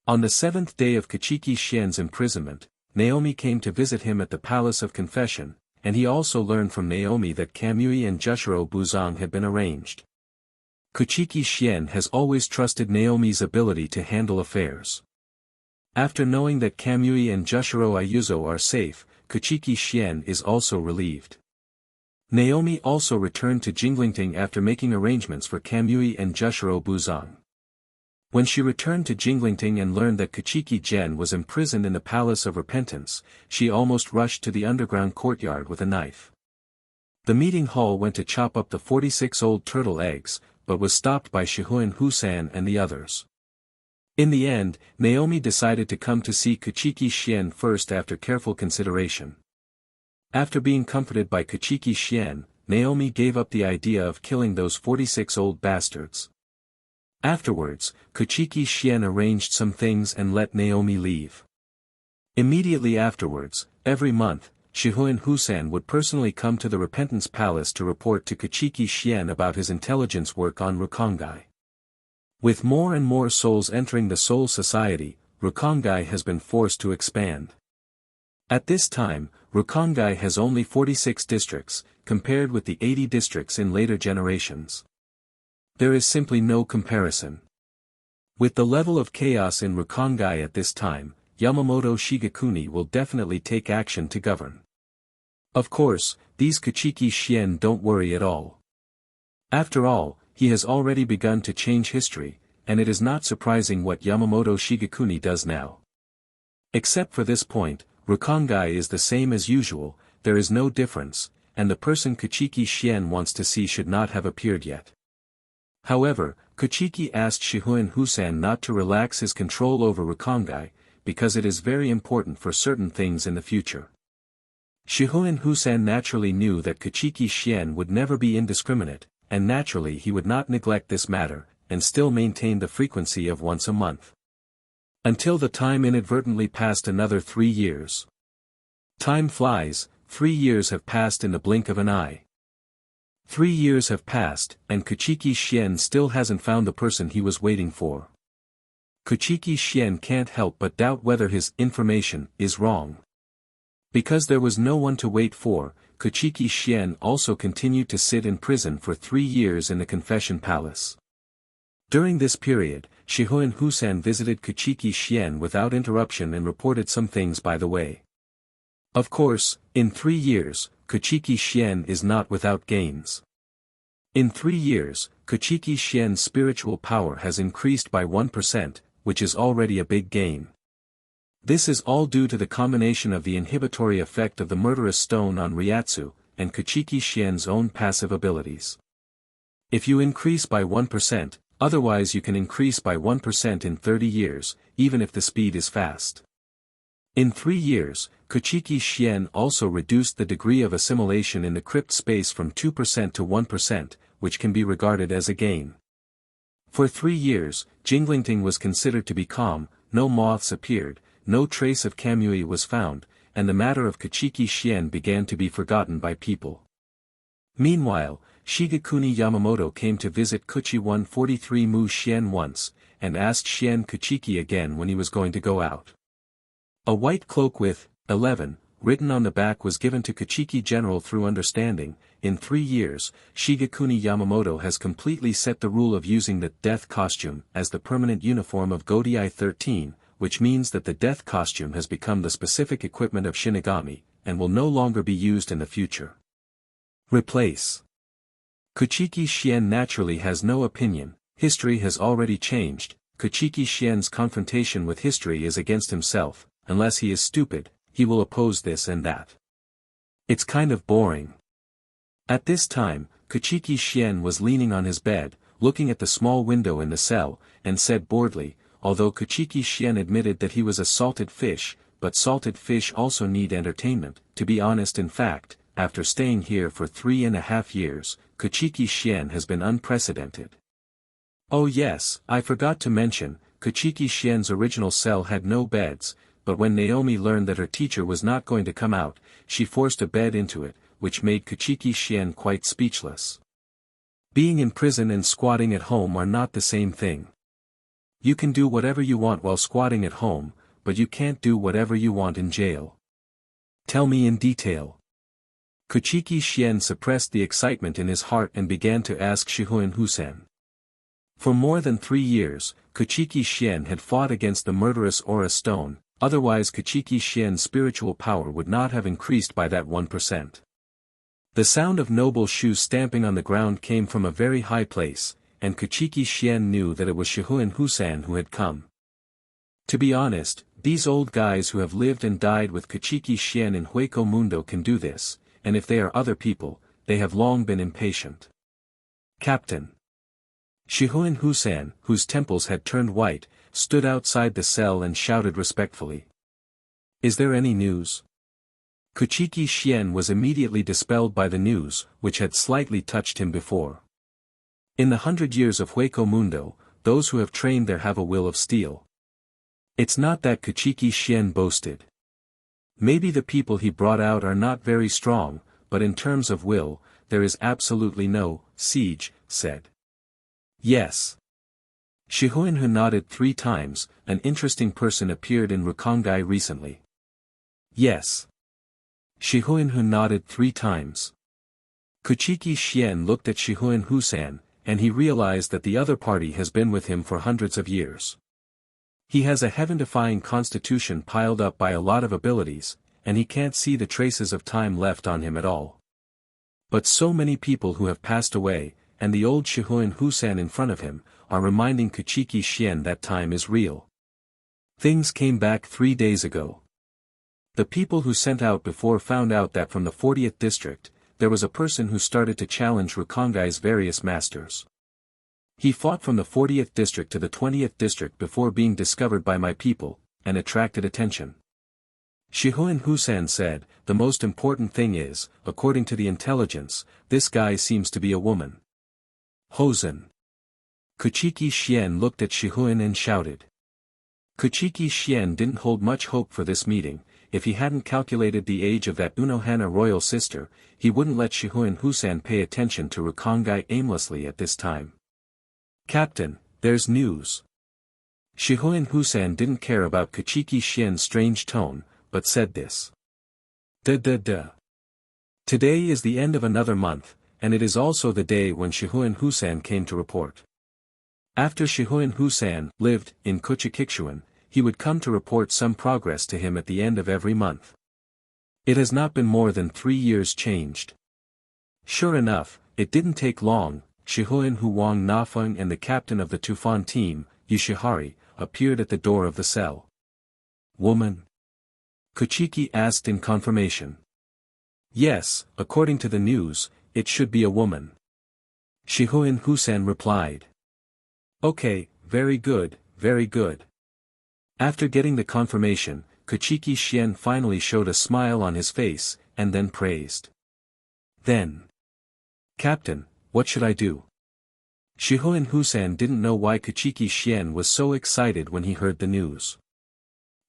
On the 7th day of Kuchiki Xian's imprisonment, Naomi came to visit him at the Palace of Confession, and he also learned from Naomi that Kamui and Jushiro Buzang had been arranged. Kuchiki Xian has always trusted Naomi's ability to handle affairs. After knowing that Kamui and Jushiro Ayuzo are safe, Kuchiki Xian is also relieved. Naomi also returned to Jinglingting after making arrangements for Kamui and Jushiro Buzang. When she returned to Jinglingting and learned that Kuchiki Gen was imprisoned in the Palace of Repentance, she almost rushed to the underground courtyard with a knife. The meeting hall went to chop up the 46 old turtle eggs, but was stopped by Shihuan Husan and the others. In the end, Naomi decided to come to see Kuchiki Xian first after careful consideration. After being comforted by Kuchiki Xian, Naomi gave up the idea of killing those 46 old bastards. Afterwards, Kuchiki Xian arranged some things and let Naomi leave. Immediately afterwards, every month, Shihuan Husan would personally come to the Repentance Palace to report to Kuchiki Xian about his intelligence work on Rukongai. With more and more souls entering the Soul Society, Rukongai has been forced to expand. At this time, Rukongai has only 46 districts, compared with the 80 districts in later generations. There is simply no comparison. With the level of chaos in Rukongai at this time, Yamamoto Shigekuni will definitely take action to govern. Of course, these Kuchiki Xian don't worry at all. After all, he has already begun to change history, and it is not surprising what Yamamoto Shigekuni does now. Except for this point, Rukongai is the same as usual, there is no difference, and the person Kuchiki Xian wants to see should not have appeared yet. However, Kuchiki asked Shihuan Husan not to relax his control over Rukongai, because it is very important for certain things in the future. Shihuan Husan naturally knew that Kuchiki Xian would never be indiscriminate, and naturally he would not neglect this matter, and still maintain the frequency of once a month. Until the time inadvertently passed another 3 years. Time flies, 3 years have passed in the blink of an eye. 3 years have passed, and Kuchiki Xian still hasn't found the person he was waiting for. Kuchiki Xian can't help but doubt whether his information is wrong. Because there was no one to wait for, Kuchiki Xian also continued to sit in prison for 3 years in the Confession Palace. During this period, Shihuan Husan visited Kuchiki Xian without interruption and reported some things by the way. Of course, in 3 years, Kuchiki Xian is not without gains. In 3 years, Kuchiki Xian's spiritual power has increased by 1%, which is already a big gain. This is all due to the combination of the inhibitory effect of the murderous stone on Ryatsu, and Kuchiki Xian's own passive abilities. If you increase by 1%, otherwise you can increase by 1% in 30 years, even if the speed is fast. In 3 years, Kuchiki Xian also reduced the degree of assimilation in the crypt space from 2% to 1%, which can be regarded as a gain. For 3 years, Jinglingting was considered to be calm, no moths appeared, no trace of Kamui was found, and the matter of Kuchiki Xian began to be forgotten by people. Meanwhile, Shigekuni Yamamoto came to visit Kuchi 143 Mu Xian once, and asked Xian Kuchiki again when he was going to go out. A white cloak with 11 written on the back was given to Kuchiki General through understanding. In 3 years, Shigekuni Yamamoto has completely set the rule of using the death costume as the permanent uniform of Gotei 13, which means that the death costume has become the specific equipment of Shinigami, and will no longer be used in the future. Replace. Kuchiki Xian naturally has no opinion, history has already changed, Kuchiki Xian's confrontation with history is against himself, unless he is stupid, he will oppose this and that. It's kind of boring. At this time, Kuchiki Xian was leaning on his bed, looking at the small window in the cell, and said boredly, although Kuchiki Xian admitted that he was a salted fish, but salted fish also need entertainment. To be honest, in fact, after staying here for 3.5 years, Kuchiki Xian has been unprecedented. Oh yes, I forgot to mention, Kuchiki Xian's original cell had no beds, but when Naomi learned that her teacher was not going to come out, she forced a bed into it, which made Kuchiki Xian quite speechless. Being in prison and squatting at home are not the same thing. You can do whatever you want while squatting at home, but you can't do whatever you want in jail. Tell me in detail. Kuchiki Clan suppressed the excitement in his heart and began to ask Shihoin Husan. For more than 3 years, Kuchiki Clan had fought against the murderous Aura Stone, otherwise Kuchiki Clan's spiritual power would not have increased by that 1%. The sound of noble shoes stamping on the ground came from a very high place, and Kuchiki Clan knew that it was Shihoin Husan who had come. To be honest, these old guys who have lived and died with Kuchiki Clan in Hueco Mundo can do this, and if they are other people, they have long been impatient. Captain. Shihoin Husan, whose temples had turned white, stood outside the cell and shouted respectfully. Is there any news? Kuchiki Clan was immediately dispelled by the news, which had slightly touched him before. In the 100 years of Hueco Mundo, those who have trained there have a will of steel. It's not that Kuchiki Clan boasted. Maybe the people he brought out are not very strong, but in terms of will, there is absolutely no siege, said. Yes. Shihoin Hu nodded 3 times. An interesting person appeared in Rukongai recently. Yes. Shihoin Hu nodded 3 times. Kuchiki Clan looked at Shihoin Husan, and he realized that the other party has been with him for hundreds of years. He has a heaven-defying constitution piled up by a lot of abilities, and he can't see the traces of time left on him at all. But so many people who have passed away, and the old Shihoin Husan in front of him, are reminding Kuchiki Clan that time is real. Things came back 3 days ago. The people who sent out before found out that from the 40th district, there was a person who started to challenge Rukongai's various masters. He fought from the 40th district to the 20th district before being discovered by my people, and attracted attention. Shihoin Husan said, the most important thing is, according to the intelligence, this guy seems to be a woman. Hosen. Kuchiki Clan looked at Shihoin and shouted. Kuchiki Clan didn't hold much hope for this meeting. If he hadn't calculated the age of that Unohana royal sister, he wouldn't let Shihoin Husan pay attention to Rukongai aimlessly at this time. Captain, there's news. Shihoin Husan didn't care about Kuchiki Clan's strange tone, but said this. Today is the end of another month, and it is also the day when Shihoin Husan came to report. After Shihoin Husan lived in Kuchiki, he would come to report some progress to him at the end of every month. It has not been more than 3 years changed. Sure enough, it didn't take long. Shihoin Huang Nafeng and the captain of the Tufan team, Yoshihari, appeared at the door of the cell. Woman? Kuchiki asked in confirmation. Yes, according to the news, it should be a woman. Shihoin Husan replied. Okay, very good, very good. After getting the confirmation, Kuchiki Clan finally showed a smile on his face, and then praised. Then. Captain, what should I do? Shihoin Husan didn't know why Kuchiki Clan was so excited when he heard the news.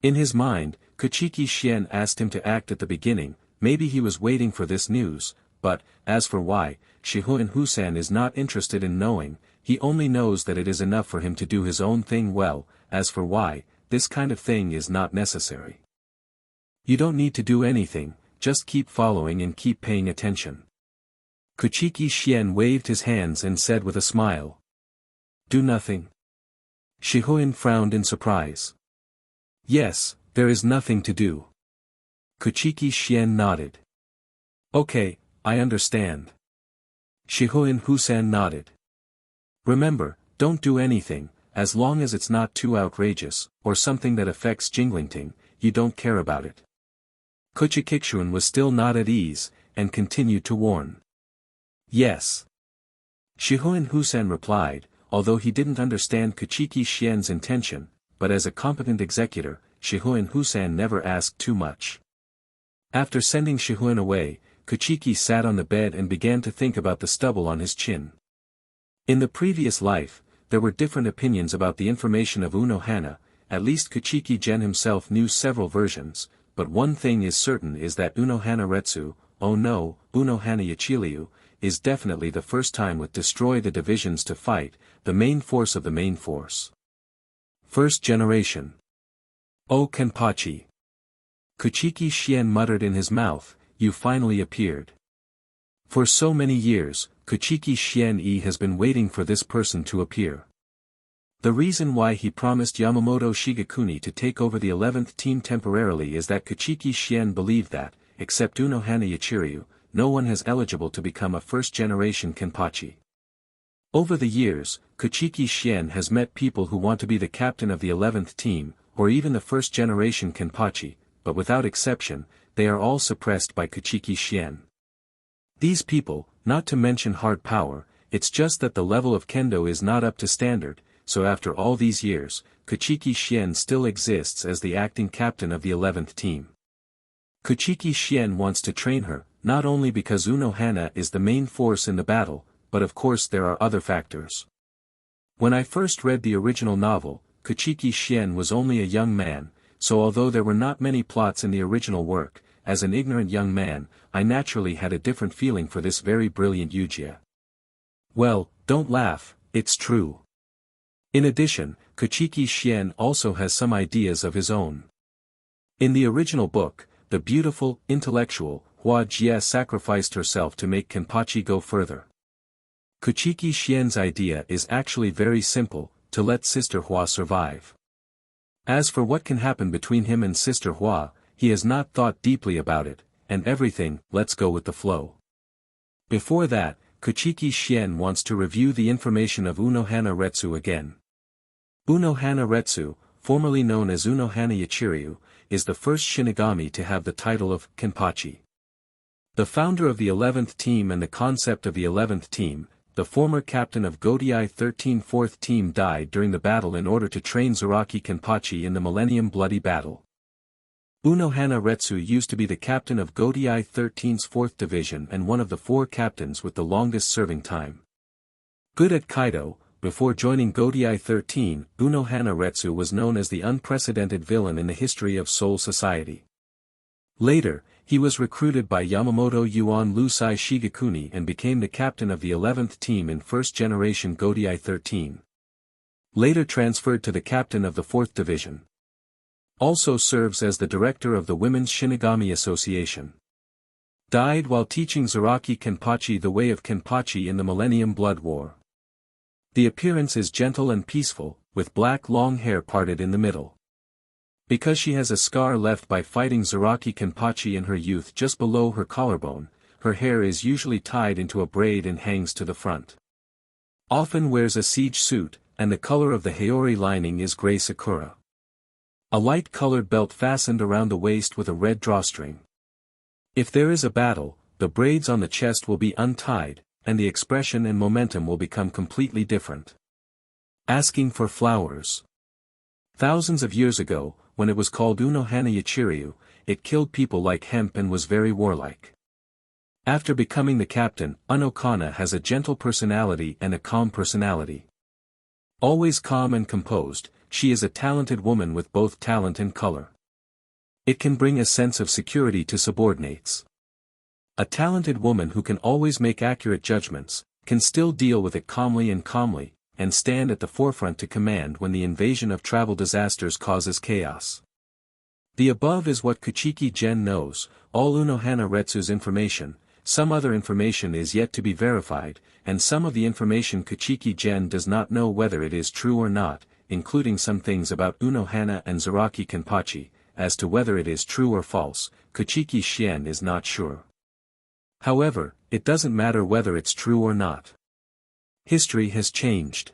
In his mind, Kuchiki Clan asked him to act at the beginning, maybe he was waiting for this news, but, as for why, Shihoin Husan is not interested in knowing, he only knows that it is enough for him to do his own thing well, as for why, this kind of thing is not necessary. You don't need to do anything, just keep following and keep paying attention. Kuchiki Clan waved his hands and said with a smile. Do nothing. Shihoin frowned in surprise. Yes, there is nothing to do. Kuchiki Clan nodded. Okay, I understand. Shihoin Husan nodded. Remember, don't do anything, as long as it's not too outrageous, or something that affects Jinglingting, you don't care about it. Kuchiki was still not at ease, and continued to warn. Yes. Shihoin Husan replied, although he didn't understand Kuchiki Clan's intention, but as a competent executor, Shihoin Husan never asked too much. After sending Shihoin away, Kuchiki sat on the bed and began to think about the stubble on his chin. In the previous life, there were different opinions about the information of Unohana, at least Kuchiki Gen himself knew several versions, but one thing is certain is that Unohana Retsu, oh no, Unohana Yachiliu, is definitely the first time with destroy the divisions to fight, the main force of the main force. First generation. O Kenpachi. Kuchiki Clan muttered in his mouth, you finally appeared. For so many years, Kuchiki Clan has been waiting for this person to appear. The reason why he promised Yamamoto Shigekuni to take over the 11th team temporarily is that Kuchiki Clan believed that, except Unohana Yachiryu, no one is eligible to become a first-generation Kenpachi. Over the years, Kuchiki Clan has met people who want to be the captain of the 11th team, or even the first-generation Kenpachi, but without exception, they are all suppressed by Kuchiki Clan. These people, not to mention hard power, it's just that the level of kendo is not up to standard, so after all these years, Kuchiki Clan still exists as the acting captain of the 11th team. Kuchiki Clan wants to train her, not only because Unohana is the main force in the battle, but of course there are other factors. When I first read the original novel, Kuchiki Clan was only a young man, so although there were not many plots in the original work, as an ignorant young man, I naturally had a different feeling for this very brilliant Yuja. Well, don't laugh, it's true. In addition, Kuchiki Clan also has some ideas of his own. In the original book, the beautiful, intellectual, Hua Jie sacrificed herself to make Kenpachi go further. Kuchiki Clan's idea is actually very simple, to let Sister Hua survive. As for what can happen between him and Sister Hua, he has not thought deeply about it, and everything, let's go with the flow. Before that, Kuchiki Clan wants to review the information of Unohana Retsu again. Unohana Retsu, formerly known as Unohana Yachiryu, is the first Shinigami to have the title of Kenpachi. The founder of the 11th team and the concept of the 11th team, the former captain of Gotei 13 4th team died during the battle in order to train Zaraki Kenpachi in the Millennium Bloody Battle. Unohana Retsu used to be the captain of Gotei 13's 4th Division and one of the 4 captains with the longest serving time. Good at Kaido, before joining Gotei 13, Unohana Retsu was known as the unprecedented villain in the history of Soul Society. Later, he was recruited by Yamamoto Yuan Lusai Shigekuni and became the captain of the 11th team in first generation Gotei 13. Later transferred to the captain of the 4th Division. Also serves as the director of the Women's Shinigami Association. Died while teaching Zaraki Kenpachi the way of Kenpachi in the Millennium Blood War. The appearance is gentle and peaceful, with black long hair parted in the middle. Because she has a scar left by fighting Zaraki Kenpachi in her youth just below her collarbone, her hair is usually tied into a braid and hangs to the front. Often wears a siege suit, and the color of the Haori lining is gray sakura. A light-colored belt fastened around the waist with a red drawstring. If there is a battle, the braids on the chest will be untied, and the expression and momentum will become completely different. Asking for flowers. Thousands of years ago, when it was called Unohana Yachiryu, it killed people like hemp and was very warlike. After becoming the captain, Unokana has a gentle personality and a calm personality. Always calm and composed, she is a talented woman with both talent and color. It can bring a sense of security to subordinates. A talented woman who can always make accurate judgments, can still deal with it calmly, and stand at the forefront to command when the invasion of travel disasters causes chaos. The above is what Kuchiki Gen knows, all Unohana Retsu's information, some other information is yet to be verified, and some of the information Kuchiki Gen does not know whether it is true or not, including some things about Unohana and Zaraki Kenpachi, as to whether it is true or false, Kuchiki Clan is not sure. However, it doesn't matter whether it's true or not. History has changed.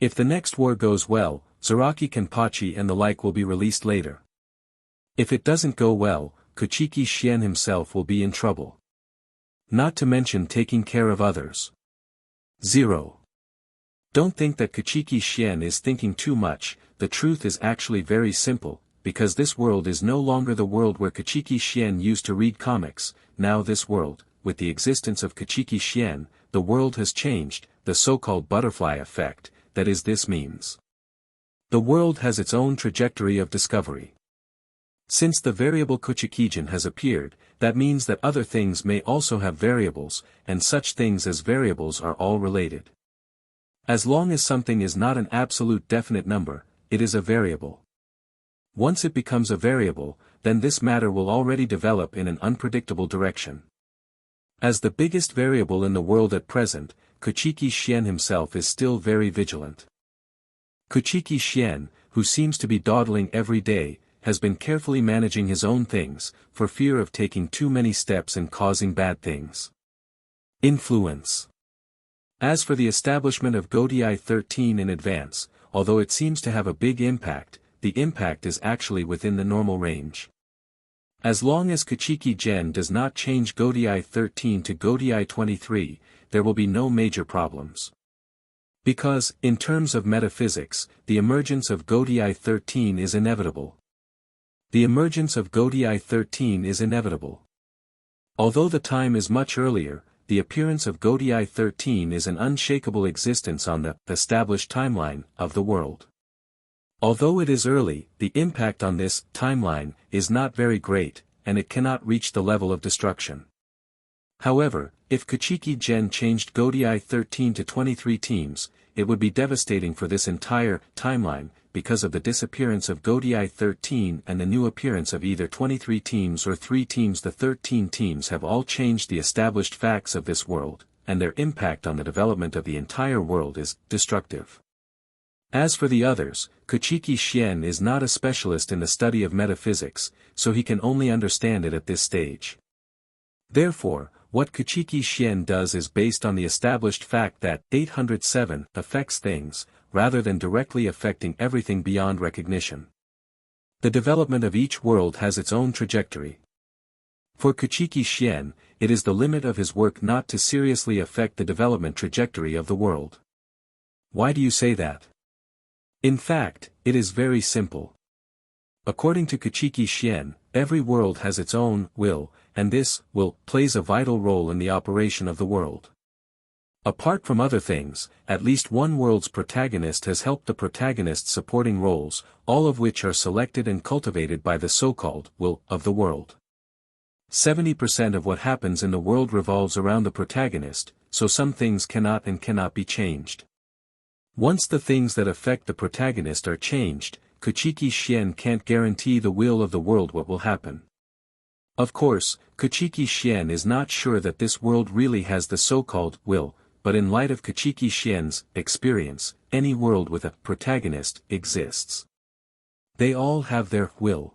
If the next war goes well, Zaraki Kenpachi and the like will be released later. If it doesn't go well, Kuchiki Clan himself will be in trouble. Not to mention taking care of others. 0. Don't think that Kuchiki Clan is thinking too much, the truth is actually very simple, because this world is no longer the world where Kuchiki Clan used to read comics. Now this world, with the existence of Kuchiki Clan, the world has changed, the so-called butterfly effect, that is this means. The world has its own trajectory of discovery. Since the variable Kuchiki has appeared, that means that other things may also have variables, and such things as variables are all related. As long as something is not an absolute definite number, it is a variable. Once it becomes a variable, then this matter will already develop in an unpredictable direction. As the biggest variable in the world at present, Kuchiki Clan himself is still very vigilant. Kuchiki Clan, who seems to be dawdling every day, has been carefully managing his own things, for fear of taking too many steps and causing bad things. Influence. As for the establishment of Gotei 13 in advance, although it seems to have a big impact, the impact is actually within the normal range. As long as Kuchiki Clan does not change Gotei 13 to Gotei 23, there will be no major problems. Because, in terms of metaphysics, the emergence of Gotei 13 is inevitable. The emergence of Gotei 13 is inevitable. Although the time is much earlier, the appearance of Gotei 13 is an unshakable existence on the established timeline of the world. Although it is early, the impact on this timeline is not very great, and it cannot reach the level of destruction. However, if Kuchiki Clan changed Gotei 13 to 23 teams, it would be devastating for this entire timeline, because of the disappearance of Gotei 13 and the new appearance of either 23 teams or 3 teams. The 13 teams have all changed the established facts of this world, and their impact on the development of the entire world is destructive. As for the others, Kuchiki Clan is not a specialist in the study of metaphysics, so he can only understand it at this stage. Therefore, what Kuchiki Clan does is based on the established fact that 807 affects things, rather than directly affecting everything beyond recognition. The development of each world has its own trajectory. For Kuchiki Clan, it is the limit of his work not to seriously affect the development trajectory of the world. Why do you say that? In fact, it is very simple. According to Kuchiki Clan, every world has its own will, and this will plays a vital role in the operation of the world. Apart from other things, at least one world's protagonist has helped the protagonist's supporting roles, all of which are selected and cultivated by the so-called will of the world. 70% of what happens in the world revolves around the protagonist, so some things cannot be changed. Once the things that affect the protagonist are changed, Kuchiki Clan can't guarantee the will of the world what will happen. Of course, Kuchiki Clan is not sure that this world really has the so-called will, but in light of Kuchiki Clan's experience, any world with a protagonist exists. They all have their will.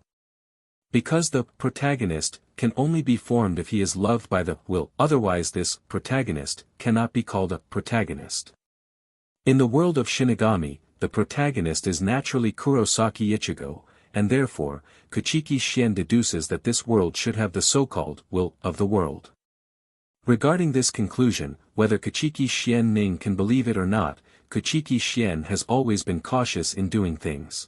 Because the protagonist can only be formed if he is loved by the will, otherwise this protagonist cannot be called a protagonist. In the world of Shinigami, the protagonist is naturally Kurosaki Ichigo, and therefore, Kuchiki Clan deduces that this world should have the so-called will of the world. Regarding this conclusion, whether Kuchiki Clan Ning can believe it or not, Kuchiki Clan has always been cautious in doing things.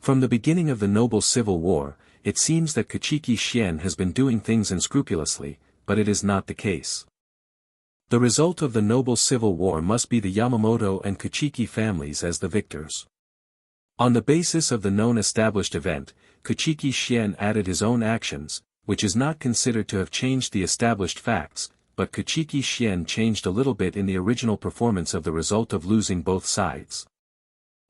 From the beginning of the Noble Civil War, it seems that Kuchiki Clan has been doing things unscrupulously, but it is not the case. The result of the Noble Civil War must be the Yamamoto and Kuchiki families as the victors. On the basis of the known established event, Kuchiki Clan added his own actions, which is not considered to have changed the established facts, but Kuchiki Clan changed a little bit in the original performance of the result of losing both sides.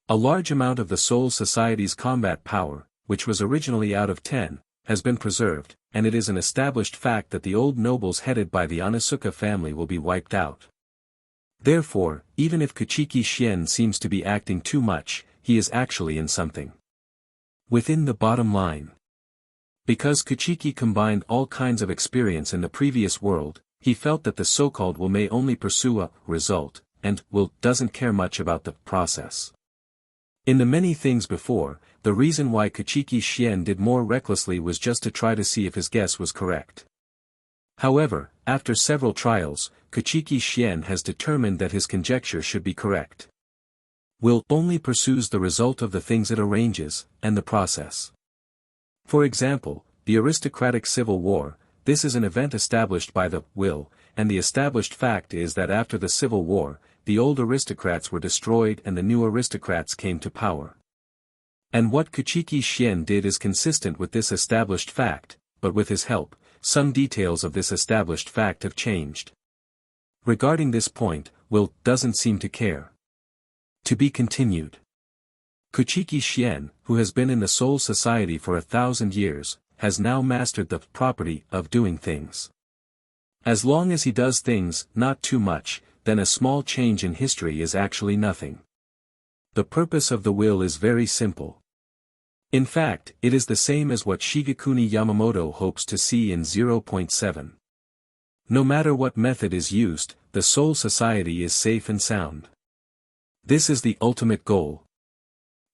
A large amount of the Soul Society's combat power, which was originally out of 10, has been preserved, and it is an established fact that the old nobles headed by the Onitsuka family will be wiped out. Therefore, even if Kuchiki Clan seems to be acting too much, he is actually in something. Within the bottom line. Because Kuchiki combined all kinds of experience in the previous world, he felt that the so-called will may only pursue a result, and will doesn't care much about the process. In the many things before, the reason why Kuchiki Clan did more recklessly was just to try to see if his guess was correct. However, after several trials, Kuchiki Clan has determined that his conjecture should be correct. Will only pursues the result of the things it arranges, and the process. For example, the aristocratic civil war, this is an event established by the will, and the established fact is that after the civil war, the old aristocrats were destroyed and the new aristocrats came to power. And what Kuchiki Clan did is consistent with this established fact, but with his help, some details of this established fact have changed. Regarding this point, Will doesn't seem to care. To be continued. Kuchiki Clan, who has been in the Soul Society for 1,000 years, has now mastered the property of doing things. As long as he does things, not too much, then a small change in history is actually nothing. The purpose of the will is very simple. In fact, it is the same as what Shigekuni Yamamoto hopes to see in 0.7. No matter what method is used, the Soul Society is safe and sound. This is the ultimate goal.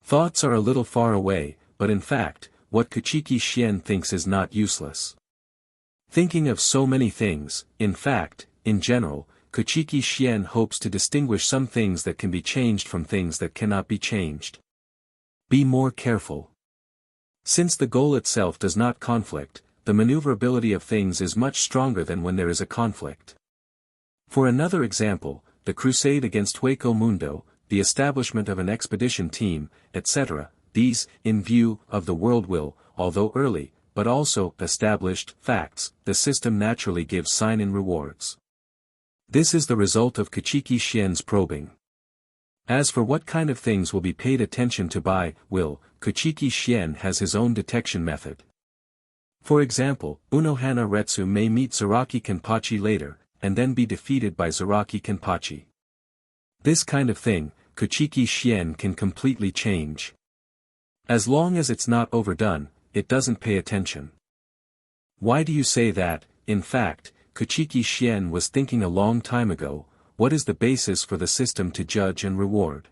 Thoughts are a little far away, but in fact, what Kuchiki Clan thinks is not useless. Thinking of so many things, in fact, in general, Kuchiki Clan hopes to distinguish some things that can be changed from things that cannot be changed. Be more careful. Since the goal itself does not conflict, the maneuverability of things is much stronger than when there is a conflict. For another example, the crusade against Hueco Mundo, the establishment of an expedition team, etc., these, in view of the world will, although early, but also established facts, the system naturally gives sign-in rewards. This is the result of Kuchiki Clan's probing. As for what kind of things will be paid attention to by will, Kuchiki Clan has his own detection method. For example, Unohana Retsu may meet Zaraki Kenpachi later, and then be defeated by Zaraki Kenpachi. This kind of thing, Kuchiki Clan can completely change. As long as it's not overdone, it doesn't pay attention. Why do you say that? In fact, Kuchiki Clan was thinking a long time ago, what is the basis for the system to judge and reward?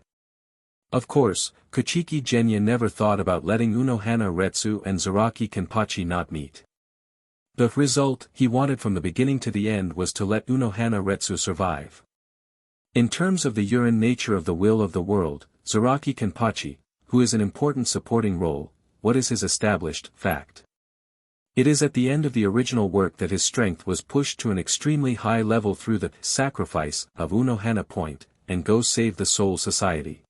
Of course, Kuchiki Genya never thought about letting Unohana Retsu and Zaraki Kenpachi not meet. The result he wanted from the beginning to the end was to let Unohana Retsu survive. In terms of the urine nature of the will of the world, Zaraki Kenpachi, who is an important supporting role, what is his established fact? It is at the end of the original work that his strength was pushed to an extremely high level through the sacrifice of Unohana Point, and go save the Soul Society.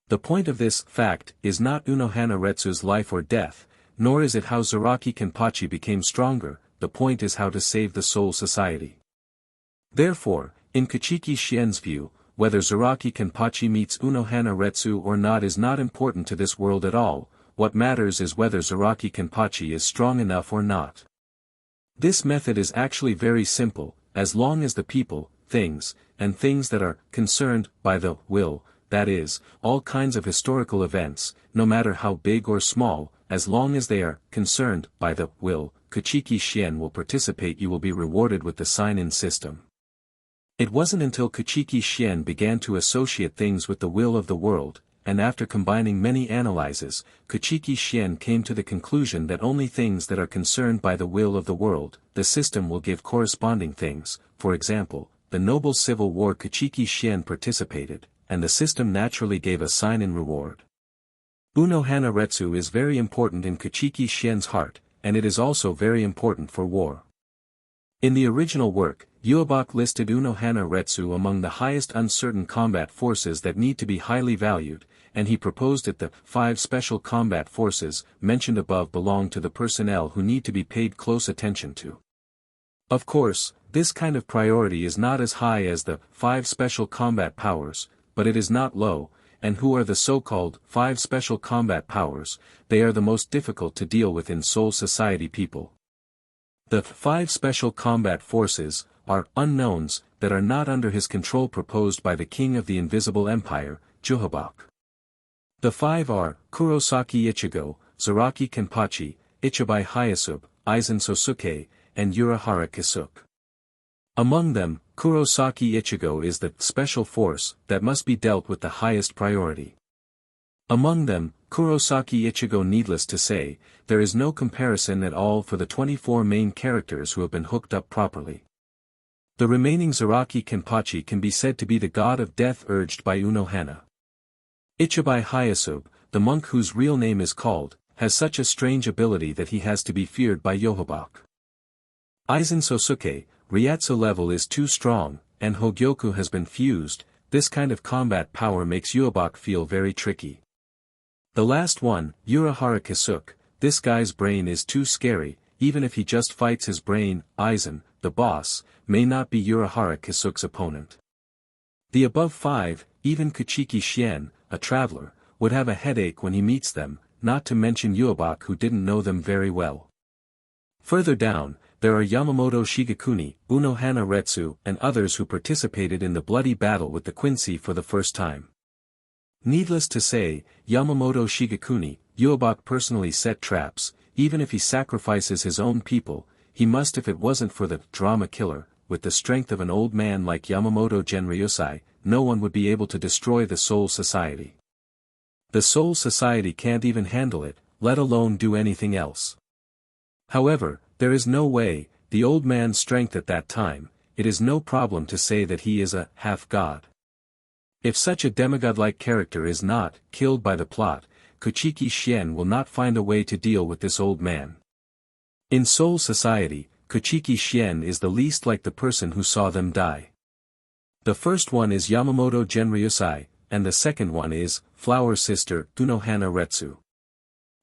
The point of this fact is not Unohana Retsu's life or death, nor is it how Zaraki Kenpachi became stronger, the point is how to save the Soul Society. Therefore, in Kuchiki Clan's view, whether Zaraki Kenpachi meets Unohana Retsu or not is not important to this world at all, what matters is whether Zaraki Kenpachi is strong enough or not. This method is actually very simple, as long as the people, things, and things that are concerned by the will, that is, all kinds of historical events, no matter how big or small, as long as they are concerned by the will, Kuchiki Clan will participate. You will be rewarded with the sign-in system. It wasn't until Kuchiki Clan began to associate things with the will of the world, and after combining many analyses, Kuchiki Clan came to the conclusion that only things that are concerned by the will of the world, the system will give corresponding things. For example, the noble civil war Kuchiki Clan participated, and the system naturally gave a sign-in reward. Unohana Retsu is very important in Kuchiki Clan's heart, and it is also very important for war. In the original work, Audiobook listed Unohana Retsu among the highest uncertain combat forces that need to be highly valued, and he proposed that the 5 special combat forces mentioned above belong to the personnel who need to be paid close attention to. Of course, this kind of priority is not as high as the 5 special combat powers, but it is not low, and who are the so-called 5 special combat powers? They are the most difficult to deal with in Soul Society people. The 5 special combat forces are unknowns that are not under his control proposed by the King of the Invisible Empire, Juhabok. The 5 are Kurosaki Ichigo, Zaraki Kenpachi, Ichibai Hyasub, Aizen Sosuke, and Urahara Kisuke. Among them, Kurosaki Ichigo is the special force that must be dealt with the highest priority. Among them, Kurosaki Ichigo, needless to say, there is no comparison at all for the 24 main characters who have been hooked up properly. The remaining Zaraki Kenpachi can be said to be the god of death urged by Unohana. Ichibai Hyasub, the monk whose real name is called, has such a strange ability that he has to be feared by Yohabok. Aizen Sosuke, Ryatsu level is too strong, and Hogyoku has been fused. This kind of combat power makes Yohabok feel very tricky. The last one, Urahara Kisuke, this guy's brain is too scary, even if he just fights his brain. Aizen, the boss, may not be Urahara Kisuke's opponent. The above 5, even Kuchiki Clan, a traveler, would have a headache when he meets them, not to mention Uebok who didn't know them very well. Further down, there are Yamamoto Shigekuni, Unohana Retsu and others who participated in the bloody battle with the Quincy for the first time. Needless to say, Yamamoto Shigekuni, Uebok personally set traps. Even if he sacrifices his own people, he must if it wasn't for the drama killer. With the strength of an old man like Yamamoto Genryusai, no one would be able to destroy the Soul Society. The Soul Society can't even handle it, let alone do anything else. However, there is no way, the old man's strength at that time, it is no problem to say that he is a half-god. If such a demigod-like character is not killed by the plot, Kuchiki Clan will not find a way to deal with this old man. In Soul Society, Kuchiki Clan is the least like the person who saw them die. The first one is Yamamoto Genryusai, and the second one is Flower Sister Unohana Retsu.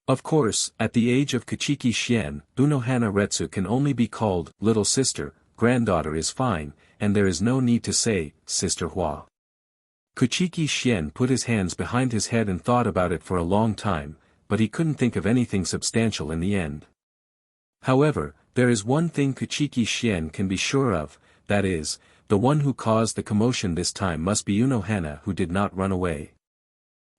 Of course, at the age of Kuchiki Clan, Unohana Retsu can only be called little sister, granddaughter is fine, and there is no need to say Sister Hua. Kuchiki Clan put his hands behind his head and thought about it for a long time, but he couldn't think of anything substantial in the end. However, there is one thing Kuchiki Clan can be sure of, that is, the one who caused the commotion this time must be Unohana who did not run away.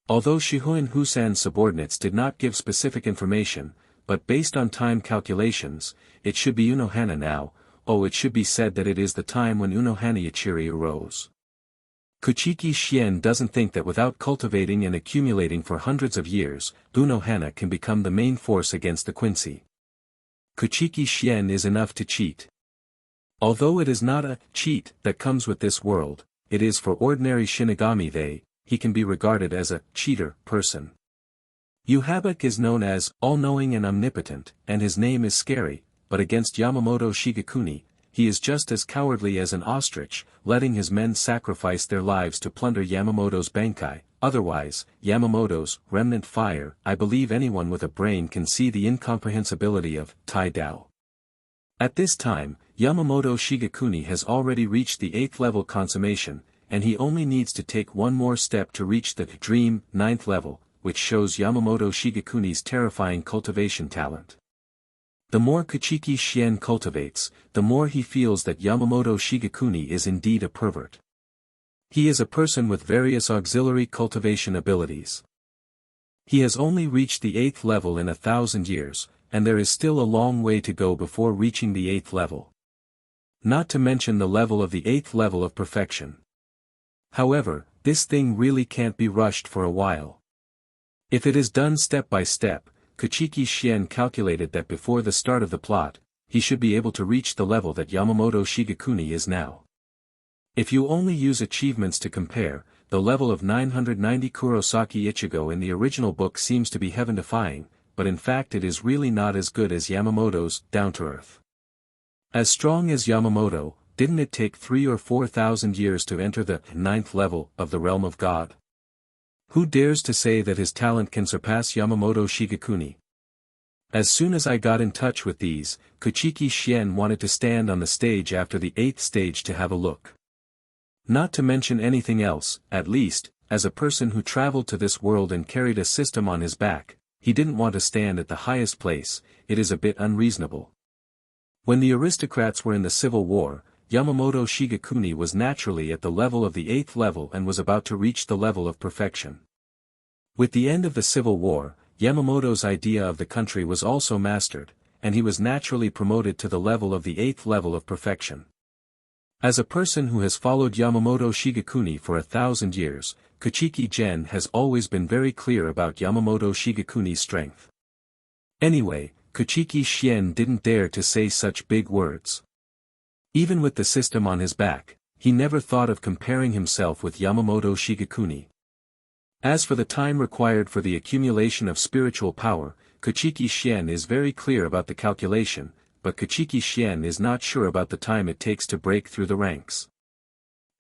Although Shihoin Husan's subordinates did not give specific information, but based on time calculations, it should be Unohana now. It should be said that it is the time when Unohana Yachiri arose. Kuchiki Clan doesn't think that without cultivating and accumulating for hundreds of years, Unohana can become the main force against the Quincy. Kuchiki Clan is enough to cheat. Although it is not a cheat that comes with this world, it is for ordinary Shinigami he can be regarded as a cheater person. Uhabuk is known as all-knowing and omnipotent, and his name is scary, but against Yamamoto Shigekuni, he is just as cowardly as an ostrich, letting his men sacrifice their lives to plunder Yamamoto's Bankai. Otherwise, Yamamoto's remnant fire. I believe anyone with a brain can see the incomprehensibility of Tai Dao. At this time, Yamamoto Shigekuni has already reached the 8th level consummation, and he only needs to take one more step to reach the dream 9th level, which shows Yamamoto Shigekuni's terrifying cultivation talent. The more Kuchiki Clan cultivates, the more he feels that Yamamoto Shigekuni is indeed a pervert. He is a person with various auxiliary cultivation abilities. He has only reached the 8th level in 1,000 years, and there is still a long way to go before reaching the 8th level. Not to mention the level of the 8th level of perfection. However, this thing really can't be rushed for a while. If it is done step by step, Kuchiki Clan calculated that before the start of the plot, he should be able to reach the level that Yamamoto Shigekuni is now. If you only use achievements to compare, the level of 990 Kurosaki Ichigo in the original book seems to be heaven-defying, but in fact it is really not as good as Yamamoto's down-to-earth. As strong as Yamamoto, didn't it take 3,000 or 4,000 years to enter the 9th level of the realm of God? Who dares to say that his talent can surpass Yamamoto Shigekuni? As soon as I got in touch with these, Kuchiki Clan wanted to stand on the stage after the 8th stage to have a look. Not to mention anything else, at least, as a person who traveled to this world and carried a system on his back, he didn't want to stand at the highest place. It is a bit unreasonable. When the aristocrats were in the civil war, Yamamoto Shigekuni was naturally at the level of the 8th level and was about to reach the level of perfection. With the end of the civil war, Yamamoto's idea of the country was also mastered, and he was naturally promoted to the level of the 8th level of perfection. As a person who has followed Yamamoto Shigekuni for 1,000 years, Kuchiki Clan has always been very clear about Yamamoto Shigekuni's strength. Anyway, Kuchiki Clan didn't dare to say such big words. Even with the system on his back, he never thought of comparing himself with Yamamoto Shigekuni. As for the time required for the accumulation of spiritual power, Kuchiki Clan is very clear about the calculation, but Kuchiki Clan is not sure about the time it takes to break through the ranks.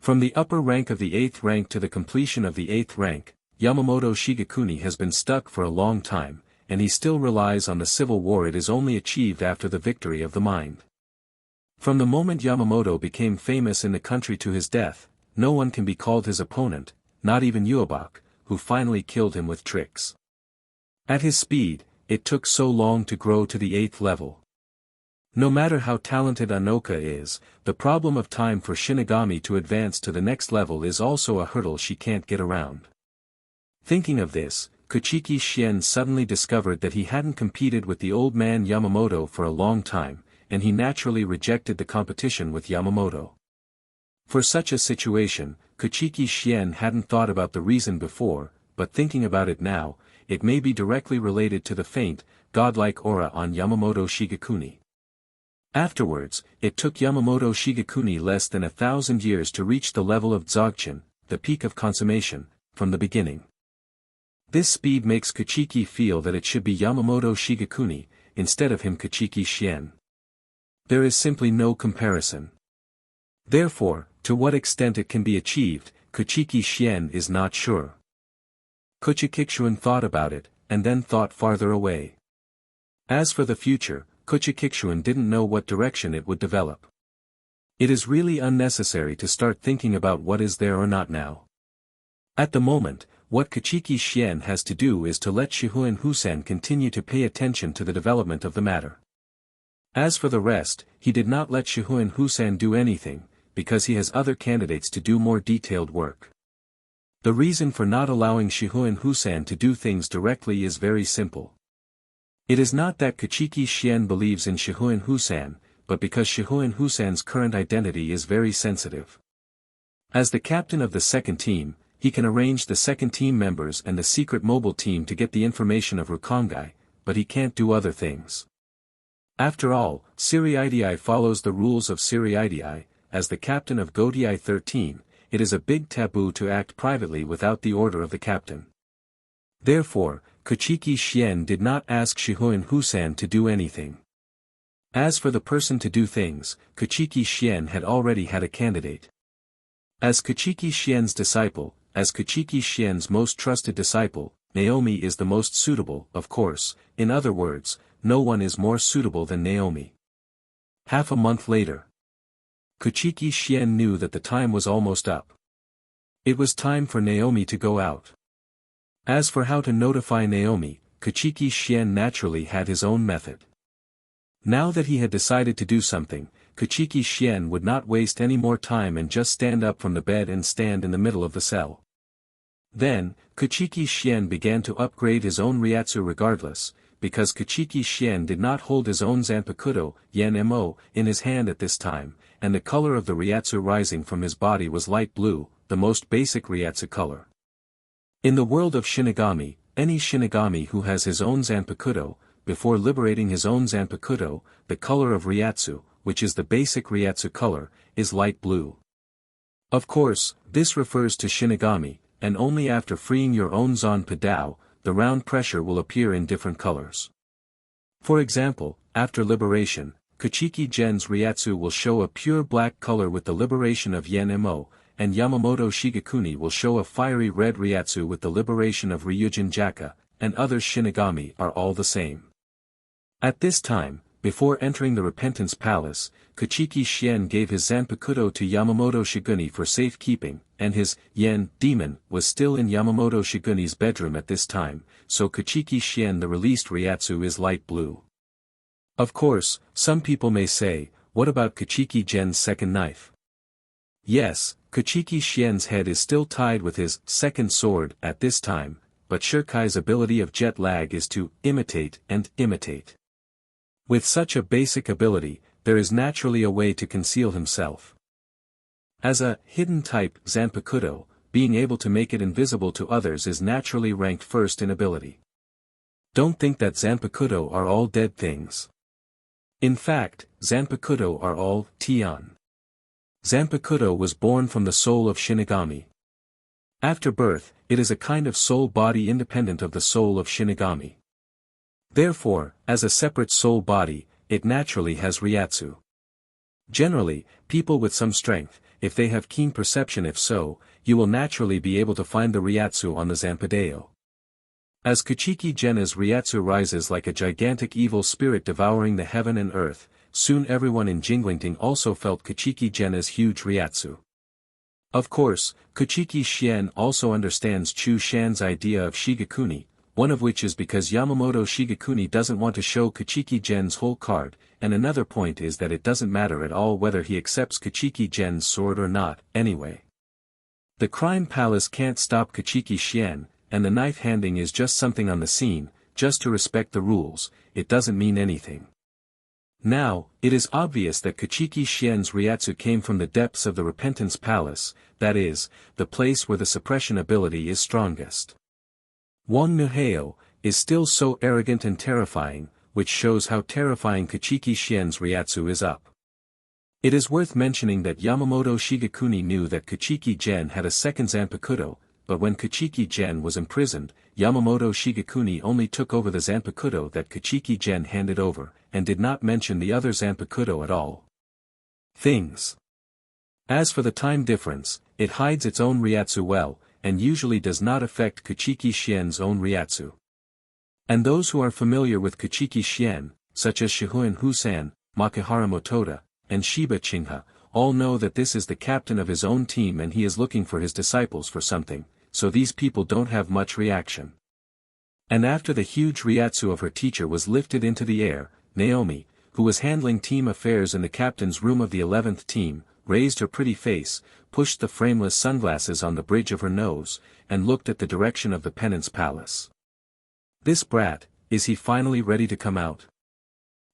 From the upper rank of the 8th rank to the completion of the 8th rank, Yamamoto Shigekuni has been stuck for a long time, and he still relies on the civil war. It is only achieved after the victory of the mind. From the moment Yamamoto became famous in the country to his death, no one can be called his opponent, not even Uobak, who finally killed him with tricks. At his speed, it took so long to grow to the 8th level. No matter how talented Anoka is, the problem of time for Shinigami to advance to the next level is also a hurdle she can't get around. Thinking of this, Kuchiki Clan suddenly discovered that he hadn't competed with the old man Yamamoto for a long time, and he naturally rejected the competition with Yamamoto. For such a situation, Kuchiki Clan hadn't thought about the reason before, but thinking about it now, it may be directly related to the faint, godlike aura on Yamamoto Shigekuni. Afterwards, it took Yamamoto Shigekuni less than 1,000 years to reach the level of Dzogchen, the peak of consummation, from the beginning. This speed makes Kuchiki feel that it should be Yamamoto Shigekuni, instead of him Kuchiki Clan. There is simply no comparison. Therefore, to what extent it can be achieved, Kuchiki Clan is not sure. Kuchiki Clan thought about it, and then thought farther away. As for the future, Kuchiki Clan didn't know what direction it would develop. It is really unnecessary to start thinking about what is there or not now. At the moment, what Kuchiki Clan has to do is to let Shihoin Husan continue to pay attention to the development of the matter. As for the rest, he did not let Shihoin Husan do anything, because he has other candidates to do more detailed work. The reason for not allowing Shihoin Husan to do things directly is very simple. It is not that Kuchiki Clan believes in Shihoin Husan, but because Shihoin Husan's current identity is very sensitive. As the captain of the second team, he can arrange the second team members and the secret mobile team to get the information of Rukongai, but he can't do other things. After all, Seireitei follows the rules of Seireitei. As the captain of Gotei 13, it is a big taboo to act privately without the order of the captain. Therefore, Kuchiki Clan did not ask Shihoin Husan to do anything. As for the person to do things, Kuchiki Clan had already had a candidate. As Kuchiki Clan's disciple, as Kuchiki Clan's most trusted disciple, Naomi is the most suitable, of course. In other words, no one is more suitable than Naomi. Half a month later, Kuchiki Clan knew that the time was almost up. It was time for Naomi to go out. As for how to notify Naomi, Kuchiki Clan naturally had his own method. Now that he had decided to do something, Kuchiki Clan would not waste any more time and just stand up from the bed and stand in the middle of the cell. Then, Kuchiki Clan began to upgrade his own Ryatsu regardless, because Kuchiki Clan did not hold his own Zanpakuto, Yanmo, in his hand at this time, and the color of the Ryatsu rising from his body was light blue, the most basic Ryatsu color. In the world of Shinigami, any Shinigami who has his own Zanpakuto, before liberating his own Zanpakuto, the color of Ryatsu, which is the basic Ryatsu color, is light blue. Of course, this refers to Shinigami, and only after freeing your own Zanpadao, the round pressure will appear in different colors. For example, after liberation, Kuchiki Gen's Ryatsu will show a pure black color with the liberation of Yanmo, and Yamamoto Shigekuni will show a fiery red Ryatsu with the liberation of Ryujin Jaka, and other Shinigami are all the same. At this time, before entering the Repentance Palace, Kuchiki Clan gave his Zanpakuto to Yamamoto Shiguni for safekeeping, and his Yen demon was still in Yamamoto Shiguni's bedroom at this time, so Kuchiki Clan the released Ryatsu is light blue. Of course, some people may say, what about Kuchiki Gen's second knife? Yes, Kuchiki Clan's head is still tied with his second sword at this time, but Shirkai's ability of jet lag is to imitate and imitate. With such a basic ability, there is naturally a way to conceal himself. As a hidden type Zanpakuto, being able to make it invisible to others is naturally ranked first in ability. Don't think that Zanpakuto are all dead things. In fact, Zanpakuto are all Tian. Zanpakuto was born from the soul of Shinigami. After birth, it is a kind of soul body independent of the soul of Shinigami. Therefore, as a separate soul body, it naturally has Ryatsu. Generally, people with some strength, if they have keen perception, if so, you will naturally be able to find the Ryatsu on the Zanpadeo. As Kuchiki Genna's Ryatsu rises like a gigantic evil spirit devouring the heaven and earth, soon everyone in Jinglingting also felt Kuchiki Genna's huge Ryatsu. Of course, Kuchiki Xian also understands Chu Shan's idea of Shigekuni, one of which is because Yamamoto Shigekuni doesn't want to show Kuchiki Gen's whole card, and another point is that it doesn't matter at all whether he accepts Kuchiki Gen's sword or not, anyway. The crime palace can't stop Kuchiki Xian, and the knife handing is just something on the scene, just to respect the rules, it doesn't mean anything. Now, it is obvious that Kuchiki Xian's Ryatsu came from the depths of the Repentance Palace, that is, the place where the suppression ability is strongest. Wang Nuheo is still so arrogant and terrifying, which shows how terrifying Kuchiki Xian's Ryatsu is up. It is worth mentioning that Yamamoto Shigekuni knew that Kuchiki Gen had a second Zanpakuto, but when Kuchiki Gen was imprisoned, Yamamoto Shigekuni only took over the Zanpakuto that Kuchiki Gen handed over, and did not mention the other Zanpakuto at all. As for the time difference, it hides its own Ryatsu well, and usually does not affect Kuchiki Xian's own Ryatsu. And those who are familiar with Kuchiki Xian, such as Shihuan Husan, Makihara Motoda, and Shiba Chingha, all know that this is the captain of his own team and he is looking for his disciples for something, so these people don't have much reaction. And after the huge Ryatsu of her teacher was lifted into the air, Naomi, who was handling team affairs in the captain's room of the 11th team, raised her pretty face, pushed the frameless sunglasses on the bridge of her nose, and looked at the direction of the penance palace. This brat, is he finally ready to come out?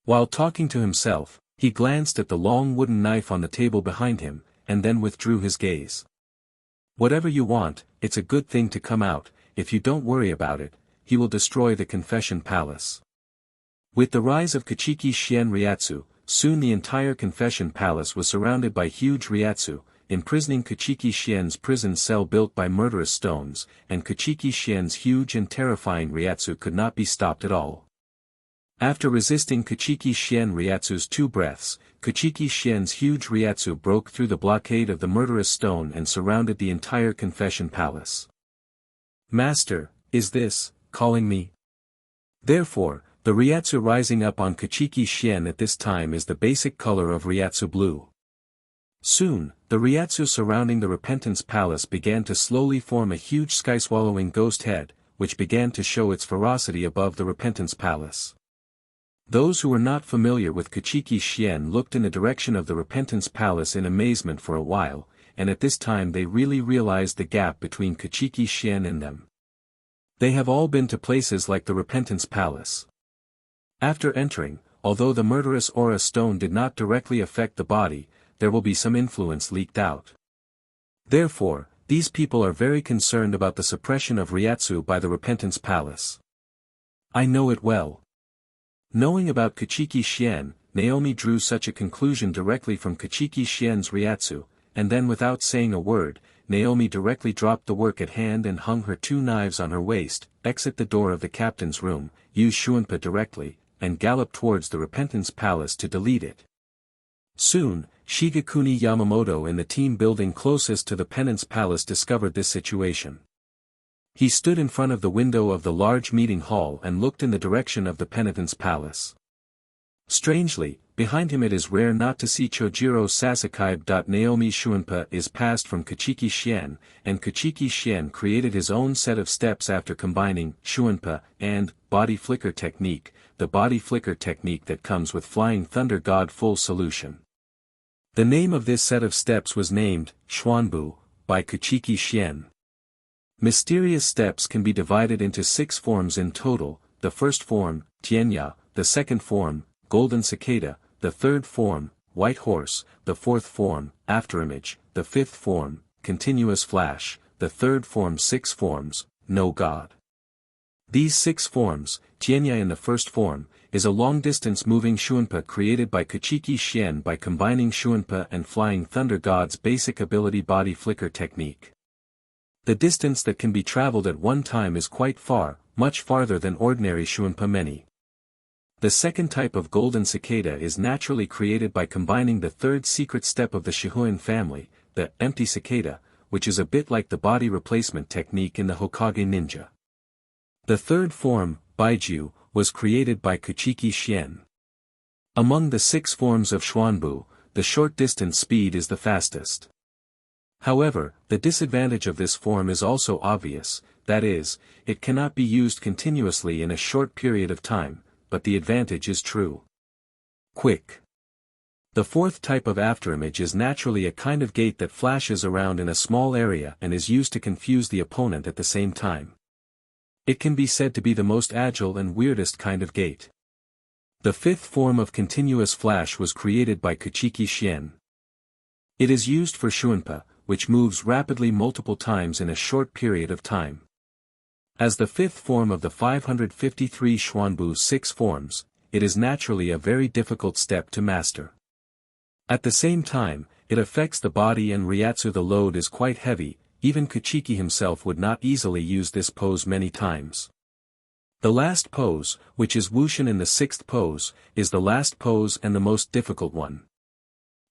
While talking to himself, he glanced at the long wooden knife on the table behind him, and then withdrew his gaze. Whatever you want, it's a good thing to come out, if you don't worry about it, he will destroy the confession palace. With the rise of Kuchiki Xian Ryatsu, soon the entire confession palace was surrounded by huge Ryatsu, imprisoning Kuchiki Xian's prison cell built by murderous stones, and Kuchiki Xian's huge and terrifying Ryatsu could not be stopped at all. After resisting Kuchiki Xian Ryatsu's 2 breaths, Kuchiki Xian's huge Ryatsu broke through the blockade of the murderous stone and surrounded the entire confession palace. Master, is this, calling me? Therefore, the Ryatsu rising up on Kuchiki Xian at this time is the basic color of Ryatsu blue. Soon, the Ryatsu surrounding the Repentance Palace began to slowly form a huge sky-swallowing ghost head, which began to show its ferocity above the Repentance Palace. Those who were not familiar with Kuchiki Xian looked in the direction of the Repentance Palace in amazement for a while, and at this time they really realized the gap between Kuchiki Xian and them. They have all been to places like the Repentance Palace. After entering, although the murderous aura stone did not directly affect the body, there will be some influence leaked out. Therefore, these people are very concerned about the suppression of Ryatsu by the Repentance Palace. I know it well. Knowing about Kuchiki Xian, Naomi drew such a conclusion directly from Kuchiki Xian's Ryatsu, and then without saying a word, Naomi directly dropped the work at hand and hung her 2 knives on her waist, exit the door of the captain's room, use Shuanpa directly, and gallop towards the Repentance Palace to delete it. Soon, Shigekuni Yamamoto in the team building closest to the Penance Palace discovered this situation. He stood in front of the window of the large meeting hall and looked in the direction of the Penitence Palace. Strangely, behind him it is rare not to see Chojiro Sasakai. Naomi Shuanpa is passed from Kuchiki Xian, and Kuchiki Xian created his own set of steps after combining Shuanpa and body flicker technique, the body flicker technique that comes with Flying Thunder God full solution. The name of this set of steps was named Xuanbu by Kuchiki Xian. Mysterious steps can be divided into 6 forms in total, the first form, Tianya, the second form, Golden Cicada, the third form, White Horse, the fourth form, Afterimage, the fifth form, Continuous Flash, the third form 6 forms, No God. These 6 forms, Tianya in the first form, is a long-distance moving Shuanpa created by Kuchiki Xian by combining Shuanpa and Flying Thunder God's basic ability body flicker technique. The distance that can be traveled at one time is quite far, much farther than ordinary Shuanpa many. The second type of Golden Cicada is naturally created by combining the third secret step of the Shihuan family, the Empty Cicada, which is a bit like the body replacement technique in the Hokage ninja. The third form, Baiju, was created by Kuchiki Clan. Among the 6 forms of Xuanbu, the short-distance speed is the fastest. However, the disadvantage of this form is also obvious, that is, it cannot be used continuously in a short period of time, but the advantage is true. Quick. The fourth type of afterimage is naturally a kind of gate that flashes around in a small area and is used to confuse the opponent at the same time. It can be said to be the most agile and weirdest kind of gate. The fifth form of continuous flash was created by Kuchiki Clan. It is used for Shuanpa, which moves rapidly multiple times in a short period of time. As the fifth form of the 553 Xuanbu's 6 forms, it is naturally a very difficult step to master. At the same time, it affects the body and Ryatsu. The load is quite heavy, even Kuchiki himself would not easily use this pose many times. The last pose, which is Wushin in the 6th pose, is the last pose and the most difficult one.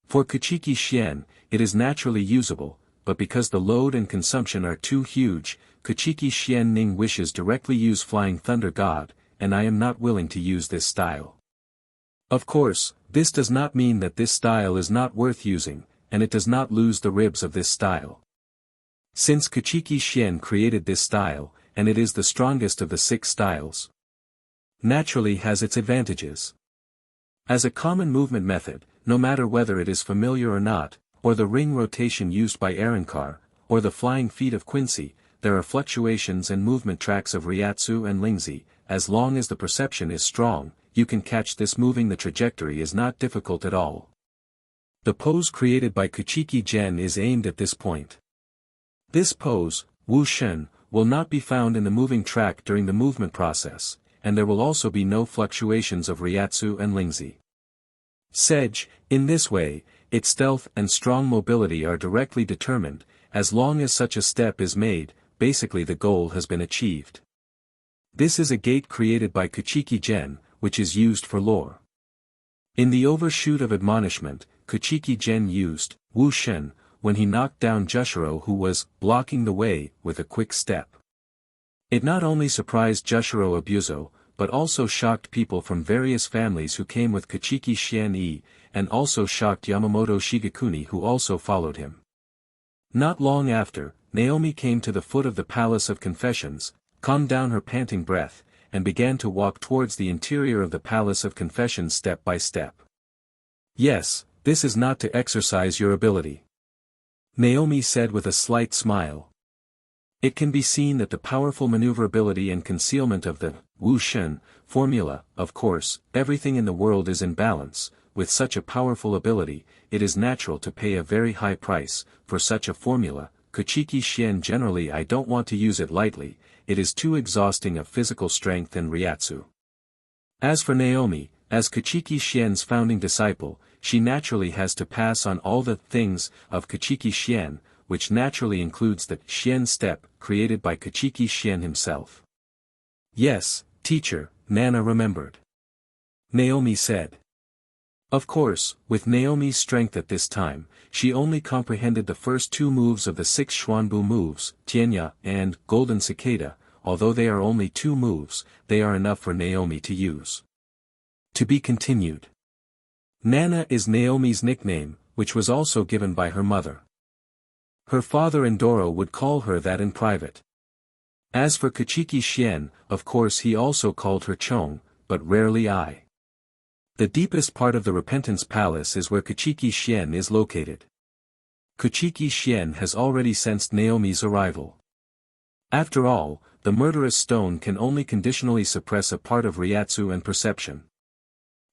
For Kuchiki Clan, it is naturally usable, but because the load and consumption are too huge, Kuchiki Clan Ning wishes directly use Flying Thunder God, and I am not willing to use this style. Of course, this does not mean that this style is not worth using, and it does not lose the ribs of this style. Since Kuchiki Clan created this style, and it is the strongest of the 6 styles, naturally has its advantages. As a common movement method, no matter whether it is familiar or not, or the ring rotation used by Arankar, or the flying feet of Quincy, there are fluctuations and movement tracks of Ryatsu and Lingzi. As long as the perception is strong, you can catch this. Moving the trajectory is not difficult at all. The pose created by Kuchiki Clan is aimed at this point. This pose, Wushin, will not be found in the moving track during the movement process, and there will also be no fluctuations of Ryatsu and Lingzi. In this way, its stealth and strong mobility are directly determined. As long as such a step is made, basically the goal has been achieved. This is a gate created by Kuchiki Clan, which is used for lore. In the overshoot of admonishment, Kuchiki Clan used Wushin when he knocked down Jushiro, who was blocking the way with a quick step. It not only surprised Jushiro Abuso, but also shocked people from various families who came with Kuchiki Clan, and also shocked Yamamoto Shigekuni, who also followed him. Not long after, Naomi came to the foot of the Palace of Confessions, calmed down her panting breath, and began to walk towards the interior of the Palace of Confessions step by step. Yes, this is not to exercise your ability, Naomi said with a slight smile. It can be seen that the powerful maneuverability and concealment of the Wushin formula. Of course, everything in the world is in balance. With such a powerful ability, it is natural to pay a very high price for such a formula. Kuchiki Clan generally I don't want to use it lightly, it is too exhausting of physical strength and Ryatsu. As for Naomi, as Kuchiki Clan's founding disciple, she naturally has to pass on all the things of Kuchiki Clan, which naturally includes the Clan step created by Kuchiki Clan himself. Yes, teacher, Nana remembered, Naomi said. Of course, with Naomi's strength at this time, she only comprehended the first 2 moves of the 6 Xuanbu moves, Tianya and Golden Cicada. Although they are only 2 moves, they are enough for Naomi to use. To be continued. Nana is Naomi's nickname, which was also given by her mother. Her father and Doro would call her that in private. As for Kuchiki Clan, of course he also called her Chong, but rarely I. The deepest part of the Repentance Palace is where Kuchiki Clan is located. Kuchiki Clan has already sensed Naomi's arrival. After all, the murderous stone can only conditionally suppress a part of Ryatsu and perception.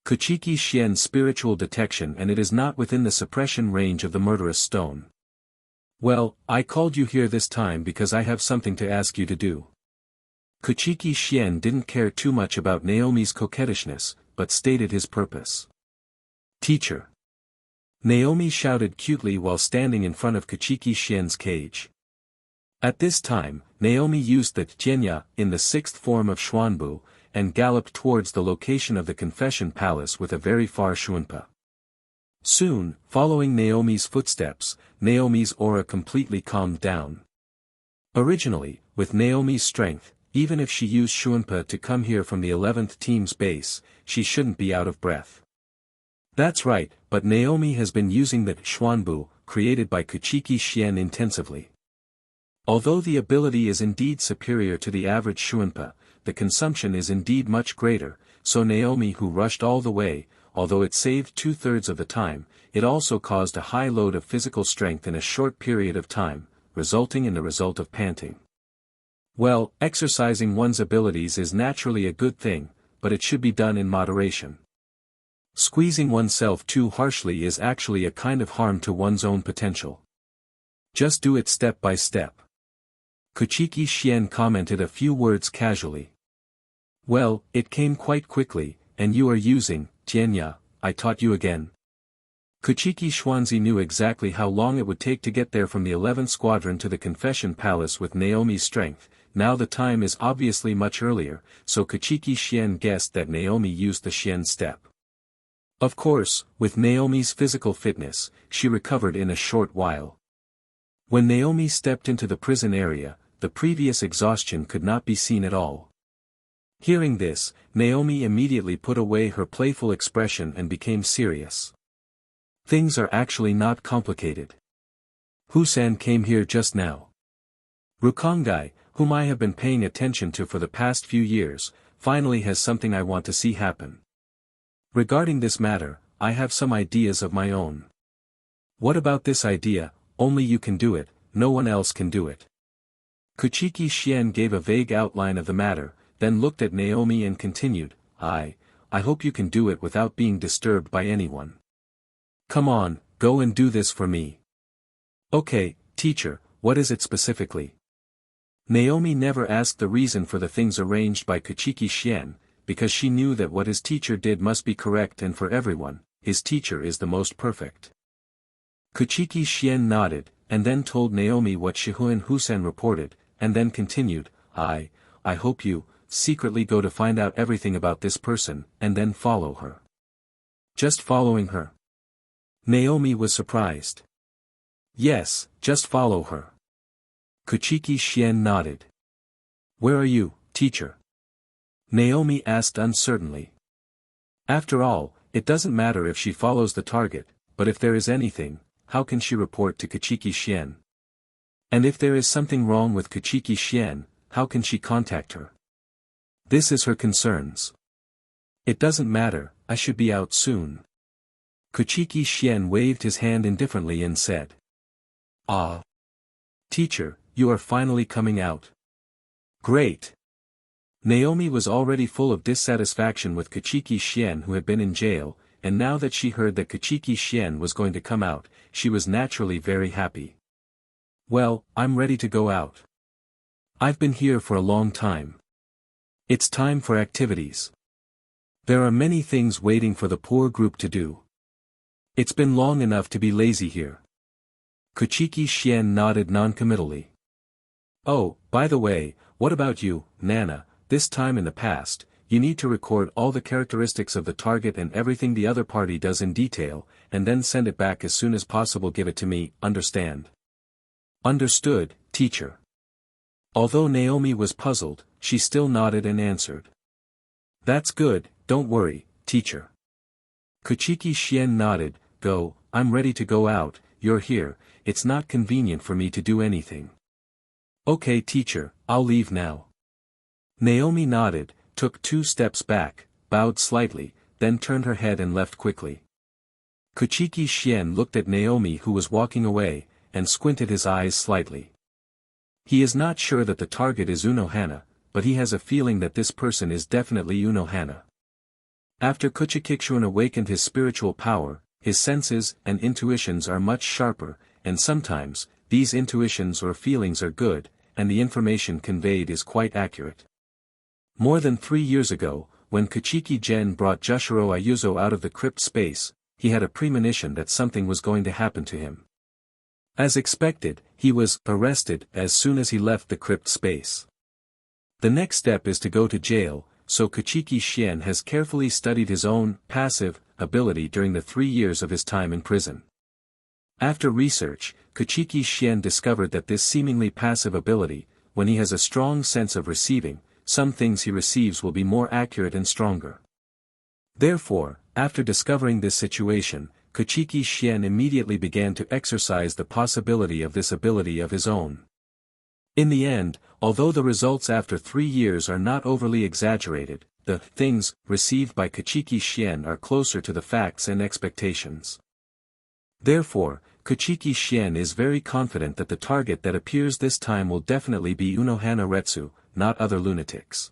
Kuchiki Clan's spiritual detection, and it is not within the suppression range of the murderous stone. Well, I called you here this time because I have something to ask you to do. Kuchiki Clan didn't care too much about Naomi's coquettishness, but stated his purpose. Teacher. Naomi shouted cutely while standing in front of Kuchiki Clan's cage. At this time, Naomi used the Tianya in the 6th form of Xuanbu, and galloped towards the location of the Confession Palace with a very far Shuanpa. Soon, following Naomi's footsteps, Naomi's aura completely calmed down. Originally, with Naomi's strength, even if she used Xuanpa to come here from the 11th team's base, she shouldn't be out of breath. That's right, but Naomi has been using the Xuanbu, created by Kuchiki Clan intensively. Although the ability is indeed superior to the average Xuanpa, the consumption is indeed much greater, so Naomi who rushed all the way, although it saved 2/3 of the time, it also caused a high load of physical strength in a short period of time, resulting in the result of panting. Well, exercising one's abilities is naturally a good thing, but it should be done in moderation. Squeezing oneself too harshly is actually a kind of harm to one's own potential. Just do it step by step. Kuchiki Clan commented a few words casually. Well, it came quite quickly, and you are using, Tianya, I taught you again. Kuchiki Xuanzi knew exactly how long it would take to get there from the 11th Squadron to the Confession Palace with Naomi's strength. Now the time is obviously much earlier, so Kuchiki Clan guessed that Naomi used the Xian step. Of course, with Naomi's physical fitness, she recovered in a short while. When Naomi stepped into the prison area, the previous exhaustion could not be seen at all. Hearing this, Naomi immediately put away her playful expression and became serious. Things are actually not complicated. Husan came here just now. Rukongai, whom I have been paying attention to for the past few years, finally has something I want to see happen. Regarding this matter, I have some ideas of my own. What about this idea? Only you can do it, no one else can do it. Kuchiki Clan gave a vague outline of the matter, then looked at Naomi and continued, I hope you can do it without being disturbed by anyone. Come on, go and do this for me. Okay, teacher, what is it specifically? Naomi never asked the reason for the things arranged by Kuchiki Clan, because she knew that what his teacher did must be correct and for everyone, his teacher is the most perfect. Kuchiki Clan nodded, and then told Naomi what Shihuan Husan reported, and then continued, I hope you, secretly go to find out everything about this person, and then follow her. Just following her? Naomi was surprised. Yes, just follow her. Kuchiki Clan nodded. Where are you, teacher? Naomi asked uncertainly. After all, it doesn't matter if she follows the target, but if there is anything, how can she report to Kuchiki Clan? And if there is something wrong with Kuchiki Clan, how can she contact her? This is her concerns. It doesn't matter, I should be out soon. Kuchiki Clan waved his hand indifferently and said. Ah. Teacher, you are finally coming out. Great. Naomi was already full of dissatisfaction with Kuchiki Clan who had been in jail, and now that she heard that Kuchiki Clan was going to come out, she was naturally very happy. Well, I'm ready to go out. I've been here for a long time. It's time for activities. There are many things waiting for the poor group to do. It's been long enough to be lazy here. Kuchiki Clan nodded noncommittally. Oh, by the way, what about you, Nana? This time in the past, you need to record all the characteristics of the target and everything the other party does in detail, and then send it back as soon as possible. Give it to me, understand? Understood, teacher. Although Naomi was puzzled, she still nodded and answered. That's good, don't worry, teacher. Kuchiki Clan nodded, go, I'm ready to go out, you're here, it's not convenient for me to do anything. Okay teacher, I'll leave now. Naomi nodded, took 2 steps back, bowed slightly, then turned her head and left quickly. Kuchiki Clan looked at Naomi who was walking away, and squinted his eyes slightly. He is not sure that the target is Unohana, but he has a feeling that this person is definitely Unohana. After Kuchiki Clan awakened his spiritual power, his senses and intuitions are much sharper, and sometimes, these intuitions or feelings are good, and the information conveyed is quite accurate. More than 3 years ago, when Kuchiki Gen brought Jushiro Ayuzo out of the crypt space, he had a premonition that something was going to happen to him. As expected, he was arrested as soon as he left the crypt space. The next step is to go to jail, so Kuchiki Clan has carefully studied his own passive ability during the 3 years of his time in prison. After research, Kuchiki Clan discovered that this seemingly passive ability, when he has a strong sense of receiving, some things he receives will be more accurate and stronger. Therefore, after discovering this situation, Kuchiki Clan immediately began to exercise the possibility of this ability of his own. In the end, although the results after 3 years are not overly exaggerated, the things received by Kuchiki Clan are closer to the facts and expectations. Therefore, Kuchiki Clan is very confident that the target that appears this time will definitely be Unohana Retsu, not other lunatics.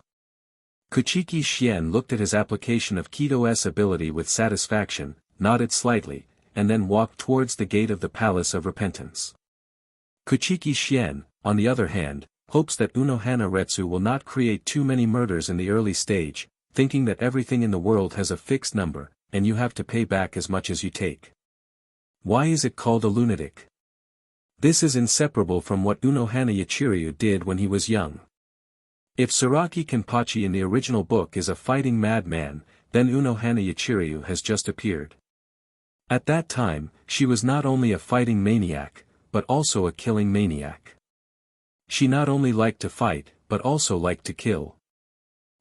Kuchiki Clan looked at his application of Kito's ability with satisfaction, nodded slightly, and then walked towards the gate of the Palace of Repentance. Kuchiki Clan, on the other hand, hopes that Unohana Retsu will not create too many murders in the early stage, thinking that everything in the world has a fixed number, and you have to pay back as much as you take. Why is it called a lunatic? This is inseparable from what Unohana Yachiryu did when he was young. If Saraki Kenpachi in the original book is a fighting madman, then Unohana Yachiryu has just appeared. At that time, she was not only a fighting maniac, but also a killing maniac. She not only liked to fight, but also liked to kill.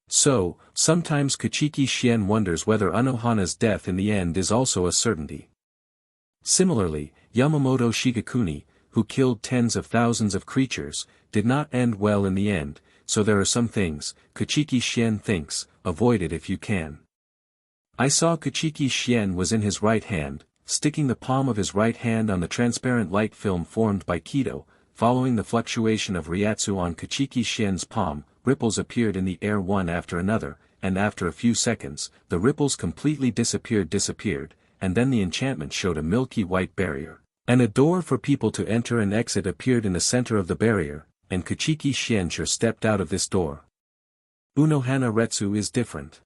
So, sometimes Kuchiki Clan wonders whether Unohana's death in the end is also a certainty. Similarly, Yamamoto Shigekuni, who killed tens of thousands of creatures, did not end well in the end, so there are some things, Kuchiki Clan thinks, avoid it if you can. I saw Kuchiki Clan was in his right hand, sticking the palm of his right hand on the transparent light film formed by Kito. Following the fluctuation of Ryatsu on Kuchiki Clan's palm, ripples appeared in the air one after another, and after a few seconds, the ripples completely disappeared, and then the enchantment showed a milky white barrier. And a door for people to enter and exit appeared in the center of the barrier, and Kuchiki Clan stepped out of this door. Unohana Retsu is different.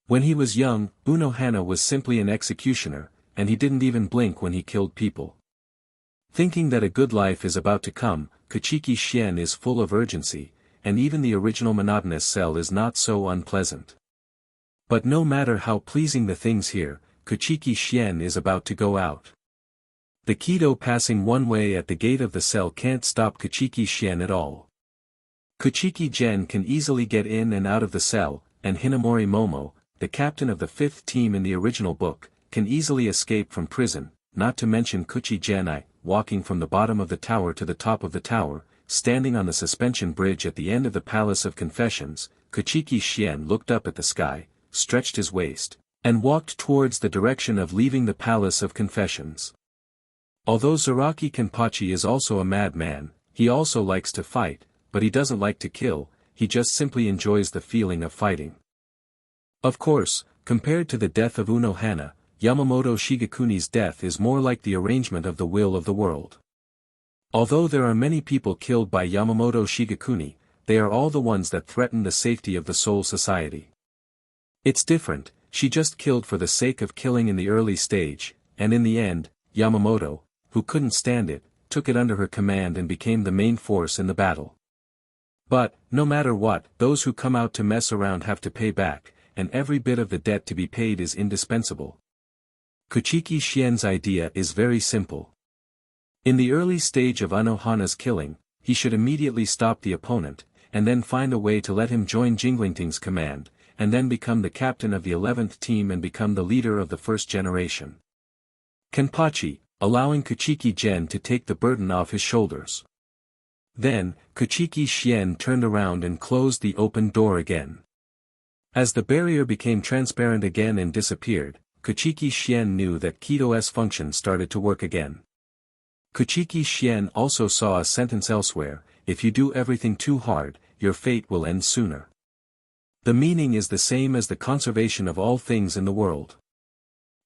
When he was young, Unohana was simply an executioner, and he didn't even blink when he killed people. Thinking that a good life is about to come, Kuchiki Clan is full of urgency, and even the original monotonous cell is not so unpleasant. But no matter how pleasing the things here, Kuchiki Clan is about to go out. The Kito passing one way at the gate of the cell can't stop Kuchiki Clan at all. Kuchiki Gen can easily get in and out of the cell, and Hinamori Momo, the captain of the 5th team in the original book, can easily escape from prison, not to mention Kuchi Genai, walking from the bottom of the tower to the top of the tower, standing on the suspension bridge at the end of the Palace of Confessions. Kuchiki Clan looked up at the sky, stretched his waist, and walked towards the direction of leaving the Palace of Confessions. Although Zaraki Kenpachi is also a madman, he also likes to fight, but he doesn't like to kill, he just simply enjoys the feeling of fighting. Of course, compared to the death of Unohana, Yamamoto Shigekuni's death is more like the arrangement of the will of the world. Although there are many people killed by Yamamoto Shigekuni, they are all the ones that threaten the safety of the Soul Society. It's different, she just killed for the sake of killing in the early stage, and in the end, Yamamoto, who couldn't stand it, took it under her command and became the main force in the battle. But, no matter what, those who come out to mess around have to pay back, and every bit of the debt to be paid is indispensable. Kuchiki Clan's idea is very simple. In the early stage of Unohana's killing, he should immediately stop the opponent, and then find a way to let him join Jinglingting's command, and then become the captain of the 11th team and become the leader of the first generation. Kenpachi, allowing Kuchiki Gen to take the burden off his shoulders. Then, Kuchiki Clan turned around and closed the open door again. As the barrier became transparent again and disappeared, Kuchiki Clan knew that Kito's function started to work again. Kuchiki Clan also saw a sentence elsewhere, if you do everything too hard, your fate will end sooner. The meaning is the same as the conservation of all things in the world.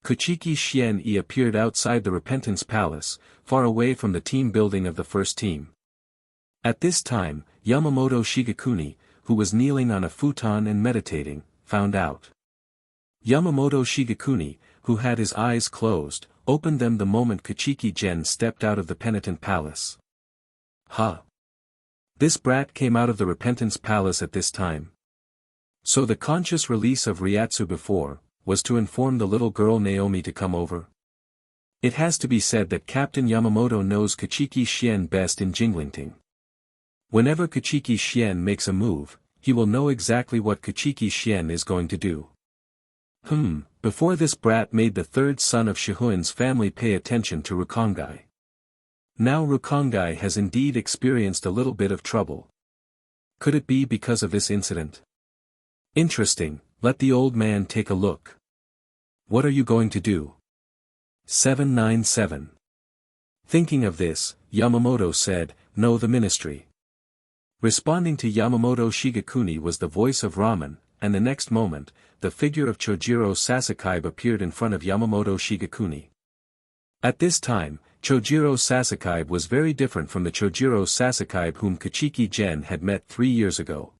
Kuchiki Clan appeared outside the Repentance Palace, far away from the team building of the first team. At this time, Yamamoto Shigekuni, who was kneeling on a futon and meditating, found out. Yamamoto Shigekuni, who had his eyes closed, opened them the moment Kuchiki Gen stepped out of the Penitent Palace. Huh! This brat came out of the Repentance Palace at this time. So the conscious release of Ryatsu before, was to inform the little girl Naomi to come over. It has to be said that Captain Yamamoto knows Kuchiki Clan best in Jinglingting. Whenever Kuchiki Clan makes a move, he will know exactly what Kuchiki Clan is going to do. Before this brat made the third son of Shihuin's family pay attention to Rukongai. Now Rukongai has indeed experienced a little bit of trouble. Could it be because of this incident? Interesting, let the old man take a look. What are you going to do? 797. Thinking of this, Yamamoto said, "No, the ministry." Responding to Yamamoto Shigekuni was the voice of Ramen, and the next moment, the figure of Chojiro Sasakaibe appeared in front of Yamamoto Shigekuni. At this time, Chojiro Sasakaibe was very different from the Chojiro Sasakaibe whom Kuchiki Gen had met 3 years ago.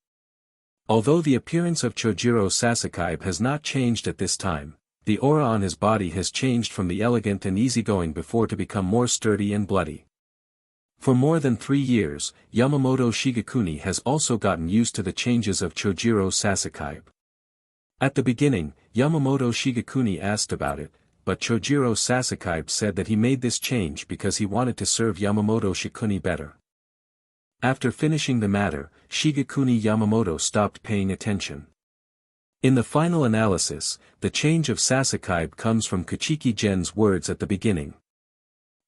Although the appearance of Chojiro Sasakaibe has not changed at this time, the aura on his body has changed from the elegant and easygoing before to become more sturdy and bloody. For more than 3 years, Yamamoto Shigekuni has also gotten used to the changes of Chojiro Sasakaibe. At the beginning, Yamamoto Shigekuni asked about it, but Chojiro Sasakaibe said that he made this change because he wanted to serve Yamamoto Shikuni better. After finishing the matter, Shigekuni Yamamoto stopped paying attention. In the final analysis, the change of Sasakaibe comes from Kuchiki Gen's words at the beginning.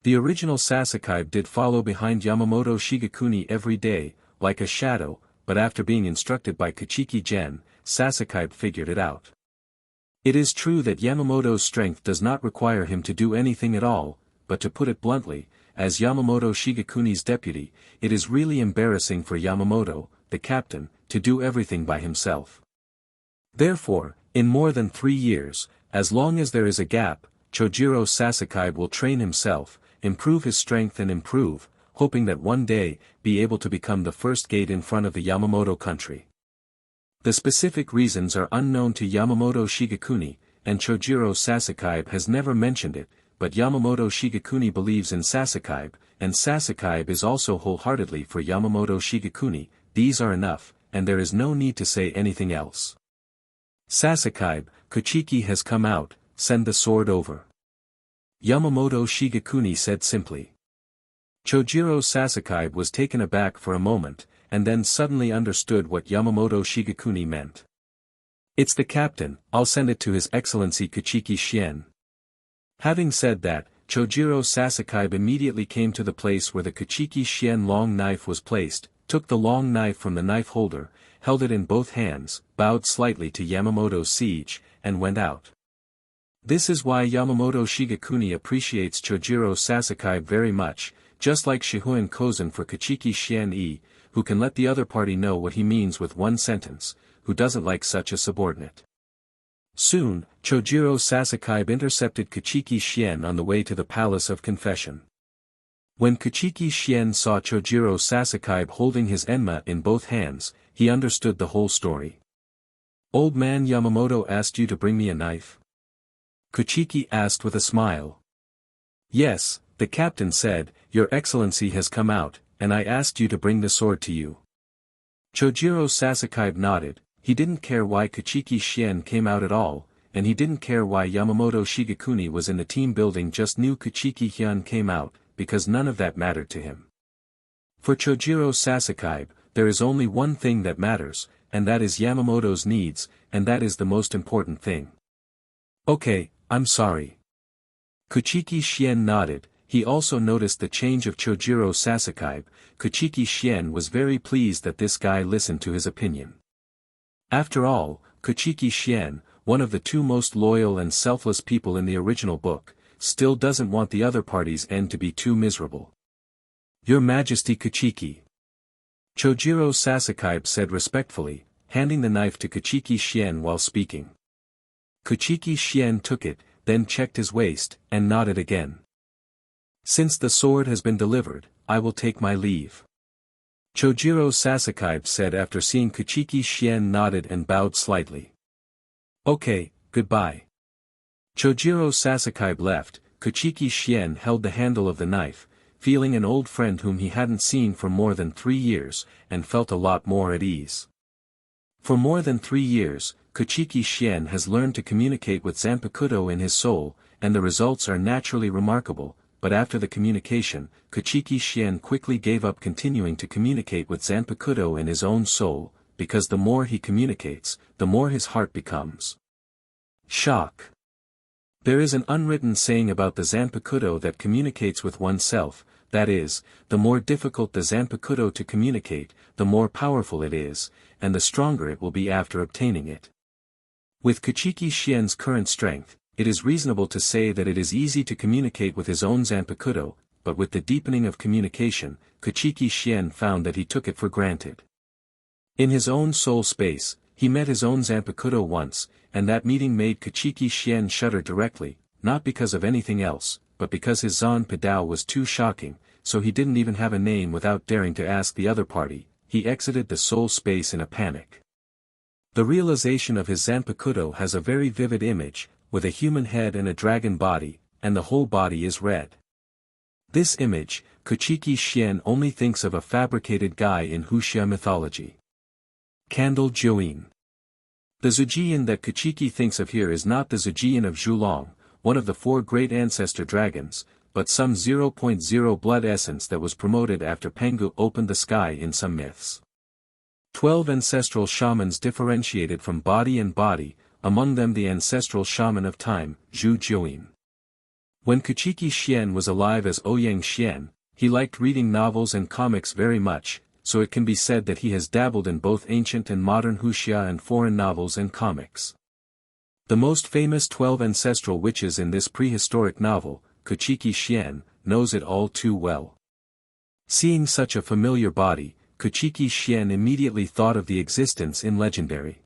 The original Sasakaibe did follow behind Yamamoto Shigekuni every day, like a shadow, but after being instructed by Kuchiki Gen, Sasakaibe figured it out. It is true that Yamamoto's strength does not require him to do anything at all, but to put it bluntly, as Yamamoto Shigekuni's deputy, it is really embarrassing for Yamamoto, the captain, to do everything by himself. Therefore, in more than 3 years, as long as there is a gap, Chojiro Sasakaibe will train himself, improve his strength and improve, hoping that one day, be able to become the first gate in front of the Yamamoto country. The specific reasons are unknown to Yamamoto Shigekuni, and Chojiro Sasakaibe has never mentioned it, but Yamamoto Shigekuni believes in Sasakaibe, and Sasakaibe is also wholeheartedly for Yamamoto Shigekuni. These are enough, and there is no need to say anything else. Sasakaibe, Kuchiki has come out, send the sword over. Yamamoto Shigekuni said simply. Chojiro Sasakaibe was taken aback for a moment, and then suddenly understood what Yamamoto Shigekuni meant. It's the captain, I'll send it to His Excellency Kuchiki Clan. Having said that, Chojiro Sasakaibe immediately came to the place where the Kuchiki Clan long knife was placed, took the long knife from the knife holder, held it in both hands, bowed slightly to Yamamoto's siege, and went out. This is why Yamamoto Shigekuni appreciates Chojiro Sasakaibe very much, just like Shihuin Kozen for Kuchiki Clan, who can let the other party know what he means with one sentence, who doesn't like such a subordinate. Soon, Chojiro Sasakaibe intercepted Kuchiki Clan on the way to the Palace of Confession. When Kuchiki Clan saw Chojiro Sasakaibe holding his enma in both hands, he understood the whole story. Old man Yamamoto asked you to bring me a knife? Kuchiki asked with a smile. Yes, the captain said, Your Excellency has come out, and I asked you to bring the sword to you. Chojiro Sasakaibe nodded. He didn't care why Kuchiki Clan came out at all, and he didn't care why Yamamoto Shigekuni was in the team building just knew Kuchiki Clan came out, because none of that mattered to him. For Chojiro Sasakaibe, there is only one thing that matters, and that is Yamamoto's needs, and that is the most important thing. Okay, I'm sorry. Kuchiki Clan nodded. He also noticed the change of Chojiro Sasakaibe. Kuchiki Clan was very pleased that this guy listened to his opinion. After all, Kuchiki Clan, one of the two most loyal and selfless people in the original book, still doesn't want the other party's end to be too miserable. Your Majesty Kuchiki. Chojiro Sasakaibe said respectfully, handing the knife to Kuchiki Clan while speaking. Kuchiki Clan took it, then checked his waist, and nodded again. Since the sword has been delivered, I will take my leave. Chojiro Sasakaibe said after seeing Kuchiki Clan nodded and bowed slightly. Okay, goodbye. Chojiro Sasakaibe left. Kuchiki Clan held the handle of the knife, feeling an old friend whom he hadn't seen for more than 3 years, and felt a lot more at ease. For more than 3 years, Kuchiki Clan has learned to communicate with Zanpakuto in his soul, and the results are naturally remarkable, but after the communication, Kuchiki Clan quickly gave up continuing to communicate with Zanpakuto in his own soul, because the more he communicates, the more his heart becomes. Shock. There is an unwritten saying about the Zanpakuto that communicates with oneself, that is, the more difficult the Zanpakuto to communicate, the more powerful it is, and the stronger it will be after obtaining it. With Kuchiki Clan's current strength, it is reasonable to say that it is easy to communicate with his own Zanpakuto, but with the deepening of communication, Kuchiki Clan found that he took it for granted. In his own soul space, he met his own Zanpakuto once, and that meeting made Kuchiki Clan shudder directly, not because of anything else, but because his Zanpadao was too shocking, so he didn't even have a name without daring to ask the other party. He exited the soul space in a panic. The realization of his Zanpakuto has a very vivid image, with a human head and a dragon body, and the whole body is red. This image, Kuchiki Clan only thinks of a fabricated guy in Wuxia mythology. Candle Join. The Zujian that Kuchiki thinks of here is not the Zujian of Zhulong, one of the 4 great ancestor dragons, but some 0.0 blood essence that was promoted after Pengu opened the sky in some myths. 12 ancestral shamans differentiated from body and body, among them the ancestral shaman of time, Zhu Jiuyin. When Kuchiki Clan was alive as Ouyang Xuan, he liked reading novels and comics very much, so it can be said that he has dabbled in both ancient and modern Wuxia and foreign novels and comics. The most famous 12 ancestral witches in this prehistoric novel, Kuchiki Clan, knows it all too well. Seeing such a familiar body, Kuchiki Clan immediately thought of the existence in legendary.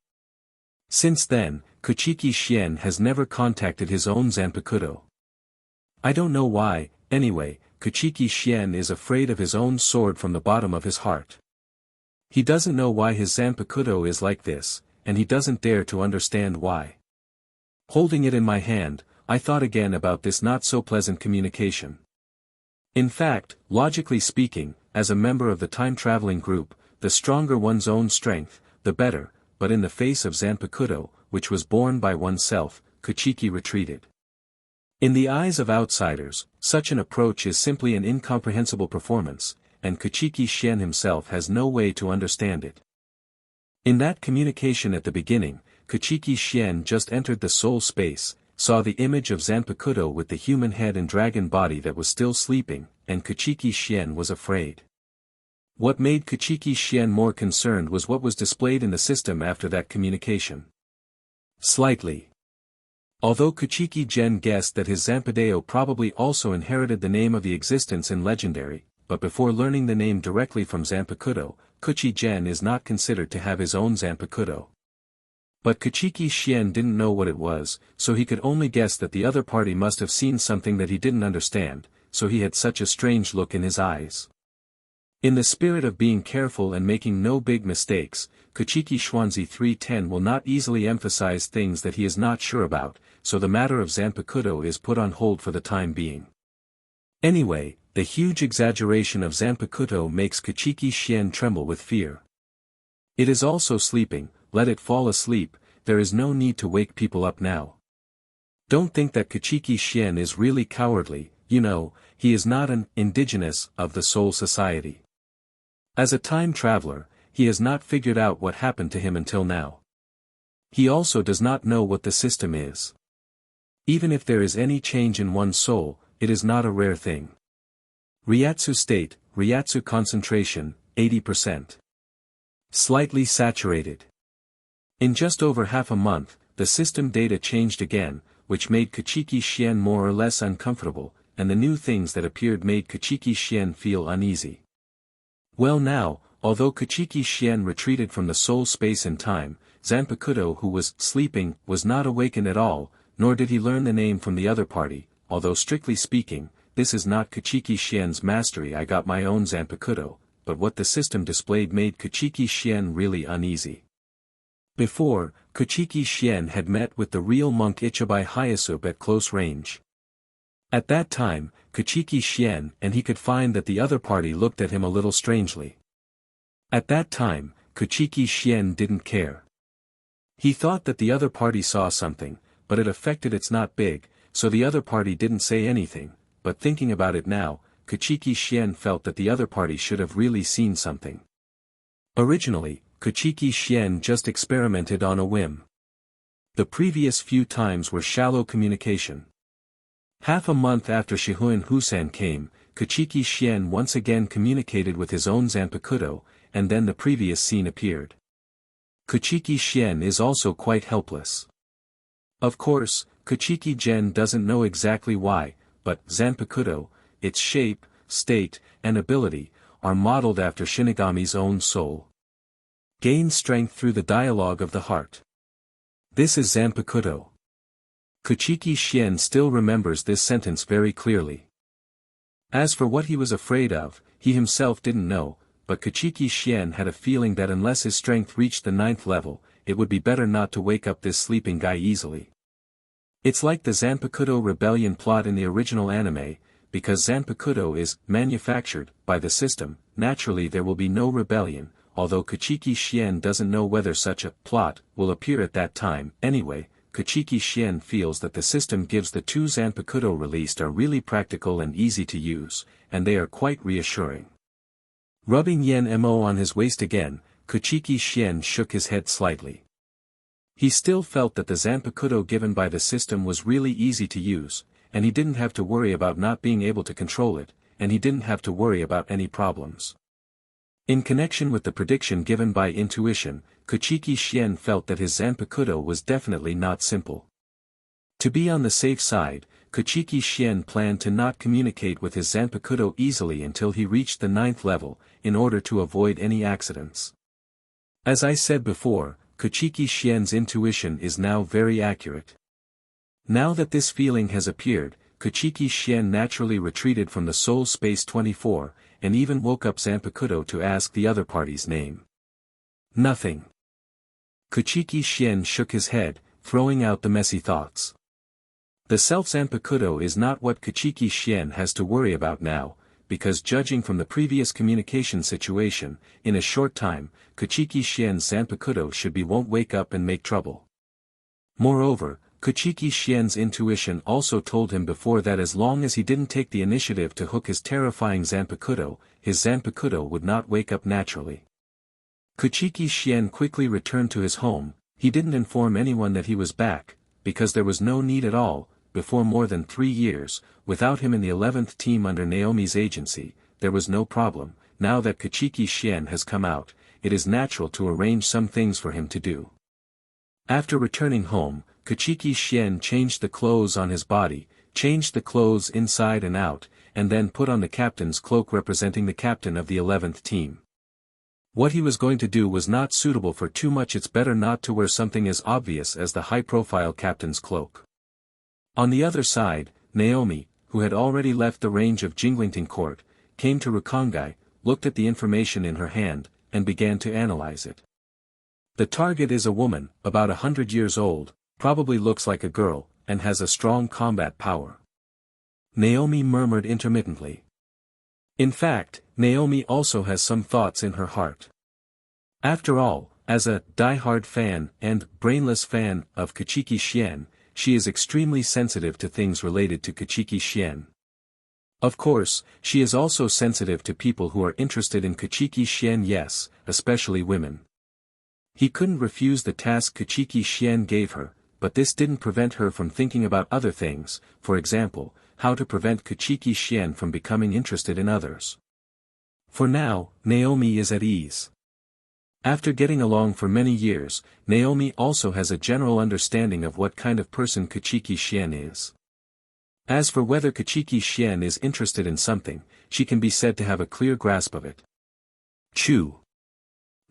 Since then, Kuchiki Clan has never contacted his own Zanpakuto. I don't know why, anyway, Kuchiki Clan is afraid of his own sword from the bottom of his heart. He doesn't know why his Zanpakuto is like this, and he doesn't dare to understand why. Holding it in my hand, I thought again about this not-so-pleasant communication. In fact, logically speaking, as a member of the time-traveling group, the stronger one's own strength, the better, but in the face of Zanpakuto, which was born by oneself, Kuchiki retreated. In the eyes of outsiders, such an approach is simply an incomprehensible performance, and Kuchiki Clan himself has no way to understand it. In that communication at the beginning, Kuchiki Clan just entered the soul space, saw the image of Zanpakuto with the human head and dragon body that was still sleeping, and Kuchiki Clan was afraid. What made Kuchiki Clan more concerned was what was displayed in the system after that communication. Slightly. Although Kuchiki Clan guessed that his Zanpadeo probably also inherited the name of the existence in legendary, but before learning the name directly from Zanpakuto, Kuchiki Clan is not considered to have his own Zanpakuto. But Kuchiki Clan didn't know what it was, so he could only guess that the other party must have seen something that he didn't understand, so he had such a strange look in his eyes. In the spirit of being careful and making no big mistakes, Kuchiki Xuanzi 310 will not easily emphasize things that he is not sure about, so the matter of Zanpakuto is put on hold for the time being. Anyway, the huge exaggeration of Zanpakuto makes Kuchiki Clan tremble with fear. It is also sleeping, let it fall asleep, there is no need to wake people up now. Don't think that Kuchiki Clan is really cowardly, you know, he is not an indigenous of the Soul Society. As a time traveler, he has not figured out what happened to him until now. He also does not know what the system is. Even if there is any change in one's soul, it is not a rare thing. Ryatsu state, Ryatsu concentration, 80%. Slightly saturated. In just over half a month, the system data changed again, which made Kuchiki Clan more or less uncomfortable, and the new things that appeared made Kuchiki Clan feel uneasy. Well now, although Kuchiki Clan retreated from the soul space in time, Zanpakuto who was sleeping was not awakened at all, nor did he learn the name from the other party, although strictly speaking, this is not Kuchiki Clan's mastery. I got my own Zanpakuto, but what the system displayed made Kuchiki Clan really uneasy. Before, Kuchiki Clan had met with the real monk Ichibai Hyasup at close range. At that time, Kuchiki Clan and he could find that the other party looked at him a little strangely. At that time, Kuchiki Clan didn't care. He thought that the other party saw something, but it affected it's not big, so the other party didn't say anything, but thinking about it now, Kuchiki Xian felt that the other party should have really seen something. Originally, Kuchiki Xian just experimented on a whim. The previous few times were shallow communication. Half a month after Shihuan Husan came, Kuchiki Xian once again communicated with his own Zanpakuto, and then the previous scene appeared. Kuchiki Xian is also quite helpless. Of course, Kuchiki Gen doesn't know exactly why, but Zanpakuto, its shape, state, and ability, are modeled after Shinigami's own soul. Gain strength through the dialogue of the heart. This is Zanpakuto. Kuchiki Xian still remembers this sentence very clearly. As for what he was afraid of, he himself didn't know, but Kuchiki Xian had a feeling that unless his strength reached the 9th level, it would be better not to wake up this sleeping guy easily. It's like the Zanpakuto rebellion plot in the original anime, because Zanpakuto is manufactured by the system, naturally there will be no rebellion, although Kuchiki Xian doesn't know whether such a plot will appear at that time. Anyway, Kuchiki Xian feels that the system gives the 2 Zanpakuto released are really practical and easy to use, and they are quite reassuring. Rubbing Yen Mo on his waist again, Kuchiki Xian shook his head slightly. He still felt that the Zanpakuto given by the system was really easy to use, and he didn't have to worry about not being able to control it, and he didn't have to worry about any problems. In connection with the prediction given by intuition, Kuchiki Xian felt that his Zanpakuto was definitely not simple. To be on the safe side, Kuchiki Xian planned to not communicate with his Zanpakuto easily until he reached the 9th level, in order to avoid any accidents. As I said before, Kuchiki Xian's intuition is now very accurate. Now that this feeling has appeared, Kuchiki Xian naturally retreated from the Soul Space 24, and even woke up Zanpakuto to ask the other party's name. Nothing. Kuchiki Xian shook his head, throwing out the messy thoughts. The self-Zanpakuto is not what Kuchiki Xian has to worry about now, because judging from the previous communication situation, in a short time, Kuchiki Xian's Zanpakuto won't wake up and make trouble. Moreover, Kuchiki Xian's intuition also told him before that as long as he didn't take the initiative to hook his terrifying Zanpakuto, his Zanpakuto would not wake up naturally. Kuchiki Xian quickly returned to his home. He didn't inform anyone that he was back, because there was no need at all. Before more than 3 years, without him in the 11th team under Naomi's agency, there was no problem. Now that Kuchiki Xian has come out, it is natural to arrange some things for him to do. After returning home, Kuchiki Xian changed the clothes on his body, changed the clothes inside and out, and then put on the captain's cloak representing the captain of the 11th team. What he was going to do was not suitable for too much. It's better not to wear something as obvious as the high-profile captain's cloak. On the other side, Naomi, who had already left the range of Jinglington Court, came to Rukongai, looked at the information in her hand, and began to analyze it. The target is a woman, about 100 years old, probably looks like a girl, and has a strong combat power. Naomi murmured intermittently. In fact, Naomi also has some thoughts in her heart. After all, as a die-hard fan and brainless fan of Kuchiki Xian, she is extremely sensitive to things related to Kuchiki Xian. Of course, she is also sensitive to people who are interested in Kuchiki Xian, yes, especially women. He couldn't refuse the task Kuchiki Xian gave her, but this didn't prevent her from thinking about other things, for example, how to prevent Kuchiki Xian from becoming interested in others. For now, Naomi is at ease. After getting along for many years, Naomi also has a general understanding of what kind of person Kuchiki Xian is. As for whether Kuchiki Xian is interested in something, she can be said to have a clear grasp of it. Chew.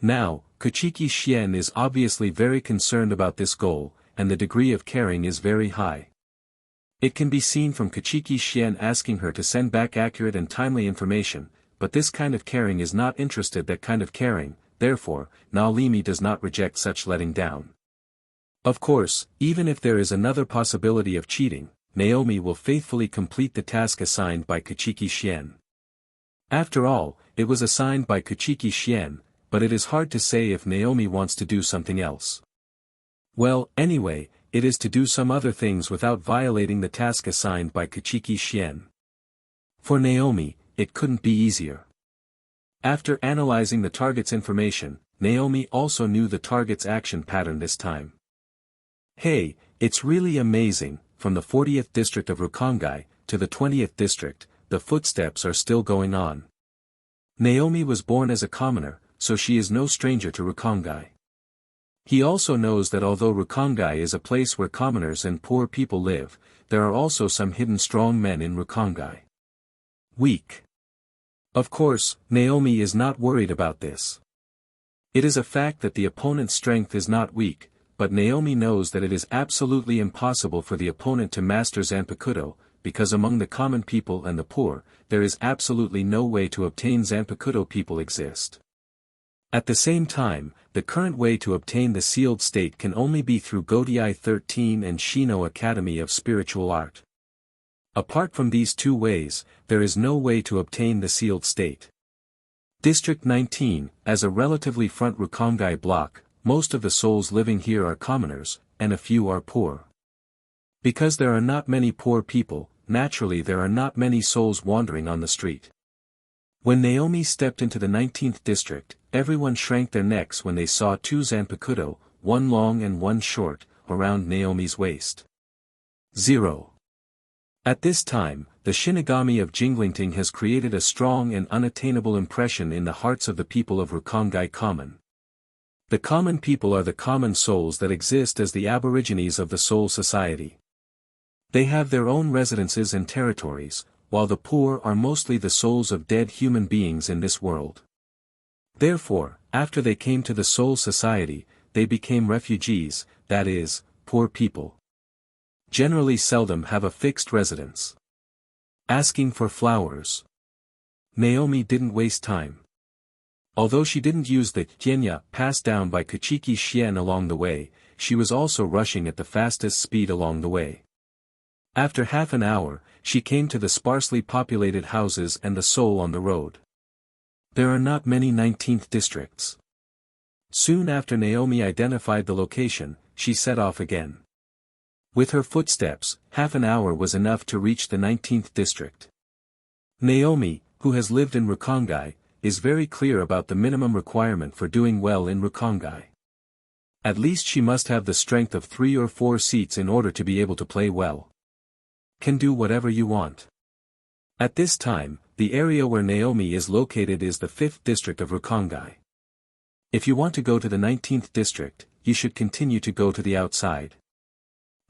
Now, Kuchiki Xian is obviously very concerned about this goal, and the degree of caring is very high. It can be seen from Kuchiki Xian asking her to send back accurate and timely information, but this kind of caring is not interested that kind of caring, therefore, Naolimi does not reject such letting down. Of course, even if there is another possibility of cheating, Naomi will faithfully complete the task assigned by Kuchiki Xian. After all, it was assigned by Kuchiki Xian, but it is hard to say if Naomi wants to do something else. Well, anyway, it is to do some other things without violating the task assigned by Kuchiki Clan. For Naomi, it couldn't be easier. After analyzing the target's information, Naomi also knew the target's action pattern this time. Hey, it's really amazing, from the 40th district of Rukongai to the 20th district, the footsteps are still going on. Naomi was born as a commoner, so she is no stranger to Rukongai. He also knows that although Rukongai is a place where commoners and poor people live, there are also some hidden strong men in Rukongai. Weak. Of course, Naomi is not worried about this. It is a fact that the opponent's strength is not weak, but Naomi knows that it is absolutely impossible for the opponent to master Zanpakuto, because among the common people and the poor, there is absolutely no way to obtain Zanpakuto people exist. At the same time, the current way to obtain the sealed state can only be through Gotei 13 and Shino Academy of Spiritual Art. Apart from these two ways, there is no way to obtain the sealed state. District 19, as a relatively front Rukongai block, most of the souls living here are commoners, and a few are poor. Because there are not many poor people, naturally there are not many souls wandering on the street. When Naomi stepped into the 19th district, everyone shrank their necks when they saw two Zanpakuto, one long and one short, around Naomi's waist. 0. At this time, the Shinigami of Jinglingting has created a strong and unattainable impression in the hearts of the people of Rukongai Common. The common people are the common souls that exist as the aborigines of the Soul Society. They have their own residences and territories, while the poor are mostly the souls of dead human beings in this world. Therefore, after they came to the Soul Society, they became refugees, that is, poor people. Generally seldom have a fixed residence. Asking for flowers. Naomi didn't waste time. Although she didn't use the Genya passed down by Kuchiki Clan along the way, she was also rushing at the fastest speed along the way. After half an hour, she came to the sparsely populated houses and the soul on the road. There are not many 19th districts. Soon after Naomi identified the location, she set off again. With her footsteps, half an hour was enough to reach the 19th district. Naomi, who has lived in Rukongai, is very clear about the minimum requirement for doing well in Rukongai. At least she must have the strength of 3 or 4 seats in order to be able to play well. Can do whatever you want. At this time, the area where Naomi is located is the 5th district of Rukongai. If you want to go to the 19th district, you should continue to go to the outside.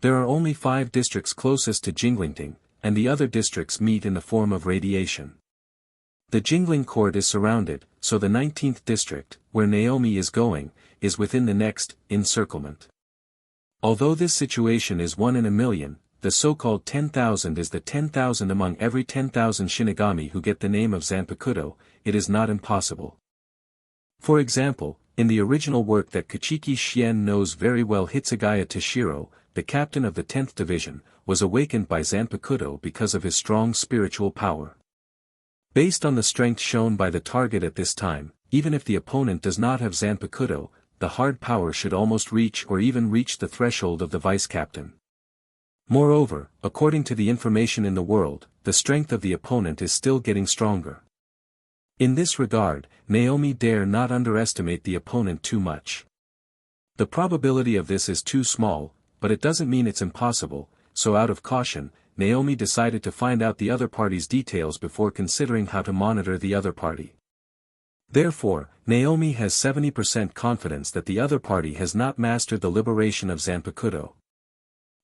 There are only 5 districts closest to Jinglingting, and the other districts meet in the form of radiation. The Jingling court is surrounded, so the 19th district, where Naomi is going, is within the next encirclement. Although this situation is 1 in a million, the so-called 10,000 is the 10,000 among every 10,000 Shinigami who get the name of Zanpakuto, it is not impossible. For example, in the original work that Kuchiki Clan knows very well, Hitsugaya Toshiro, the captain of the 10th division, was awakened by Zanpakuto because of his strong spiritual power. Based on the strength shown by the target at this time, even if the opponent does not have Zanpakuto, the hard power should almost reach or even reach the threshold of the vice-captain. Moreover, according to the information in the world, the strength of the opponent is still getting stronger. In this regard, Naomi dare not underestimate the opponent too much. The probability of this is too small, but it doesn't mean it's impossible, so out of caution, Naomi decided to find out the other party's details before considering how to monitor the other party. Therefore, Naomi has 70% confidence that the other party has not mastered the liberation of Zanpakuto.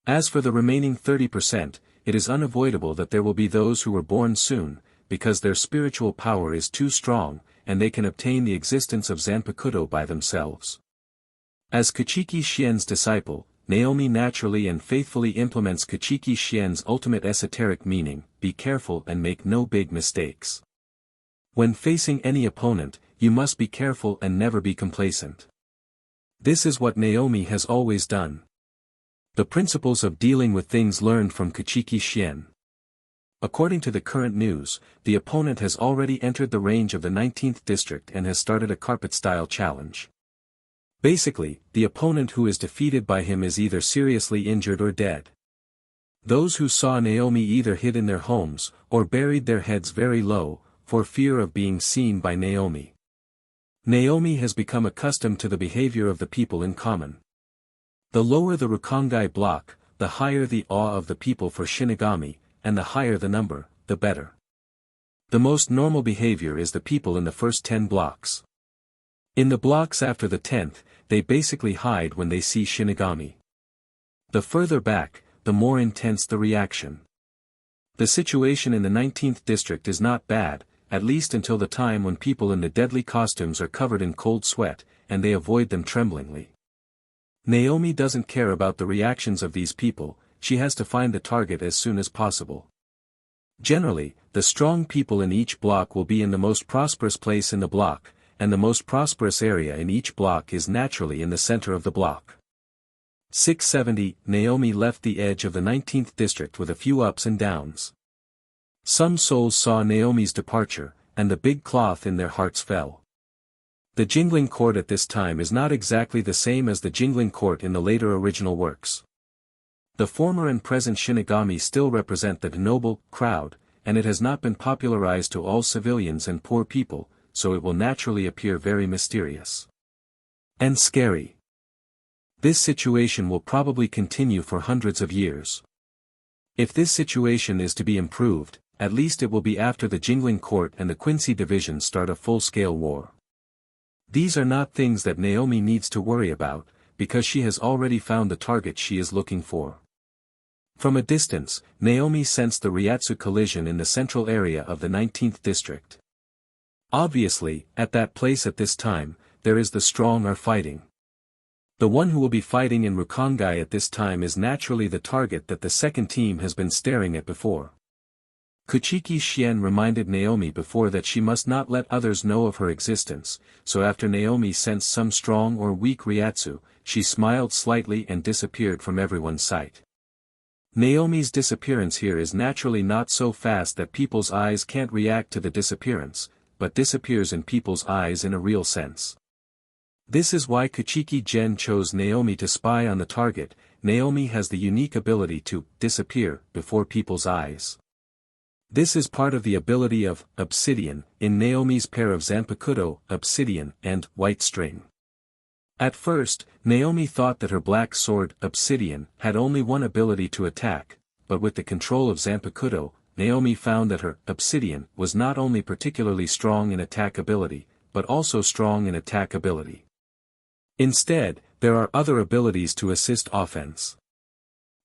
As for the remaining 30%, it is unavoidable that there will be those who were born soon, because their spiritual power is too strong, and they can obtain the existence of Zanpakuto by themselves. As Kuchiki Clan's disciple, Naomi naturally and faithfully implements Kuchiki Clan's ultimate esoteric meaning, be careful and make no big mistakes. When facing any opponent, you must be careful and never be complacent. This is what Naomi has always done. The principles of dealing with things learned from Kuchiki Clan. According to the current news, the opponent has already entered the range of the 19th district and has started a carpet-style challenge. Basically, the opponent who is defeated by him is either seriously injured or dead. Those who saw Naomi either hid in their homes, or buried their heads very low, for fear of being seen by Naomi. Naomi has become accustomed to the behavior of the people in common. The lower the Rukongai block, the higher the awe of the people for Shinigami, and the higher the number, the better. The most normal behavior is the people in the first 10 blocks. In the blocks after the 10th, they basically hide when they see Shinigami. The further back, the more intense the reaction. The situation in the 19th district is not bad, at least until the time when people in the deadly costumes are covered in cold sweat, and they avoid them tremblingly. Naomi doesn't care about the reactions of these people, she has to find the target as soon as possible. Generally, the strong people in each block will be in the most prosperous place in the block, and the most prosperous area in each block is naturally in the center of the block. 670, Naomi left the edge of the 19th district with a few ups and downs. Some souls saw Naomi's departure, and the big cloth in their hearts fell. The jingling court at this time is not exactly the same as the jingling court in the later original works. The former and present Shinigami still represent the noble crowd, and it has not been popularized to all civilians and poor people, so it will naturally appear very mysterious and scary. This situation will probably continue for hundreds of years. If this situation is to be improved, at least it will be after the Jingling Court and the Quincy Division start a full-scale war. These are not things that Naomi needs to worry about, because she has already found the target she is looking for. From a distance, Naomi sensed the Ryatsu collision in the central area of the 19th district. Obviously, at that place at this time, there is the strong are fighting. The one who will be fighting in Rukongai at this time is naturally the target that the second team has been staring at before. Kuchiki Clan reminded Naomi before that she must not let others know of her existence, so after Naomi sensed some strong or weak Ryatsu, she smiled slightly and disappeared from everyone's sight. Naomi's disappearance here is naturally not so fast that people's eyes can't react to the disappearance, but disappears in people's eyes in a real sense. This is why Kuchiki Clan chose Naomi to spy on the target. Naomi has the unique ability to disappear before people's eyes. This is part of the ability of obsidian in Naomi's pair of Zanpakuto, obsidian, and white string. At first, Naomi thought that her black sword, obsidian, had only one ability to attack, but with the control of Zanpakuto, Naomi found that her obsidian was not only particularly strong in attack ability, but also strong in attack ability. Instead, there are other abilities to assist offense.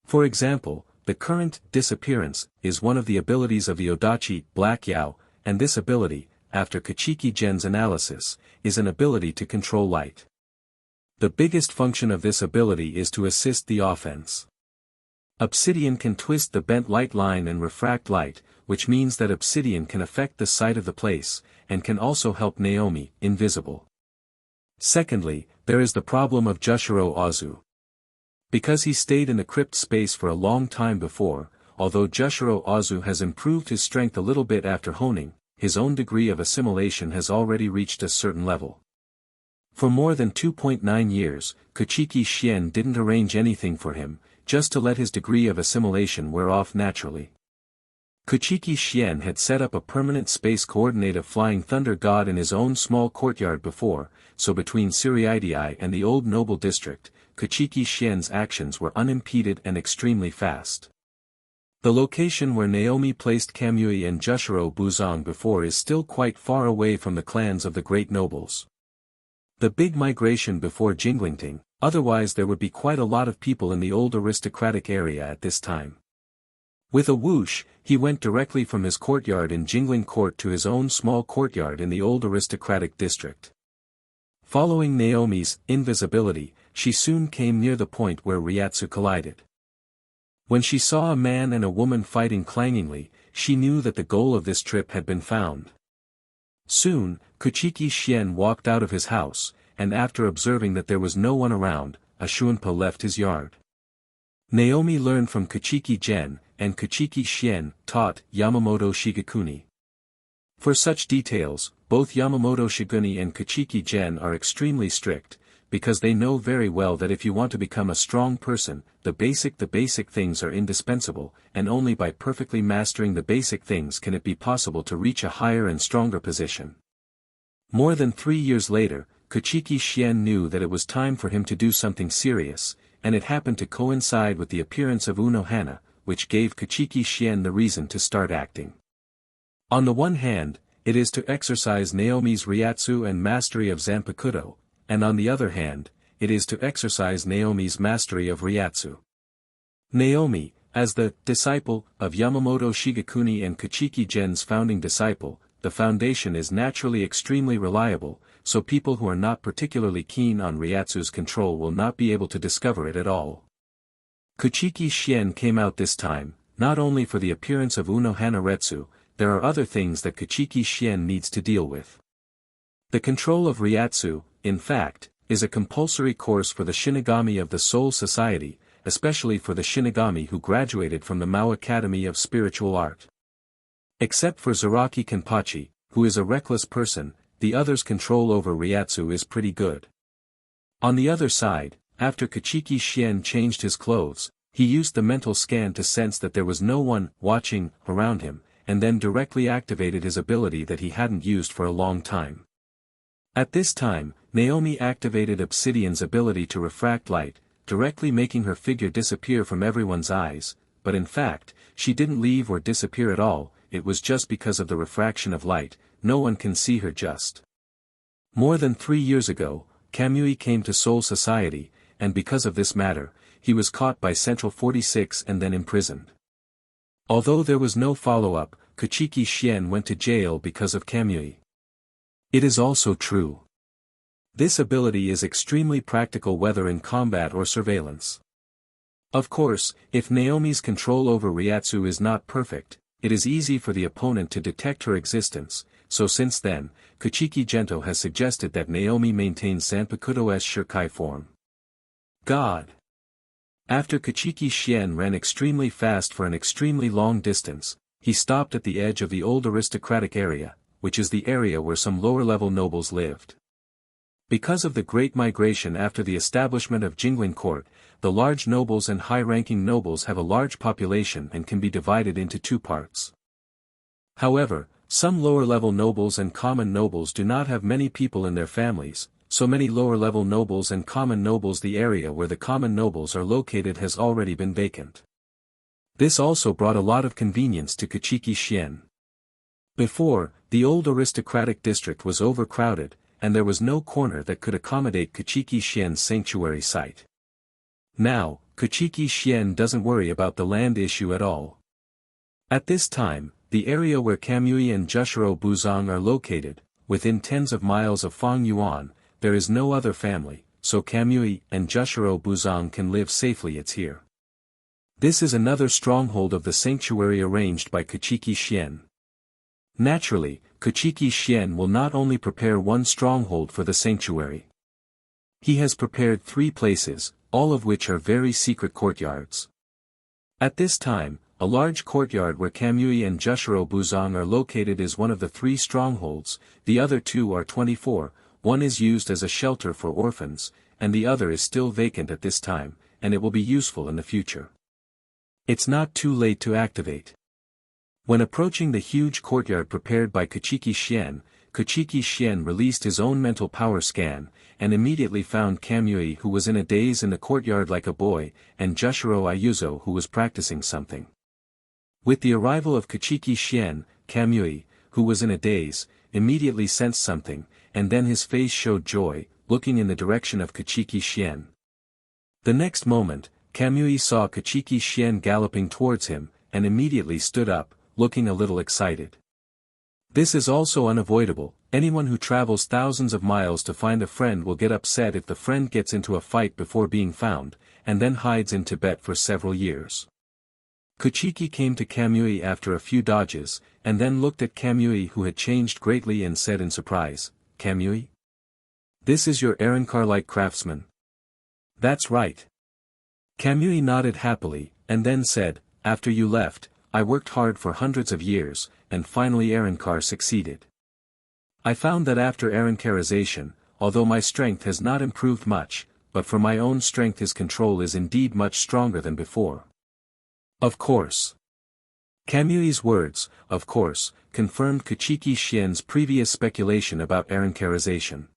For example, the current disappearance is one of the abilities of the Odachi Black Yao, and this ability, after Kuchiki Clan's analysis, is an ability to control light. The biggest function of this ability is to assist the offense. Obsidian can twist the bent light line and refract light, which means that obsidian can affect the sight of the place, and can also help Naomi, invisible. Secondly, there is the problem of Jushiro Ozu. Because he stayed in the crypt space for a long time before, although Jushiro Ozu has improved his strength a little bit after honing, his own degree of assimilation has already reached a certain level. For more than 2.9 years, Kuchiki Clan didn't arrange anything for him, just to let his degree of assimilation wear off naturally. Kuchiki Clan had set up a permanent space coordinate of Flying Thunder God in his own small courtyard before, so between Seireitei and the old noble district, Kuchiki Clan's actions were unimpeded and extremely fast. The location where Naomi placed Kamui and Jushiro Buzong before is still quite far away from the clans of the great nobles. The big migration before Jinglingting, otherwise there would be quite a lot of people in the old aristocratic area at this time. With a whoosh, he went directly from his courtyard in Jingling Court to his own small courtyard in the old aristocratic district. Following Naomi's invisibility, she soon came near the point where Ryatsu collided. When she saw a man and a woman fighting clangingly, she knew that the goal of this trip had been found. Soon, Kuchiki Clan walked out of his house, and after observing that there was no one around, Ashunpa left his yard. Naomi learned from Kuchiki Clan, and Kuchiki Clan taught Yamamoto Shigekuni. For such details, both Yamamoto Shigekuni and Kuchiki Clan are extremely strict. because they know very well that if you want to become a strong person, the basic things are indispensable, and only by perfectly mastering the basic things can it be possible to reach a higher and stronger position. More than 3 years later, Kuchiki Clan knew that it was time for him to do something serious, and it happened to coincide with the appearance of Unohana, which gave Kuchiki Clan the reason to start acting. On the one hand, it is to exercise Naomi's Ryatsu and mastery of Zanpakuto, and on the other hand, it is to exercise Naomi's mastery of Ryatsu. Naomi, as the disciple of Yamamoto Shigekuni and Kuchiki Gen's founding disciple, the foundation is naturally extremely reliable, so people who are not particularly keen on Ryatsu's control will not be able to discover it at all. Kuchiki Clan came out this time, not only for the appearance of Unohana Retsu, there are other things that Kuchiki Clan needs to deal with. The control of Ryatsu, in fact, is a compulsory course for the Shinigami of the Soul Society, especially for the Shinigami who graduated from the Mao Academy of Spiritual Art. Except for Zaraki Kenpachi, who is a reckless person, the others' control over Ryatsu is pretty good. On the other side, after Kuchiki Clan changed his clothes, he used the mental scan to sense that there was no one watching around him, and then directly activated his ability that he hadn't used for a long time. At this time, Naomi activated Obsidian's ability to refract light, directly making her figure disappear from everyone's eyes, but in fact, she didn't leave or disappear at all, it was just because of the refraction of light, no one can see her just. More than 3 years ago, Kamui came to Soul Society, and because of this matter, he was caught by Central 46 and then imprisoned. Although there was no follow-up, Kuchiki Clan went to jail because of Kamui. It is also true. This ability is extremely practical whether in combat or surveillance. Of course, if Naomi's control over Ryatsu is not perfect, it is easy for the opponent to detect her existence, so since then, Kuchiki Gento has suggested that Naomi maintains Zanpakuto's Shirkai form. God. After Kuchiki Clan ran extremely fast for an extremely long distance, he stopped at the edge of the old aristocratic area, which is the area where some lower-level nobles lived. Because of the Great Migration after the establishment of Jingling Court, the large nobles and high-ranking nobles have a large population and can be divided into 2 parts. However, some lower-level nobles and common nobles do not have many people in their families, so many lower-level nobles and common nobles the area where the common nobles are located has already been vacant. This also brought a lot of convenience to Kuchiki Clan. Before, the old aristocratic district was overcrowded, and there was no corner that could accommodate Kuchiki Clan's sanctuary site. Now, Kuchiki Clan doesn't worry about the land issue at all. At this time, the area where Kamui and Jushiro Buzong are located, within tens of miles of Fang Yuan, there is no other family, so Kamui and Jushiro Buzong can live safely. It's here. This is another stronghold of the sanctuary arranged by Kuchiki Clan. Naturally, Kuchiki Clan will not only prepare one stronghold for the sanctuary. He has prepared 3 places, all of which are very secret courtyards. At this time, a large courtyard where Kamui and Jushiro Buzong are located is one of the 3 strongholds, the other 2 are 24, one is used as a shelter for orphans, and the other is still vacant at this time, and it will be useful in the future. It's not too late to activate. When approaching the huge courtyard prepared by Kuchiki Clan released his own mental power scan, and immediately found Kamui who was in a daze in the courtyard like a boy, and Jushiro Ayuzo who was practicing something. With the arrival of Kuchiki Clan, Kamui, who was in a daze, immediately sensed something, and then his face showed joy, looking in the direction of Kuchiki Clan. The next moment, Kamui saw Kuchiki Clan galloping towards him, and immediately stood up, looking a little excited. This is also unavoidable, anyone who travels thousands of miles to find a friend will get upset if the friend gets into a fight before being found, and then hides in Tibet for several years. Kuchiki came to Kamui after a few dodges, and then looked at Kamui who had changed greatly and said in surprise, "Kamui? This is your Aaronkar-like craftsman?" "That's right." Kamui nodded happily, and then said, "After you left, I worked hard for hundreds of years, and finally Aaronkar succeeded. I found that after Aaronkarization, although my strength has not improved much, but for my own strength his control is indeed much stronger than before. Of course. Kamuyui's words, of course, confirmed Kuchiki Xian's previous speculation about Arrancarization.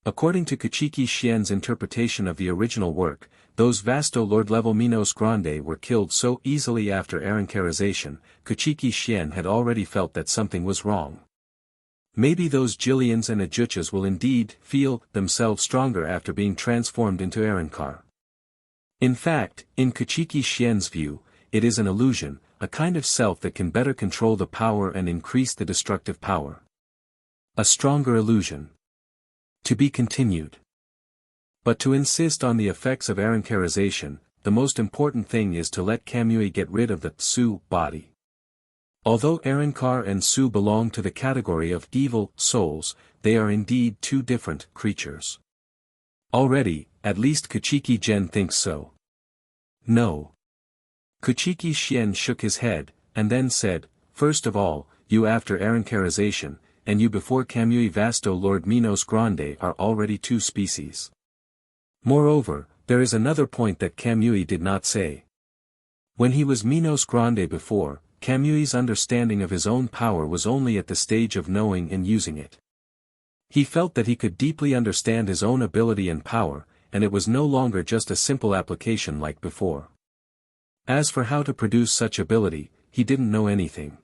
According to Kuchiki Xian's interpretation of the original work, those Vasto Lord-level Minos Grande were killed so easily after Arrancarization, Kuchiki Xian had already felt that something was wrong. Maybe those Jillians and Ajuchas will indeed feel themselves stronger after being transformed into Arrancar. In fact, in Kuchiki Xian's view, it is an illusion, a kind of self that can better control the power and increase the destructive power. A stronger illusion. To be continued. But to insist on the effects of Arrancarization, the most important thing is to let Kamui get rid of the Su body. Although Arrancar and Su belong to the category of evil souls, they are indeed two different creatures. Already, at least Kuchiki Gen thinks so. No. Kuchiki Xian shook his head, and then said, first of all, you after Arrancarization, and you before Kamui Vasto Lord Minos Grande are already two species. Moreover, there is another point that Kamui did not say. When he was Minos Grande before, Kamui's understanding of his own power was only at the stage of knowing and using it. He felt that he could deeply understand his own ability and power, and it was no longer just a simple application like before. As for how to produce such ability, he didn't know anything.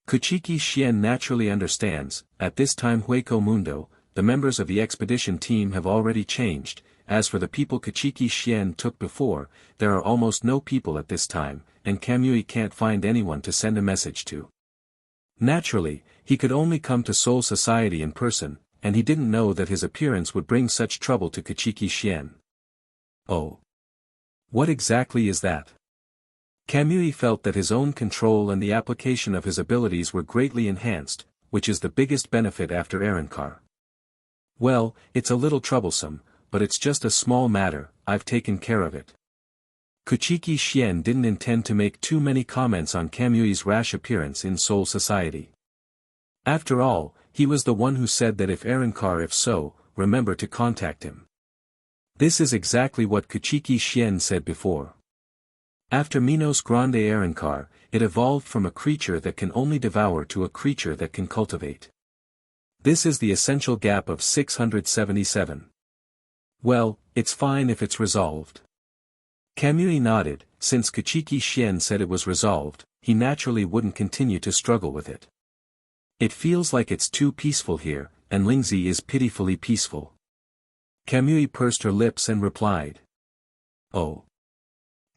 Kuchiki Xian naturally understands, at this time Hueco Mundo, the members of the expedition team have already changed. As for the people Kuchiki Xian took before, there are almost no people at this time, and Kamui can't find anyone to send a message to. Naturally, he could only come to Soul Society in person, and he didn't know that his appearance would bring such trouble to Kuchiki Xian. Oh. What exactly is that? Kamui felt that his own control and the application of his abilities were greatly enhanced, which is the biggest benefit after Arrancar. Well, it's a little troublesome, but it's just a small matter, I've taken care of it. Kuchiki Xian didn't intend to make too many comments on Kamui's rash appearance in Soul Society. After all, he was the one who said that if Arrancar if so, remember to contact him. This is exactly what Kuchiki Xian said before. After Minos Grande Arrancar, it evolved from a creature that can only devour to a creature that can cultivate. This is the essential gap of 677. Well, it's fine if it's resolved. Kamui nodded, since Kuchiki Xian said it was resolved, he naturally wouldn't continue to struggle with it. It feels like it's too peaceful here, and Lingzi is pitifully peaceful. Kamui pursed her lips and replied. Oh.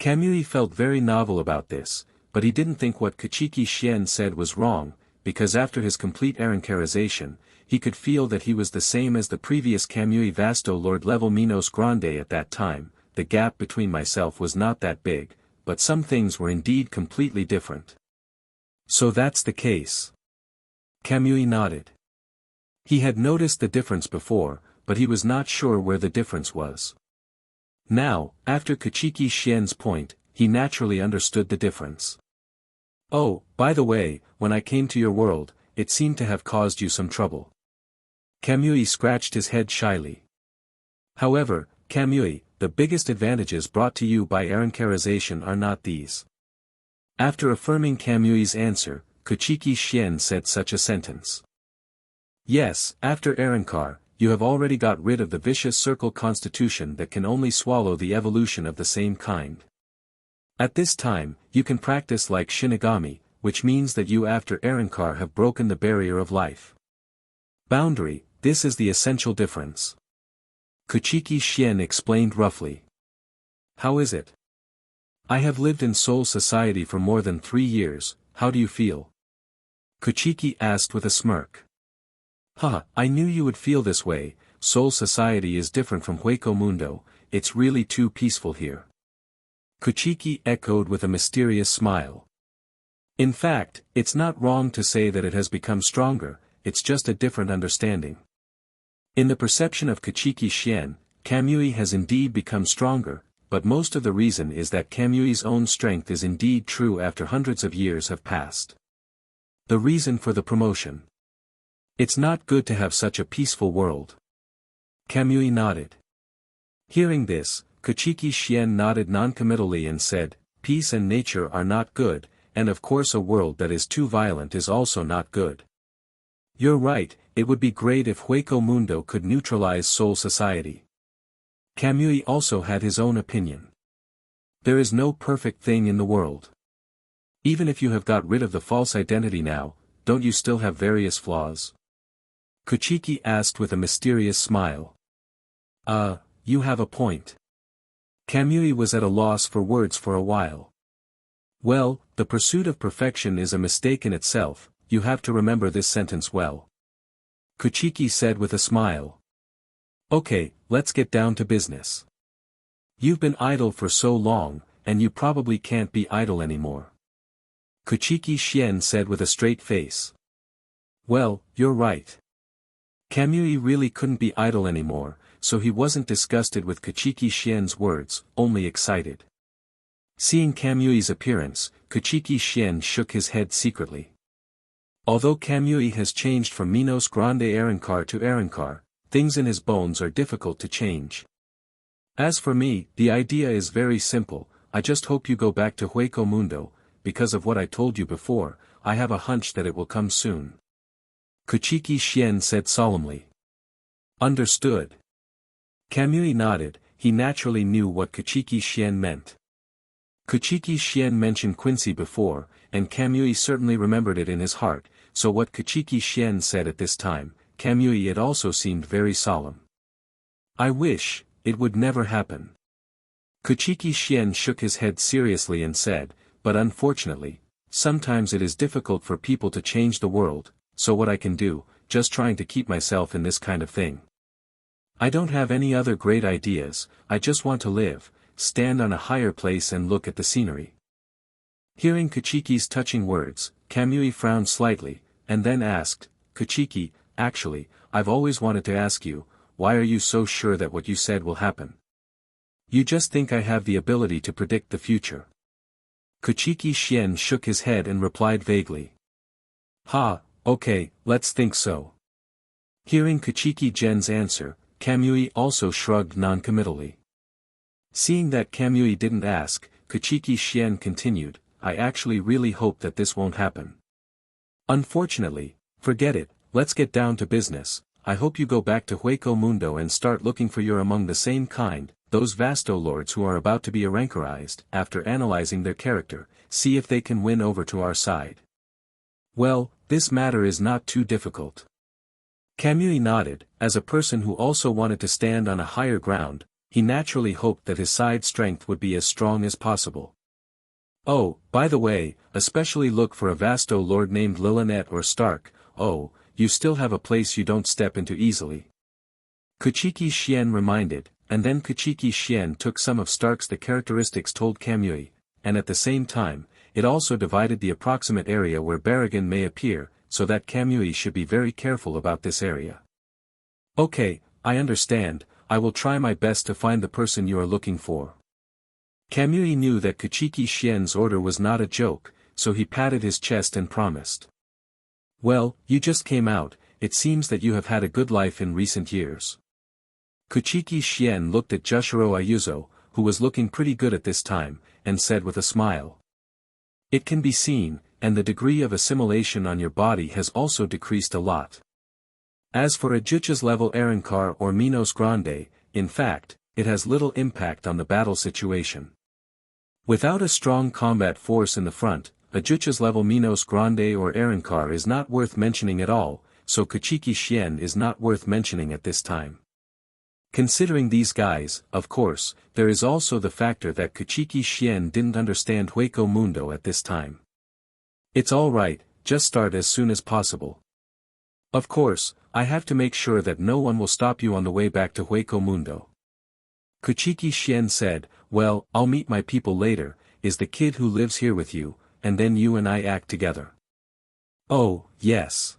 Kamui felt very novel about this, but he didn't think what Kuchiki Xian said was wrong, because after his complete Arrancarization, he could feel that he was the same as the previous Kamui Vasto Lord-level Minos Grande at that time. The gap between myself was not that big, but some things were indeed completely different. So that's the case. Kamui nodded. He had noticed the difference before, but he was not sure where the difference was. Now, after Kuchiki Xian's point, he naturally understood the difference. Oh, by the way, when I came to your world, it seemed to have caused you some trouble. Kamui scratched his head shyly. However, Kamui, the biggest advantages brought to you by Arrancarization are not these. After affirming Kamui's answer, Kuchiki Xian said such a sentence. Yes, after Arrancar, you have already got rid of the vicious circle constitution that can only swallow the evolution of the same kind. At this time, you can practice like Shinigami, which means that you after Arrancar have broken the barrier of life. Boundary, this is the essential difference. Kuchiki Xian explained roughly. How is it? I have lived in Soul Society for more than 3 years, how do you feel? Kuchiki asked with a smirk. I knew you would feel this way, Soul Society is different from Hueco Mundo, it's really too peaceful here. Kuchiki echoed with a mysterious smile. In fact, it's not wrong to say that it has become stronger, it's just a different understanding. In the perception of Kuchiki Xian, Kamui has indeed become stronger, but most of the reason is that Kamui's own strength is indeed true after hundreds of years have passed. The reason for the promotion. It's not good to have such a peaceful world. Kamui nodded. Hearing this, Kuchiki Clan nodded noncommittally and said, peace and nature are not good, and of course a world that is too violent is also not good. You're right, it would be great if Hueco Mundo could neutralize Soul Society. Kamui also had his own opinion. There is no perfect thing in the world. Even if you have got rid of the false identity now, don't you still have various flaws? Kuchiki asked with a mysterious smile. You have a point. Kamui was at a loss for words for a while. Well, the pursuit of perfection is a mistake in itself, you have to remember this sentence well. Kuchiki said with a smile. Okay, let's get down to business. You've been idle for so long, and you probably can't be idle anymore. Kuchiki Clan said with a straight face. Well, you're right. Kamui really couldn't be idle anymore, so he wasn't disgusted with Kuchiki Clan's words, only excited. Seeing Kamui's appearance, Kuchiki Clan shook his head secretly. Although Kamui has changed from Minos Grande Arankar to Arankar, things in his bones are difficult to change. As for me, the idea is very simple, I just hope you go back to Hueco Mundo, because of what I told you before, I have a hunch that it will come soon. Kuchiki Clan said solemnly. Understood. Kamui nodded, he naturally knew what Kuchiki Clan meant. Kuchiki Clan mentioned Quincy before, and Kamui certainly remembered it in his heart, so what Kuchiki Clan said at this time, Kamui it also seemed very solemn. I wish, it would never happen. Kuchiki Clan shook his head seriously and said, but unfortunately, sometimes it is difficult for people to change the world, so what I can do, just trying to keep myself in this kind of thing. I don't have any other great ideas, I just want to live, stand on a higher place and look at the scenery. Hearing Kuchiki's touching words, Kamui frowned slightly, and then asked, Kuchiki, actually, I've always wanted to ask you, why are you so sure that what you said will happen? You just think I have the ability to predict the future. Kuchiki Clan shook his head and replied vaguely. Okay, let's think so. Hearing Kuchiki Gen's answer, Kamui also shrugged noncommittally. Seeing that Kamui didn't ask, Kuchiki Clan continued, I actually really hope that this won't happen. Unfortunately, forget it, let's get down to business, I hope you go back to Hueco Mundo and start looking for your among the same kind, those Vasto Lords who are about to be Arankarized, after analyzing their character, see if they can win over to our side. Well, this matter is not too difficult. Kamui nodded, as a person who also wanted to stand on a higher ground, he naturally hoped that his side strength would be as strong as possible. Oh, by the way, especially look for a Vasto Lord named Lilinet or Stark, you still have a place you don't step into easily. Kuchiki Clan reminded, and then Kuchiki Clan took some of Stark's the characteristics told Kamui, and at the same time, it also divided the approximate area where Barragan may appear, so that Kamui should be very careful about this area. Okay, I understand, I will try my best to find the person you are looking for. Kamui knew that Kuchiki Clan's order was not a joke, so he patted his chest and promised. Well, you just came out, it seems that you have had a good life in recent years. Kuchiki Clan looked at Jushiro Ayuzo, who was looking pretty good at this time, and said with a smile. It can be seen, and the degree of assimilation on your body has also decreased a lot. As for Ajucha's level Arankar or Minos Grande, in fact, it has little impact on the battle situation. Without a strong combat force in the front, Ajucha's level Minos Grande or Arankar is not worth mentioning at all, so Kuchiki Clan is not worth mentioning at this time. Considering these guys, of course, there is also the factor that Kuchiki Clan didn't understand Hueco Mundo at this time. It's alright, just start as soon as possible. Of course, I have to make sure that no one will stop you on the way back to Hueco Mundo. Kuchiki Clan said, well, I'll meet my people later, is the kid who lives here with you, and then you and I act together. Oh, yes.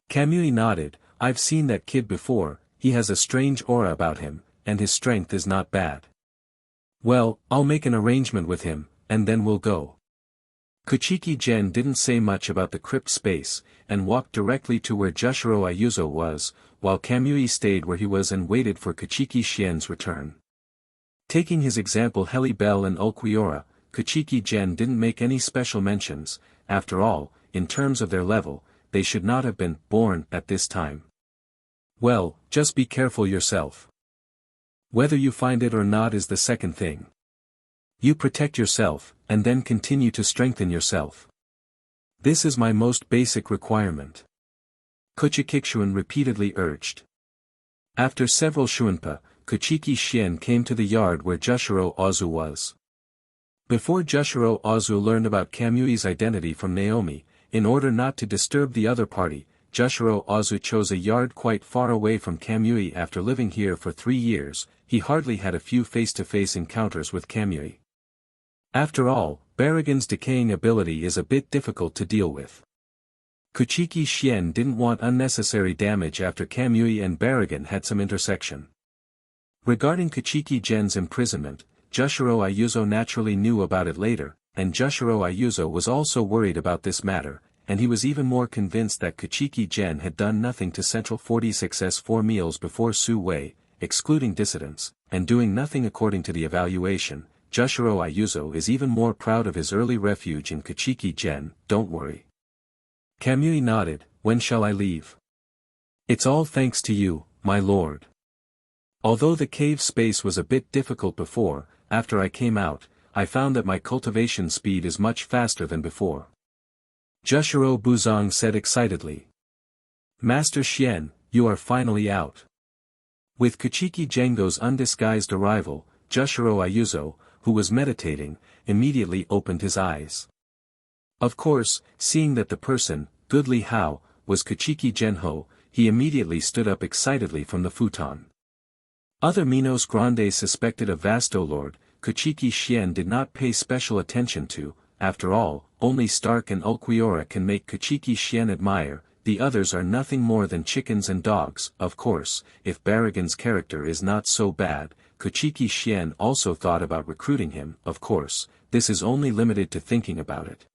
Kamui nodded, I've seen that kid before, he has a strange aura about him, and his strength is not bad. Well, I'll make an arrangement with him, and then we'll go. Kuchiki Gen didn't say much about the crypt space, and walked directly to where Jushiro Ayuzo was, while Kamui stayed where he was and waited for Kuchiki Xian's return. Taking his example Heli Bell and Ulquiorra, Kuchiki Gen didn't make any special mentions. After all, in terms of their level, they should not have been born at this time. Well, just be careful yourself. Whether you find it or not is the second thing. You protect yourself, and then continue to strengthen yourself. This is my most basic requirement. Kuchiki Clan repeatedly urged. After several shuanpa, Kuchiki Xian came to the yard where Jushiro Ozu was. Before Jushiro Ozu learned about Kamui's identity from Naomi, in order not to disturb the other party, Jushiro Ozu chose a yard quite far away from Kamui. After living here for 3 years, he hardly had a few face-to-face encounters with Kamui. After all, Baragon's decaying ability is a bit difficult to deal with. Kuchiki Xian didn't want unnecessary damage after Kamui and Baragon had some intersection. Regarding Kuchiki Gen's imprisonment, Jushiro Ayuzo naturally knew about it later, and Jushiro Ayuzo was also worried about this matter, and he was even more convinced that Kuchiki Gen had done nothing to Central 46's 4 meals before Su Wei, excluding dissidents, and doing nothing according to the evaluation. Jushiro Ayuzo is even more proud of his early refuge in Kuchiki Gen. Don't worry. Kamui nodded. When shall I leave? It's all thanks to you, my lord. Although the cave space was a bit difficult before, after I came out, I found that my cultivation speed is much faster than before. Jushiro Buzong said excitedly. Master Xian, you are finally out. With Kuchiki Gengo's undisguised arrival, Jushiro Ayuzo, who was meditating, immediately opened his eyes. Of course, seeing that the person, Goodly Hao, was Kuchiki Genho, he immediately stood up excitedly from the futon. Other Minos Grandes suspected a vasto lord, Kuchiki Xian did not pay special attention to. After all, only Stark and Ulquiorra can make Kuchiki Xian admire, the others are nothing more than chickens and dogs. Of course, if Baragon's character is not so bad, Kuchiki Xian also thought about recruiting him. Of course, this is only limited to thinking about it.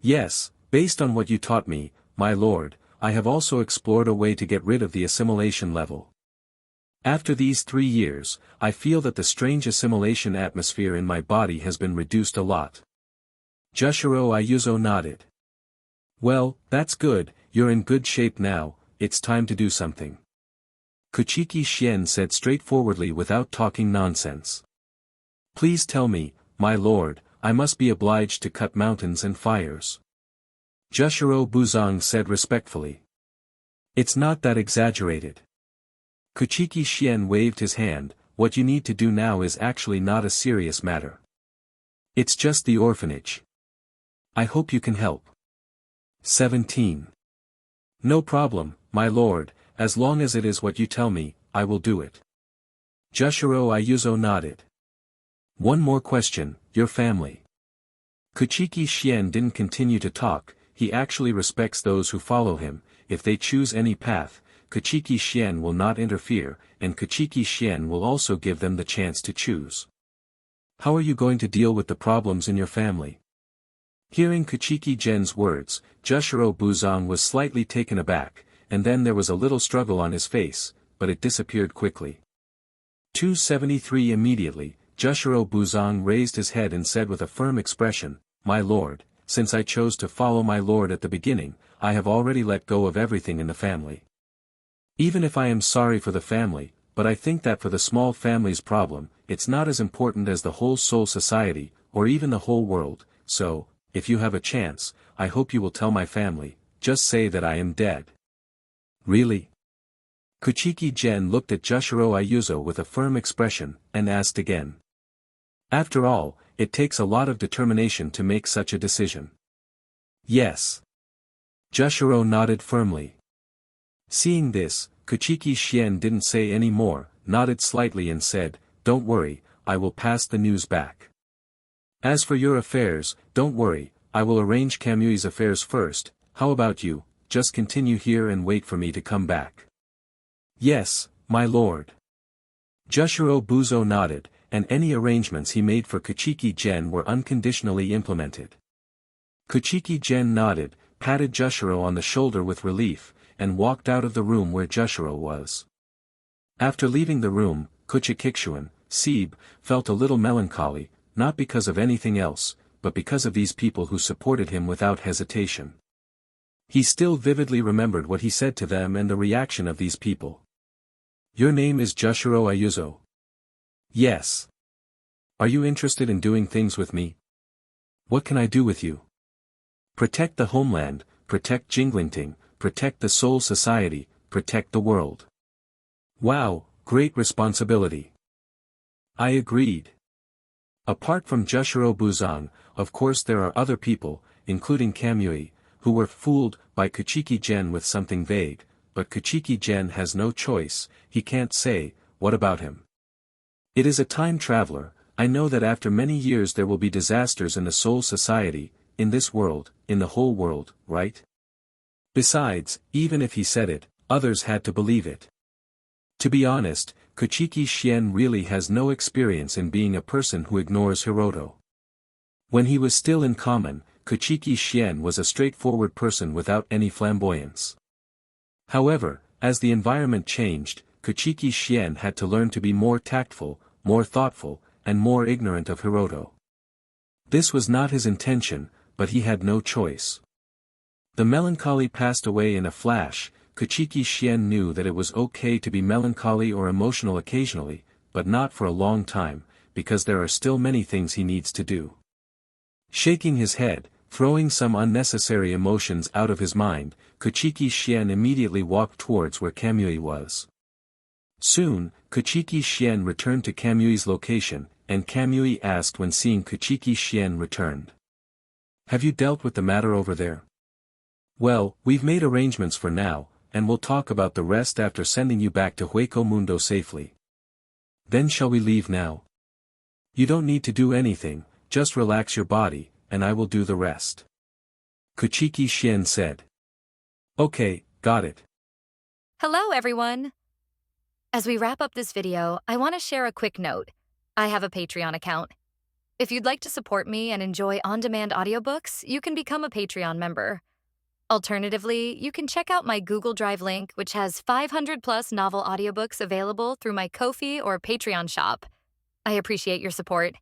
Yes, based on what you taught me, my lord, I have also explored a way to get rid of the assimilation level. After these 3 years, I feel that the strange assimilation atmosphere in my body has been reduced a lot. Jushiro Ayuzo nodded. Well, that's good, you're in good shape now, it's time to do something. Kuchiki Xian said straightforwardly without talking nonsense. Please tell me, my lord, I must be obliged to cut mountains and fires. Jushiro Buzong said respectfully. It's not that exaggerated. Kuchiki Xian waved his hand. What you need to do now is actually not a serious matter. It's just the orphanage. I hope you can help. 17. No problem, my lord, as long as it is what you tell me, I will do it. Jushiro Ayuzo nodded. One more question, your family. Kuchiki Xian didn't continue to talk. He actually respects those who follow him. If they choose any path, Kuchiki Xian will not interfere, and Kuchiki Xian will also give them the chance to choose. How are you going to deal with the problems in your family? Hearing Kuchiki Gen's words, Jushiro Buzong was slightly taken aback, and then there was a little struggle on his face, but it disappeared quickly. 273 Immediately, Jushiro Buzong raised his head and said with a firm expression, My lord, since I chose to follow my lord at the beginning, I have already let go of everything in the family. Even if I am sorry for the family, but I think that for the small family's problem, it's not as important as the whole soul society, or even the whole world, so, if you have a chance, I hope you will tell my family, just say that I am dead. Really? Kuchiki Gen looked at Jushiro Ayuzo with a firm expression, and asked again. After all, it takes a lot of determination to make such a decision. Yes. Jushiro nodded firmly. Seeing this, Kuchiki Xian didn't say any more, nodded slightly and said, Don't worry, I will pass the news back. As for your affairs, don't worry, I will arrange Kamui's affairs first. How about you, just continue here and wait for me to come back. Yes, my lord. Jushiro Buzo nodded, and any arrangements he made for Kuchiki Gen were unconditionally implemented. Kuchiki Gen nodded, patted Jushiro on the shoulder with relief. and walked out of the room where Jushiro was. After leaving the room, Kuchiki Clan, Seireitei, felt a little melancholy, not because of anything else, but because of these people who supported him without hesitation. He still vividly remembered what he said to them and the reaction of these people. "Your name is Jushiro Ayuzo?" "Yes." "Are you interested in doing things with me?" "What can I do with you?" "Protect the homeland, protect Jinglingting, protect the Soul Society, protect the world." "Wow, great responsibility." I agreed. Apart from Jushiro Buzan, of course there are other people, including Kamui, who were fooled by Kuchiki Gen with something vague, but Kuchiki Gen has no choice, he can't say, "What about him?" "It is a time traveler. I know that after many years there will be disasters in the Soul Society, in this world, in the whole world, right?" Besides, even if he said it, others had to believe it. To be honest, Kuchiki Clan really has no experience in being a person who ignores Hiroto. When he was still in common, Kuchiki Clan was a straightforward person without any flamboyance. However, as the environment changed, Kuchiki Clan had to learn to be more tactful, more thoughtful, and more ignorant of Hiroto. This was not his intention, but he had no choice. The melancholy passed away in a flash. Kuchiki Clan knew that it was okay to be melancholy or emotional occasionally, but not for a long time, because there are still many things he needs to do. Shaking his head, throwing some unnecessary emotions out of his mind, Kuchiki Clan immediately walked towards where Kamui was. Soon, Kuchiki Clan returned to Kamui's location, and Kamui asked when seeing Kuchiki Clan returned. "Have you dealt with the matter over there?" "Well, we've made arrangements for now, and we'll talk about the rest after sending you back to Hueco Mundo safely." "Then shall we leave now?" "You don't need to do anything, just relax your body, and I will do the rest," Kuchiki Clan said. "Okay, got it." Hello everyone! As we wrap up this video, I want to share a quick note. I have a Patreon account. If you'd like to support me and enjoy on-demand audiobooks, you can become a Patreon member. Alternatively, you can check out my Google Drive link, which has 500+ novel audiobooks available through my Ko-fi or Patreon shop. I appreciate your support.